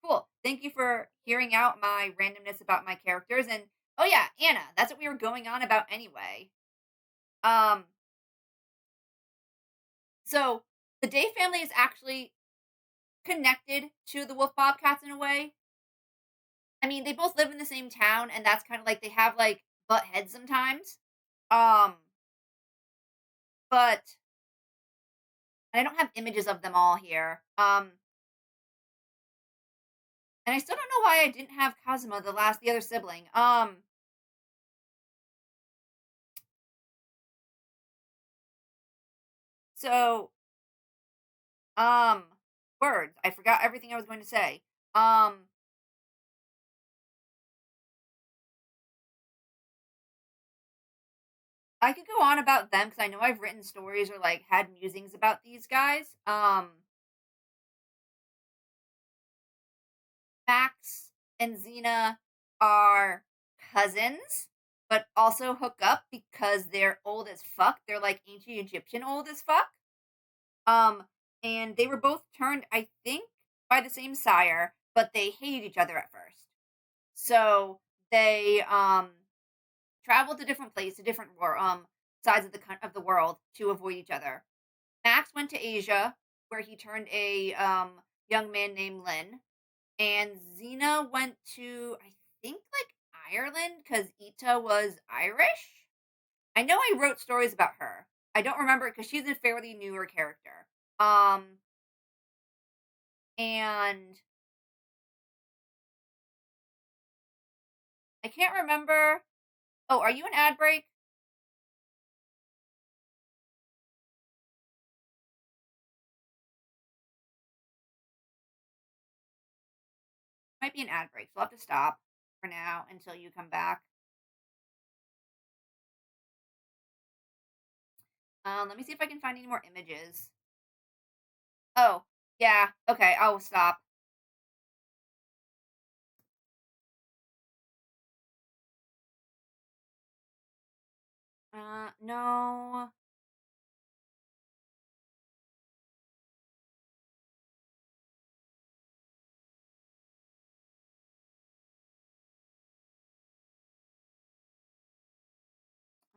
Cool. Thank you for hearing out my randomness about my characters. And oh yeah, Anna, that's what we were going on about anyway. Um so the Day family is actually connected to the Wolf Bobcats in a way. I mean, they both live in the same town, and that's kind of like they have like butt heads sometimes. Um but I don't have images of them all here. And I still don't know why I didn't have Kazuma, the other sibling. So words. I forgot everything I was going to say. I could go on about them because I know I've written stories or like had musings about these guys. Max and Xena are cousins, but also hook up because they're old as fuck. They're like ancient Egyptian old as fuck. Um, and they were both turned, I think, by the same sire, but they hated each other at first. So they traveled to different places, to different sides of the world to avoid each other. Max went to Asia, where he turned a young man named Lynn, and Xena went to, I think, like Ireland because Ita was Irish. I know I wrote stories about her. I don't remember because she's a fairly newer character. And I can't remember. Oh, are you an ad break? Might be an ad break, so I'll have to stop for now until you come back. Let me see if I can find any more images. Oh, yeah. Okay, I'll stop. No.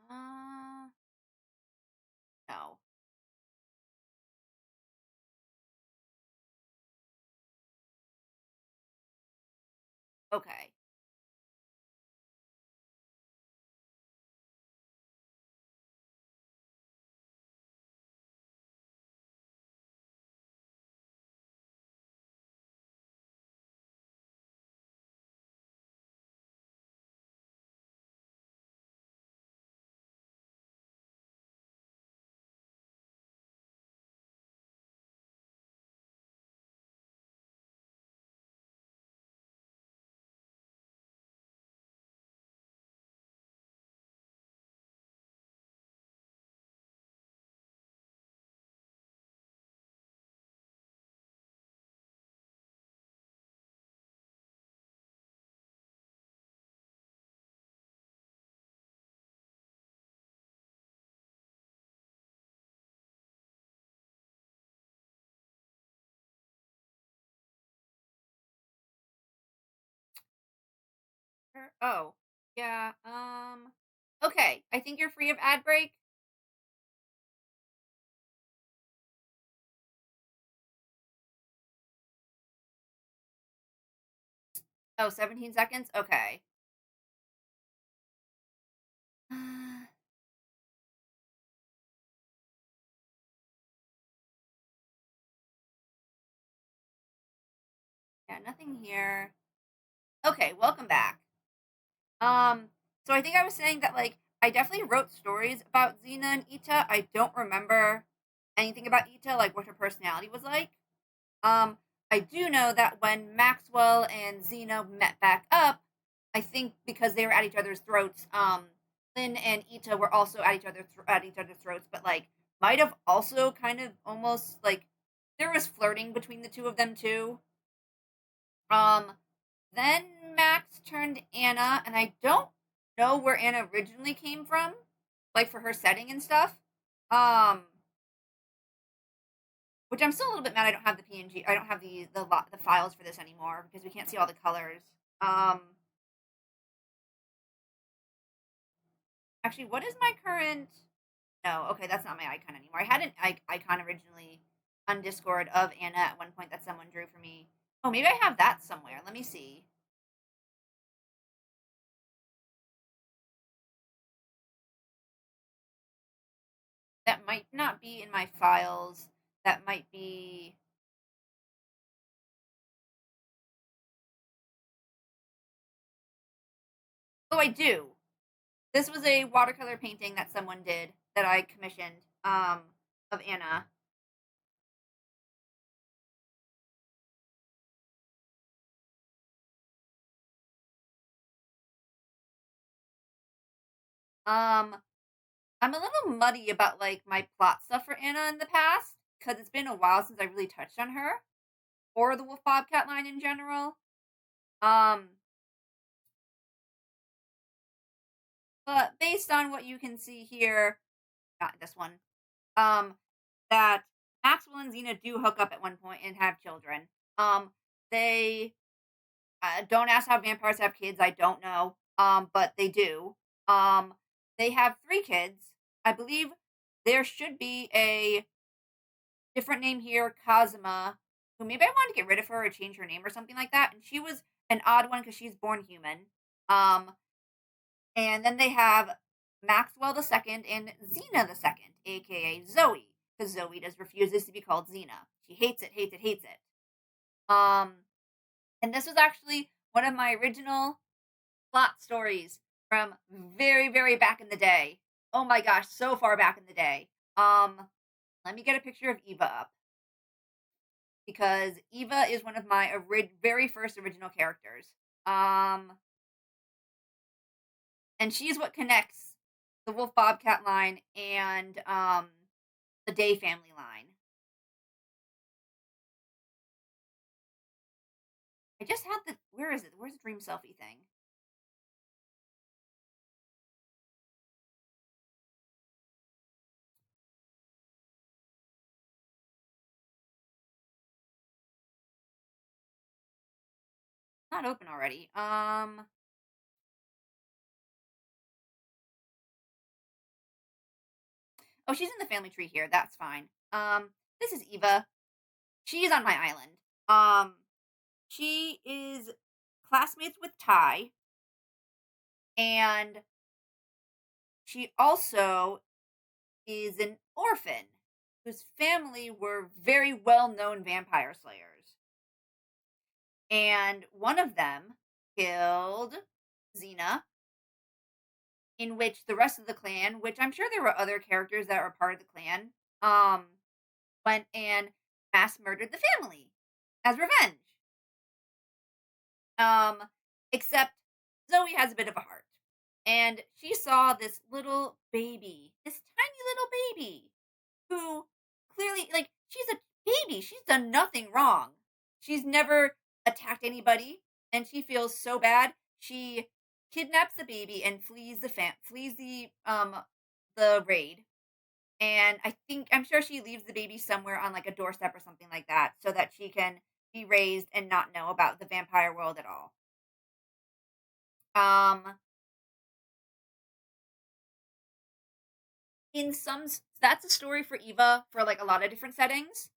Uh, no. Okay. Oh, yeah. Okay. I think you're free of ad break. Oh, 17 seconds? Okay. Yeah, nothing here. Okay, welcome back. So I think I was saying that like I definitely wrote stories about Xena and Ita. I don't remember anything about Ita, like what her personality was like. Um, I do know that when Maxwell and Xena met back up, I think because they were at each other's throats, Lynn and Ita were also at each other's throats, but like might have also kind of almost like there was flirting between the two of them too. Um, then Max turned Anna, and I don't know where Anna originally came from, like for her setting and stuff. Um, which I'm still a little bit mad I don't have the PNG. I don't have the files for this anymore because we can't see all the colors. Um, actually, what is my current? No, okay, that's not my icon anymore. I had an icon originally on Discord of Anna at one point that someone drew for me. Oh, maybe I have that somewhere. Let me see. That might not be in my files. That might be. Oh, I do. This was a watercolor painting that someone did that I commissioned of Anna. Um I'm a little muddy about like my plot stuff for Anna in the past because it's been a while since I really touched on her or the Wolf Bobcat line in general. Um But based on what you can see here, not this one, um, that Maxwell and Xena do hook up at one point and have children. They don't ask how vampires have kids. I don't know. But they do. Um, they have 3 kids. I believe there should be a different name here, Kazuma, who maybe I wanted to get rid of her or change her name or something like that. And she was an odd one because she's born human. And then they have Maxwell the second and Xena the second, aka Zoe, because Zoe does refuses to be called Xena. She hates it, hates it, hates it. And this was actually one of my original plot stories from very, very back in the day. Oh my gosh, so far back in the day. Let me get a picture of Eva up because Eva is one of my very first original characters. And she's what connects the Wolf Bobcat line and the Day family line. I just had the where is it? Where's the dream selfie thing? Not open already. Oh, she's in the family tree here. That's fine. This is Eva. She's on my island. She is classmates with Ty, and she also is an orphan whose family were very well-known vampire slayers. And one of them killed Xena, in which the rest of the clan, which I'm sure there were other characters that were part of the clan, went and mass murdered the family as revenge. Except Zoe has a bit of a heart. And she saw this little baby, this tiny little baby, who clearly, like, she's a baby. She's done nothing wrong. She's never attacked anybody, and she feels so bad. She kidnaps the baby and flees the raid. And I'm sure she leaves the baby somewhere on like a doorstep or something like that so that she can be raised and not know about the vampire world at all. That's a story for Eva for like a lot of different settings.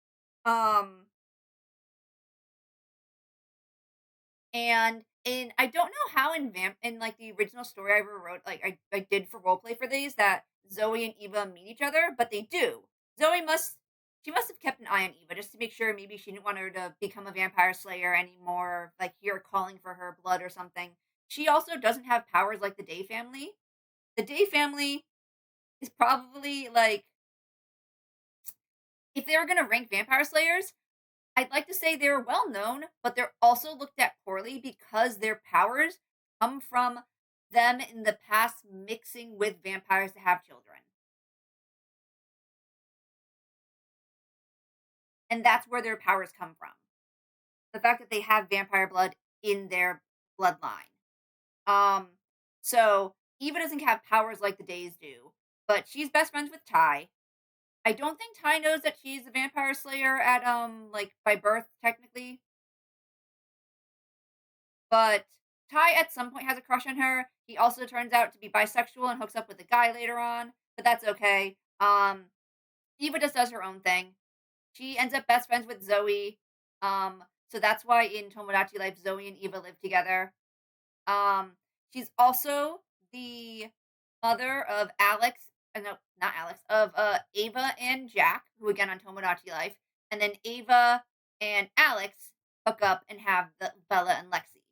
And I don't know how in like the original story I ever wrote, like I did for roleplay for these, that Zoe and Eva meet each other, but they do. She must have kept an eye on Eva just to make sure maybe she didn't want her to become a vampire slayer anymore, like hear calling for her blood or something. She also doesn't have powers like the Day family. The Day family is probably like, if they were gonna rank vampire slayers, I'd like to say they're well known, but they're also looked at poorly because their powers come from them in the past mixing with vampires to have children. And that's where their powers come from. The fact that they have vampire blood in their bloodline. So Eva doesn't have powers like the Days do, but she's best friends with Ty. I don't think Ty knows that she's a vampire slayer at like by birth technically. But Ty at some point has a crush on her. He also turns out to be bisexual and hooks up with a guy later on, but that's okay. Eva just does her own thing. She ends up best friends with Zoe. So that's why in Tomodachi Life, Zoe and Eva live together. She's also the mother of Alex. No, not Alex. Of Ava and Jack, who again on Tomodachi Life, and then Ava and Alex hook up and have the Bella and Lexi.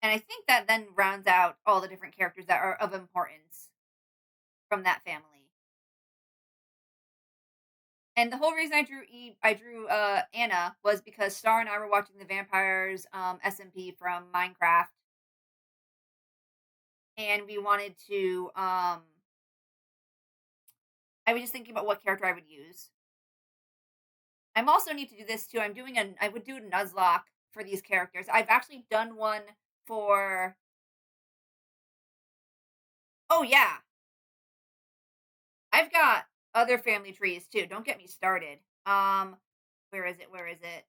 And I think that then rounds out all the different characters that are of importance from that family. And the whole reason I drew Anna was because Star and I were watching the Vampires SMP from Minecraft, and we wanted to. I was just thinking about what character I would use. I'm also need to do this too. I would do a Nuzlocke for these characters. I've actually done one for. Oh yeah, I've got other family trees too. Don't get me started. Where is it? Where is it?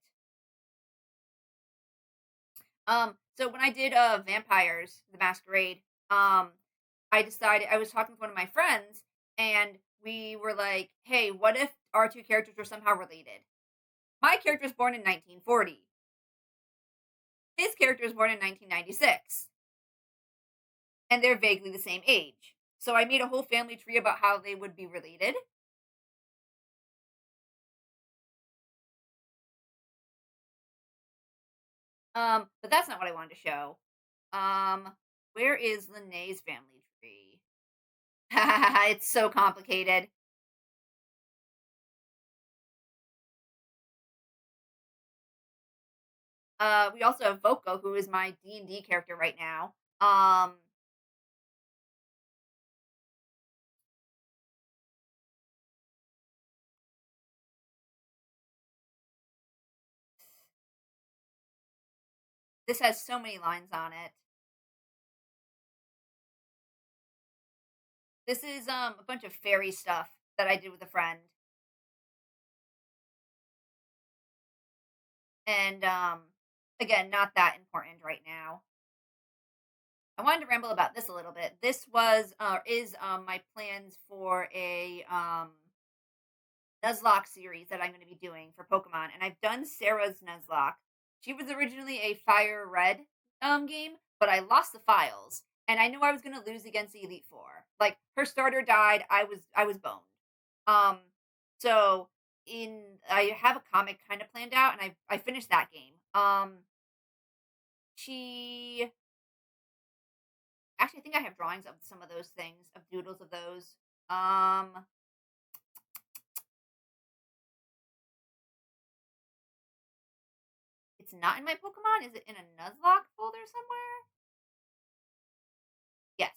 So when I did Vampires the Masquerade, I decided I was talking with one of my friends and we were like, "Hey, what if our two characters were somehow related?" My character was born in 1940. His character was born in 1996. And they're vaguely the same age. So I made a whole family tree about how they would be related. But that's not what I wanted to show. Where is Linnea's family tree? It's so complicated. We also have Voko, who is my D&D character right now. This has so many lines on it. This is a bunch of fairy stuff that I did with a friend. And again, not that important right now. I wanted to ramble about this a little bit. This was is my plans for a Nuzlocke series that I'm going to be doing for Pokemon, and I've done Sarah's Nuzlocke. She was originally a Fire Red game, but I lost the files, and I knew I was going to lose against the Elite Four. Like her starter died, I was boned. So I have a comic kind of planned out, and I finished that game. She Actually, I think I have drawings of some of those things, of doodles of those. It's not in my Pokemon. Is it in a Nuzlocke folder somewhere? Yes.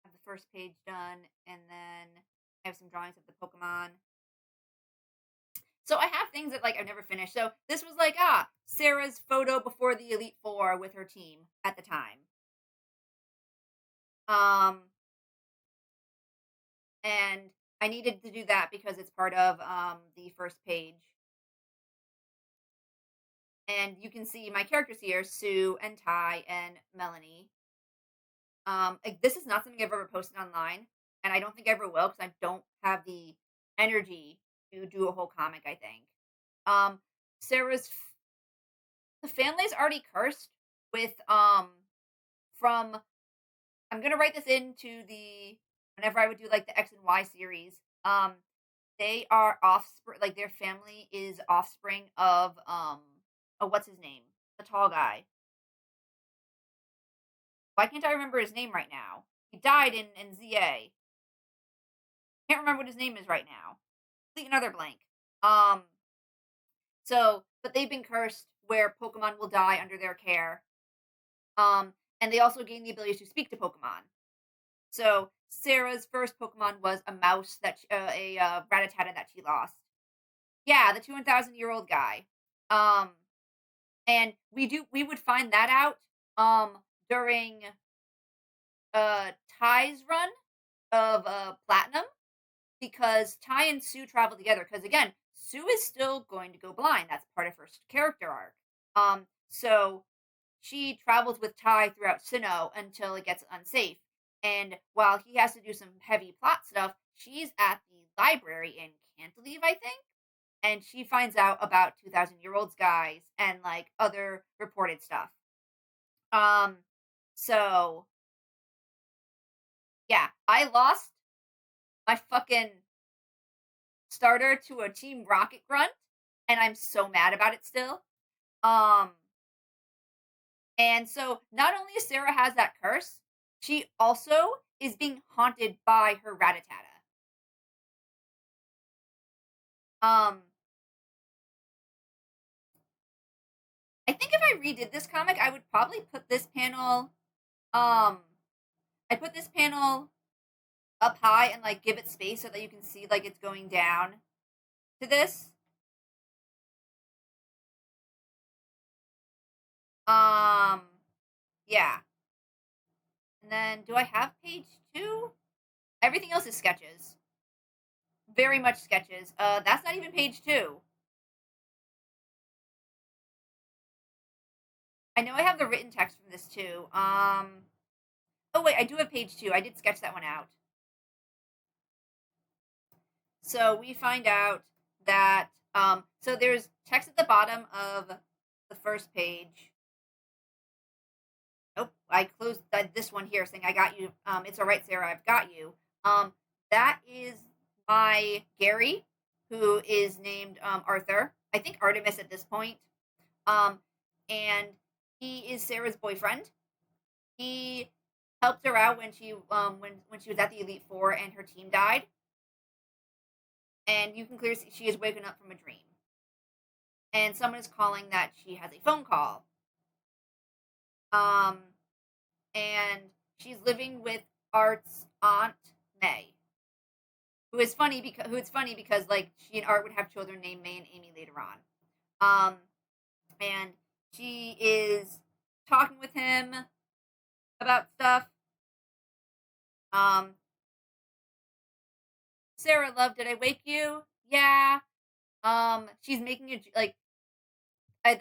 I have the first page done, and then I have some drawings of the Pokemon. So I have things that like I've never finished. So this was like Sarah's photo before the Elite Four with her team at the time. And I needed to do that because it's part of the first page. And you can see my characters here: Sue and Ty and Melanie. This is not something I've ever posted online, and I don't think I ever will because I don't have the energy to do a whole comic. I think Sarah's the family's already cursed with from. I'm gonna write this into the whenever I would do like the X and Y series. They are offspring. Like their family is offspring of oh, what's his name? The tall guy. Why can't I remember his name right now? He died in ZA. Can't remember what his name is right now. Complete another blank. But they've been cursed where Pokemon will die under their care. And they also gain the ability to speak to Pokemon. So Sarah's first Pokemon was a mouse a Rattata that she lost. Yeah, the 2,000-year-old guy. And we would find that out during Ty's run of Platinum, because Ty and Sue travel together. Because again, Sue is still going to go blind. That's part of her character arc. So she travels with Ty throughout Sinnoh until it gets unsafe. And while he has to do some heavy plot stuff, she's at the library in Cantilever, I think, and she finds out about 2,000-year-olds guys and like other reported stuff. So yeah, I lost my fucking starter to a Team Rocket grunt, and I'm so mad about it still. And so not only Sarah has that curse, she also is being haunted by her Rattata. I think if I redid this comic, I would probably put this panel, I'd put this panel up high and like give it space so that you can see like it's going down to this. Yeah. And then do I have page 2? Everything else is sketches. Very much sketches. That's not even page 2. I know I have the written text from this too. Oh wait, I do have page 2. I did sketch that one out. So we find out that so there's text at the bottom of the first page. Oh, I closed this one here saying I got you. It's all right, Sarah, I've got you. That is my Gary, who is named Arthur. I think Artemis at this point. And he is Sarah's boyfriend. He helped her out when she was at the Elite Four and her team died. And you can clearly see she is waking up from a dream. And someone is calling that she has a phone call. And she's living with Art's aunt May, who it's funny because like she and Art would have children named May and Amy later on. And she is talking with him about stuff. Sarah, love, did I wake you? Yeah. She's making a like. I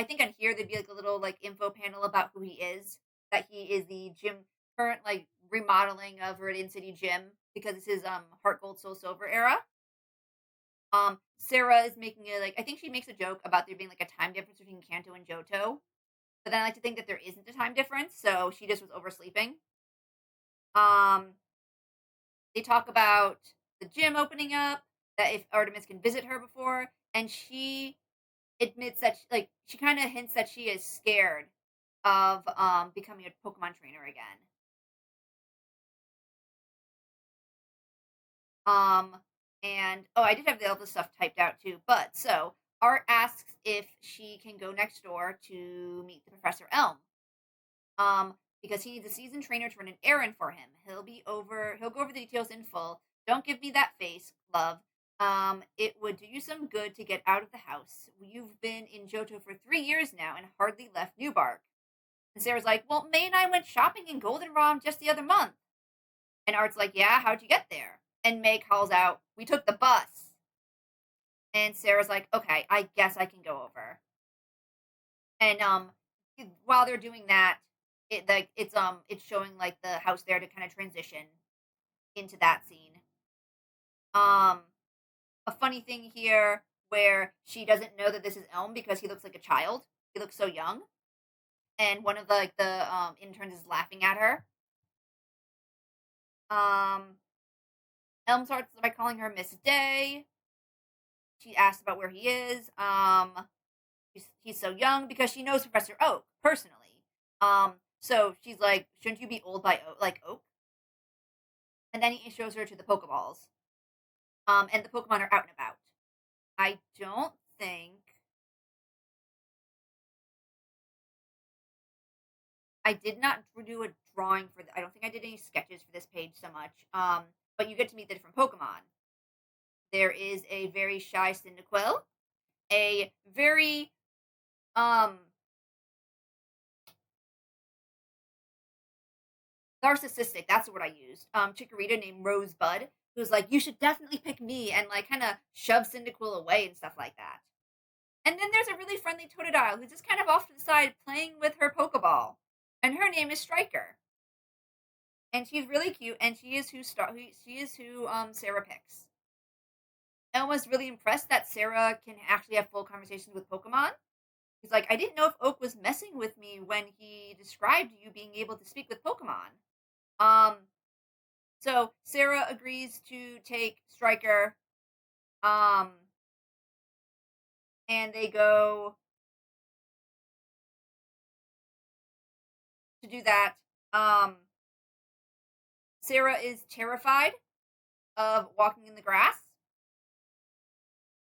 think on here there'd be like a little like info panel about who he is. That he is the gym current like remodeling of Viridian City Gym because this is Heart Gold Soul Silver era. Sarah is making a like I think she makes a joke about there being like a time difference between Kanto and Johto. But then I like to think that there isn't a time difference, so she just was oversleeping. They talk about the gym opening up, that if Artemis can visit her before, and she admits that she kind of hints that she is scared of becoming a Pokemon trainer again. And I did have the other stuff typed out too. But so Art asks if she can go next door to meet the Professor Elm. Because he needs a seasoned trainer to run an errand for him. He'll go over the details in full. Don't give me that face, love. It would do you some good to get out of the house. You've been in Johto for 3 years now and hardly left Newbark. And Sarah's like, well, May and I went shopping in Goldenrod just the other month. And Art's like, yeah, how'd you get there? And May calls out, we took the bus. And Sarah's like, okay, I guess I can go over. And while they're doing that, it's showing like the house there to kind of transition into that scene. A funny thing here where she doesn't know that this is Elm because he looks like a child. He looks so young. And one of the interns is laughing at her. Elm starts by calling her Miss Day. She asks about where he is. He's so young because she knows Professor Oak personally. So she's like, shouldn't you be old by Oak? And then he shows her to the Pokeballs. And the Pokemon are out and about. I don't think I did not do a drawing for I don't think I did any sketches for this page so much. But you get to meet the different Pokemon. There is a very shy Cyndaquil, a very narcissistic, that's what I used. Chikorita named Rosebud, who's like, you should definitely pick me, and like kind of shoves Cyndaquil away and stuff like that. And then there's a really friendly Totodile who's just kind of off to the side playing with her Pokeball. And her name is Striker. And she's really cute, and she is who Sarah picks. Elm was really impressed that Sarah can actually have full conversations with Pokemon. He's like, I didn't know if Oak was messing with me when he described you being able to speak with Pokemon. So Sarah agrees to take Striker. And they go to do that. Sarah is terrified of walking in the grass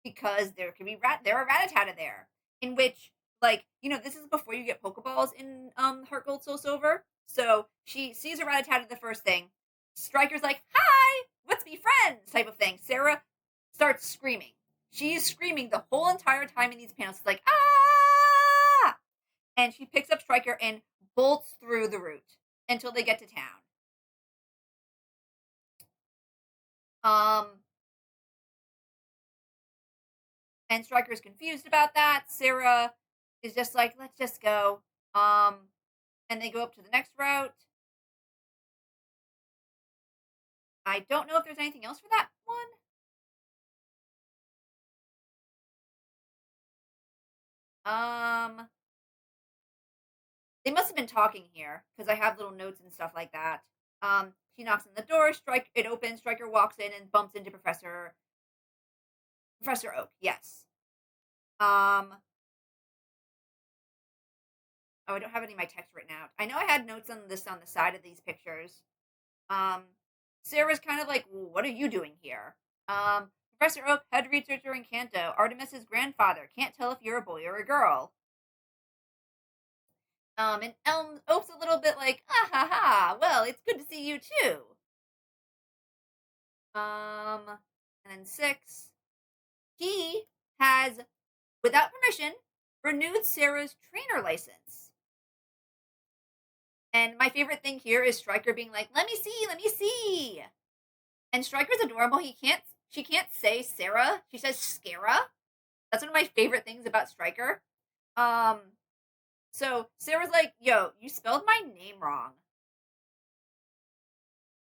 because there are Rattata there, in which like, this is before you get Pokeballs in Heart Gold Soul Silver. So she sees a Rattata the first thing. Striker's like, "Hi, let's be friends," type of thing. Sarah starts screaming. She is screaming the whole entire time in these panels. It's like, "Ah!" And she picks up Striker and bolts through the route until they get to town. And Striker's confused about that. Sarah is just like, "Let's just go." And they go up to the next route. I don't know if there's anything else for that one. They must have been talking here because I have little notes and stuff like that. She knocks on the door. It opens. Striker walks in and bumps into Professor Oak. Yes. Oh, I don't have any of my text written out. I know I had notes on this on the side of these pictures. Sarah's kind of like, "Well, what are you doing here?" Professor Oak, head researcher in Kanto, Artemis's grandfather. Can't tell if you're a boy or a girl. And Oak's a little bit like, "Ah ha ha, well, it's good to see you too." And then 6, he has, without permission, renewed Sarah's trainer license. And my favorite thing here is Striker being like, let me see. And Striker's adorable. She can't say Sarah. She says Scara. That's one of my favorite things about Striker. So Sarah's like, "Yo, you spelled my name wrong."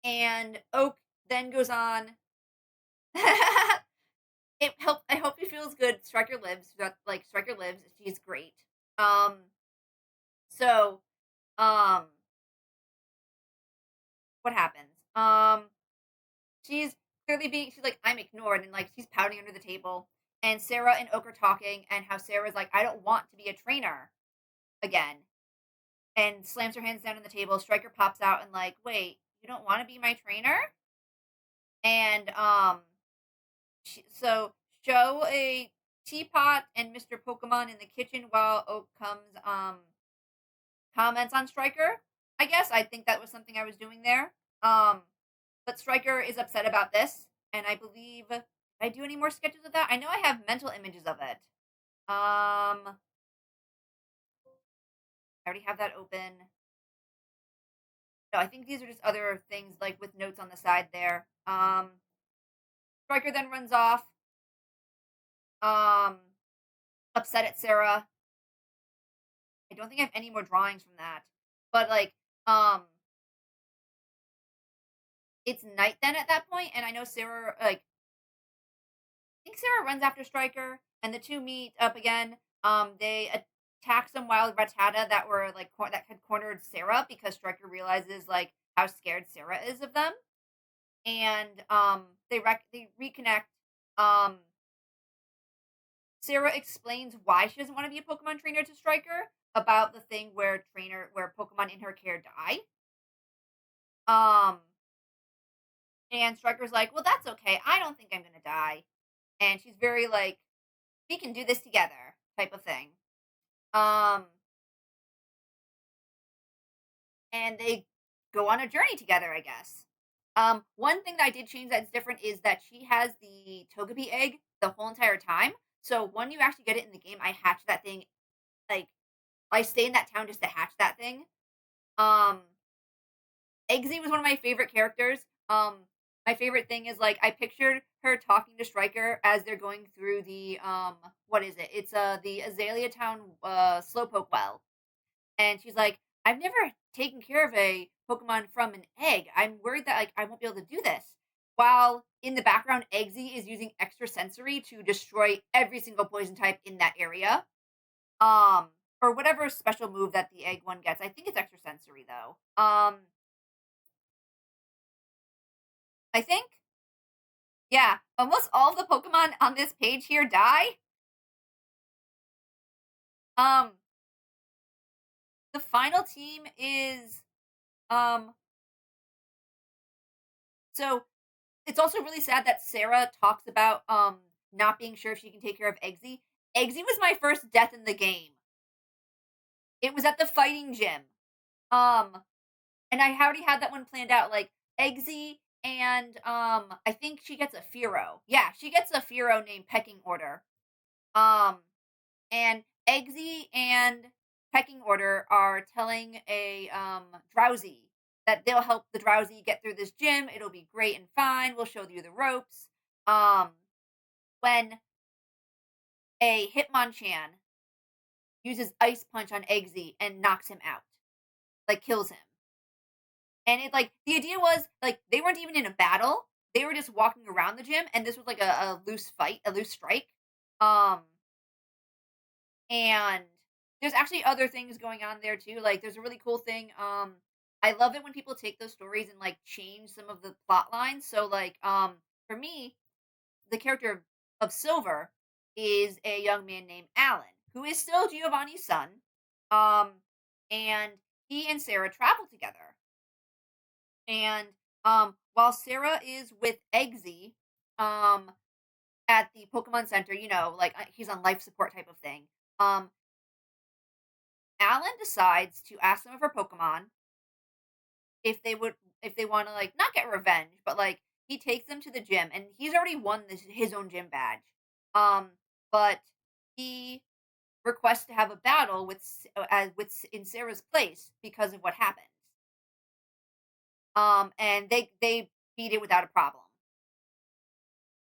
And Oak then goes on. I hope he feels good. Striker lives. Striker lives. She's great. So, what happens? She's she's like, "I'm ignored," and like she's pouting under the table. And Sarah and Oak are talking, and how Sarah's like, "I don't want to be a trainer again," and slams her hands down on the table. Striker pops out and like, "Wait, you don't want to be my trainer?" And so show a teapot and Mr. Pokemon in the kitchen while Oak comments on Striker. I guess I think that was something I was doing there. But Striker is upset about this, and I believe, did I do any more sketches of that? I know I have mental images of it. I already have that open. No, I think these are just other things like with notes on the side there. Striker then runs off. Upset at Sarah. I don't think I have any more drawings from that. But like, it's night then at that point, and I know Sarah, like, I think Sarah runs after Striker, and the two meet up again. They attack some wild Rattata that were like that had cornered Sarah because Striker realizes like how scared Sarah is of them, and they reconnect. Sarah explains why she doesn't want to be a Pokemon trainer to Striker about the thing where Pokemon in her care die. And Striker's like, "Well, that's okay. I don't think I'm gonna die." And she's very like, "We can do this together," type of thing. And they go on a journey together, I guess. One thing that I did change that's different is that she has the Togepi egg the whole entire time. So when you actually get it in the game, I hatch that thing. Like, I stay in that town just to hatch that thing. Eggsy was one of my favorite characters. My favorite thing is like I pictured her talking to Striker as they're going through the what is it? It's the Azalea Town Slowpoke well, and she's like, "I've never taken care of a Pokemon from an egg. I'm worried that like I won't be able to do this." While in the background, Eggsy is using extra sensory to destroy every single poison type in that area. Or whatever special move that the egg one gets. I think it's extra sensory though. I think, yeah, almost all of the Pokemon on this page here die. The final team is, so it's also really sad that Sarah talks about, not being sure if she can take care of Eggsy. Eggsy was my first death in the game. It was at the fighting gym. And I already had that one planned out. Like Eggsy and I think she gets a Firo. Yeah, she gets a Firo named Pecking Order. And Eggsy and Pecking Order are telling a Drowsy that they'll help the Drowsy get through this gym. It'll be great and fine. We'll show you the ropes. When a Hitmonchan uses Ice Punch on Eggsy and knocks him out, like kills him. And it like the idea was like they weren't even in a battle. They were just walking around the gym, and this was like a loose fight, a loose strike. Um, and there's actually other things going on there too. Like there's a really cool thing. I love it when people take those stories and like change some of the plot lines. So like for me, the character of Silver is a young man named Alan, who is still Giovanni's son. Um, and he and Sarah travel together. And while Sarah is with Eggsy, at the Pokemon Center, you know, like he's on life support type of thing. Um, Alan decides to ask some of her Pokemon if they want to like not get revenge, but like he takes them to the gym and he's already won his own gym badge. But he requests to have a battle with in Sarah's place because of what happened. And they beat it without a problem.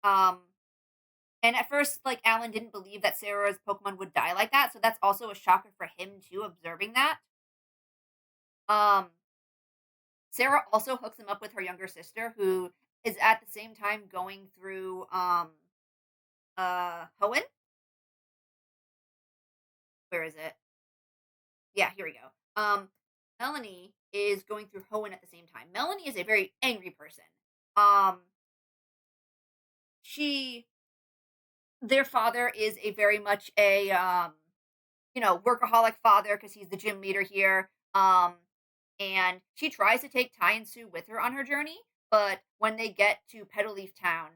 Um, and at first, like Alan didn't believe that Sarah's Pokemon would die like that, so that's also a shocker for him too, observing that. Um, Sarah also hooks him up with her younger sister, who is at the same time going through Hoenn. Where is it? Yeah, here we go. Melanie is going through Hoenn at the same time. Melanie is a very angry person. She their father is a very much a workaholic father because he's the gym leader here. And she tries to take Ty and Sue with her on her journey, but when they get to Petalburg Town,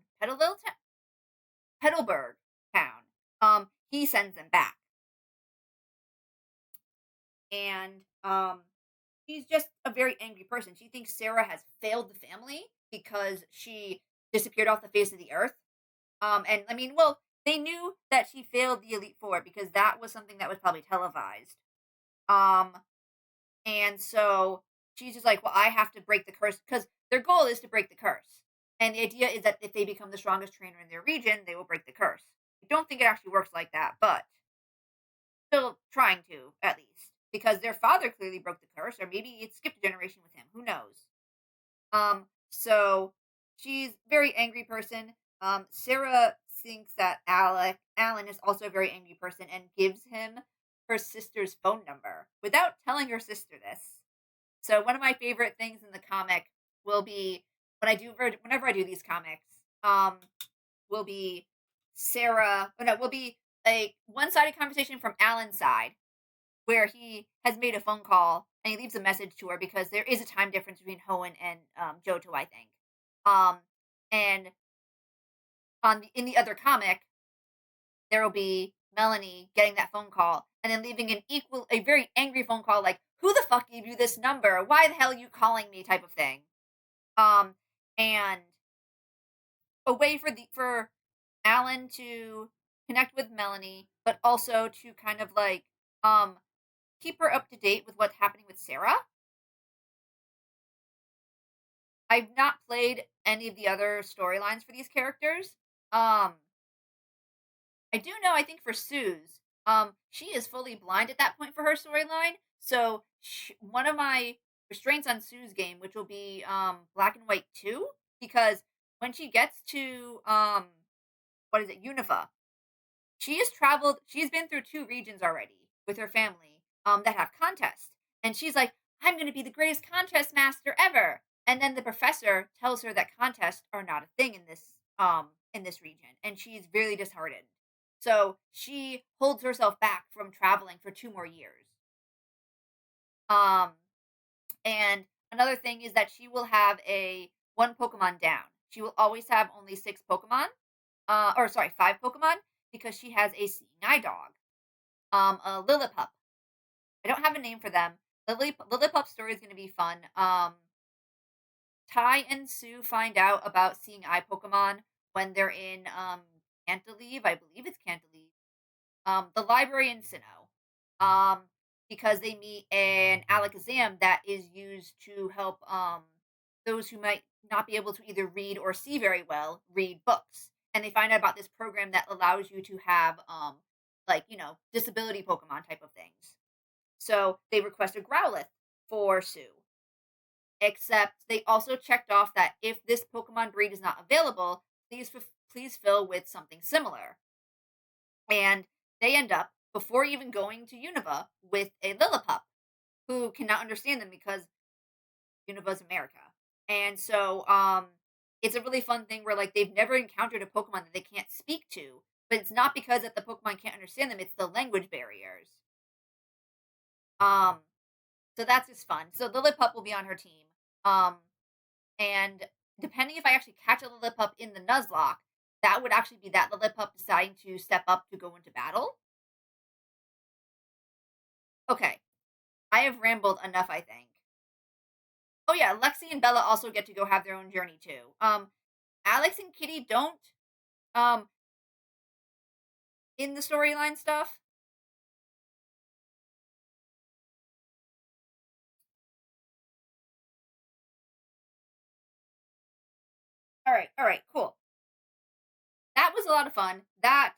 he sends them back. And she's just a very angry person. She thinks Sarah has failed the family because she disappeared off the face of the earth. And I mean, well, they knew that she failed the Elite Four because that was something that was probably televised. And so she's just like, well, I have to break the curse because their goal is to break the curse. And the idea is that if they become the strongest trainer in their region, they will break the curse. I don't think it actually works like that, but still trying to, at least. Because their father clearly broke the curse, or maybe it skipped a generation with him. Who knows? So she's a very angry person. Sarah thinks that Alan is also a very angry person and gives him her sister's phone number without telling her sister this. So one of my favorite things in the comic will be whenever I do these comics, will be will be a one-sided conversation from Alan's side where he has made a phone call and he leaves a message to her because there is a time difference between Hoenn and Johto, I think. And in the other comic, there will be Melanie getting that phone call and then leaving a very angry phone call like, "Who the fuck gave you this number? Why the hell are you calling me?" type of thing. And a way for Alan to connect with Melanie, but also to kind of like keep her up to date with what's happening with Sarah. I've not played any of the other storylines for these characters. I do know, I think for Sue's, she is fully blind at that point for her storyline. So one of my restraints on Sue's game, which will be Black and White 2, because when she gets to Unifa, she's been through 2 regions already with her family that have contests. And she's like, I'm going to be the greatest contest master ever. And then the professor tells her that contests are not a thing in this region, and she's really disheartened. So she holds herself back from traveling for 2 more years. And another thing is that she will have one Pokemon down. She will always have only 6 Pokemon, 5 Pokemon, because she has a seeing eye dog, a Lillipup. I don't have a name for them. Lillipup's story is going to be fun. Ty and Sue find out about seeing eye Pokemon when they're in Cantilever. I believe it's Cantilever. The library in Sinnoh. Because they meet an Alakazam that is used to help those who might not be able to either read or see very well read books. And they find out about this program that allows you to have disability Pokemon type of things. So they request a Growlithe for Sue. Except they also checked off that if this Pokemon breed is not available, please fill with something similar. And they end up, before even going to Unova, with a Lillipup who cannot understand them because Unova's America. And so it's a really fun thing where like they've never encountered a Pokemon that they can't speak to, but it's not because that the Pokemon can't understand them, it's the language barriers. So that's just fun. So Lillipup will be on her team. And depending if I actually catch a Lillipup in the Nuzlocke, that would actually be that Lillipup deciding to step up to go into battle. Okay. I have rambled enough, I think. Oh yeah, Lexi and Bella also get to go have their own journey too. Alex and Kitty don't in the storyline stuff. All right, cool. That was a lot of fun. That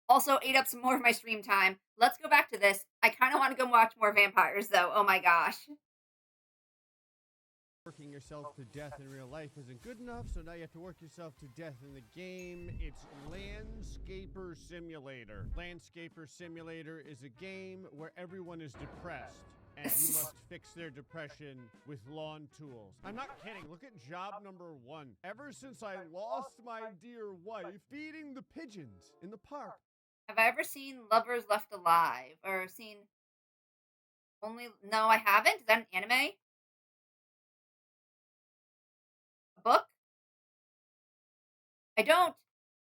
also ate up some more of my stream time. Let's go back to this. I kind of want to go watch more vampires, though. Oh my gosh. Working yourself to death in real life isn't good enough, so now you have to work yourself to death in the game. It's Landscaper Simulator. Landscaper Simulator is a game where everyone is depressed, and you must fix their depression with lawn tools. I'm not kidding. Look at job number 1. Ever since I lost my dear wife, feeding the pigeons in the park. Have I ever seen Lovers Left Alive? Or seen only... No, I haven't. Is that an anime? A book? I don't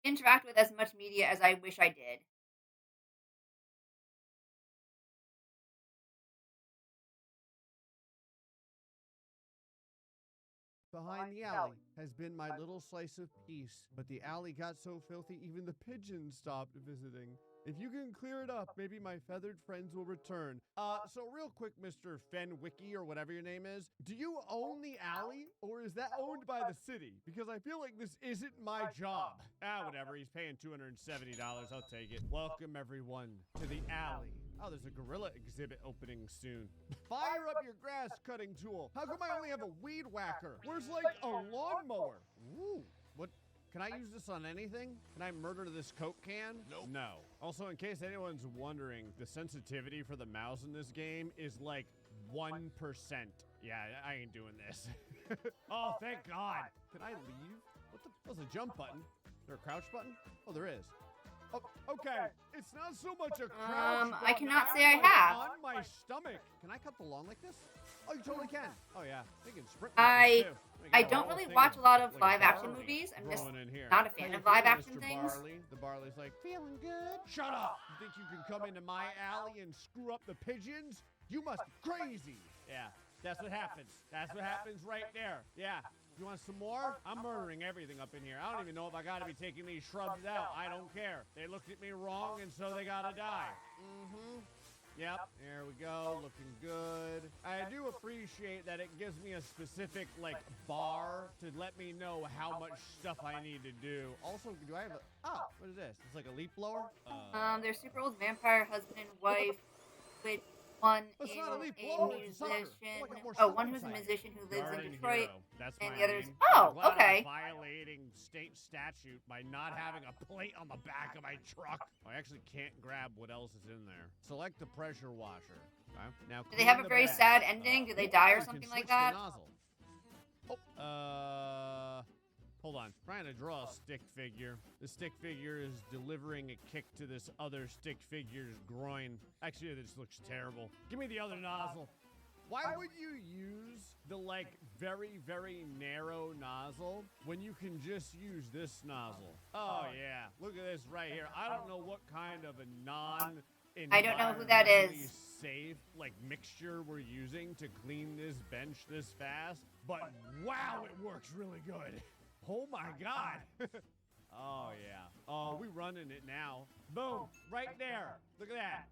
interact with as much media as I wish I did. Behind the alley has been my little slice of peace, but the alley got so filthy even the pigeons stopped visiting. If you can clear it up, maybe my feathered friends will return. So real quick, Mr. Fenwicky or whatever your name is, do you own the alley or is that owned by the city? Because I feel like this isn't my job. Whatever, he's paying $270, I'll take it. Welcome everyone to the alley. Oh, there's a gorilla exhibit opening soon. Fire up your grass cutting tool. How come I only have a weed whacker? Where's like a lawnmower? Ooh, what? Can I use this on anything? Can I murder this Coke can? Nope. No. Also, in case anyone's wondering, the sensitivity for the mouse in this game is like 1%. Yeah, I ain't doing this. Oh, thank God. Can I leave? What the? There's a jump button. Is there a crouch button? Oh, there is. Oh, okay. It's not so much a crouch. I cannot say I have. On my stomach. Can I cut the lawn like this? Oh, you totally can. Oh yeah, they can sprint. I don't really watch a lot of live action movies. I'm just not a fan of live action things. The Barley's like, feeling good? Shut up! You think you can come into my alley and screw up the pigeons? You must be crazy. Yeah, that's what happens. That's what happens right there. Yeah. You want some more? I'm murdering everything up in here. I don't even know if I gotta be taking these shrubs out. I don't care. They looked at me wrong and so they gotta die. Yep, there we go, looking good. I do appreciate that it gives me a specific, like, bar to let me know how much stuff I need to do. Also, do I have a... Oh, what is this? It's like a leaf blower? They're super old vampire husband and wife, with one is a musician. Oh, one who's a musician who lives in Detroit, and the other's... Oh, okay. Violating state statute by not having a plate on the back of my truck. I actually can't grab what else is in there. Select the pressure washer. Okay. Now, do they have a very sad ending? Do they die or something like that? Hold on. Trying to draw a stick figure. The stick figure is delivering a kick to this other stick figure's groin. Actually, this looks terrible. Give me the other nozzle. Why would you use the, like, very, very narrow nozzle when you can just use this nozzle? Oh, yeah. Look at this right here. I don't know what kind of a I don't know who that is. safe, like, mixture we're using to clean this bench this fast, but wow, it works really good. Oh, my God. Oh, yeah. Oh, we running it now. Boom. Right there. Look at that.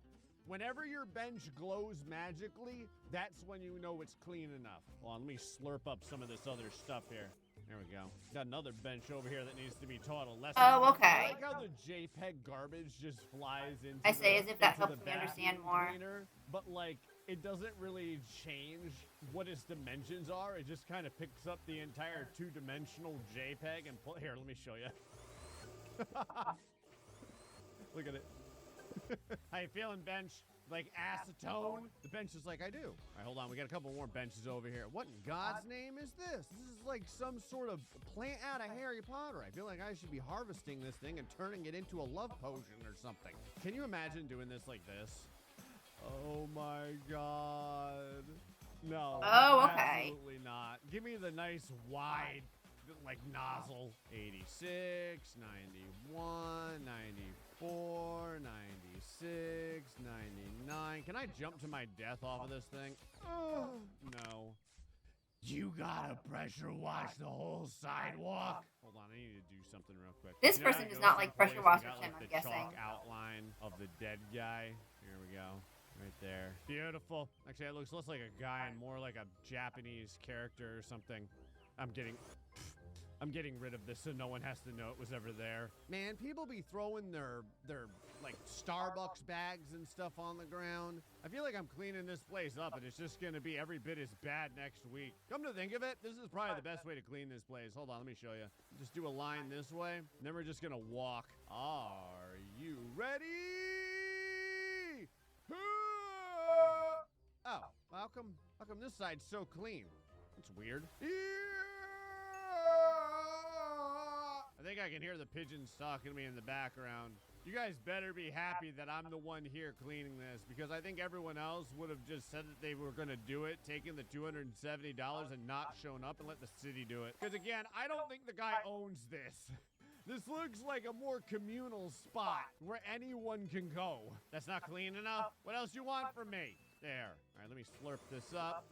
Whenever your bench glows magically, that's when you know it's clean enough. Hold on, let me slurp up some of this other stuff here. There we go. Got another bench over here that needs to be taught a lesson. Oh, okay. I like how the JPEG garbage just flies into I say as if that helps me vacuum understand more. cleaner, but like it doesn't really change what its dimensions are. It just kind of picks up the entire two-dimensional JPEG and here, let me show you. Look at it. How you feeling, bench? Like acetone? The bench is like, I do. All right, hold on. We got a couple more benches over here. What in God's name is this? This is like some sort of plant out of Harry Potter. I feel like I should be harvesting this thing and turning it into a love potion or something. Can you imagine doing this like this? Oh my God. No. Oh, okay. Absolutely not. Give me the nice wide, like, nozzle. 86, 91, 94, 96, 99. Can I jump to my death off of this thing? Oh, no. You gotta pressure wash the whole sidewalk. Hold on, I need to do something real quick. This person does not like pressure wash with him, I'm the guessing. chalk outline of the dead guy. Here we go. Right there. Beautiful. Actually, it looks less like a guy and more like a Japanese character or something. I'm getting rid of this so no one has to know it was ever there. Man, people be throwing their like Starbucks bags and stuff on the ground. I feel like I'm cleaning this place up and it's just gonna be every bit as bad next week. Come to think of it, this is probably the best way to clean this place. Hold on, let me show you. Just do a line this way, and then we're just gonna walk. Are you ready? Oh, how come this side's so clean? It's weird. I think I can hear the pigeons talking to me in the background. You guys better be happy that I'm the one here cleaning this, because I think everyone else would have just said that they were going to do it, taking the $270 and not shown up and let the city do it. Because again, I don't think the guy owns this. This looks like a more communal spot where anyone can go. That's not clean enough? What else you want from me? There. All right, let me slurp this up.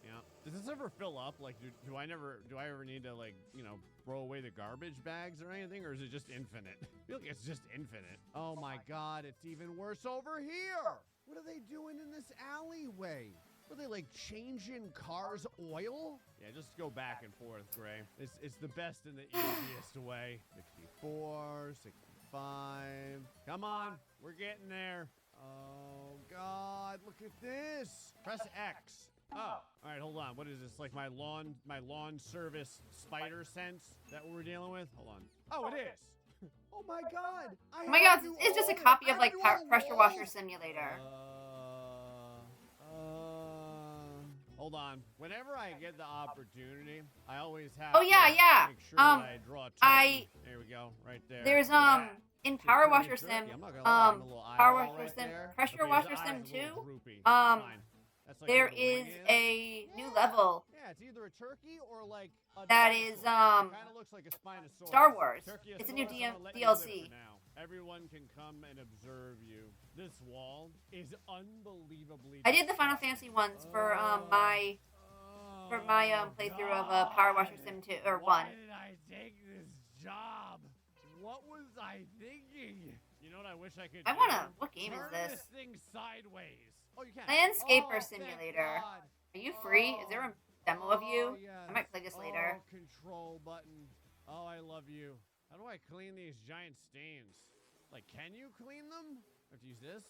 Yeah. Does this ever fill up? Like, do I ever need to, like, you know, throw away the garbage bags or anything? Or is it just infinite? I feel like it's just infinite. Oh my God, it's even worse over here. What are they doing in this alleyway? Were they like changing cars' oil? Yeah, just go back and forth, Gray. It's the best and the easiest way. 64, 65. Come on, we're getting there. Oh God, look at this. Press X. Oh, all right, hold on. What is this? Like my lawn service spider sense that we're dealing with? Hold on. Oh, it is. Oh my God. Oh my God, it's just a copy of like Pressure Washer Simulator. Hold on. Whenever I get the opportunity, I always have to make sure that I draw a turkey. There we go, right there. There's in Power Washer Sim, Pressure Washer Sim 2, there is a new level. Yeah, it's either a turkey or like a that is kind of looks like a Spinosaurus. Star Wars. It's a new DLC. Everyone can come and observe you. This wall is unbelievably. I did the Final Fantasy ones for my playthrough of Power Washer Sim 2 or 1. Why did I take this job? What was I thinking? You know what I wish I could do? What game is Turn this? thing sideways. Oh, you can. Landscaper Simulator. Are you free? Is there a demo of you? Yes. I might play this later. Control button. Oh, I love you. How do I clean these giant stains? Like, can you clean them? I have to use this?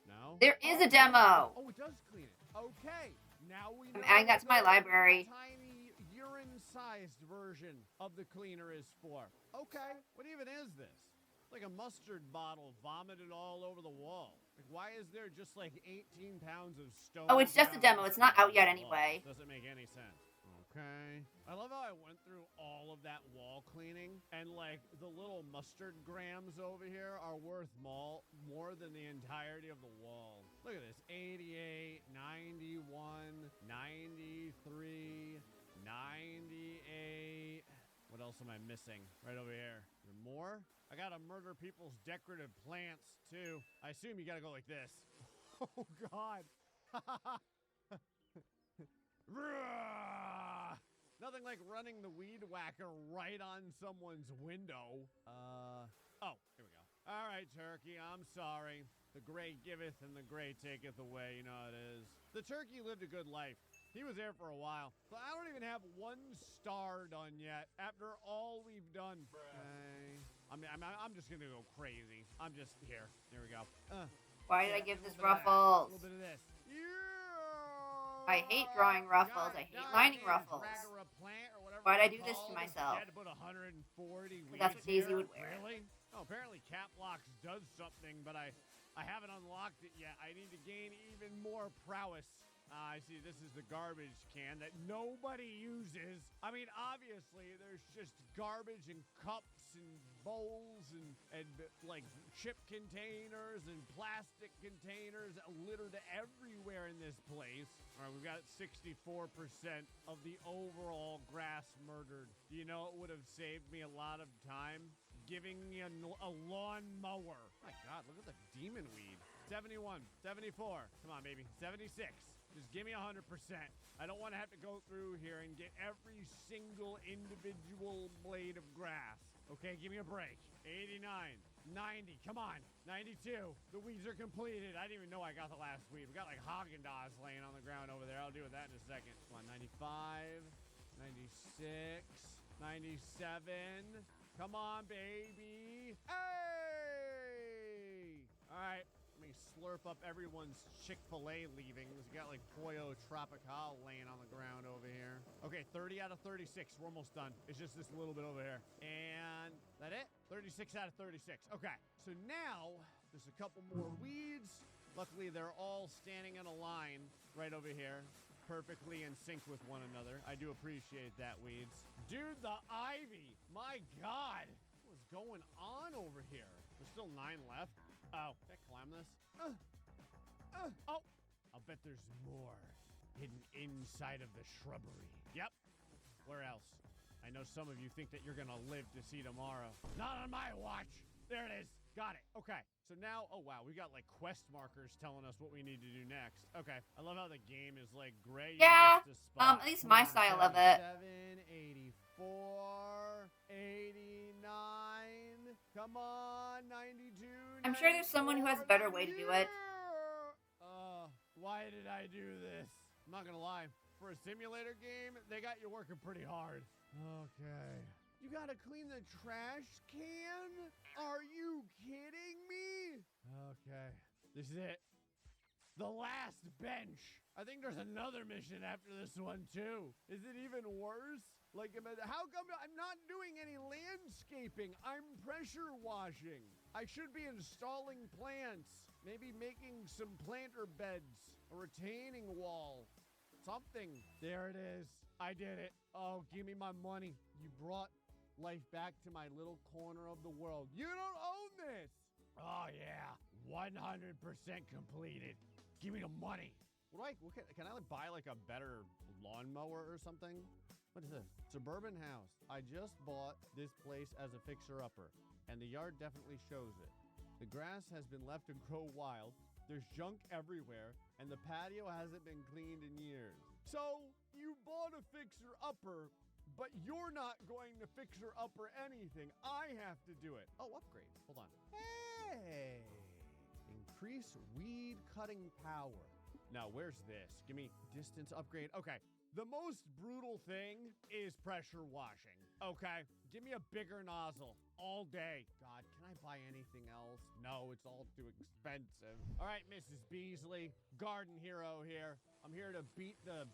No? There is a demo. Oh, it does clean it. Okay. Now we I'm adding that to my library. Tiny urine-sized version of the cleaner is for. Okay. What even is this? Like a mustard bottle vomited all over the wall. Like, why is there just like 18 pounds of stone? Oh, it's just a demo. It's not out yet anyway. Doesn't make any sense. Okay. I love how I went through all of that wall cleaning, and like the little mustard grams over here are worth more than the entirety of the wall. Look at this. 88, 91, 93, 98. What else am I missing? Right over here. Is there more? I gotta murder people's decorative plants, too. I assume you gotta go like this. Oh, God. Nothing like running the weed whacker right on someone's window. Oh, here we go. All right, Turkey, I'm sorry. The gray giveth and the gray taketh away, you know how it is. The turkey lived a good life. He was there for a while. So I don't even have 1 star done yet after all we've done. Okay. I'm just gonna go crazy. I'm just here. There we go. Why did I give this Ruffles? A little bit of this. I hate drawing Ruffles. I hate lining Ruffles. Why'd I do this to myself? Had to put 140 That's what Daisy here? would wear. Really? Oh, apparently Caplocks does something, but I haven't unlocked it yet. I need to gain even more prowess. I see this is the garbage can that nobody uses. I mean, obviously, there's just garbage and cups and bowls and like chip containers and plastic containers littered everywhere in this place. All right, we've got 64% of the overall grass murdered. Do you know it would have saved me a lot of time? Giving me a lawn mower. My God, look at the demon weed. 71, 74. Come on, baby. 76. Just give me 100%. I don't want to have to go through here and get every single individual blade of grass. Okay, give me a break. 89, 90, come on. 92, the weeds are completed. I didn't even know I got the last weed. We got like Haagen-Dazs laying on the ground over there. I'll deal with that in a second. Come on, 95, 96, 97. Come on, baby. Hey! All right. Let me slurp up everyone's Chick-fil-A leavings. We got like Pollo Tropical laying on the ground over here. Okay, 30 out of 36. We're almost done. It's just this little bit over here. And that it? 36 out of 36. Okay, so now there's a couple more weeds. Luckily, they're all standing in a line right over here, perfectly in sync with one another. I do appreciate that, weeds. Dude, the ivy. My God. What's going on over here? There's still 9 left. Oh, can I climb this? Oh, I'll bet there's more hidden inside of the shrubbery. Yep. Where else? I know some of you think that you're gonna live to see tomorrow. Not on my watch. There it is. Got it. Okay. So now, oh wow, we got like quest markers telling us what we need to do next. Okay. I love how the game is like gray. Yeah. At least my style of it. 84, 89. Come on, 92. I'm sure there's someone who has a better way to do it. Why did I do this? I'm not gonna lie. For a simulator game, they got you working pretty hard. Okay. You gotta clean the trash can? Are you kidding me? Okay. This is it. The last bench. I think there's another mission after this one, too. Is it even worse? Like, how come I'm not doing any landscaping? I'm pressure washing. I should be installing plants. Maybe making some planter beds. A retaining wall. Something. There it is. I did it. Oh, give me my money. You brought life back to my little corner of the world. You don't own this. Oh, yeah. 100% completed. Give me the money. Can I buy like a better lawnmower or something? What is this? Suburban house. I just bought this place as a fixer-upper, and the yard definitely shows it. The grass has been left to grow wild. There's junk everywhere, and the patio hasn't been cleaned in years. So, you bought a fixer-upper, but you're not going to fixer-upper anything. I have to do it. Oh, upgrade. Hold on. Hey! Increase weed cutting power. Now, where's this? Give me distance upgrade. Okay. The most brutal thing is pressure washing. Okay. Give me a bigger nozzle all day. God, can I buy anything else? No, it's all too expensive. All right, Mrs. Beasley, garden hero here. I'm here to beat the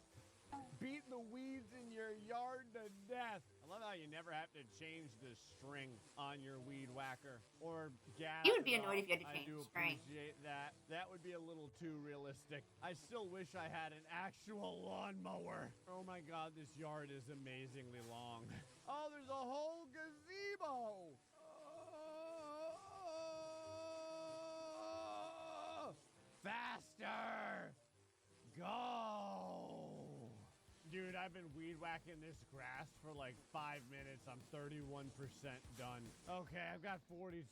weeds in your yard to death. I I love how you never have to change the string on your weed whacker or gas. You would be it annoyed up. if you had to I change do the string. appreciate that. That would be a little too realistic. I still wish I had an actual lawnmower. Oh my god, this yard is amazingly long. Oh, there's a whole gazebo. Oh, faster. Go. Dude, I've been weed whacking this grass for like 5 minutes. I'm 31% done. Okay, I've got 42%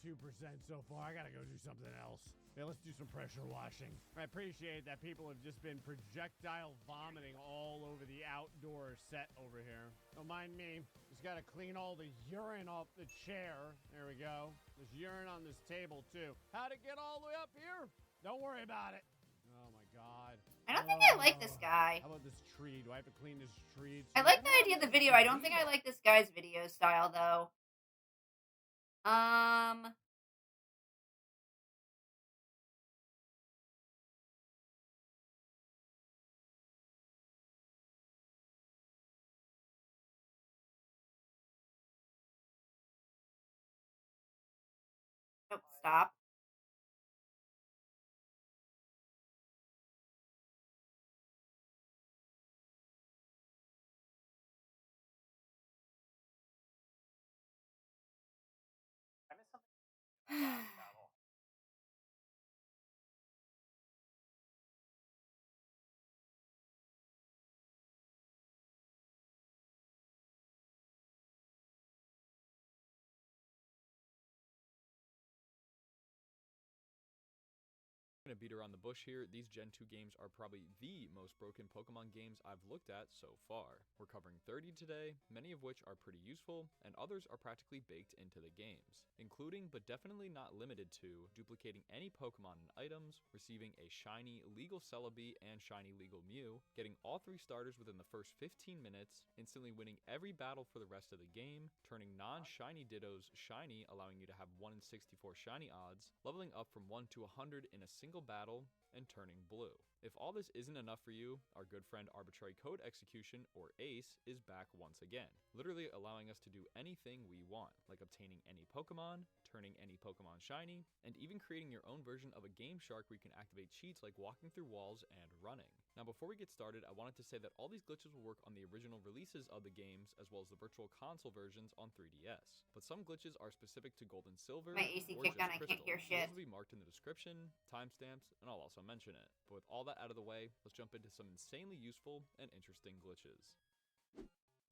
so far. I gotta go do something else. Yeah, let's do some pressure washing. I appreciate that people have just been projectile vomiting all over the outdoor set over here. Don't mind me. Just gotta clean all the urine off the chair. There we go. There's urine on this table too. How'd it get all the way up here? Don't worry about it. Oh my god. I don't think I like this guy. How about this tree? Do I have to clean this tree? I like the idea of the video. I don't think I like this guy's video style, though. Nope, stop. Gonna beat around the bush here, these Gen 2 games are probably the most broken Pokemon games I've looked at so far. We're covering 30 today, many of which are pretty useful, and others are practically baked into the games, including but definitely not limited to duplicating any Pokemon and items, receiving a shiny legal Celebi and shiny legal Mew, getting all 3 starters within the first 15 minutes, instantly winning every battle for the rest of the game, turning non-shiny Dittos shiny, allowing you to have 1 in 64 shiny odds, leveling up from 1 to 100 in a single battle, and turning blue. If all this isn't enough for you, our good friend Arbitrary Code Execution, or ACE, is back once again, literally allowing us to do anything we want, like obtaining any Pokemon, turning any Pokemon shiny, and even creating your own version of a Game Shark where you can activate cheats like walking through walls and running. Now before we get started, I wanted to say that all these glitches will work on the original releases of the games, as well as the Virtual Console versions on 3DS. But some glitches are specific to Gold and Silver, My AC or kicked just on, I Crystal. can't hear So shit. those will be marked in the description, timestamps, and I'll also mention it. But with all that out of the way, let's jump into some insanely useful and interesting glitches.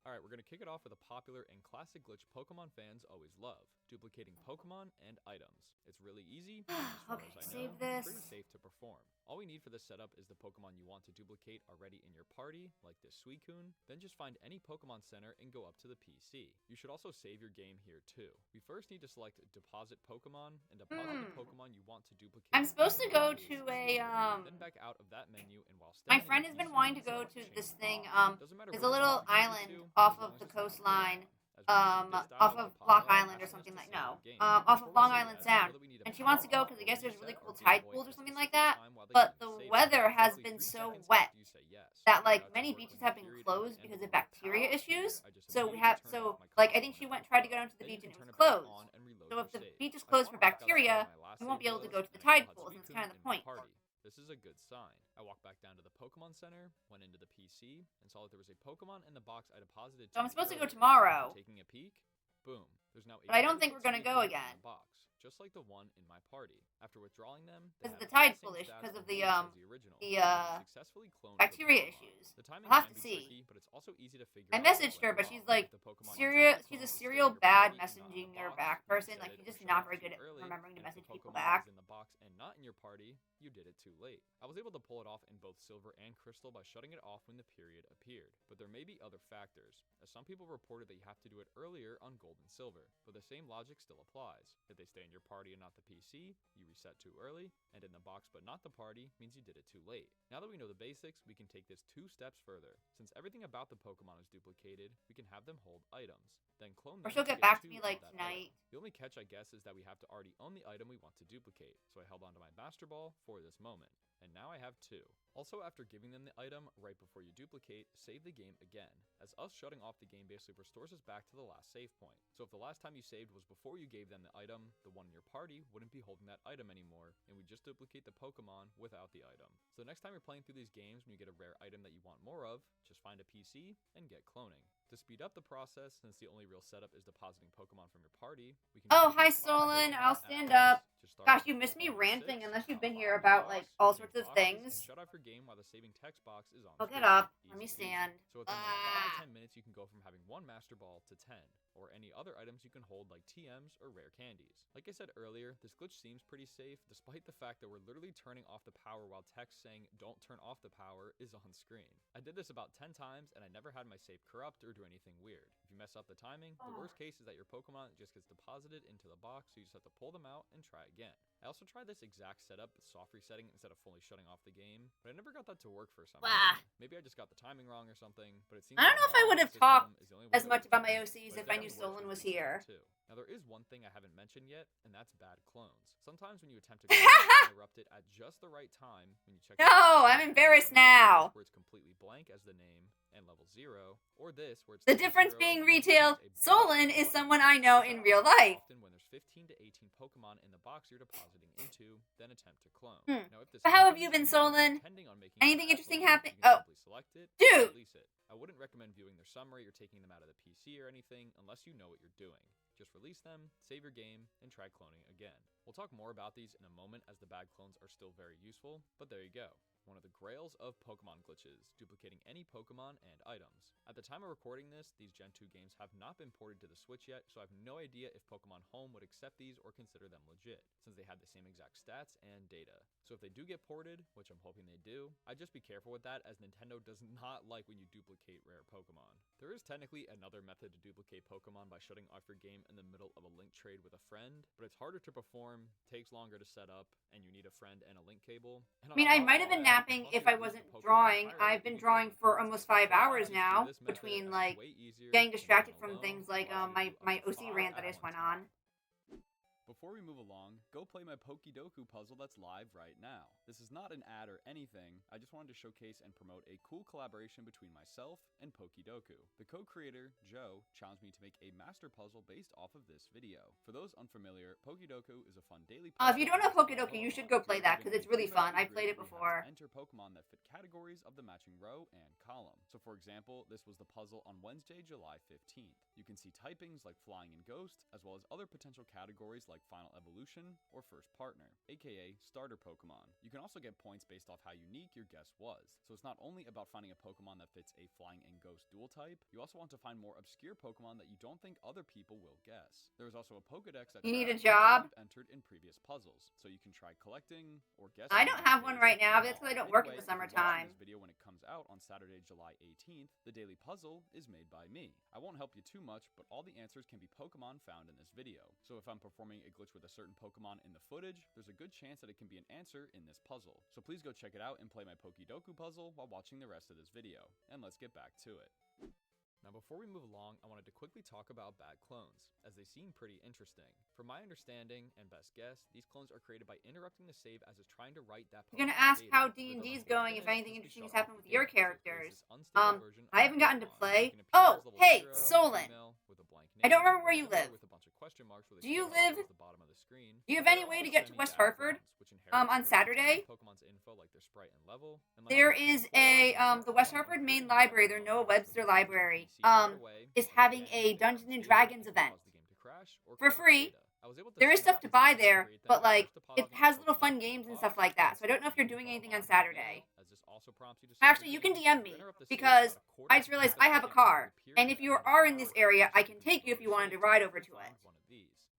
Alright, we're going to kick it off with a popular and classic glitch Pokemon fans always love, duplicating Pokemon and items. It's really easy, and as far Okay, as I save know, this. pretty safe to perform. All we need for this setup is the Pokemon you want to duplicate already in your party, like this Suicune, then just find any Pokemon Center and go up to the PC. You should also save your game here too. We first need to select Deposit Pokemon, and deposit the Pokemon you want to duplicate. I'm supposed to go to a, Then back out of that menu, and while my staying friend in has the been PC, wanting to go select to Change this thing, Box. Doesn't matter there's which a little box you island choose to, off as of long the as it's not coastline, As we can see, this off dialog of will pop Block up, Island or asking us something to like, save no, our game. off Before of we Long say Island yes, Sound. know that we need a And she wants to go power because I or guess there's reset really our cool Game tide Boy pools at or a something like specific that. time while the But game the is saving. weather has Roughly been 3 so seconds wet after you say yes, that we're like about to many work beaches on the have been period at the closed end because of of the bacteria power issues. here. I just So we immediately have, turned off my like, I console think she when it went tried to woke go up. down to the Then you beach can and it turn was it back closed. on and reload So your if the save. beach is I closed fought for back outside bacteria, my last we won't save be able to load, go to the and I tide still had pools, and it's Suicune kind of the in my point. party. This is a good sign. I walked back down to the Pokemon Center, went into the PC, and saw that there was a Pokemon in the box I deposited So I'm supposed to go earlier. tomorrow. After taking a peek, boom, there's now a But I don't think duplicate we're gonna go Suicune in again. the box, just like the one in my party. After withdrawing them, they Because of had the all tide the pool same issue, stats because of and the, rules as the original. the, and we successfully cloned the bacteria Pokemon. issues. The timing I'll have can to be see. tricky, but it's also easy to figure I out messaged when her, but you're she's wrong. like, If the Pokemon you try to she's clone a is still in serial your bad party and not in messaging the your box, back you person. reset Like, it she's or just shut not it very too good at early, remembering to and if the message people Pokemon back. is in the box and not in your party, you did it too late. I was able to pull it off in both Silver and Crystal by shutting it off when the period appeared, but there may be other factors, as some people reported that you have to do it earlier on Gold and Silver, but the same logic still applies. If they stay in your party and not the PC, you reset too early, and in the box but not the party means you did it too late. Now that we know the basics, we can take this 2 steps further. Since everything about the Pokemon is duplicated, we can have them hold items, then clone them Or she'll to get get back to 2 me, of like, that tonight. item. The only catch, I guess, is that we have to already own the item we want to duplicate, so I held onto my Master Ball for this moment. and now I have 2. Also, after giving them the item right before you duplicate, save the game again, as us shutting off the game basically restores us back to the last save point. So if the last time you saved was before you gave them the item, the one in your party wouldn't be holding that item anymore, and we just duplicate the Pokemon without the item. So the next time you're playing through these games when you get a rare item that you want more of, just find a PC and get cloning. To speed up the process, since the only real setup is depositing Pokemon from your party, we can... Oh, hi, Solon. I'll stand up. Gosh, you missed me ranting unless you've been here about, like, all sorts of things. Shut off your game while the saving text box is on. I'll get up. Let me stand. So within like 5 to 10 minutes, you can go from having 1 Master Ball to 10, or any other items you can hold like TMs or rare candies. Like I said earlier, this glitch seems pretty safe, despite the fact that we're literally turning off the power while text saying "don't turn off the power" is on screen. I did this about 10 times, and I never had my save corrupt or do anything weird. If you mess up the timing, the worst case is that your Pokemon just gets deposited into the box, so you just have to pull them out and try again. I also tried this exact setup with soft resetting instead of fully shutting off the game, but I never got that to work for some reason. Maybe I just got the timing wrong or something, but it seems I don't know if I would have talked as much about my OCs if I knew Solon was here. Now there is one thing I haven't mentioned yet, and that's bad clones. Sometimes when you attempt to interrupt it at just the right time, when you check No, I'm embarrassed now. where it's completely blank as the name and level 0, or this where it's The difference being retail, Solon is someone I know in real life. often when there's 15 to 18 Pokemon in the box you're depositing into, then attempt to clone. Now, if this But how have happens, you been, you're Solon? intending on making Anything a interesting clone, happen? you can Oh, simply select it and dude. release it. I wouldn't recommend viewing their summary or taking them out of the PC or anything unless you know what you're doing. Just release them, save your game, and try cloning again. We'll talk more about these in a moment as the bad clones are still very useful, but there you go. One of the grails of Pokemon glitches, duplicating any Pokemon and items. At the time of recording this, these Gen 2 games have not been ported to the Switch yet, so I have no idea if Pokemon Home would accept these or consider them legit, since they have the same exact stats and data. So if they do get ported, which I'm hoping they do, I'd just be careful with that, as Nintendo does not like when you duplicate rare Pokemon. There is technically another method to duplicate Pokemon by shutting off your game in the middle of a link trade with a friend, but it's harder to perform, takes longer to set up, and you need a friend and a link cable. I mean, I might have been napping if I wasn't drawing. I've been drawing for almost 5 hours now, between, like, getting distracted from things like my OC rant that I just went on. Before we move along, go play my Pokidoku puzzle that's live right now. This is not an ad or anything, I just wanted to showcase and promote a cool collaboration between myself and Pokidoku. The co-creator, Joe, challenged me to make a master puzzle based off of this video. For those unfamiliar, Pokidoku is a fun daily puzzle. If you don't know Pokidoku, you should go play that, because it's really fun. I played it before. Enter Pokemon that fit categories of the matching row and column. So for example, this was the puzzle on Wednesday, July 15th. You can see typings like Flying and Ghost, as well as other potential categories like Final Evolution or First Partner, aka Starter Pokemon. You can also get points based off how unique your guess was. So it's not only about finding a Pokemon that fits a Flying and Ghost dual type, you also want to find more obscure Pokemon that you don't think other people will guess. There is also a Pokedex that You need a tracks job? Pokemon entered in previous puzzles, so you can try collecting or guessing. I don't have one right now, but that's because I don't work in the Anyway, if you're watching summertime. this video when it comes out on Saturday, July 18th, the daily puzzle is made by me. I won't help you too much, but all the answers can be Pokemon found in this video. So if I'm performing a glitch with a certain Pokemon in the footage, there's a good chance that it can be an answer in this puzzle. So please go check it out and play my Pokidoku puzzle while watching the rest of this video. And let's get back to it. Now before we move along, I wanted to quickly talk about bad clones, as they seem pretty interesting. From my understanding and best guess, these clones are created by interrupting the save as it's trying to write that I'm gonna Pokemon's ask how data. D&D's With going, if unlimited anything instances interesting has shut off happened with the your game, so it creates characters. this unstable version I of haven't gotten to Pokemon. play. You can appear Oh, as level hey, 0, Solon. female, with a blank I don't name, remember where or you similar live. with a bunch of question marks with a Do you QR live? across the bottom of the screen. Do you have There any are way to also get to semi-bad West Hartford? clones, which inherit On certain Saturday? Pokemon's info, like their sprite and level, and like There is a, the West Hartford main library, their Noah Webster library, is having a Dungeons and Dragons event. For free. There is stuff to buy there, but, like, it has little fun games and stuff like that, so I don't know if you're doing anything on Saturday. Actually, you can DM me, because I just realized I have a car, and if you are in this area, I can take you if you wanted to ride over to it.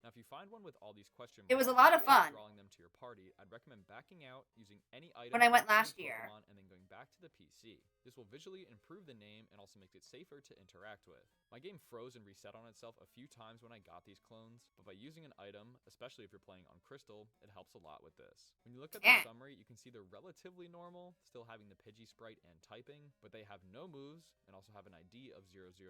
Now, if you find one with all these question marks, It was a lot of or fun. drawing them to your party, I'd recommend backing out, using any item When I went from the last year. Pokemon, and then going back to the PC. This will visually improve the name and also makes it safer to interact with. My game froze and reset on itself a few times when I got these clones, but by using an item, especially if you're playing on Crystal, it helps a lot with this. When you look at the summary, you can see they're relatively normal, still having the Pidgey sprite and typing, but they have no moves and also have an ID of 0000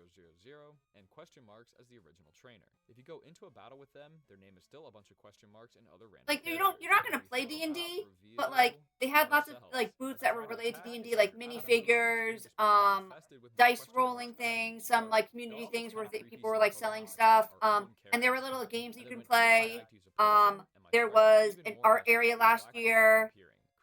and question marks as the original trainer. If you go into a battle with them, their name is still a bunch of question marks and other random Like, you're not gonna play D&D, but, like, They had lots of like booths that were related to D&D, like minifigures, dice rolling things, some like community things where people were like selling stuff. And there were little games you can play. There was an art area last year.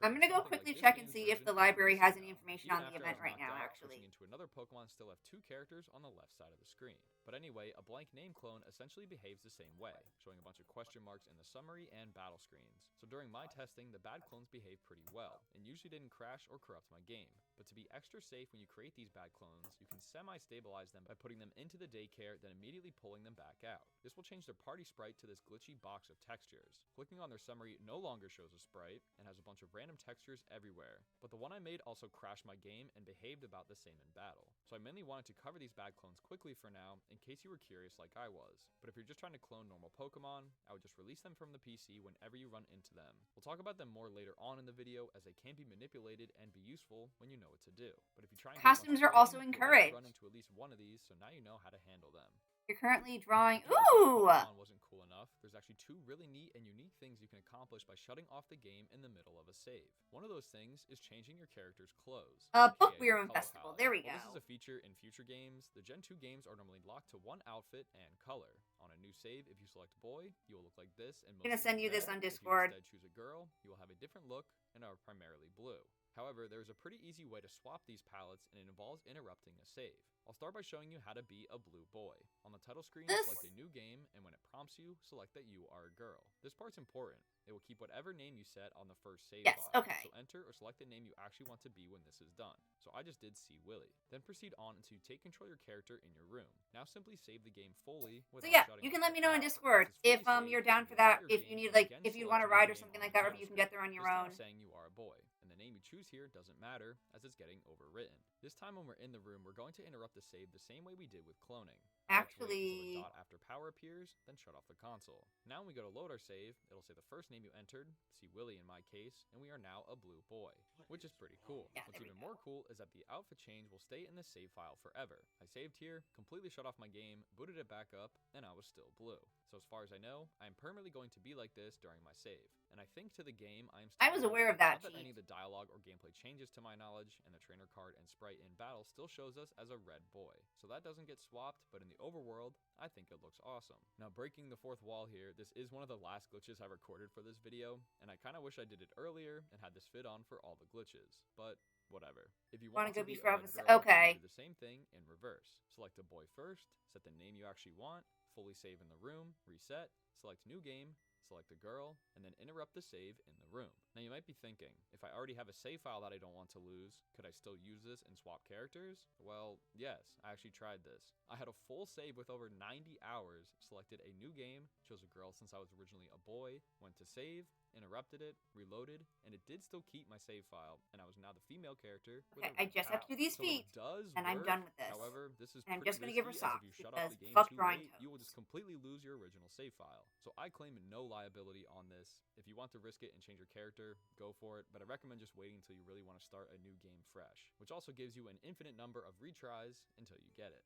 I'm gonna go quickly check and see if the library has any information on the event right now. Actually, into another Pokemon still have 2 characters on the left side of the screen. But anyway, a blank name clone essentially behaves the same way, showing a bunch of question marks in the summary and battle screens. So during my testing, the bad clones behaved pretty well, and usually didn't crash or corrupt my game. But to be extra safe when you create these bad clones, you can semi-stabilize them by putting them into the daycare, then immediately pulling them back out. This will change their party sprite to this glitchy box of textures. Clicking on their summary no longer shows a sprite, and has a bunch of random textures everywhere. But the one I made also crashed my game and behaved about the same in battle. So I mainly wanted to cover these bad clones quickly for now, in case you were curious like I was. But if you're just trying to clone normal Pokemon, I would just release them from the PC whenever you run into them. We'll talk about them more later on in the video, as they can be manipulated and be useful when you know what to do. But if you try and costumes are also encouraged. Run into at least one of these, so now you know how to handle them. You're currently drawing. Ooh! Wasn't cool enough. There's actually 2 really neat and unique things you can accomplish by shutting off the game in the middle of a save. One of those things is changing your character's clothes. Book Weird Festival. There we go. This is a feature in future games. The Gen 2 games are normally locked to one outfit and color. On a new save, if you select boy, you will look like this. And I'm gonna send you this on Discord. If you instead choose a girl, you will have a different look and are primarily blue. However, there is a pretty easy way to swap these palettes, and it involves interrupting a save. I'll start by showing you how to be a blue boy. On the title screen, select a new game, and when it prompts you, select that you are a girl. This part's important. It will keep whatever name you set on the first save bar. Okay. So enter or select the name you actually want to be when this is done. So I just did C. Willie. Then proceed on until you take control of your character in your room. Now simply save the game fully without So yeah, shutting you off can let the me know on power. Discord Once if it's fully you're saved, down for you that. reset your If you game need like and if you again want to select ride your or something name like that, or on if the you can title get there on screen. your This own. time saying you are a boy, and the name you choose here doesn't matter, as it's getting overwritten. This time when we're in the room, we're going to interrupt the save the same way we did with cloning. Actually, Until a dot after power appears, then shut off the console. Now when we go to load our save, it'll say the first name you entered, see Willie in my case, and we are now a blue boy, which is pretty cool. Yeah, What's even more cool is that the outfit change will stay in the save file forever. I saved here, completely shut off my game, booted it back up, and I was still blue. So as far as I know, I am permanently going to be like this during my save. And I think to the game, I was aware of that. Not that any of the dialogue or gameplay changes to my knowledge, and the trainer card and sprite in battle still shows us as a red boy. So that doesn't get swapped, but in the overworld, I think it looks awesome. Now breaking the 4th wall here, this is one of the last glitches I recorded for this video, and I kinda wish I did it earlier and had this fit on for all the glitches, but whatever. If you want to go be be a red forever. girl, Okay. you do the same thing in reverse. Select a boy first, set the name you actually want, fully save in the room, reset, select new game, select a girl, and then interrupt the save in the room. Now you might be thinking, if I already have a save file that I don't want to lose, could I still use this and swap characters? Well, yes, I actually tried this. I had a full save with over 90 hours, selected a new game, chose a girl since I was originally a boy, went to save, interrupted it, reloaded, and it did still keep my save file, and I was now the female character. Okay, I just have to do these feet, and I'm done with this. However, this is and I'm pretty just gonna give her risky, as socks if you shut off because the game fuck too drawing late, you will just completely lose your original save file. So I claim no liability on this. If you want to risk it and change your character, go for it, but I recommend just waiting until you really want to start a new game fresh, which also gives you an infinite number of retries until you get it.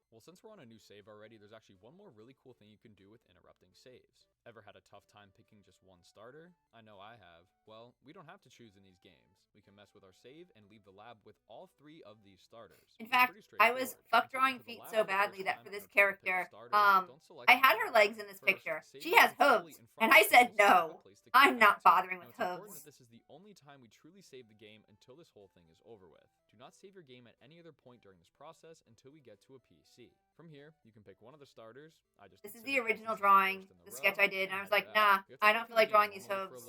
Well, since we're on a new save already, there's actually one more really cool thing you can do with interrupting saves. Ever had a tough time picking just one starter? I know I have. Well, we don't have to choose in these games. We can mess with our save and leave the lab with all 3 of these starters. In fact, I was fuck drawing feet so badly that for this character, I had her legs in this picture. She has hooves, and I said no. I'm not bothering with hooves. This is the only time we truly save the game until this whole thing is over with. Do not save your game at any other point during this process until we get to a PC. From here, you can pick one of the starters. This is the original drawing, the sketch I did, and I was like, nah, I don't feel like drawing these hooves.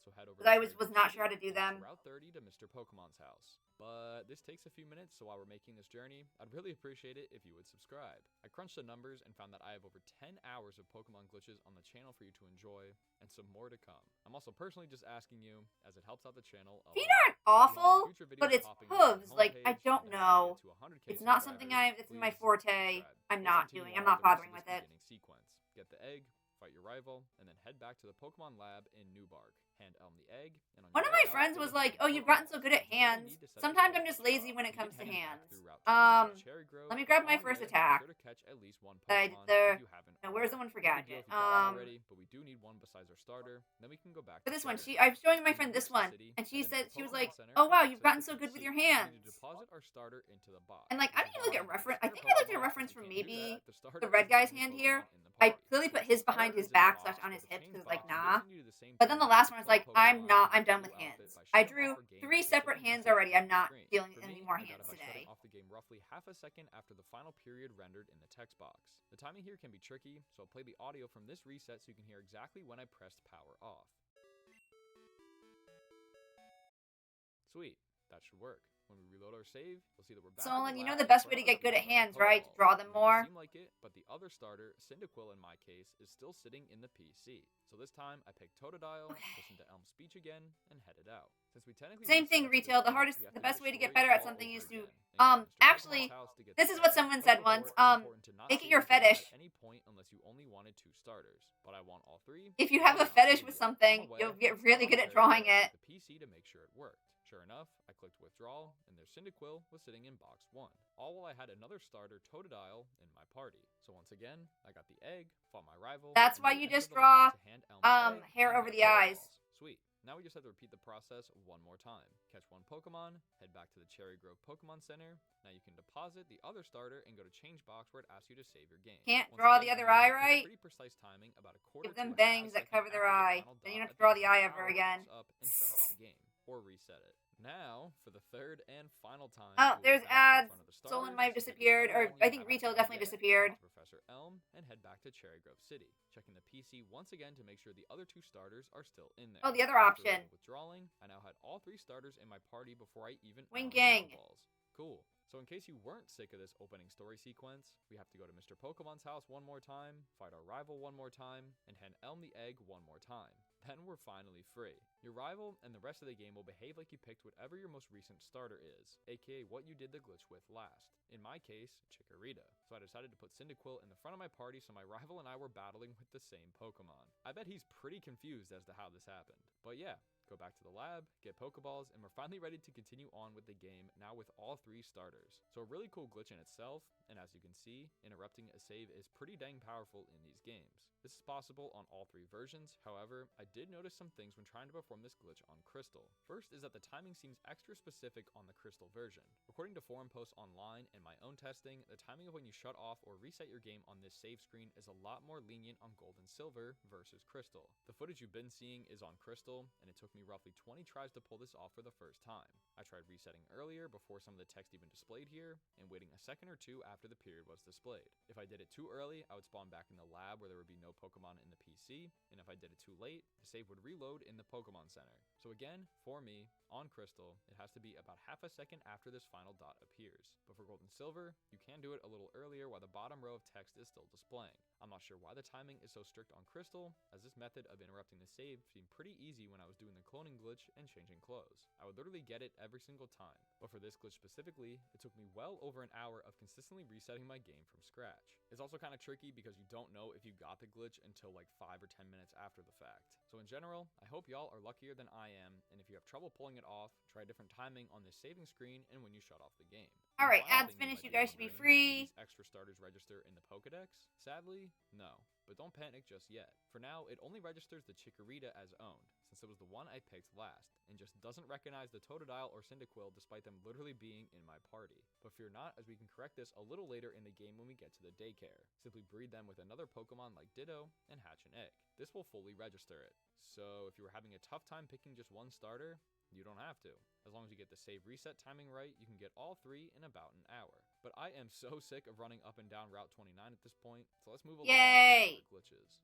Because I was not sure how to do them. Route 30 to Mr. Pokemon's house. But this takes a few minutes, so while we're making this journey, I'd really appreciate it if you would subscribe. I crunched the numbers and found that I have over 10 hours of Pokemon glitches on the channel for you to enjoy, and some more to come. I'm also personally just asking you, as it helps out the channel. Feet aren't awful, but it's hooves. Like, I don't know. It's not something it's my forte. I'm not bothering with it. Sequence. Get the egg, fight your rival, and then head back to the Pokemon lab in Newbark. hand elm the egg, and on One your of way my out, friends take was a like, hand "Oh, of you've gotten so Pokeballs. good at You really hands." need to set the Sometimes I'm stage just up. lazy when it Begin comes to heading back hands. through Route 29 to Cherry Grove, Let me and grab on my the first way, attack. be sure to catch at least one I, Pokemon the if you haven't no, where's the one for already. No big deal Gadget? if you got one already, but we do need one besides our starter. Then we can go back For to this one, Cherry I'm Grove. showing my We friend need to this reach the one, city, and she and then said hit the she was Pokemon like, Center "Oh and wow, you've access gotten the so good with PC. your We hands." need to deposit our starter into the box. And like, I This need to is look why at we need to reference. I spare think I looked at a Pokemon, reference as for we can't do maybe that if the the starter red isn't the guy's only hand Pokemon here. in the I party. clearly put Yes, his the behind starter his is in the back box, / on but his the hips change because box like nah. gives you the same But then the thing last as one a was like, clone Pokemon I'm and done a with new outfit hands. by I shutting off drew our game 3 with a separate certain hands message already. on I'm the not screen. feeling For any me, more I got hands it by today. shutting off the game roughly half a second after the final period rendered in the text box. The timing here can be tricky, so I'll play the audio from this reset so you can hear exactly when I pressed power off. Sweet, that should work. When we reload our save, you'll see that we're back Solon, in you the know lab the in best way front to of our get good at three starter hands, right? Pokeballs. Draw them It may more. not seem like it, but the other starter, Cyndaquil in my case, is still sitting in the PC. So this time, I picked Totodile, listened to Elm's speech again, and headed out. Since we technically Same thing, reset to this retail. point, we have The to do best way to get story better at all something over is to again, and go to Mr. actually, Pokemon's house to get this the is what egg. someone Like said once. before, it's important to not Make it save your your game fetish. at any point unless you only wanted 2 starters. But I want all 3. If you so have I a did not fetish save with yet. On something, the way, you'll I get stopped really on good at Cherry drawing Grove it. with the PC to make sure it worked. Sure enough, I clicked withdrawal, and their Cyndaquil was sitting in box 1. All while I had another starter, Totodile, in my party. So once again, I got the egg, fought my rival. That's and why then you entered just the draw lab to hand Elm the egg hair and over get the eyes. Pokeballs. Sweet. Now we just have to repeat the process one more time. Catch 1 Pokemon, head back to the Cherry Grove Pokemon Center. Now you can deposit the other starter and go to change box where it asks you to save your game. Can't Once draw again, the other you need to eye hit right? Pretty precise timing, about a quarter Give to them a half a bangs that second cover their after the eye. final Then you dot don't have to draw at the end eye of ever power again. pops up and shut off the game. Or reset it. Now, for the 3rd and final time, Oh, we will there's be back in ads. front of the Solon starters, might have take a disappeared, scroll or down, I you think have retail to definitely again disappeared. talk to Professor Elm and head back to Cherry Grove City, checking the PC once again to make sure the other 2 starters are still in there. Oh, the other After a option. little withdrawing, I now had all 3 starters in my party before I even Wing earned Gang. Pokeballs. Cool. So in case you weren't sick of this opening story sequence, we have to go to Mr. Pokemon's house one more time, fight our rival one more time, and hand Elm the egg one more time. Then we're finally free. Your rival and the rest of the game will behave like you picked whatever your most recent starter is, aka what you did the glitch with last. In my case, Chikorita. So I decided to put Cyndaquil in the front of my party so my rival and I were battling with the same Pokemon. I bet he's pretty confused as to how this happened. But yeah, go back to the lab, get Pokeballs, and we're finally ready to continue on with the game, now with all 3 starters. So a really cool glitch in itself, and as you can see, interrupting a save is pretty dang powerful in these games. This is possible on all 3 versions, however, I did notice some things when trying to perform this glitch on Crystal. First is that the timing seems extra specific on the Crystal version. According to forum posts online and my own testing, the timing of when you shut off or reset your game on this save screen is a lot more lenient on Gold and Silver versus Crystal. The footage you've been seeing is on Crystal, and it took me roughly 20 tries to pull this off for the first time. I tried resetting earlier before some of the text even displayed here, and waiting a second or 2 after the period was displayed. If I did it too early, I would spawn back in the lab where there would be no Pokemon in the PC, and if I did it too late, the save would reload in the Pokemon Center. So again, for me, on Crystal, it has to be about half a second after this final dot appears. But for Gold and Silver, you can do it a little earlier while the bottom row of text is still displaying. I'm not sure why the timing is so strict on Crystal, as this method of interrupting the save seemed pretty easy when I was doing the cloning glitch and changing clothes. I would literally get it every single time. But for this glitch specifically, it took me well over an hour of consistently resetting my game from scratch. It's also kind of tricky because you don't know if you got the glitch until like 5 or 10 minutes after the fact. So in general, I hope y'all are luckier than I am, and if you have trouble pulling it off, try different timing on this saving screen and when you shut off the game. Alright, Final ads thing finished. might You guys should be wondering, do free. these extra starters register in the Pokedex? Sadly, no. But don't panic just yet. For now, it only registers the Chikorita as owned, since it was the one I picked last, and just doesn't recognize the Totodile or Cyndaquil despite them literally being in my party. But fear not, as we can correct this a little later in the game when we get to the daycare. Simply breed them with another Pokemon like Ditto, and hatch an egg. This will fully register it. So if you were having a tough time picking just one starter, you don't have to. As long as you get the save reset timing right, you can get all 3 in about an hour. But I am so sick of running up and down Route 29 at this point, so let's move along with some other glitches.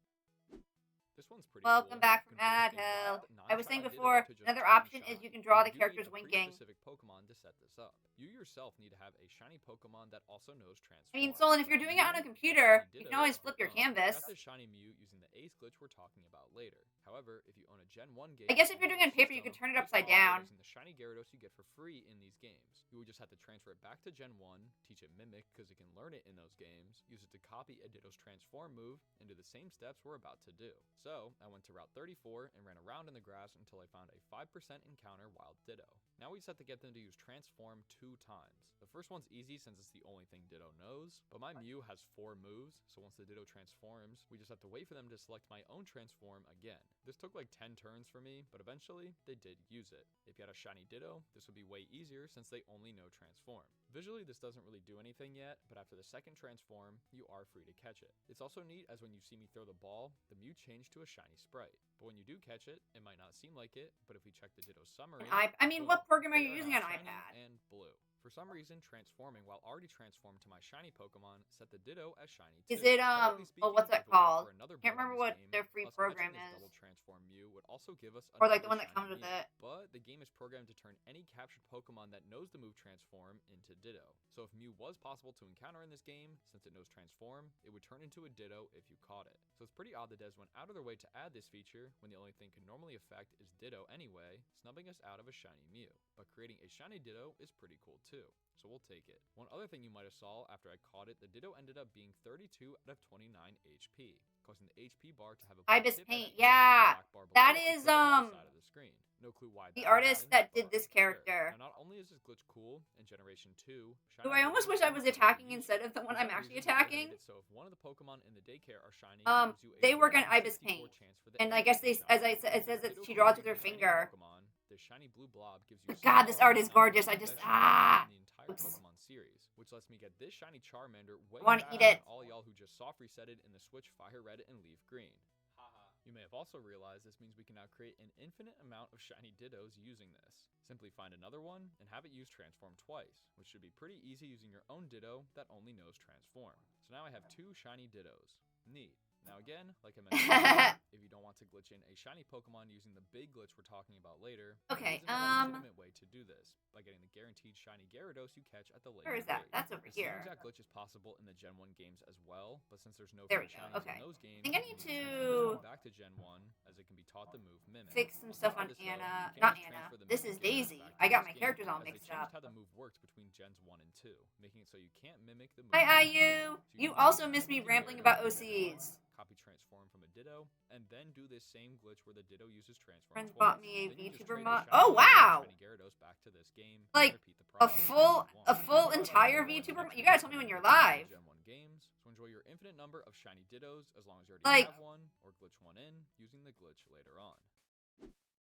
This one's pretty Welcome cool. back You from can ad first hell. gain I was saying Ditto before, to just another 10 option is shine. you can draw You the do need characters a winking. pre-specific Pokemon to set this up. You yourself need to have a shiny Pokemon that also knows transform. I mean, Solon, if you're doing it on a computer, you can always flip your canvas. Got this shiny Mew using the Ace glitch we're talking about later. However, if you own a Gen 1 game, I guess if you're doing it on paper, you can turn it upside down. Using the shiny Gyarados you get for free in these games. You would just have to transfer it back to Gen 1, teach it Mimic because it can learn it in those games, use it to copy a Ditto's transform move, and do the same steps we're about to do. So, I went to Route 34 and ran around in the grass until I found a 5% encounter Wild Ditto. Now we just have to get them to use Transform 2 times. The first one's easy since it's the only thing Ditto knows, but my Mew has 4 moves, so once the Ditto transforms, we just have to wait for them to select my own transform again. This took like 10 turns for me, but eventually, they did use it. If you had a shiny Ditto, this would be way easier since they only know Transform. Visually, this doesn't really do anything yet, but after the second transform, you are free to catch it. It's also neat as when you see me throw the ball, the Mew changed to a shiny Sprite. But when you do catch it, it might not seem like it, but if we check the Ditto summary... I mean, boom, what program are you they using now on shiny iPad? and blue. For some reason, transforming while already transformed to my shiny Pokemon set the Ditto as shiny too. Is it, Technically oh, speaking, what's that if it weren't called? for another Can't board in remember what this game, their free us program catching this is. double transform Mew would also give us Or like the another one that shiny comes with Mew. it. But the game is programmed to turn any captured Pokemon that knows the move Transform into Ditto. So if Mew was possible to encounter in this game, since it knows Transform, it would turn into a Ditto if you caught it. So it's pretty odd that Devs went out of their way to add this feature when the only thing could normally affect is Ditto anyway, snubbing us out of a shiny Mew. But creating a shiny Ditto is pretty cool too, so we'll take it. One other thing you might have saw after I caught it, the Ditto ended up being 32 out of 29 HP, causing the HP bar to have a Ibis tip at Paint, the end and a yeah. black bar That below to is, click on the side of the screen. No clue why the that artist happened, that did but this sure. character. Now, not only is this glitch cool, in Generation 2, Who shiny I almost wish Dittos I can was be attacking used. instead of the one For I'm some actually reason, Ditto made attacking. it so if one of the Pokemon in the daycare are shiny, it gives you a They work on 1 in Ibis 64 Paint. chance for the And I egg guess to be they, as I shiny. said, it says that Ditto she can draws be with her used any finger. Pokemon. The shiny blue blob gives you God, this art is gorgeous. I just, ah. in the entire Oops. Pokemon series, which lets me get this shiny Charmander way I wanna faster eat it. than all y'all who just soft resetted in the Switch Fire Red and Leaf Green. Haha. You may have also realized this means we can now create an infinite amount of shiny Dittos using this. Simply find another one and have it use Transform twice, which should be pretty easy using your own Ditto that only knows Transform. So now I have 2 shiny Dittos. Neat. Now again, like I mentioned before, if you don't want to glitch in a shiny Pokemon using the big glitch we're talking about later, Okay, there is another legitimate way to do this, by getting the guaranteed shiny Gyarados you catch at the later Where is that? date. That's over The same here. exact glitch is possible in the Gen 1 games as well, but since there's no There free we go, shinies okay. in those games, I think I need we transfer to back to Gen 1 as it can be taught the move Mimic. fix some Once stuff you on add this, though, Anna. you can't Not just Anna. transfer the This Mimic is Gyarados Daisy. back to I got this my game, characters all as they mixed changed up. how the move works between Gens 1 and 2, making it so you can't mimic the move. Hi, in the game. IU. So You can also use miss me the rambling Gyarados about in Gen 1, OCs. copy transform from a Ditto, and then do this same glitch where the Ditto uses transform Friends twice. bought me a Then you just VTuber trade the mod. shiny Oh, Ditto and wow. shiny Gyarados back to this game, and Like repeat the a process full, if you want. a full I'll entire show you more in the VTuber. next You gotta video tell me when coming you're up in live. Gen 1 games, so enjoy your infinite number of shiny Dittos as long as you already Like- have one, or glitch one in using the glitch later on.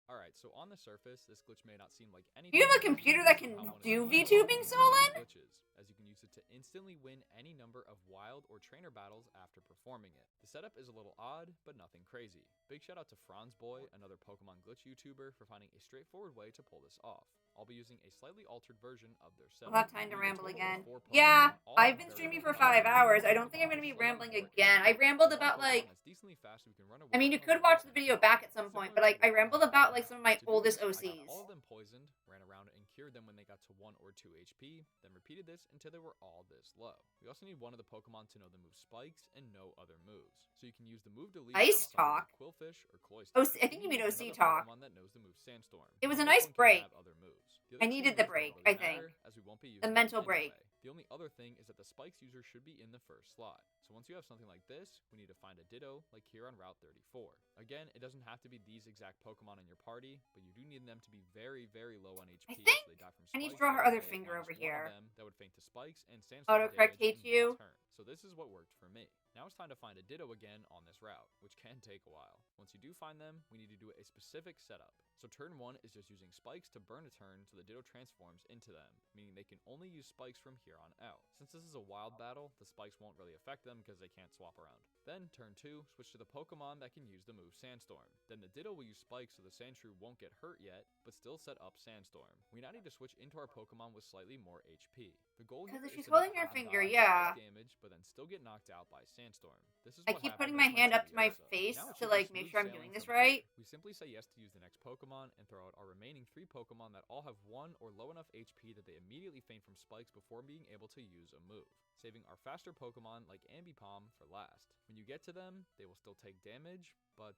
Alright, so on the surface, this glitch may not seem like anything. You have a crazy computer based that on can how one of do the most VTubing, Solon? glitches, as you can use it to instantly win any number of wild or trainer battles after performing it. The setup is a little odd, but nothing crazy. Big shout out to Franz Boy, another Pokemon glitch YouTuber, for finding a straightforward way to pull this off. I'll be using a slightly altered version of their setup. We'll have time to We need a ramble total of again. 4 Pokemon, Yeah, all I've have been very streaming little for 5 power. hours. I don't think I'm Pokemon gonna be slow down rambling before again. I hitting. rambled One about Pokemon like. that's decently fast so we can run away I mean, you from could them watch the with video it. back at some point, but like I rambled about like some of my To do oldest this, I got all OCs. of them poisoned, ran around and cured them when they got to 1 or 2 HP, then repeated this until they were all this low. We also need one of the Pokemon to know the move Spikes and no other moves. So you can use the move Delete Ice on someone like Talk? Qwilfish or Cloyster. I think you mean need OC another Talk. Pokemon that knows the move Sandstorm. It was a This nice one can break. have other moves. The I other two needed the moves don't break, really I think. matter, as we won't be The using them mental break. anyway. The only other thing is that the Spikes user should be in the first slot. So once you have something like this, we need to find a Ditto, like here on Route 34. Again, it doesn't have to be these exact Pokemon in your party, but you do need them to be very, very low on HP, so they die from spikes. I need to draw her right other away, finger minus over one of here. them that would faint to spikes and sandstorm Autocorrect damage hates in you. one turn. So this is what worked for me. Now it's time to find a Ditto again on this route, which can take a while. Once you do find them, we need to do a specific setup. So turn 1 is just using spikes to burn a turn so the Ditto transforms into them, meaning they can only use spikes from here on out. Since this is a wild battle, the spikes won't really affect them because they can't swap around. Then turn 2, switch to the Pokemon that can use the move Sandstorm. Then the Ditto will use spikes so the Sandshrew won't get hurt yet, but still set up Sandstorm. We now need to switch into our Pokemon with slightly more HP. The goal here Because is she's to make holding her Pokemon finger, die from yeah. spike damage, but but then still get knocked out by a sandstorm. This is I what keep happened putting with my hand up to my Leviosa. face Now it to should be like make smooth sure I'm sailing doing this from right. here. We simply say yes to use the next Pokemon and throw out our remaining 3 Pokemon that all have 1 or low enough HP that they immediately faint from spikes before being able to use a move, saving our faster Pokemon like Ambipom for last. When you get to them, they will still take damage, but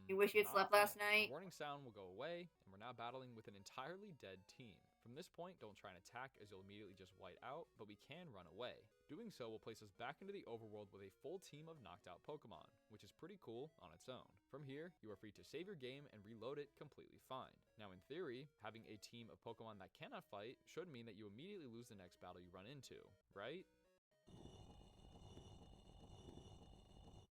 You wish you had not slept last faint. night? The warning sound will go away, and we're now battling with an entirely dead team. From this point, don't try and attack as you'll immediately just white out, but we can run away. Doing so will place us back into the overworld with a full team of knocked out Pokemon, which is pretty cool on its own. From here, you are free to save your game and reload it completely fine. Now in theory, having a team of Pokemon that cannot fight should mean that you immediately lose the next battle you run into, right?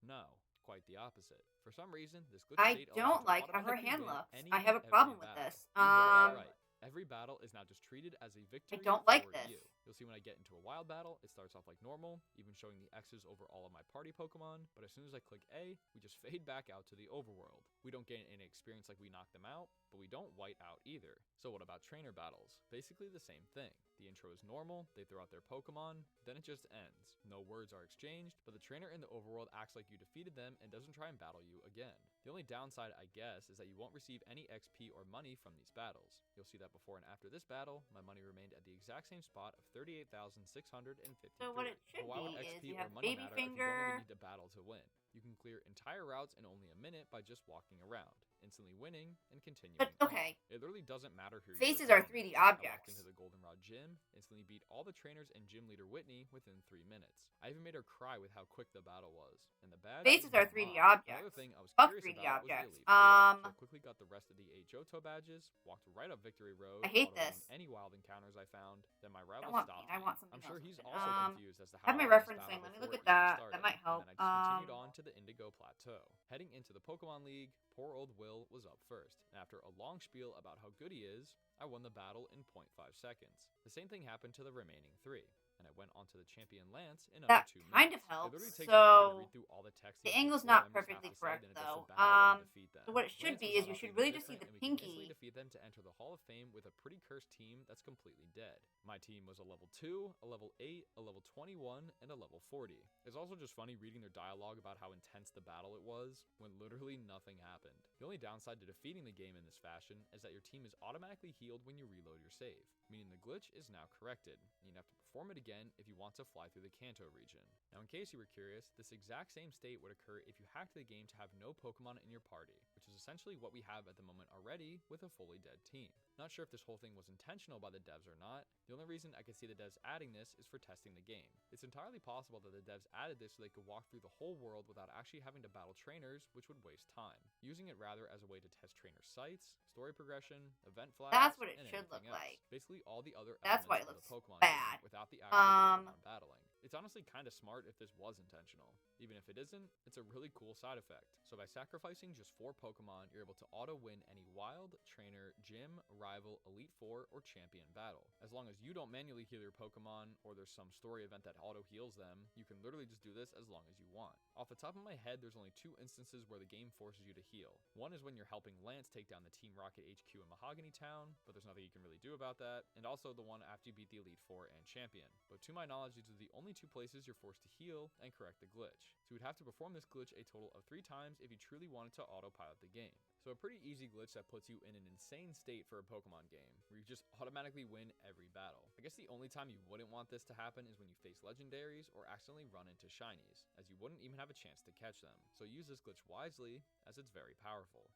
No, quite the opposite. For some reason, this glitch I state allows you don't to like how her automatically hand win looks. any I have a and problem every with battle. this. You heard that right. Every battle is now just treated as a victory. don't like for this. you. You'll see when I get into a wild battle, it starts off like normal, even showing the X's over all of my party Pokemon, but as soon as I click A, we just fade back out to the overworld. We don't gain any experience like we knock them out, but we don't white out either. So what about trainer battles? Basically the same thing. The intro is normal, they throw out their Pokemon, then it just ends. No words are exchanged, but the trainer in the overworld acts like you defeated them and doesn't try and battle you again. The only downside, I guess, is that you won't receive any XP or money from these battles. You'll see that before and after this battle, my money remained at the exact same spot of 38,653. So what it should But why would be is XP you or have money baby matter if you don't finger. really need to battle to win? You can clear entire routes in only a minute by just walking around, instantly winning and continuing. But on. okay. It literally doesn't matter who Faces your are opponent 3D is. I walked objects. into the Goldenrod gym, instantly beat all the trainers and gym leader Whitney within 3 minutes. I even made her cry with how quick the battle was. And the badge Faces is are not 3D mine. objects. Another thing I was Fuck curious 3D about was objects. the Elite Four, so I quickly got the rest of the 8 Johto badges, walked right up Victory Road, I hate auto-winning this. any wild encounters I found. Then my rival want stopped me. I me. want something I'm sure else he's with it. also confused as to how Have my I won this referencing. battle Let me look before at it even that. started. That might help. And then I just continued on to the Indigo Plateau. Heading into the Pokemon League, poor old Will was up first, and after a long spiel about how good he is, I won the battle in 0.5 seconds. The same thing happened to the remaining 3, and I went on to the champion Lance in under That 2 minutes. kind of It helps. literally takes me longer to So read through all the text the these angle's board not members have perfectly to say correct than it is to though. battle and defeat them. So what it should Lance be was is you off should even really just see different, the and we can easily pinky. defeat them to enter the Hall of Fame with a pretty cursed team that's completely dead. My team was a level 2, a level 8, a level 21, and a level 40. It's also just funny reading their dialogue about how intense the battle it was, when literally nothing happened. The only downside to defeating the game in this fashion is that your team is automatically healed when you reload your save, meaning the glitch is now corrected, and you have to perform it again if you want to fly through the Kanto region. Now in case you were curious, this exact same state would occur if you hacked the game to have no Pokemon in your party, which is essentially what we have at the moment already with a fully dead team. Not sure if this whole thing was intentional by the devs or not. The only reason I could see the devs adding this is for testing the game. It's entirely possible that the devs added this so they could walk through the whole world without actually having to battle trainers, which would waste time. Using it rather as a way to test trainer sites, story progression, event flags, That's what it and should anything look else. like. Basically all the other That's why it elements of the looks Pokemon game bad. without the actual Pokemon battling. It's honestly kind of smart if this was intentional. Even if it isn't, it's a really cool side effect. So by sacrificing just 4 Pokemon, you're able to auto-win any wild, trainer, gym, rival, Elite Four, or champion battle. As long as you don't manually heal your Pokemon, or there's some story event that auto-heals them, you can literally just do this as long as you want. Off the top of my head, there's only 2 instances where the game forces you to heal. One is when you're helping Lance take down the Team Rocket HQ in Mahogany Town, but there's nothing you can really do about that, and also the one after you beat the Elite Four and champion. But to my knowledge, these are the only 2 places you're forced to heal and correct the glitch. So you'd have to perform this glitch a total of 3 times if you truly wanted to autopilot the game. So a pretty easy glitch that puts you in an insane state for a Pokemon game, where you just automatically win every battle. I guess the only time you wouldn't want this to happen is when you face legendaries or accidentally run into shinies, as you wouldn't even have a chance to catch them. So use this glitch wisely, as it's very powerful.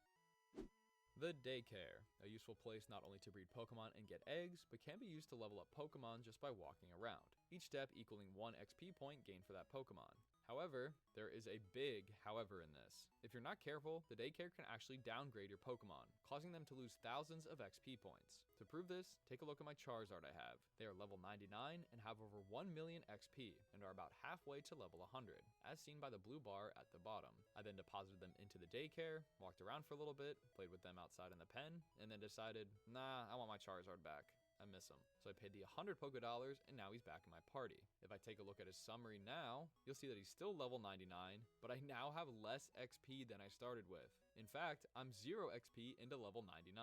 The Daycare, a useful place not only to breed Pokemon and get eggs, but can be used to level up Pokemon just by walking around, each step equaling 1 XP point gained for that Pokemon. However, there is a big however in this. If you're not careful, the Daycare can actually downgrade your Pokemon, causing them to lose thousands of XP points. To prove this, take a look at my Charizard I have. They are level 99 and have over 1 million XP, and are about halfway to level 100, as seen by the blue bar at the bottom. I then deposited them into the Daycare, walked around for a little bit, played with them outside in the pen, and then decided, nah, I want my Charizard back. I miss him. So I paid the 100 Pokédollars, and now he's back in my party. If I take a look at his summary now, you'll see that he's still level 99, but I now have less XP than I started with. In fact, I'm 0 XP into level 99.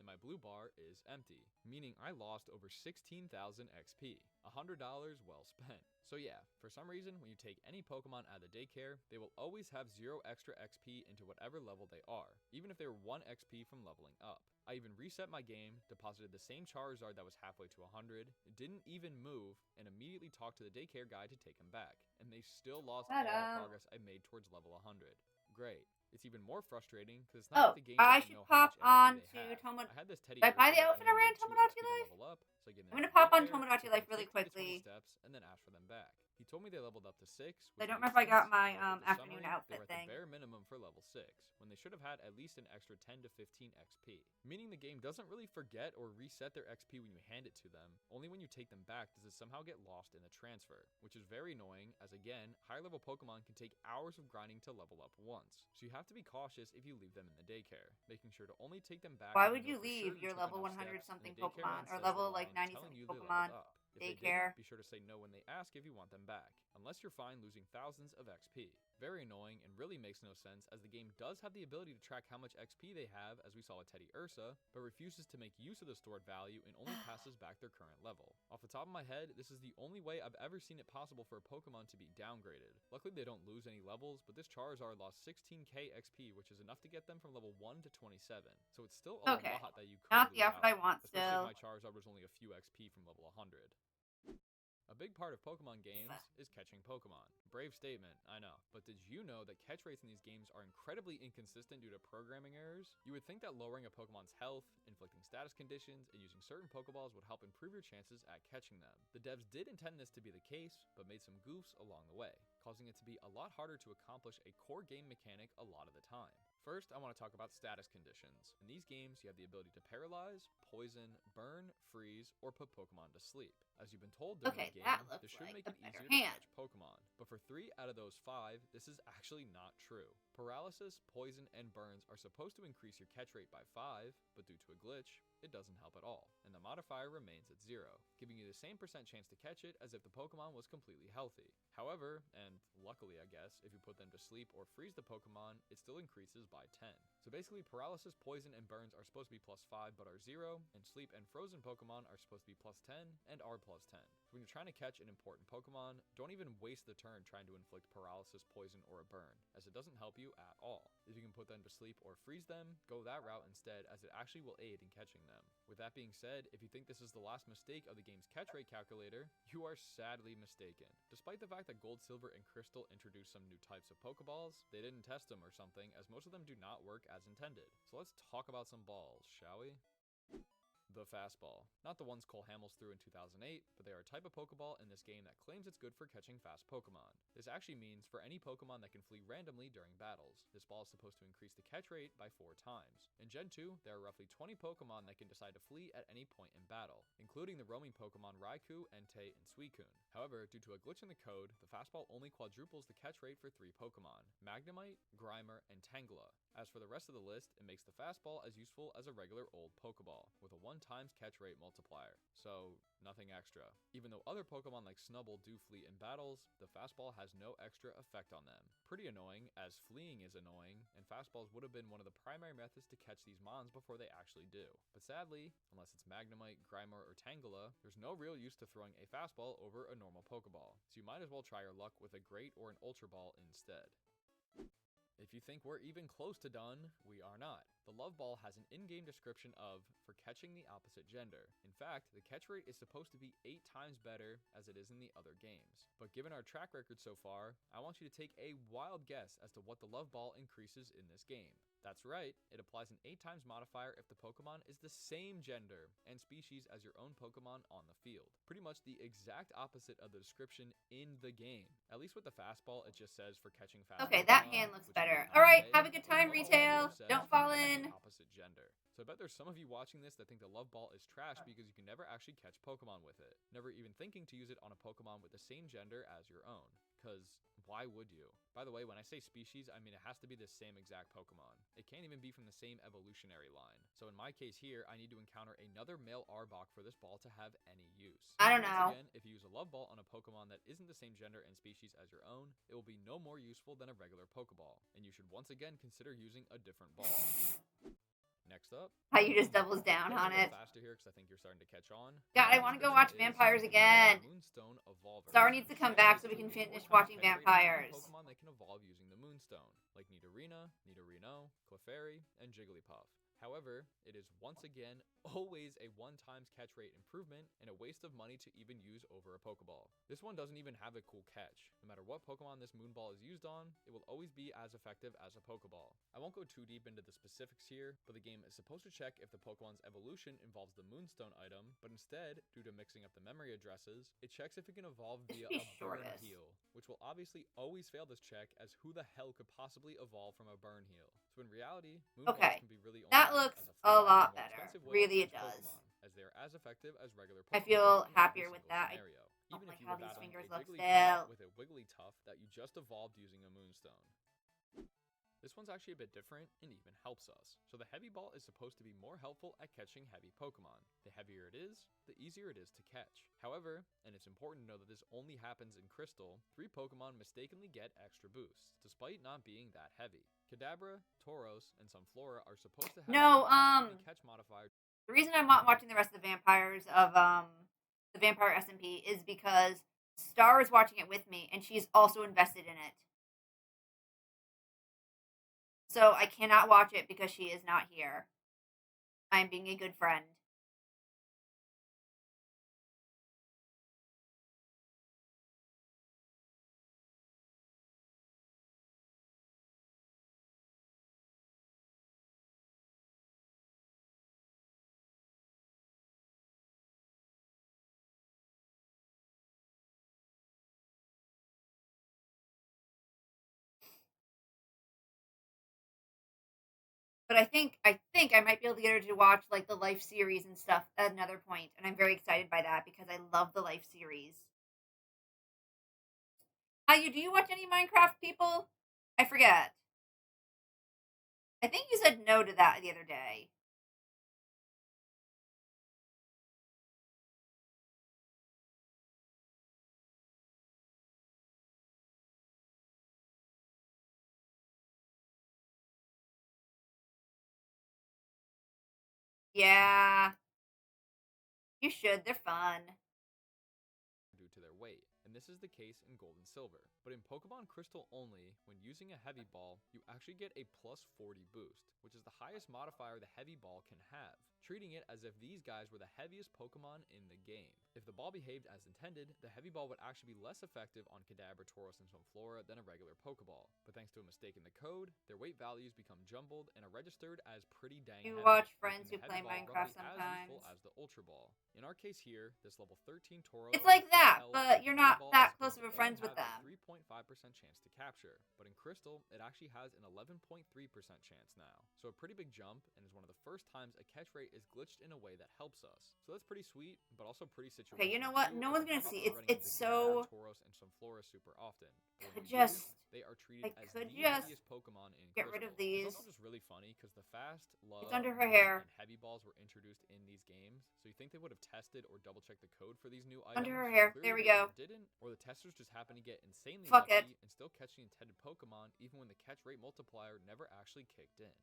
and my blue bar is empty, meaning I lost over 16,000 XP. $100 well spent. So yeah, for some reason, when you take any Pokemon out of the daycare, they will always have 0 extra XP into whatever level they are, even if they were 1 XP from leveling up. I even reset my game, deposited the same Charizard that was halfway to 100, didn't even move, and immediately talked to the daycare guy to take him back. And they still lost all the progress I made towards level 100. Great. It's even more frustrating because it's not like the game I doesn't should know how pop much on XP they to have. I had this Teddy Did I buy Ursa the that outfit I only ran needed 2 Tomodachi XP to Life? level up, so I gave them I'm gonna the pop on daycare, Tomodachi took Life them really 50 additional quickly. steps, and then asked for them back. He told me they leveled up to 6, I which don't makes remember if I got sense, my but the afternoon summary, outfit they were at the thing. bare minimum for level 6, when they should have had at least an extra 10 to 15 XP. Meaning the game doesn't really forget or reset their XP when you hand it to them, only when you take them back does it somehow get lost in the transfer, which is very annoying as again, higher level Pokemon can take hours of grinding to level up once, so you have to be cautious if you leave them in the daycare, making sure to only take them back. Why when would know you for sure leave your took level enough 100 steps, something and the daycare Pokemon man or says level the like line 90 telling something you they Pokemon leveled up. If they daycare? didn't, be sure to say no when they ask if you want them back, unless you're fine losing thousands of XP. Very annoying and really makes no sense as the game does have the ability to track how much XP they have as we saw with Teddy Ursa, but refuses to make use of the stored value and only passes back their current level. Off the top of my head, this is the only way I've ever seen it possible for a Pokemon to be downgraded. Luckily they don't lose any levels, but this Charizard lost 16k XP, which is enough to get them from level 1 to 27. So it's still a lot that you could Not lose the outfit out I want on, especially still. if my Charizard was only a few XP from level 100. A big part of Pokemon games is catching Pokemon. Brave statement, I know. But did you know that catch rates in these games are incredibly inconsistent due to programming errors? You would think that lowering a Pokemon's health, inflicting status conditions, and using certain Pokeballs would help improve your chances at catching them. The devs did intend this to be the case, but made some goofs along the way, causing it to be a lot harder to accomplish a core game mechanic a lot of the time. First, I want to talk about status conditions. In these games, you have the ability to paralyze, poison, burn, freeze, or put Pokemon to sleep. As you've been told during the game, this should make it easier to catch Pokemon. But for 3 out of those 5, this is actually not true. Paralysis, poison, and burns are supposed to increase your catch rate by 5, but due to a glitch, it doesn't help at all, and the modifier remains at 0, giving you the same % chance to catch it as if the Pokemon was completely healthy. However, and luckily I guess, if you put them to sleep or freeze the Pokemon, it still increases by 10. So basically, paralysis, poison, and burns are supposed to be plus 5 but are 0, and sleep and frozen Pokemon are supposed to be plus 10 and are plus 10. So when you're trying to catch an important Pokemon, don't even waste the turn trying to inflict paralysis, poison, or a burn, as it doesn't help you at all. If you can put them to sleep or freeze them, go that route instead, as it actually will aid in catching them. With that being said, if you think this is the last mistake of the game's catch rate calculator, you are sadly mistaken. Despite the fact that Gold, Silver, and Crystal introduced some new types of Pokeballs, they didn't test them or something, as most of them do not work as intended. So let's talk about some balls, shall we? The fastball. Not the ones Cole Hamels threw in 2008, but they are a type of Pokeball in this game that claims it's good for catching fast Pokemon. This actually means for any Pokemon that can flee randomly during battles. This ball is supposed to increase the catch rate by 4 times. In Gen 2, there are roughly 20 Pokemon that can decide to flee at any point in battle, including the roaming Pokemon Raikou, Entei, and Suicune. However, due to a glitch in the code, the fastball only quadruples the catch rate for 3 Pokemon: Magnemite, Grimer, and Tangela. As for the rest of the list, it makes the fastball as useful as a regular old Pokeball, with a 1 times catch rate multiplier, so nothing extra. Even though other Pokemon like Snubbull do flee in battles, the fastball has no extra effect on them. Pretty annoying, as fleeing is annoying, and fastballs would have been one of the primary methods to catch these mons before they actually do. But sadly, unless it's Magnemite, Grimer, or Tangela, there's no real use to throwing a fastball over a normal Pokeball, so you might as well try your luck with a Great or an Ultra Ball instead. If you think we're even close to done, we are not. The Love Ball has an in-game description of, for catching the opposite gender. In fact, the catch rate is supposed to be 8 times better as it is in the other games. But given our track record so far, I want you to take a wild guess as to what the Love Ball increases in this game. That's right, it applies an 8 times modifier if the Pokemon is the same gender and species as your own Pokemon on the field. Pretty much the exact opposite of the description in the game. At least with the fastball, it just says for catching fast Okay, Pokemon, that hand looks which better. is Alright, okay, have a good time, but it retail. also says Don't for fall catching in. the opposite gender. So I bet there's some of you watching this that think the Love Ball is trash because you can never actually catch Pokemon with it, never even thinking to use it on a Pokemon with the same gender as your own. Cause why would you? By the way, when I say species, I mean it has to be the same exact Pokemon. It can't even be from the same evolutionary line. So in my case here, I need to encounter another male Arbok for this ball to have any use. I don't Once know. again, if you use a Love Ball on a Pokemon that isn't the same gender and species as your own, it will be no more useful than a regular Pokeball, and you should once again consider using a different ball. Next up, How you just doubles down going a on little it. faster here because I think you're starting to catch on. God, I want to go watch Vampires again. Moonstone Evolver. Star needs to come back so we can finish watching Vampires. Pokemon that can evolve using the Moonstone, like Nidorina, Nidorino, Clefairy, and Jigglypuff. However, it is once again always a 1x catch rate improvement and a waste of money to even use over a Pokeball. This one doesn't even have a cool catch. No matter what Pokemon this Moonball is used on, it will always be as effective as a Pokeball. I won't go too deep into the specifics here, but the game is supposed to check if the Pokemon's evolution involves the Moonstone item, but instead, due to mixing up the memory addresses, it checks if it can evolve via a Burn Heal, which will obviously always fail this check as who the hell could possibly evolve from a Burn Heal. So in reality, Moonballs can be really that looks a lot better. Really, it does. As they are as effective as regular I Pokemon feel in happier every with single that. scenario. Even if you how were these battling fingers a look Wigglytuff still. with a Wigglytuff that you just evolved using a Moonstone. This one's actually a bit different and even helps us. So the Heavy Ball is supposed to be more helpful at catching heavy Pokemon. The heavier it is, the easier it is to catch. However, and it's important to know that this only happens in Crystal, 3 Pokemon mistakenly get extra boosts, despite not being that heavy. Kadabra, Tauros, and Sunflora are supposed to have catch modifier. The reason I'm not watching the rest of the Vampires of the Vampire SMP is because Star is watching it with me and she's also invested in it. So I cannot watch it because she is not here. I'm being a good friend. But I think I might be able to get her to watch like the Life series and stuff at another point, and I'm very excited by that because I love the Life series. Do you watch any Minecraft, people? I forget. I think you said no to that the other day. Yeah. You should. They're fun. Due to their weight, and this is the case in Gold and Silver. But in Pokemon Crystal only, when using a Heavy Ball, you actually get a plus 40 boost, which is the highest modifier the Heavy Ball can have, treating it as if these guys were the heaviest Pokemon in the game. If the ball behaved as intended, the Heavy Ball would actually be less effective on Kadabra, Tauros, and Sunflora than a regular Pokeball. But thanks to a mistake in the code, their weight values become jumbled and are registered as pretty dang You heavy, watch friends who making the play Heavy Ball Minecraft roughly sometimes. as useful as the Ultra Ball. In our case here, this level 13 Tauros It's like that, held but you're not Ball that is close supposed of a to friends only with have them. a 3.5% chance to capture, but in Crystal, it actually has an 11.3% chance now. So a pretty big jump, and is one of the first times a catch rate is glitched in a way that helps us. So that's pretty sweet, but also pretty situational. Okay, you know what? too, No as one's we're gonna not see. running It's into so. Tauros and Sunflora super often. But when Could we do, just. they are treated I as could the just heaviest Pokemon in get Crystal. rid of these. It's also just really funny because the fast, love, It's under her Burn, hair. and Heavy Balls were introduced in these games, so you think they would have tested or double checked the code for these new items? Under her hair. Clearly There we they go. Didn't, or the testers just happened to get insanely Fuck lucky it. and still catch the intended Pokemon even when the catch rate multiplier never actually kicked in.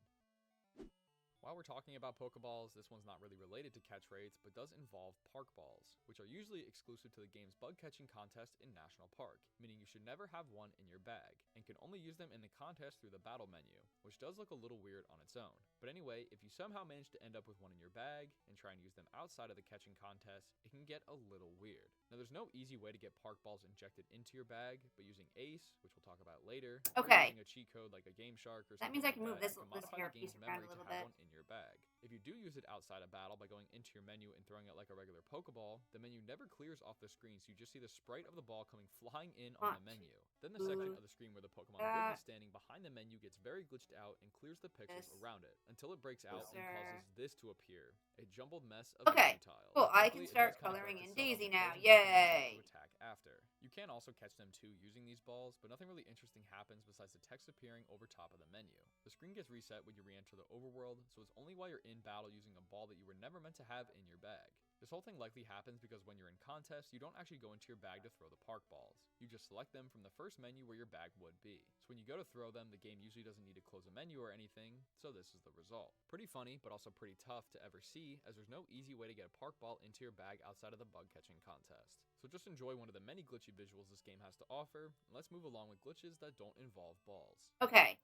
While we're talking about Pokeballs, this one's not really related to catch rates, but does involve Park Balls, which are usually exclusive to the game's bug catching contest in National Park, meaning you should never have one in your bag, and can only use them in the contest through the battle menu, which does look a little weird on its own. But anyway, if you somehow manage to end up with one in your bag, and try and use them outside of the catching contest, it can get a little weird. Now there's no easy way to get Park Balls injected into your bag, but using Ace, which we'll talk about later, or Okay. using a cheat code like a Game Shark or That something means I like can move that, this you can this modify hair the game's piece around memory a to little have bit. one in your bag. If you do use it outside a battle by going into your menu and throwing it like a regular Pokeball, the menu never clears off the screen, so you just see the sprite of the ball coming flying in on the menu. Then the section of the screen where the Pokemon would be standing behind the menu gets very glitched out and clears the pixels around it, until it breaks out and causes this to appear, a jumbled mess of Okay, menu tiles. cool. I can Luckily, it start does kinda coloring correct in itself Daisy on now. occasion, so you don't have Yay! to attack after. You can also catch them too using these balls, but nothing really interesting happens besides the text appearing over top of the menu. The screen gets reset when you re-enter the overworld, so it's only while you're in battle using a ball that you were never meant to have in your bag. This whole thing likely happens because when you're in contests, you don't actually go into your bag to throw the park balls. You just select them from the first menu where your bag would be. So when you go to throw them, the game usually doesn't need to close a menu or anything, so this is the result. Pretty funny, but also pretty tough to ever see, as there's no easy way to get a park ball into your bag outside of the bug catching contest. So just enjoy one of the many glitchy visuals this game has to offer, and let's move along with glitches that don't involve balls. Okay.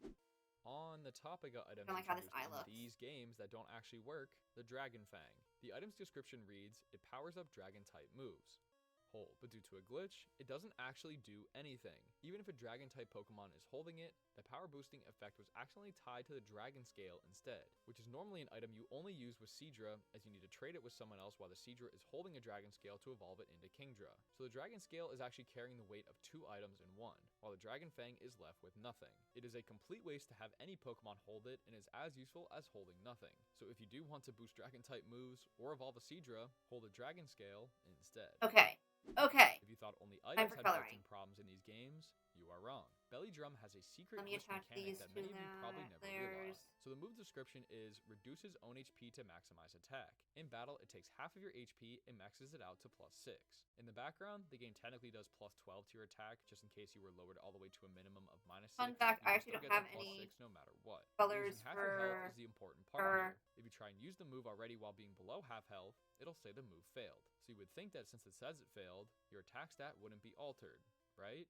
On the topic of items I don't like how this introduced eye in looks. these games that don't actually work, the Dragon Fang. The item's description reads, it powers up dragon-type moves. Hold, but due to a glitch, it doesn't actually do anything. Even if a dragon-type Pokemon is holding it, the power boosting effect was accidentally tied to the dragon scale instead, which is normally an item you only use with Seadra, as you need to trade it with someone else while the Seadra is holding a dragon scale to evolve it into Kingdra. So the dragon scale is actually carrying the weight of 2 items in one, while the Dragon Fang is left with nothing. It is a complete waste to have any Pokemon hold it, and is as useful as holding nothing. So if you do want to boost dragon-type moves or evolve a Seadra, hold a dragon scale instead. Okay. Okay. If you thought only Time items for had coloring. built-in problems in these games, you are wrong. Belly Drum has a secret Let me glitch attach mechanic these that to many of you probably never theirs. realized. So the move description is reduces own HP to maximize attack. In battle, it takes half of your HP and maxes it out to +6. In the background, the game technically does +12 to your attack, just in case you were lowered all the way to a minimum of -6. Fun fact, you I can actually still don't get have the any +6 no matter what. colors Using half your health for is the important part her. here. If you try and use the move already while being below half health, it'll say the move failed. So you would think that since it says it failed, your attack stat wouldn't be altered, right?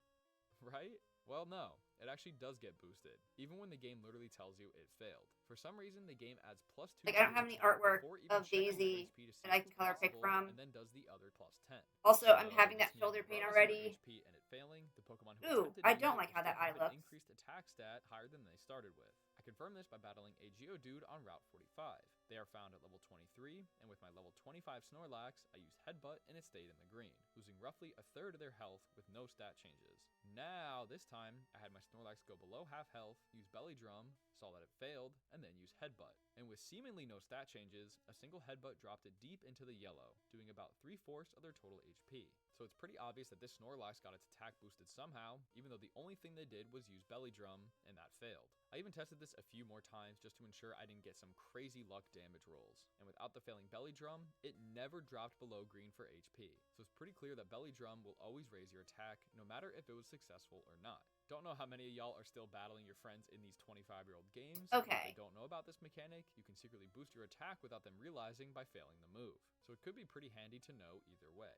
Right? Well, no. It actually does get boosted, even when the game literally tells you it failed. For some reason, the game adds +2 Like, to I don't your have any attack artwork before even of checking your Daisy HP to see that I if can it's color pick possible, from. and then does the other +10. Also, I'm having that this means shoulder pain regardless of your already. HP and it failing, the Pokemon who Ooh, attempted I to use don't it like will how that still eye have an looks. increased attack stat higher than they started with. I confirmed this by battling a Geodude on Route 45. They are found at level 23, and with my level 25 Snorlax, I used Headbutt and it stayed in the green, losing roughly a third of their health with no stat changes. Now, this time, I had my Snorlax go below half health, use Belly Drum, saw that it failed, and then use Headbutt. And with seemingly no stat changes, a single Headbutt dropped it deep into the yellow, doing about 3/4 of their total HP. So it's pretty obvious that this Snorlax got its attack boosted somehow, even though the only thing they did was use Belly Drum, and that failed. I even tested this a few more times just to ensure I didn't get some crazy luck damage rolls. And without the failing Belly Drum, it never dropped below green for HP. So it's pretty clear that Belly Drum will always raise your attack, no matter if it was successful or not. Don't know how many of y'all are still battling your friends in these 25-year-old games. If Okay. they don't know about this mechanic, you can secretly boost your attack without them realizing by failing the move. So it could be pretty handy to know either way.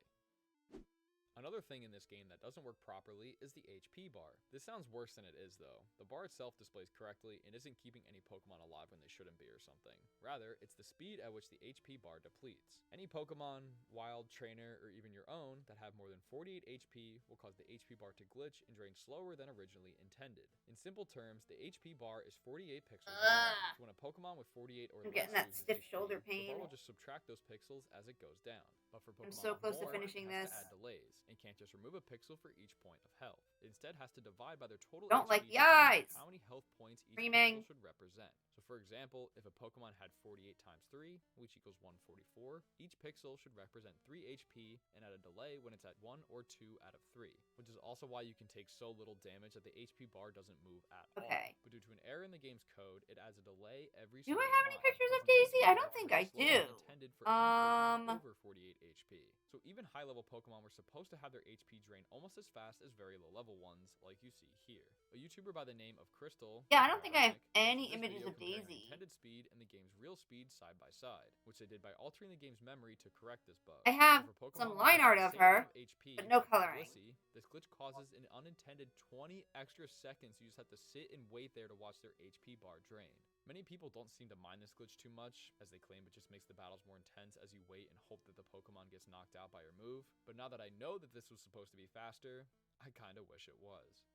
Another thing in this game that doesn't work properly is the HP bar. This sounds worse than it is though. The bar itself displays correctly and isn't keeping any Pokemon alive when they shouldn't be or something. Rather, it's the speed at which the HP bar depletes. Any Pokemon, wild, trainer, or even your own that have more than 48 HP will cause the HP bar to glitch and drain slower than originally intended. In simple terms, the HP bar is 48 pixels long. So when a Pokemon with 48 or I'm less getting that loses stiff HP, shoulder the pain. bar will just subtract those pixels as it goes down. But for Pokemon I'm so with close to more, finishing it has this. to add delays, and can't just remove a pixel for each point of health. It instead has to divide by their total Don't like HP the to eyes. determine how many health points each Screaming. pixel should represent. So for example, if a Pokemon had 48 times 3, which equals 144, each pixel should represent 3 HP and add a delay when it's at 1 or 2 out of 3, which is also why you can take so little damage that the HP bar doesn't move at all. Okay. But due to an error in the game's code, it adds a delay every Do single I have any time, pictures of causing the Daisy? HP I don't bar think to I slow down do. intended for any Pokemon over 48 HP. So even high-level Pokemon were supposed to have their HP drain almost as fast as very low-level ones, like you see here. A YouTuber by the name of Crystal, Yeah, I don't think I have posted any this images video of comparing Daisy. the intended speed and the game's real speed side by side, which they did by altering the game's memory to correct this bug. I have So for some Pokemon line that art have of the same her, amount of HP, but no like coloring. Blissey, this glitch causes an unintended 20 extra seconds you just have to sit and wait there to watch their HP bar drain. Many people don't seem to mind this glitch too much, as they claim it just makes the battles more intense as you wait and hope that the Pokemon gets knocked out by your move. But now that I know that this was supposed to be faster, I kinda wish it was.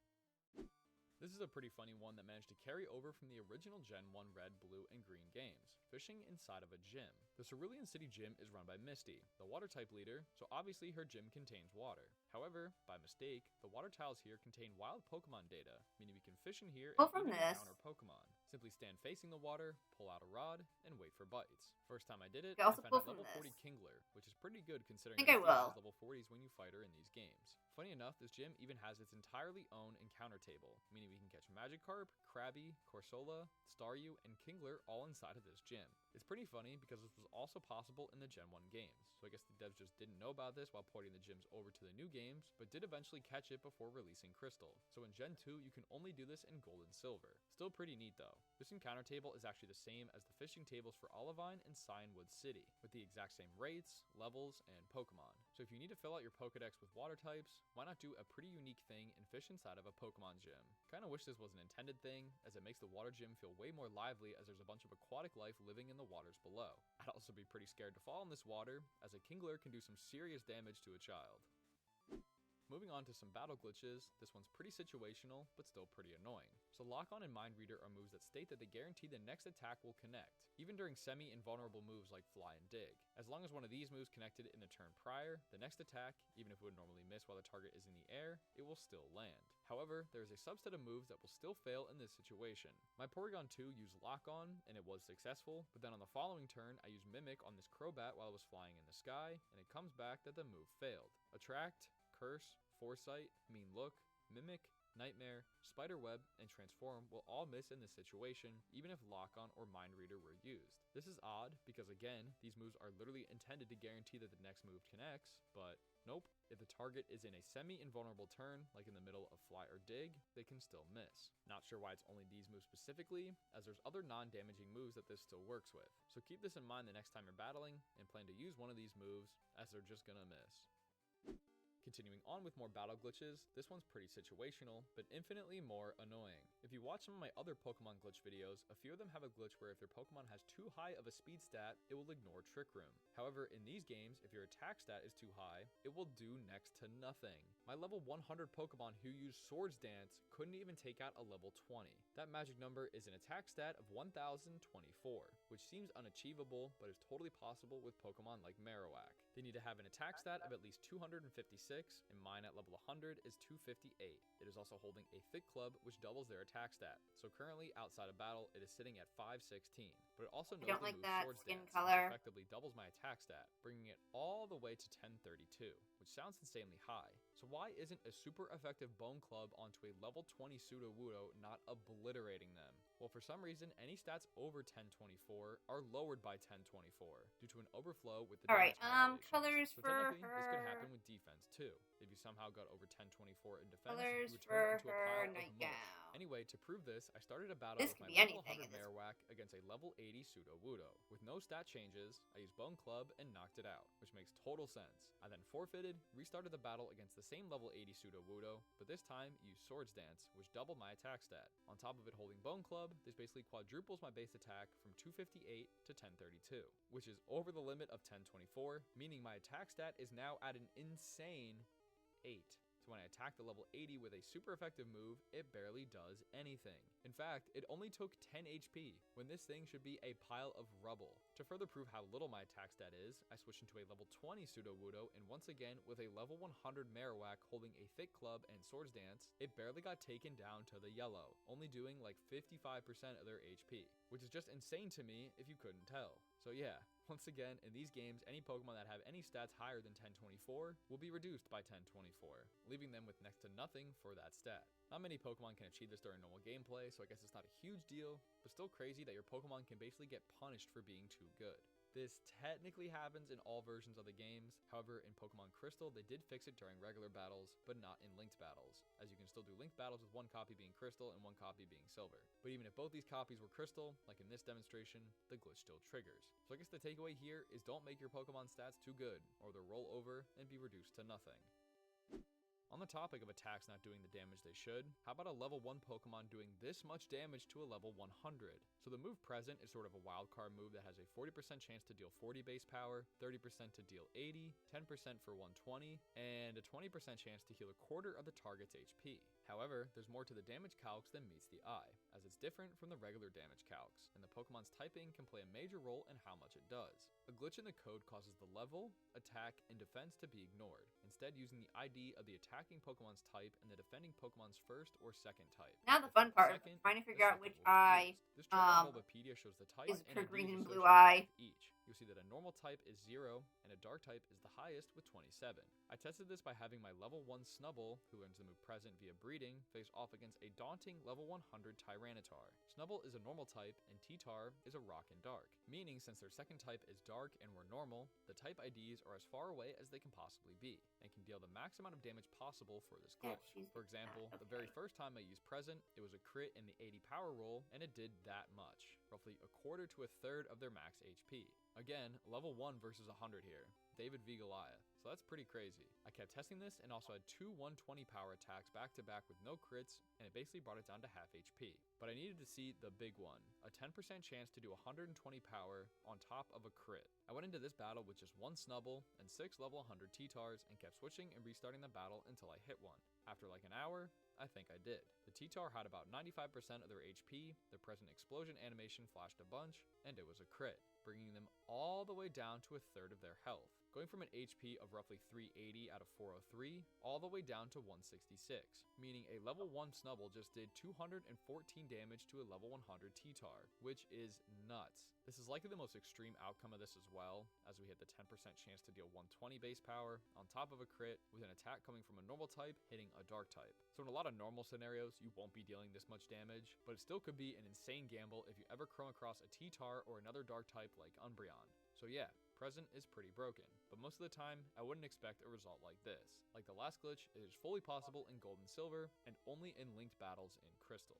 This is a pretty funny one that managed to carry over from the original Gen 1 Red, Blue, and Green games, fishing inside of a gym. The Cerulean City gym is run by Misty, the water type leader, so obviously her gym contains water. However, by mistake, the water tiles here contain wild Pokemon data, meaning we can fish in here Pull and from even this. encounter Pokemon. Simply stand facing the water, pull out a rod, and wait for bites. First time I did it, You can also I pull found a from level 40 this. Kingler, which is pretty good considering Think I Misty has will. level 40s when you fight her in these games. Funny enough, this gym even has its entirely own encounter table, meaning we can catch Magikarp, Krabby, Corsola, Staryu, and Kingler all inside of this gym. It's pretty funny because this was also possible in the Gen 1 games, so I guess the devs just didn't know about this while porting the gyms over to the new games, but did eventually catch it before releasing Crystal. So in Gen 2, you can only do this in Gold and Silver. Still pretty neat though. This encounter table is actually the same as the fishing tables for Olivine and Cyanwood City, with the exact same rates, levels, and Pokemon. So if you need to fill out your Pokedex with water types, why not do a pretty unique thing and fish inside of a Pokemon gym? Kinda wish this was an intended thing, as it makes the water gym feel way more lively as there's a bunch of aquatic life living in the waters below. I'd also be pretty scared to fall in this water, as a Kingler can do some serious damage to a child. Moving on to some battle glitches, this one's pretty situational, but still pretty annoying. So Lock-On and Mind Reader are moves that state that they guarantee the next attack will connect, even during semi-invulnerable moves like Fly and Dig. As long as one of these moves connected in the turn prior, the next attack, even if it would normally miss while the target is in the air, it will still land. However, there is a subset of moves that will still fail in this situation. My Porygon 2 used Lock-On, and it was successful, but then on the following turn, I used Mimic on this Crobat while it was flying in the sky, and it comes back that the move failed. Attract, Curse, Foresight, Mean Look, Mimic, Nightmare, Spiderweb, and Transform will all miss in this situation, even if Lock-On or Mind Reader were used. This is odd, because again, these moves are literally intended to guarantee that the next move connects, but nope. If the target is in a semi-invulnerable turn, like in the middle of Fly or Dig, they can still miss. Not sure why it's only these moves specifically, as there's other non-damaging moves that this still works with. So keep this in mind the next time you're battling, and plan to use one of these moves, as they're just gonna miss. Continuing on with more battle glitches, this one's pretty situational, but infinitely more annoying. If you watch some of my other Pokemon glitch videos, a few of them have a glitch where if your Pokemon has too high of a speed stat, it will ignore Trick Room. However, in these games, if your attack stat is too high, it will do next to nothing. My level 100 Pokemon who used Swords Dance couldn't even take out a level 20. That magic number is an attack stat of 1024, which seems unachievable, but is totally possible with Pokemon like Marowak. They need to have an attack stat of at least 256, and mine at level 100 is 258. It is also holding a Thick Club, which doubles their attack stat. So currently, outside of battle, it is sitting at 516. But it also knows the move Swords Dance, which effectively doubles my attack stat, bringing it all the way to 1032, which sounds insanely high. So why isn't a super effective Bone Club onto a level 20 Sudowoodo not obliterating them? Well, for some reason, any stats over 1024 are lowered by 1024 due to an overflow with the damage calculations. Colors so for technically, her. this could happen with defense too. If you somehow got over 1024 in defense, Colors you would turn for into a pile her of mush. nightgown. Anyway, to prove this, I started a battle This with could my be level anything 100 at this Marowak against a level 80 Sudowoodo. With no stat changes, I used Bone Club and knocked it out, which makes total sense. I then forfeited, restarted the battle against the same level 80 Sudowoodo, but this time used Swords Dance, which doubled my attack stat. On top of it holding Bone Club, this basically quadruples my base attack from 258 to 1032, which is over the limit of 1024, meaning my attack stat is now at an insane 8. So when I attack the level 80 with a super effective move, it barely does anything. In fact, it only took 10 HP, when this thing should be a pile of rubble. To further prove how little my attack stat is, I switched into a level 20 Sudowoodo, and once again, with a level 100 Marowak holding a Thick Club and Swords Dance, it barely got taken down to the yellow, only doing like 55% of their HP, which is just insane to me if you couldn't tell. So yeah, once again, in these games, any Pokemon that have any stats higher than 1024 will be reduced by 1024, leaving them with next to nothing for that stat. Not many Pokemon can achieve this during normal gameplay, so I guess it's not a huge deal, but still crazy that your Pokemon can basically get punished for being too good. This technically happens in all versions of the games. However, in Pokemon Crystal, they did fix it during regular battles, but not in linked battles, as you can still do linked battles with one copy being Crystal and one copy being Silver. But even if both these copies were Crystal, like in this demonstration, the glitch still triggers. So I guess the takeaway here is don't make your Pokemon stats too good, or they'll roll over and be reduced to nothing. On the topic of attacks not doing the damage they should, how about a level 1 Pokemon doing this much damage to a level 100? So the move Present is sort of a wildcard move that has a 40% chance to deal 40 base power, 30% to deal 80, 10% for 120, and a 20% chance to heal a quarter of the target's HP. However, there's more to the damage calcs than meets the eye, as it's different from the regular damage calcs, and the Pokemon's typing can play a major role in how much it does. A glitch in the code causes the level, attack, and defense to be ignored, instead using the ID of the attacking Pokemon's type and the defending Pokemon's first or second type. Now the fun part, Second, trying to the figure out second which will be eye used. This chart in Bulbapedia shows the type is and her IDs green and blue associated eye. with each. you'll see that a normal type is 0 and a dark type is the highest with 27. I tested this by having my level 1 Snubbull, who learns the move Present via breeding, face off against a daunting level 100 Tyranitar. Snubbull is a normal type and T-Tar is a rock and dark, meaning since their second type is dark and we're normal, the type IDs are as far away as they can possibly be, and can deal the max amount of damage possible for this glitch. For example, the very first time I used Present, it was a crit in the 80 power roll, and it did that much, roughly a quarter to a third of their max HP. Again, level 1 versus 100 here, David v Goliath, so that's pretty crazy. I kept testing this and also had two 120 power attacks back to back with no crits, and it basically brought it down to half HP. But I needed to see the big one, a 10% chance to do 120 power on top of a crit. I went into this battle with just one Snubbull and 6 level 100 T-Tars and kept switching and restarting the battle until I hit one. After like an hour, I think I did. The T-Tar had about 95% of their HP, the Present explosion animation flashed a bunch, and it was a crit, bringing them all the way down to a third of their health, going from an HP of roughly 380 out of 403 all the way down to 166, meaning a level 1 Snubbull just did 214 damage to a level 100 T-Tar, which is nuts. This is likely the most extreme outcome of this as well, as we hit the 10% chance to deal 120 base power on top of a crit with an attack coming from a normal type hitting a dark type. So in a lot of normal scenarios, you won't be dealing this much damage, but it still could be an insane gamble if you ever come across a T-Tar or another dark type like Umbreon. So yeah, Present is pretty broken, but most of the time, I wouldn't expect a result like this. Like the last glitch, it is fully possible in Gold and Silver, and only in linked battles in Crystal.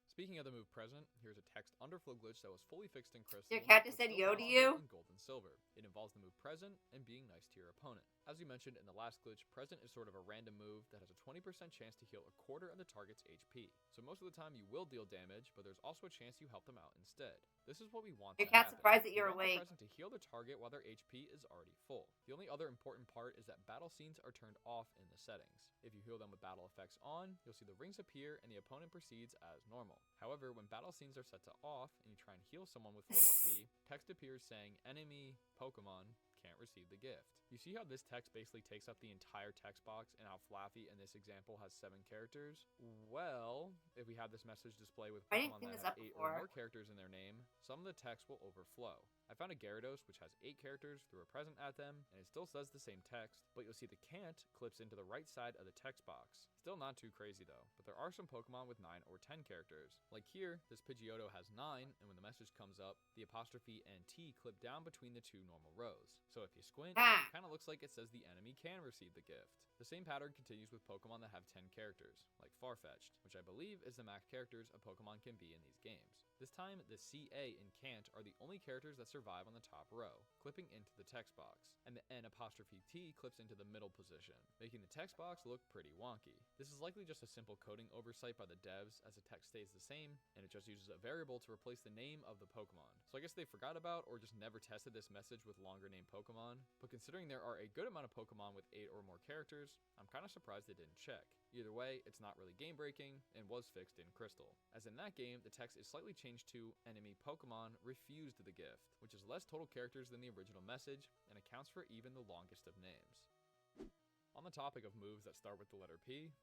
Speaking of the move Present, here's a text underflow glitch that was fully fixed in Crystal. Your cat just but said still yo to possible you? in Gold and Silver. It involves the move Present and being nice to your opponent. As we mentioned in the last glitch, Present is sort of a random move that has a 20% chance to heal a quarter of the target's HP. So most of the time you will deal damage, but there's also a chance you help them out instead. This is what we want Your to cat's happen. surprised that We you're want the awake. Present to heal the target while their HP is already full. The only other important part is that battle scenes are turned off in the settings. If you heal them with battle effects on, you'll see the rings appear and the opponent proceeds as normal. However, when battle scenes are set to off and you try and heal someone with full HP, text appears saying enemy Pokemon can't receive the gift. You see how this text basically takes up the entire text box and how Flaffy in this example has 7 characters? Well, if we have this message display with I didn't Pokemon clean that this have 8 up or before. more characters in their name, some of the text will overflow. I found a Gyarados which has 8 characters, threw a Present at them, and it still says the same text, but you'll see the can't clips into the right side of the text box. Still not too crazy though, but there are some Pokemon with 9 or 10 characters. Like here, this Pidgeotto has 9, and when the message comes up, the apostrophe and T clip down between the 2 normal rows. So if you squint, it kinda looks like it says the enemy can receive the gift. The same pattern continues with Pokemon that have 10 characters, like Farfetch'd, which I believe is the max characters a Pokemon can be in these games. This time, the CA and Can't are the only characters that survive on the top row, clipping into the text box, and the N apostrophe T clips into the middle position, making the text box look pretty wonky. This is likely just a simple coding oversight by the devs, as the text stays the same, and it just uses a variable to replace the name of the Pokemon. So I guess they forgot about or just never tested this message with longer named Pokemon, but considering there are a good amount of Pokemon with 8 or more characters, I'm kinda surprised they didn't check. Either way, it's not really game breaking and was fixed in Crystal. As in that game, the text is slightly changed to enemy Pokemon refused the gift, which is less total characters than the original message and accounts for even the longest of names. On the topic of moves that start with the letter P,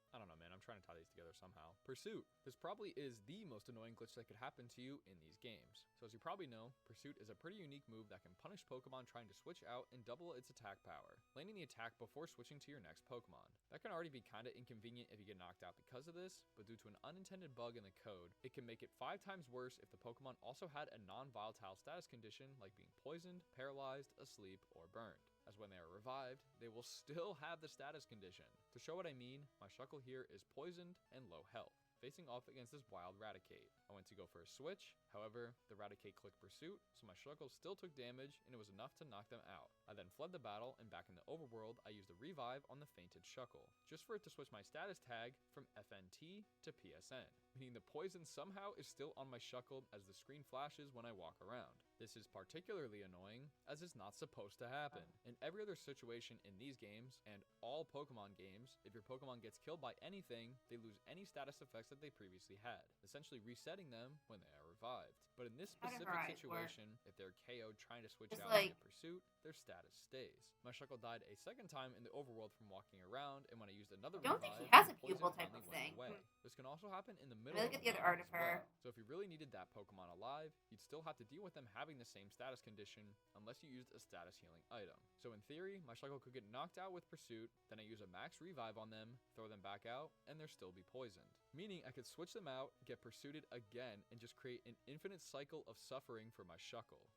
I don't know, man, I'm trying to tie these together somehow. Pursuit. This probably is the most annoying glitch that could happen to you in these games. So as you probably know, Pursuit is a pretty unique move that can punish Pokemon trying to switch out and double its attack power, landing the attack before switching to your next Pokemon. That can already be kinda inconvenient if you get knocked out because of this, but due to an unintended bug in the code, it can make it 5 times worse if the Pokemon also had a non-volatile status condition like being poisoned, paralyzed, asleep, or burned. As when they are revived, they will still have the status condition. To show what I mean, my Shuckle here is poisoned and low health, facing off against this wild Raticate. I went to go for a switch, however, the Raticate clicked Pursuit, so my Shuckle still took damage and it was enough to knock them out. I then fled the battle, and back in the overworld, I used a revive on the fainted Shuckle, just for it to switch my status tag from FNT to PSN, meaning the poison somehow is still on my Shuckle as the screen flashes when I walk around. This is particularly annoying, as it's not supposed to happen. In every other situation in these games, and all Pokemon games, if your Pokemon gets killed by anything, they lose any status effects that they previously had, essentially resetting them when they are revived. But in this How do specific Horizon situation, if they're KO'd trying to switch Just out like- into Pursuit, their status stays. My Shuckle died a second time in the overworld from walking around, and when I used another I don't think revive, he has the a pupil poison type finally of went thing. away. This can also happen in the middle look of at the other game art as of her. well. So if you really needed that Pokemon alive, you'd still have to deal with them having having the same status condition unless you used a status healing item. So in theory, my Shuckle could get knocked out with Pursuit, then I use a max revive on them, throw them back out, and they'll still be poisoned. Meaning I could switch them out, get Pursuited again, and just create an infinite cycle of suffering for my Shuckle.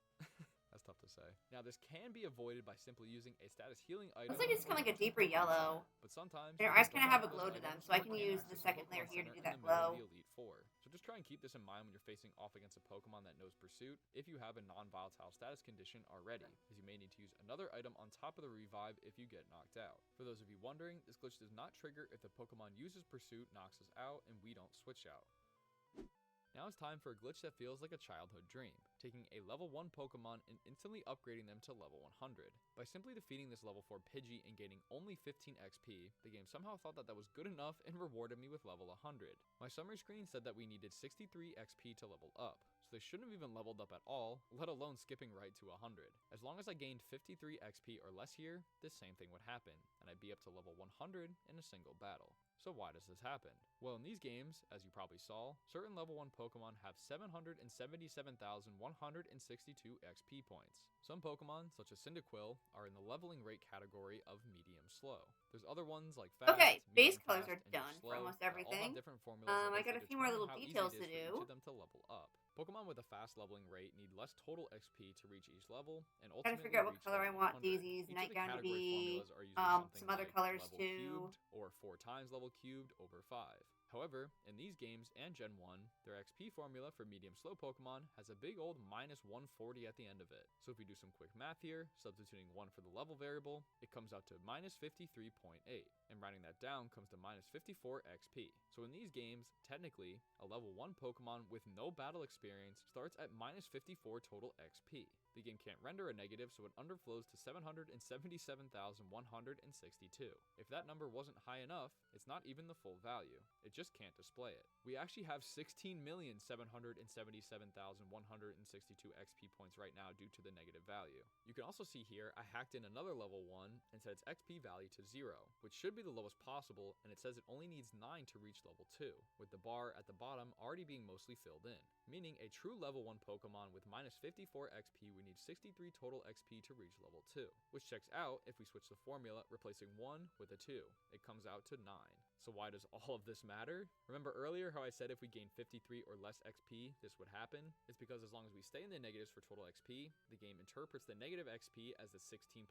That's tough to say. Now, this can be avoided by simply using a status healing item. Looks like it's kind of like a deeper yellow. But sometimes Their eyes kind of have a glow to them, so I can use the second layer here to do that glow. The Elite Four. So just try and keep this in mind when you're facing off against a Pokemon that knows Pursuit if you have a non-volatile status condition already, as you may need to use another item on top of the revive if you get knocked out. For those of you wondering, this glitch does not trigger if the Pokemon uses Pursuit, knocks us out, and we don't switch out. Now it's time for a glitch that feels like a childhood dream, taking a level 1 Pokemon and instantly upgrading them to level 100. By simply defeating this level 4 Pidgey and gaining only 15 XP, the game somehow thought that was good enough and rewarded me with level 100. My summary screen said that we needed 63 XP to level up, so they shouldn't have even leveled up at all, let alone skipping right to 100. As long as I gained 53 XP or less here, this same thing would happen, and I'd be up to level 100 in a single battle. So why does this happen? Well, in these games, as you probably saw, certain level 1 Pokemon have 777,162 XP points. Some Pokemon, such as Cyndaquil, are in the leveling rate category of medium slow. There's other ones like fast, Okay, base medium colors fast, are and done slow for almost that all everything. have different formulas I got a few more little details to do. For each of them to level up. Pokemon with a fast leveling rate need less total XP to reach each level, and Gotta ultimately figure out what reach color I level want 100. Daisy's Each of the nightgown to category be. formulas are usually something Some other like colors level too. cubed, or 4 times level cubed over 5. However, in these games and Gen 1, their XP formula for medium slow Pokemon has a big old minus 140 at the end of it. So if we do some quick math here, substituting 1 for the level variable, it comes out to minus 53.8, and rounding that down comes to minus 54 XP. So in these games, technically, a level 1 Pokemon with no battle experience starts at minus 54 total XP. The game can't render a negative, so it underflows to 777,162. If that number wasn't high enough, it's not even the full value. It just can't display it. We actually have 16,777,162 XP points right now due to the negative value. You can also see here, I hacked in another level 1 and set its XP value to 0, which should be the lowest possible, and it says it only needs 9 to reach level 2, with the bar at the bottom already being mostly filled in. Meaning a true level 1 Pokemon with minus 54 XP would need 63 total XP to reach level 2, which checks out if we switch the formula, replacing 1 with a 2. It comes out to 9. So why does all of this matter? Remember earlier how I said if we gain 53 or less XP, this would happen? It's because as long as we stay in the negatives for total XP, the game interprets the negative XP as the 16.7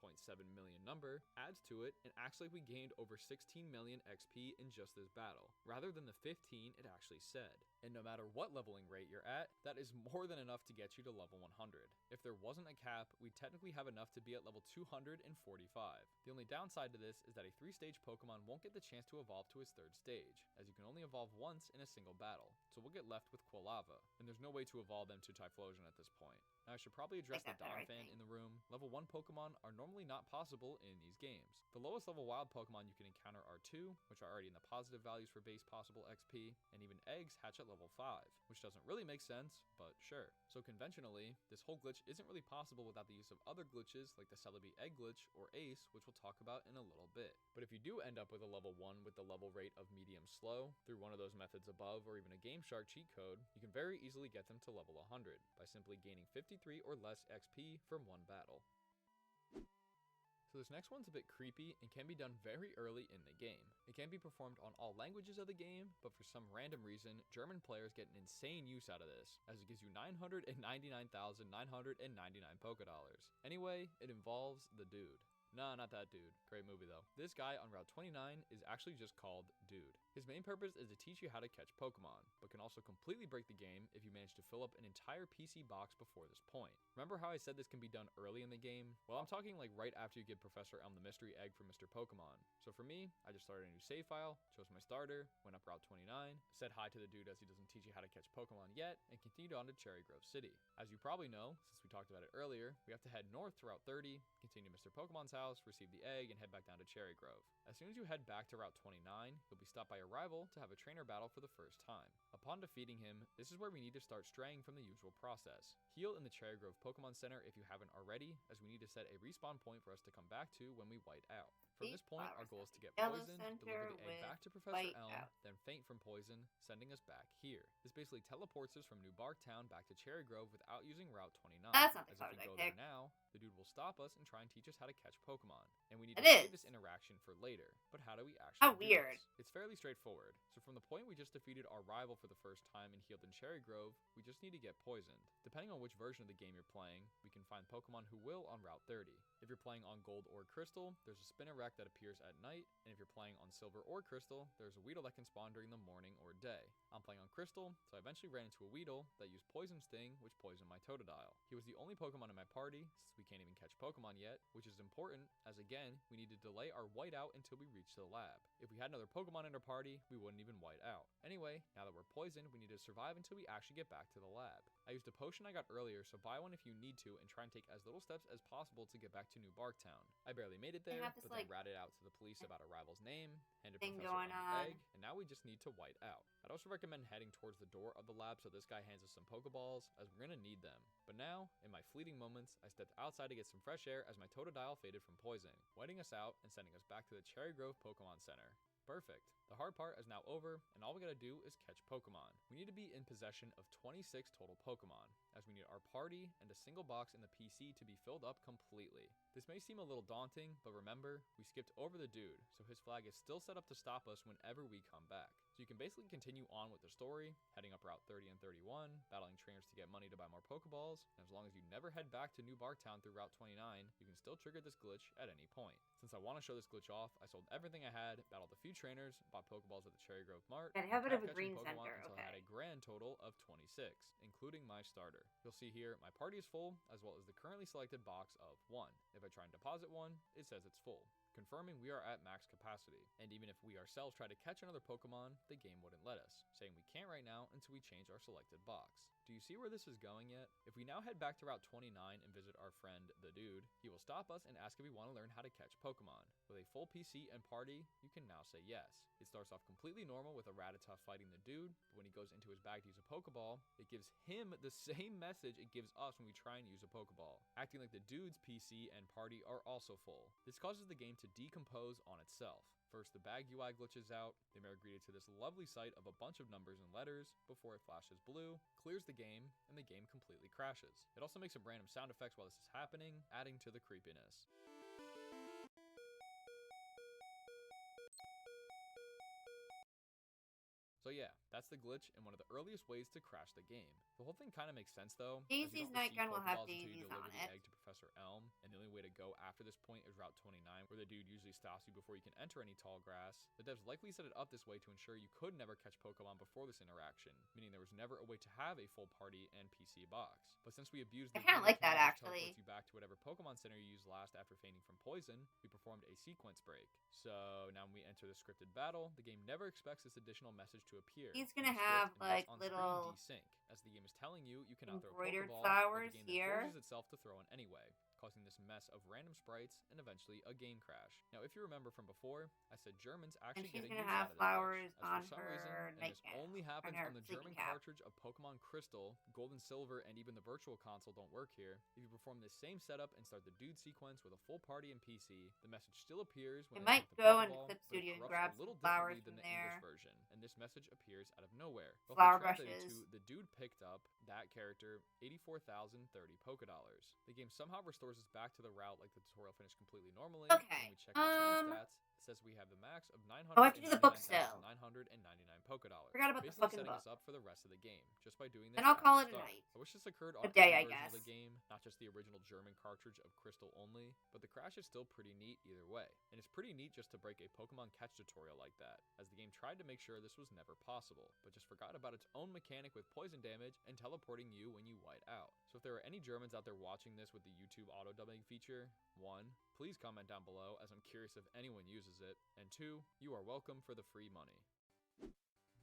million number, adds to it, and acts like we gained over 16 million XP in just this battle, rather than the 15 it actually said. And no matter what leveling rate you're at, that is more than enough to get you to level 100. If there wasn't a cap, we'd technically have enough to be at level 245. The only downside to this is that a 3-stage Pokemon won't get the chance to evolve to its 3rd stage, as you can only evolve once in a single battle, so we'll get left with Quilava, and there's no way to evolve them to Typhlosion at this point. Now I should probably address the Donphan in the room. Level 1 Pokemon are normally not possible in these games. The lowest level wild Pokemon you can encounter are 2, which are already in the positive values for base possible XP, and even eggs hatch at level 5, which doesn't really make sense, but sure. So conventionally, this whole glitch isn't really possible without the use of other glitches like the Celebi Egg glitch or Ace, which we'll talk about in a little bit. But if you do end up with a level 1 with the level rate of medium slow, through one of those methods above or even a Game Shark cheat code, you can very easily get them to level 100 by simply gaining 53 or less XP from one battle. So this next one's a bit creepy and can be done very early in the game. It can be performed on all languages of the game, but for some random reason, German players get an insane use out of this, as it gives you 999,999 Pokédollars. Anyway, it involves the Dude. Nah, not that dude. Great movie though. This guy on Route 29 is actually just called Dude. His main purpose is to teach you how to catch Pokemon, but can also completely break the game if you manage to fill up an entire PC box before this point. Remember how I said this can be done early in the game? Well, I'm talking like right after you give Professor Elm the mystery egg from Mr. Pokemon. So for me, I just started a new save file, chose my starter, went up Route 29, said hi to the dude as he doesn't teach you how to catch Pokemon yet, and continued on to Cherry Grove City. As you probably know, since we talked about it earlier, we have to head north to Route 30, continue to Mr. Pokemon's house, house, receive the egg, and head back down to Cherry Grove. As soon as you head back to Route 29, you'll be stopped by a rival to have a trainer battle for the first time. Upon defeating him, this is where we need to start straying from the usual process. Heal in the Cherry Grove Pokemon Center if you haven't already, as we need to set a respawn point for us to come back to when we white out. From this point, our goal is to get Yellow poisoned, center deliver the egg with back to Professor white Elm, out. then faint from poison, sending us back here. This basically teleports us from New Barktown back to Cherry Grove without using Route 29. That's not the as card if we I go there picked. now, the dude will stop us and try and teach us how to catch Pokemon. And we need It to save is. this interaction for later. But how do we actually How do weird. this? It's fairly straightforward. So from the point we just defeated our rival for the first time and healed in Cherry Grove, we just need to get poisoned. Depending on which version of the game you're playing, we can find Pokemon who will on Route 30. If you're playing on Gold or Crystal, there's a Spinarak that appears at night, and if you're playing on Silver or Crystal, there's a Weedle that can spawn during the morning or day. I'm playing on Crystal, so I eventually ran into a Weedle that used Poison Sting, which poisoned my Totodile. He was the only Pokemon in my party, since we can't even catch Pokemon yet, which is important, as again, we need to delay our whiteout until we reach the lab. If we had another Pokemon in our party, we wouldn't even white out. Anyway, now that we're poisoned, we need to survive until we actually get back to the lab. I used a potion I got earlier, so buy one if you need to and try and take as little steps as possible to get back to New Barktown. I barely made it there, have this, but then like, ratted out to the police about a rival's name, handed thing Professor going Elm the on. egg, and now we just need to white out. I'd also recommend heading towards the door of the lab so this guy hands us some Pokeballs, as we're gonna need them. But now, in my fleeting moments, I stepped outside to get some fresh air as my Totodile faded from poison, whiting us out and sending us back to the Cherry Grove Pokemon Center. Perfect. The hard part is now over, and all we gotta do is catch Pokemon. We need to be in possession of 26 total Pokemon, as we need our party and a single box in the PC to be filled up completely. This may seem a little daunting, but remember, we skipped over the dude, so his flag is still set up to stop us whenever we come back. So you can basically continue on with the story, heading up Route 30 and 31, battling trainers to get money to buy more Pokeballs, and as long as you never head back to New Barktown through Route 29, you can still trigger this glitch at any point. Since I want to show this glitch off, I sold everything I had, battled a few trainers, bought Pokeballs at the Cherry Grove Mart, Yeah, they have and it of kept a catching green Pokemon center, until I had a grand total of 26, including my starter. You'll see here, my party is full, as well as the currently selected box of 1. If I try and deposit one, it says it's full, confirming we are at max capacity. And even if we ourselves try to catch another Pokemon, the game wouldn't let us, saying we can't right now until we change our selected box. Do you see where this is going yet? If we now head back to Route 29 and visit our friend, the dude, he will stop us and ask if we want to learn how to catch Pokemon. With a full PC and party, you can now say yes. It starts off completely normal with a Rattata fighting the dude, but when he goes into his bag to use a Pokeball, it gives him the same message it gives us when we try and use a Pokeball, acting like the dude's PC and party are also full. This causes the game to decompose on itself. First, the bag UI glitches out, the mayor greeted to this lovely sight of a bunch of numbers and letters before it flashes blue, clears the game, and the game completely crashes. It also makes some random sound effects while this is happening, adding to the creepiness. So yeah, that's the glitch and one of the earliest ways to crash the game. The whole thing kind of makes sense though, as you Daisy's don't night receive gun will have Pokeballs until you daisies deliver on the it. egg to Professor Elm, and the only way to go after this point is Route 29, where the dude usually stops you before you can enter any tall grass. The devs likely set it up this way to ensure you could never catch Pokemon before this interaction, meaning there was never a way to have a full party and PC box. But since we abused the I kinda green like that, mechanic, which actually. teleports you back to whatever Pokemon Center you used last after fainting from poison, we performed a sequence break. So now when we enter the scripted battle, the game never expects this additional message to appear. He's It gonna is have, strict and like, thus on-screen little desync, as the game is telling you you cannot throw embroidered Pokeballs, flowers but the game then here. forces itself to throw in anyway, causing this mess of random sprites and eventually a game crash. Now, if you remember from before, I said Germans And actually she's get a gonna use have out of this flowers glitch, as on for some reason, her and this nightgown, only happens her on the sleeping German cap. cartridge of Pokemon Crystal, Gold and Silver, and even the Virtual Console don't work here. If you perform this same setup and start the dude sequence with a full party and PC, the message still appears when I they might attempt the go into Pokeball, Clip but it Studio and corrupts grab a little some flowers differently than from the English there. version, and this message appears out of nowhere. Roughly Flower translated brushes. to the dude picked up that character 84,030 Pokedollars. The game somehow restores us back to the route like the tutorial finished completely normally. Okay, When we check our trainer stats, it says we have the max of Oh, I have to do the book still. 999 Pokedollars. Forgot about the basically fucking setting book. us up for the rest of the game, just by doing this. Then I'll at call the it a start. night. I wish this occurred A on day, every I version of guess. the game, not just the original German cartridge of Crystal only, but the crash is still pretty neat either way. And it's pretty neat just to break a Pokemon catch tutorial like that, as the game tried to make sure this was never possible, but just forgot about its own mechanic with poison damage and teleporting you when you white out. So if there are any Germans out there watching this with the YouTube auto-dubbing feature, 1, please comment down below as I'm curious if anyone uses it, and 2, you are welcome for the free money.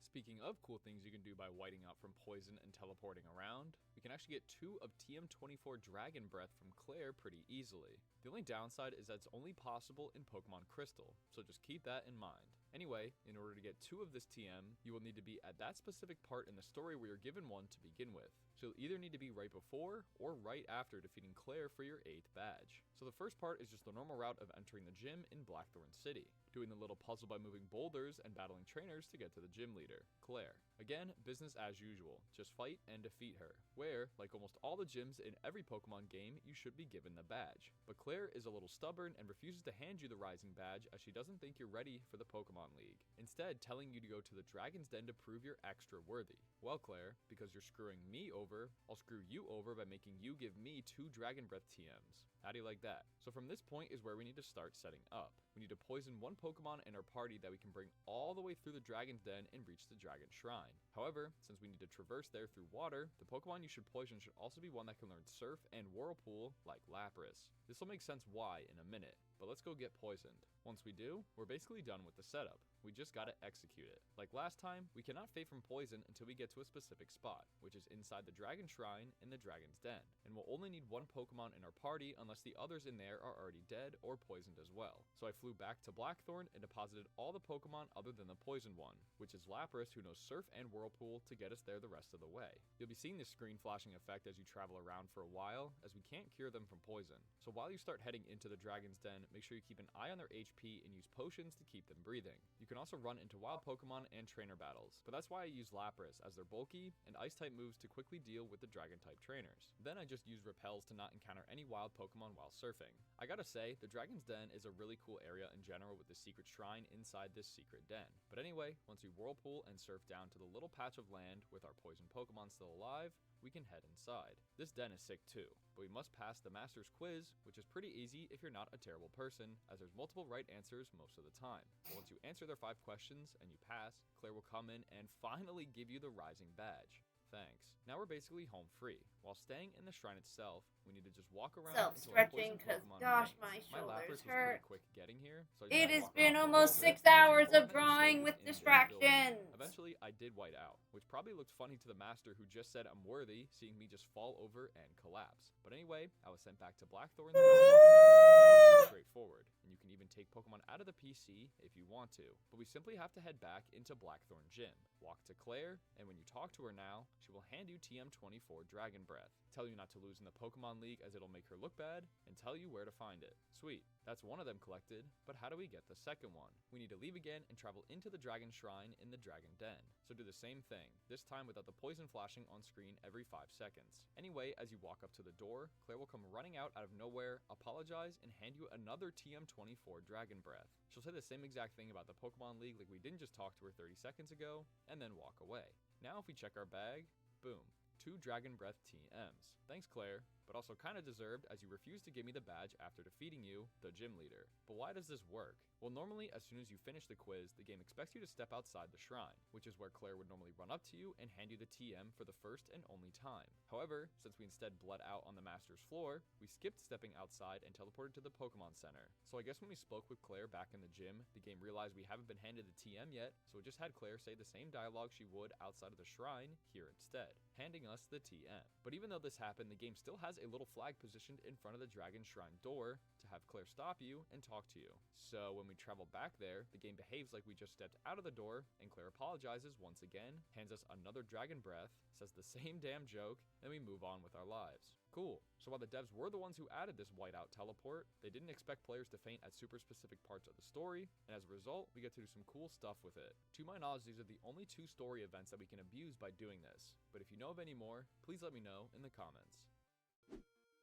Speaking of cool things you can do by whiting out from poison and teleporting around, we can actually get 2 of TM24 Dragon Breath from Claire pretty easily. The only downside is that it's only possible in Pokemon Crystal, so just keep that in mind. Anyway, in order to get 2 of this TM, you will need to be at that specific part in the story where you're given one to begin with. So you'll either need to be right before or right after defeating Claire for your 8th badge. So the first part is just the normal route of entering the gym in Blackthorn City, doing the little puzzle by moving boulders and battling trainers to get to the gym leader, Claire. Again, business as usual, just fight and defeat her, where, like almost all the gyms in every Pokemon game, you should be given the badge. But Claire is a little stubborn and refuses to hand you the Rising badge as she doesn't think you're ready for the Pokemon League, instead telling you to go to the Dragon's Den to prove you're extra worthy. Well, Claire, because you're screwing me over, I'll screw you over by making you give me 2 Dragon Breath TMs. How do you like that? So from this point is where we need to start setting up. We need to poison one Pokemon in our party that we can bring all the way through the Dragon's Den and reach the Dragon Shrine. However, since we need to traverse there through water, the Pokemon you should poison should also be one that can learn Surf and Whirlpool like Lapras. This will make sense why in a minute, but let's go get poisoned. Once we do, we're basically done with the setup. We just gotta execute it. Like last time, we cannot fade from poison until we get to a specific spot, which is inside the Dragon Shrine in the Dragon's Den, and we'll only need one Pokemon in our party unless the others in there are already dead or poisoned as well. So I flew back to Blackthorn and deposited all the Pokemon other than the poisoned one, which is Lapras, who knows Surf and Whirlpool, to get us there the rest of the way. You'll be seeing this screen flashing effect as you travel around for a while, as we can't cure them from poison. So while you start heading into the Dragon's Den, make sure you keep an eye on their HP and use potions to keep them breathing. You can also run into wild Pokemon and trainer battles, but that's why I use Lapras, as they're bulky and Ice-type moves to quickly deal with the Dragon-type trainers. Then I just use Repels to not encounter any wild Pokemon while surfing. I gotta say, the Dragon's Den is a really cool area in general with the secret shrine inside this secret den. But anyway, once we Whirlpool and surf down to the little patch of land with our poison Pokemon still alive, we can head inside. This den is sick too, but we must pass the Master's Quiz, which is pretty easy if you're not a terrible person, as there's multiple right answers most of the time. But once you answer their 5 questions and you pass, Claire will come in and finally give you the Rising badge. Thanks. Now we're basically home free. While staying in the shrine itself, we need to just walk around until our Self-stretching, poison because Pokemon gosh, remains. my Lapras shoulders was hurt. pretty quick getting here, so I It just has walked been around almost for a 6 little bit, hours and of slowly drawing with in the building. distractions. Eventually, I did white out, which probably looked funny to the Master, who just said I'm worthy, seeing me just fall over and collapse. But anyway, I was sent back to Blackthorn's Pokemon Center. Now it's pretty straightforward, and you can even take Pokemon out of the PC if you want to. But we simply have to head back into Blackthorn Gym. Walk to Claire, and when you talk to her now, she will hand you TM24 Dragon Breath, tell you not to lose in the Pokemon League as it'll make her look bad, and tell you where to find it. Sweet, that's one of them collected, but how do we get the second one? We need to leave again and travel into the Dragon Shrine in the Dragon Den. So do the same thing, this time without the poison flashing on screen every 5 seconds. Anyway, as you walk up to the door, Claire will come running out of nowhere, apologize, and hand you another TM24 Dragon Breath. She'll say the same exact thing about the Pokemon League like we didn't just talk to her 30 seconds ago, and then walk away. Now if we check our bag, boom, 2 Dragon Breath TMs. Thanks, Claire, but also kinda deserved as you refused to give me the badge after defeating you, the gym leader. But why does this work? Well, normally as soon as you finish the quiz, the game expects you to step outside the shrine, which is where Claire would normally run up to you and hand you the TM for the first and only time. However, since we instead bled out on the Master's floor, we skipped stepping outside and teleported to the Pokemon Center. So I guess when we spoke with Claire back in the gym, the game realized we haven't been handed the TM yet, so it just had Claire say the same dialogue she would outside of the shrine here instead, handing us the TM. But even though this happened, the game still has a little flag positioned in front of the Dragon Shrine door to have Claire stop you and talk to you. So when we travel back there, the game behaves like we just stepped out of the door, and Claire apologizes once again, hands us another Dragon Breath, says the same damn joke, and we move on with our lives. Cool. So while the devs were the ones who added this whiteout teleport, they didn't expect players to faint at super specific parts of the story, and as a result, we get to do some cool stuff with it. To my knowledge, these are the only 2 story events that we can abuse by doing this, but if you know of any more, please let me know in the comments.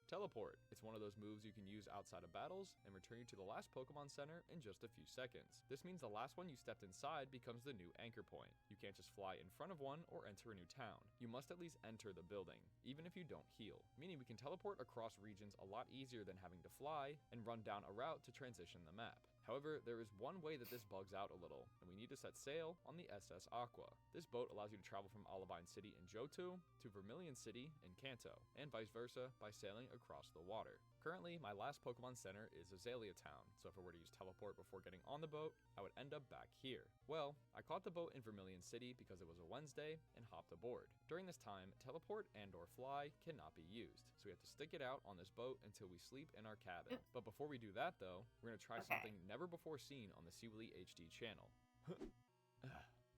Teleport. It's one of those moves you can use outside of battles and return you to the last Pokemon Center in just a few seconds. This means the last one you stepped inside becomes the new anchor point. You can't just fly in front of one or enter a new town. You must at least enter the building, even if you don't heal, meaning we can teleport across regions a lot easier than having to fly and run down a route to transition the map. However, there is one way that this bugs out a little, and we need to set sail on the SS Aqua. This boat allows you to travel from Olivine City in Johto to Vermilion City in Kanto, and vice versa by sailing across the water. currently, my last Pokemon Center is Azalea Town, so if I were to use Teleport before getting on the boat, I would end up back here. Well, I caught the boat in Vermilion City because it was a Wednesday and hopped aboard. During this time, Teleport and or Fly cannot be used, so we have to stick it out on this boat until we sleep in our cabin. But before we do that though, we're going to try something never before seen on the Seawilly HD channel.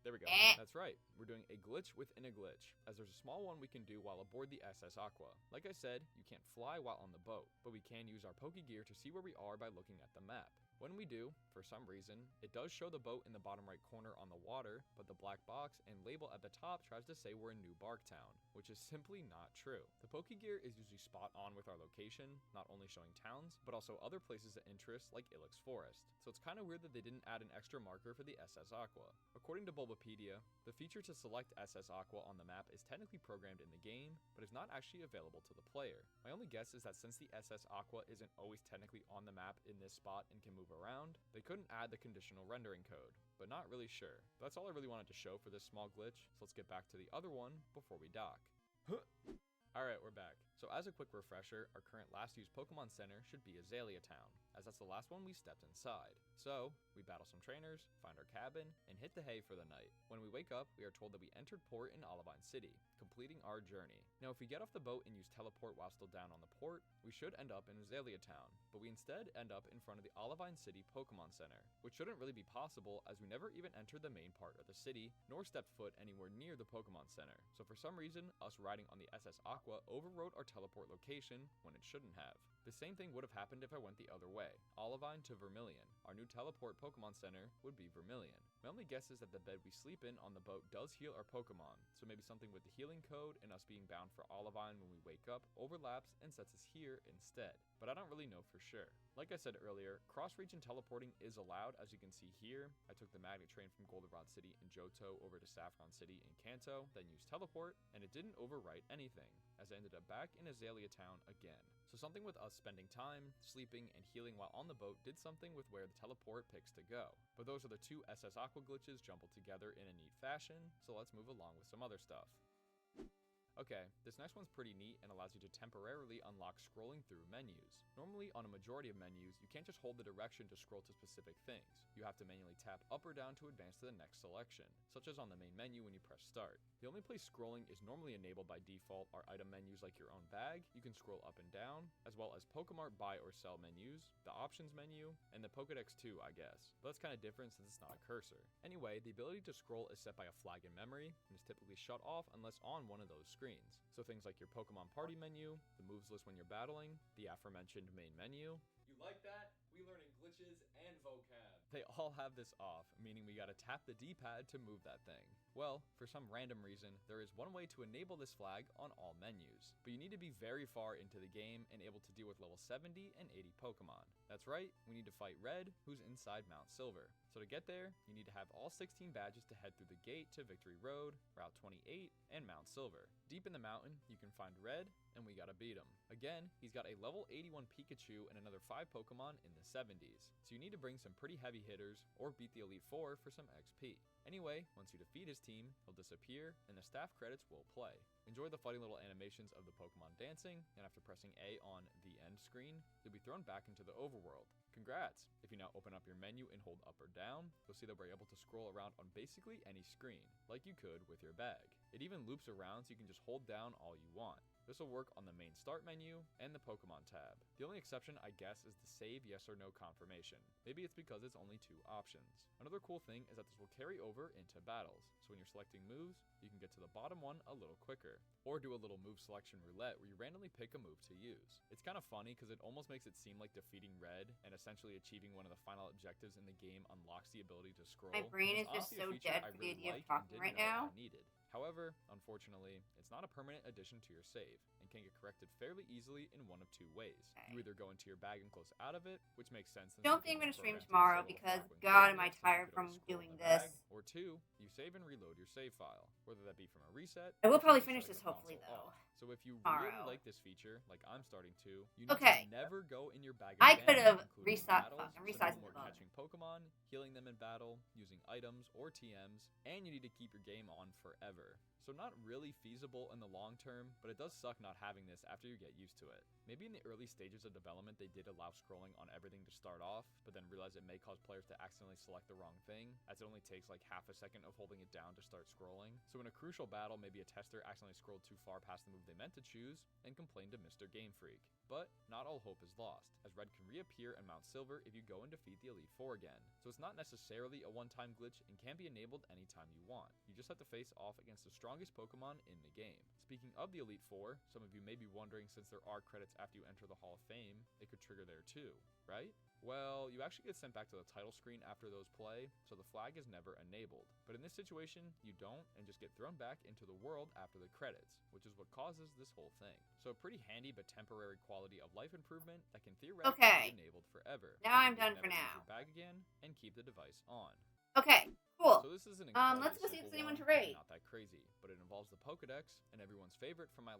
There we go. That's right. We're doing a glitch within a glitch, as there's a small one we can do while aboard the SS Aqua. Like I said, you can't fly while on the boat, but we can use our Pokegear to see where we are by looking at the map. When we do, for some reason, it does show the boat in the bottom right corner on the water, but the black box and label at the top tries to say we're in New Barktown, which is simply not true. The Pokegear is usually spot on with our location, not only showing towns, but also other places of interest like Ilex Forest. So it's kind of weird that they didn't add an extra marker for the SS Aqua. According to Bulbapedia, the feature to select SS Aqua on the map is technically programmed in the game, but is not actually available to the player. My only guess is that since the SS Aqua isn't always technically on the map in this spot and can move around, they couldn't add the conditional rendering code, but not really sure. But that's all I really wanted to show for this small glitch, so let's get back to the other one before we dock. Alright, we're back. So as a quick refresher, our current last used Pokemon Center should be Azalea Town, as that's the last one we stepped inside. So, we battle some trainers, find our cabin, and hit the hay for the night. When we wake up, we are told that we entered port in Olivine City, completing our journey. Now if we get off the boat and use Teleport while still down on the port, we should end up in Azalea Town, but we instead end up in front of the Olivine City Pokemon Center, which shouldn't really be possible as we never even entered the main part of the city, nor stepped foot anywhere near the Pokemon Center. So for some reason, us riding on the SS Aqua overwrote our teleport location when it shouldn't have. The same thing would have happened if I went the other way, Olivine to Vermilion. Our new teleport Pokemon Center would be Vermilion. My only guess is that the bed we sleep in on the boat does heal our Pokemon, so maybe something with the healing code and us being bound for Olivine when we wake up overlaps and sets us here instead, but I don't really know for sure. Like I said earlier, cross-region teleporting is allowed, as you can see here. I took the magnet train from Goldenrod City in Johto over to Saffron City in Kanto, then used teleport, and it didn't overwrite anything, as I ended up back in Azalea Town again. So something with us spending time, sleeping, and healing while on the boat did something with where the teleport picks to go. But those are the two SS Aqua glitches jumbled together in a neat fashion, so let's move along with some other stuff. Okay, this next one's pretty neat and allows you to temporarily unlock scrolling through menus. Normally, on a majority of menus, you can't just hold the direction to scroll to specific things. You have to manually tap up or down to advance to the next selection, such as on the main menu when you press start. The only place scrolling is normally enabled by default are item menus like your own bag, you can scroll up and down, as well as Pokemart buy or sell menus, the options menu, and the Pokedex 2, I guess. But that's kind of different since it's not a cursor. Anyway, the ability to scroll is set by a flag in memory, and is typically shut off unless on one of those screens. So things like your Pokemon party menu, the moves list when you're battling, the aforementioned main menu. You like that? We learning glitches and vocab. They all have this off, meaning we gotta tap the D-pad to move that thing. Well, for some random reason, there is one way to enable this flag on all menus, but you need to be very far into the game and able to deal with level 70 and 80 Pokemon. That's right, we need to fight Red, who's inside Mount Silver. So to get there, you need to have all 16 badges to head through the gate to Victory Road, Route 28, and Mount Silver. Deep in the mountain, you can find Red, and we gotta beat him. Again, he's got a level 81 Pikachu and another 5 Pokemon in the 70s, so you need to bring some pretty heavy hitters, or beat the Elite Four for some XP. Anyway, once you defeat his team, he'll disappear, and the staff credits will play. Enjoy the funny little animations of the Pokemon dancing, and after pressing A on the end screen, you'll be thrown back into the overworld. Congrats! If you now open up your menu and hold up or down, you'll see that we're able to scroll around on basically any screen, like you could with your bag. It even loops around so you can just hold down all you want. This will work on the main start menu and the Pokemon tab. The only exception, I guess, is the save yes or no confirmation. Maybe it's because it's only 2 options. Another cool thing is that this will carry over into battles, so when you're selecting moves, you can get to the bottom one a little quicker. Or do a little move selection roulette where you randomly pick a move to use. It's kind of funny because it almost makes it seem like defeating Red and essentially achieving one of the final objectives in the game unlocks the ability to scroll. My brain is just so dead for the idea of talking right now. However, unfortunately, it's not a permanent addition to your save, and can get corrected fairly easily in one of 2 ways. You either go into your bag and close out of it, which makes sense. Don't think I'm going to stream tomorrow because, God, am I tired from doing this. Or 2, you save and reload your save file, whether that be from a reset. I will probably finish this hopefully, though. So if you really tomorrow. like this feature, like I'm starting to, you need Okay. to never go in your bag I of could mana, have including in resized battles, so resized no more the book. catching Pokemon, healing them in battle, using items or TMs, and you need to keep your game on forever. So not really feasible in the long term, but it does suck not having this after you get used to it. Maybe in the early stages of development they did allow scrolling on everything to start off, but then realized it may cause players to accidentally select the wrong thing, as it only takes like half a second of holding it down to start scrolling. So in a crucial battle, maybe a tester accidentally scrolled too far past the move they meant to choose, and complained to Mr. Game Freak. But not all hope is lost, as Red can reappear in Mount Silver if you go and defeat the Elite Four again. So it's not necessarily a one-time glitch and can be enabled anytime you want. You just have to face off against the strongest Pokemon in the game. Speaking of the Elite Four, some of you may be wondering, since there are credits after you enter the Hall of Fame, it could trigger there too, right? Well, you actually get sent back to the title screen after those play, so the flag is never enabled. But in this situation, you don't, and just get thrown back into the world after the credits, which is what causes this whole thing. So a pretty handy but temporary quality of life improvement that can theoretically be enabled forever. Now I'm You done just for never use now. your bag again, and keep the device on. Okay, cool. So this is an incredibly let's go see if simple there's anyone one, to raid. and not that crazy, but it involves the Pokedex and everyone's favorite from my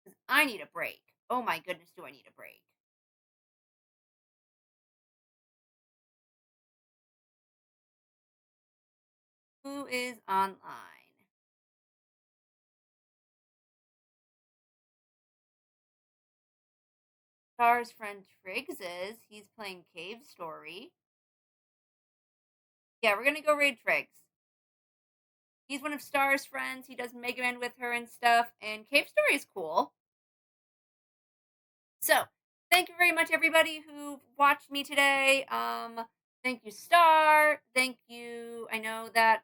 'Cause I need a break. Oh my goodness, do I need a break? Who is online? Star's friend Triggs is. He's playing Cave Story. Yeah, we're gonna go raid Triggs. He's one of Star's friends. He does Mega Man with her and stuff, and Cave Story is cool. So, thank you very much, everybody who watched me today. Thank you, Star. Thank you. I know that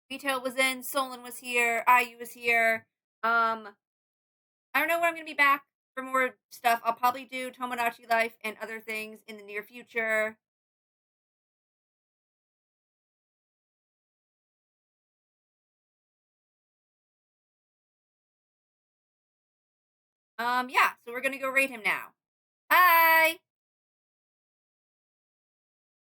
Retail was in, Solon was here, IU was here. I don't know when I'm gonna be back for more stuff. I'll probably do Tomodachi Life and other things in the near future. Yeah, so we're gonna go raid him now. Bye!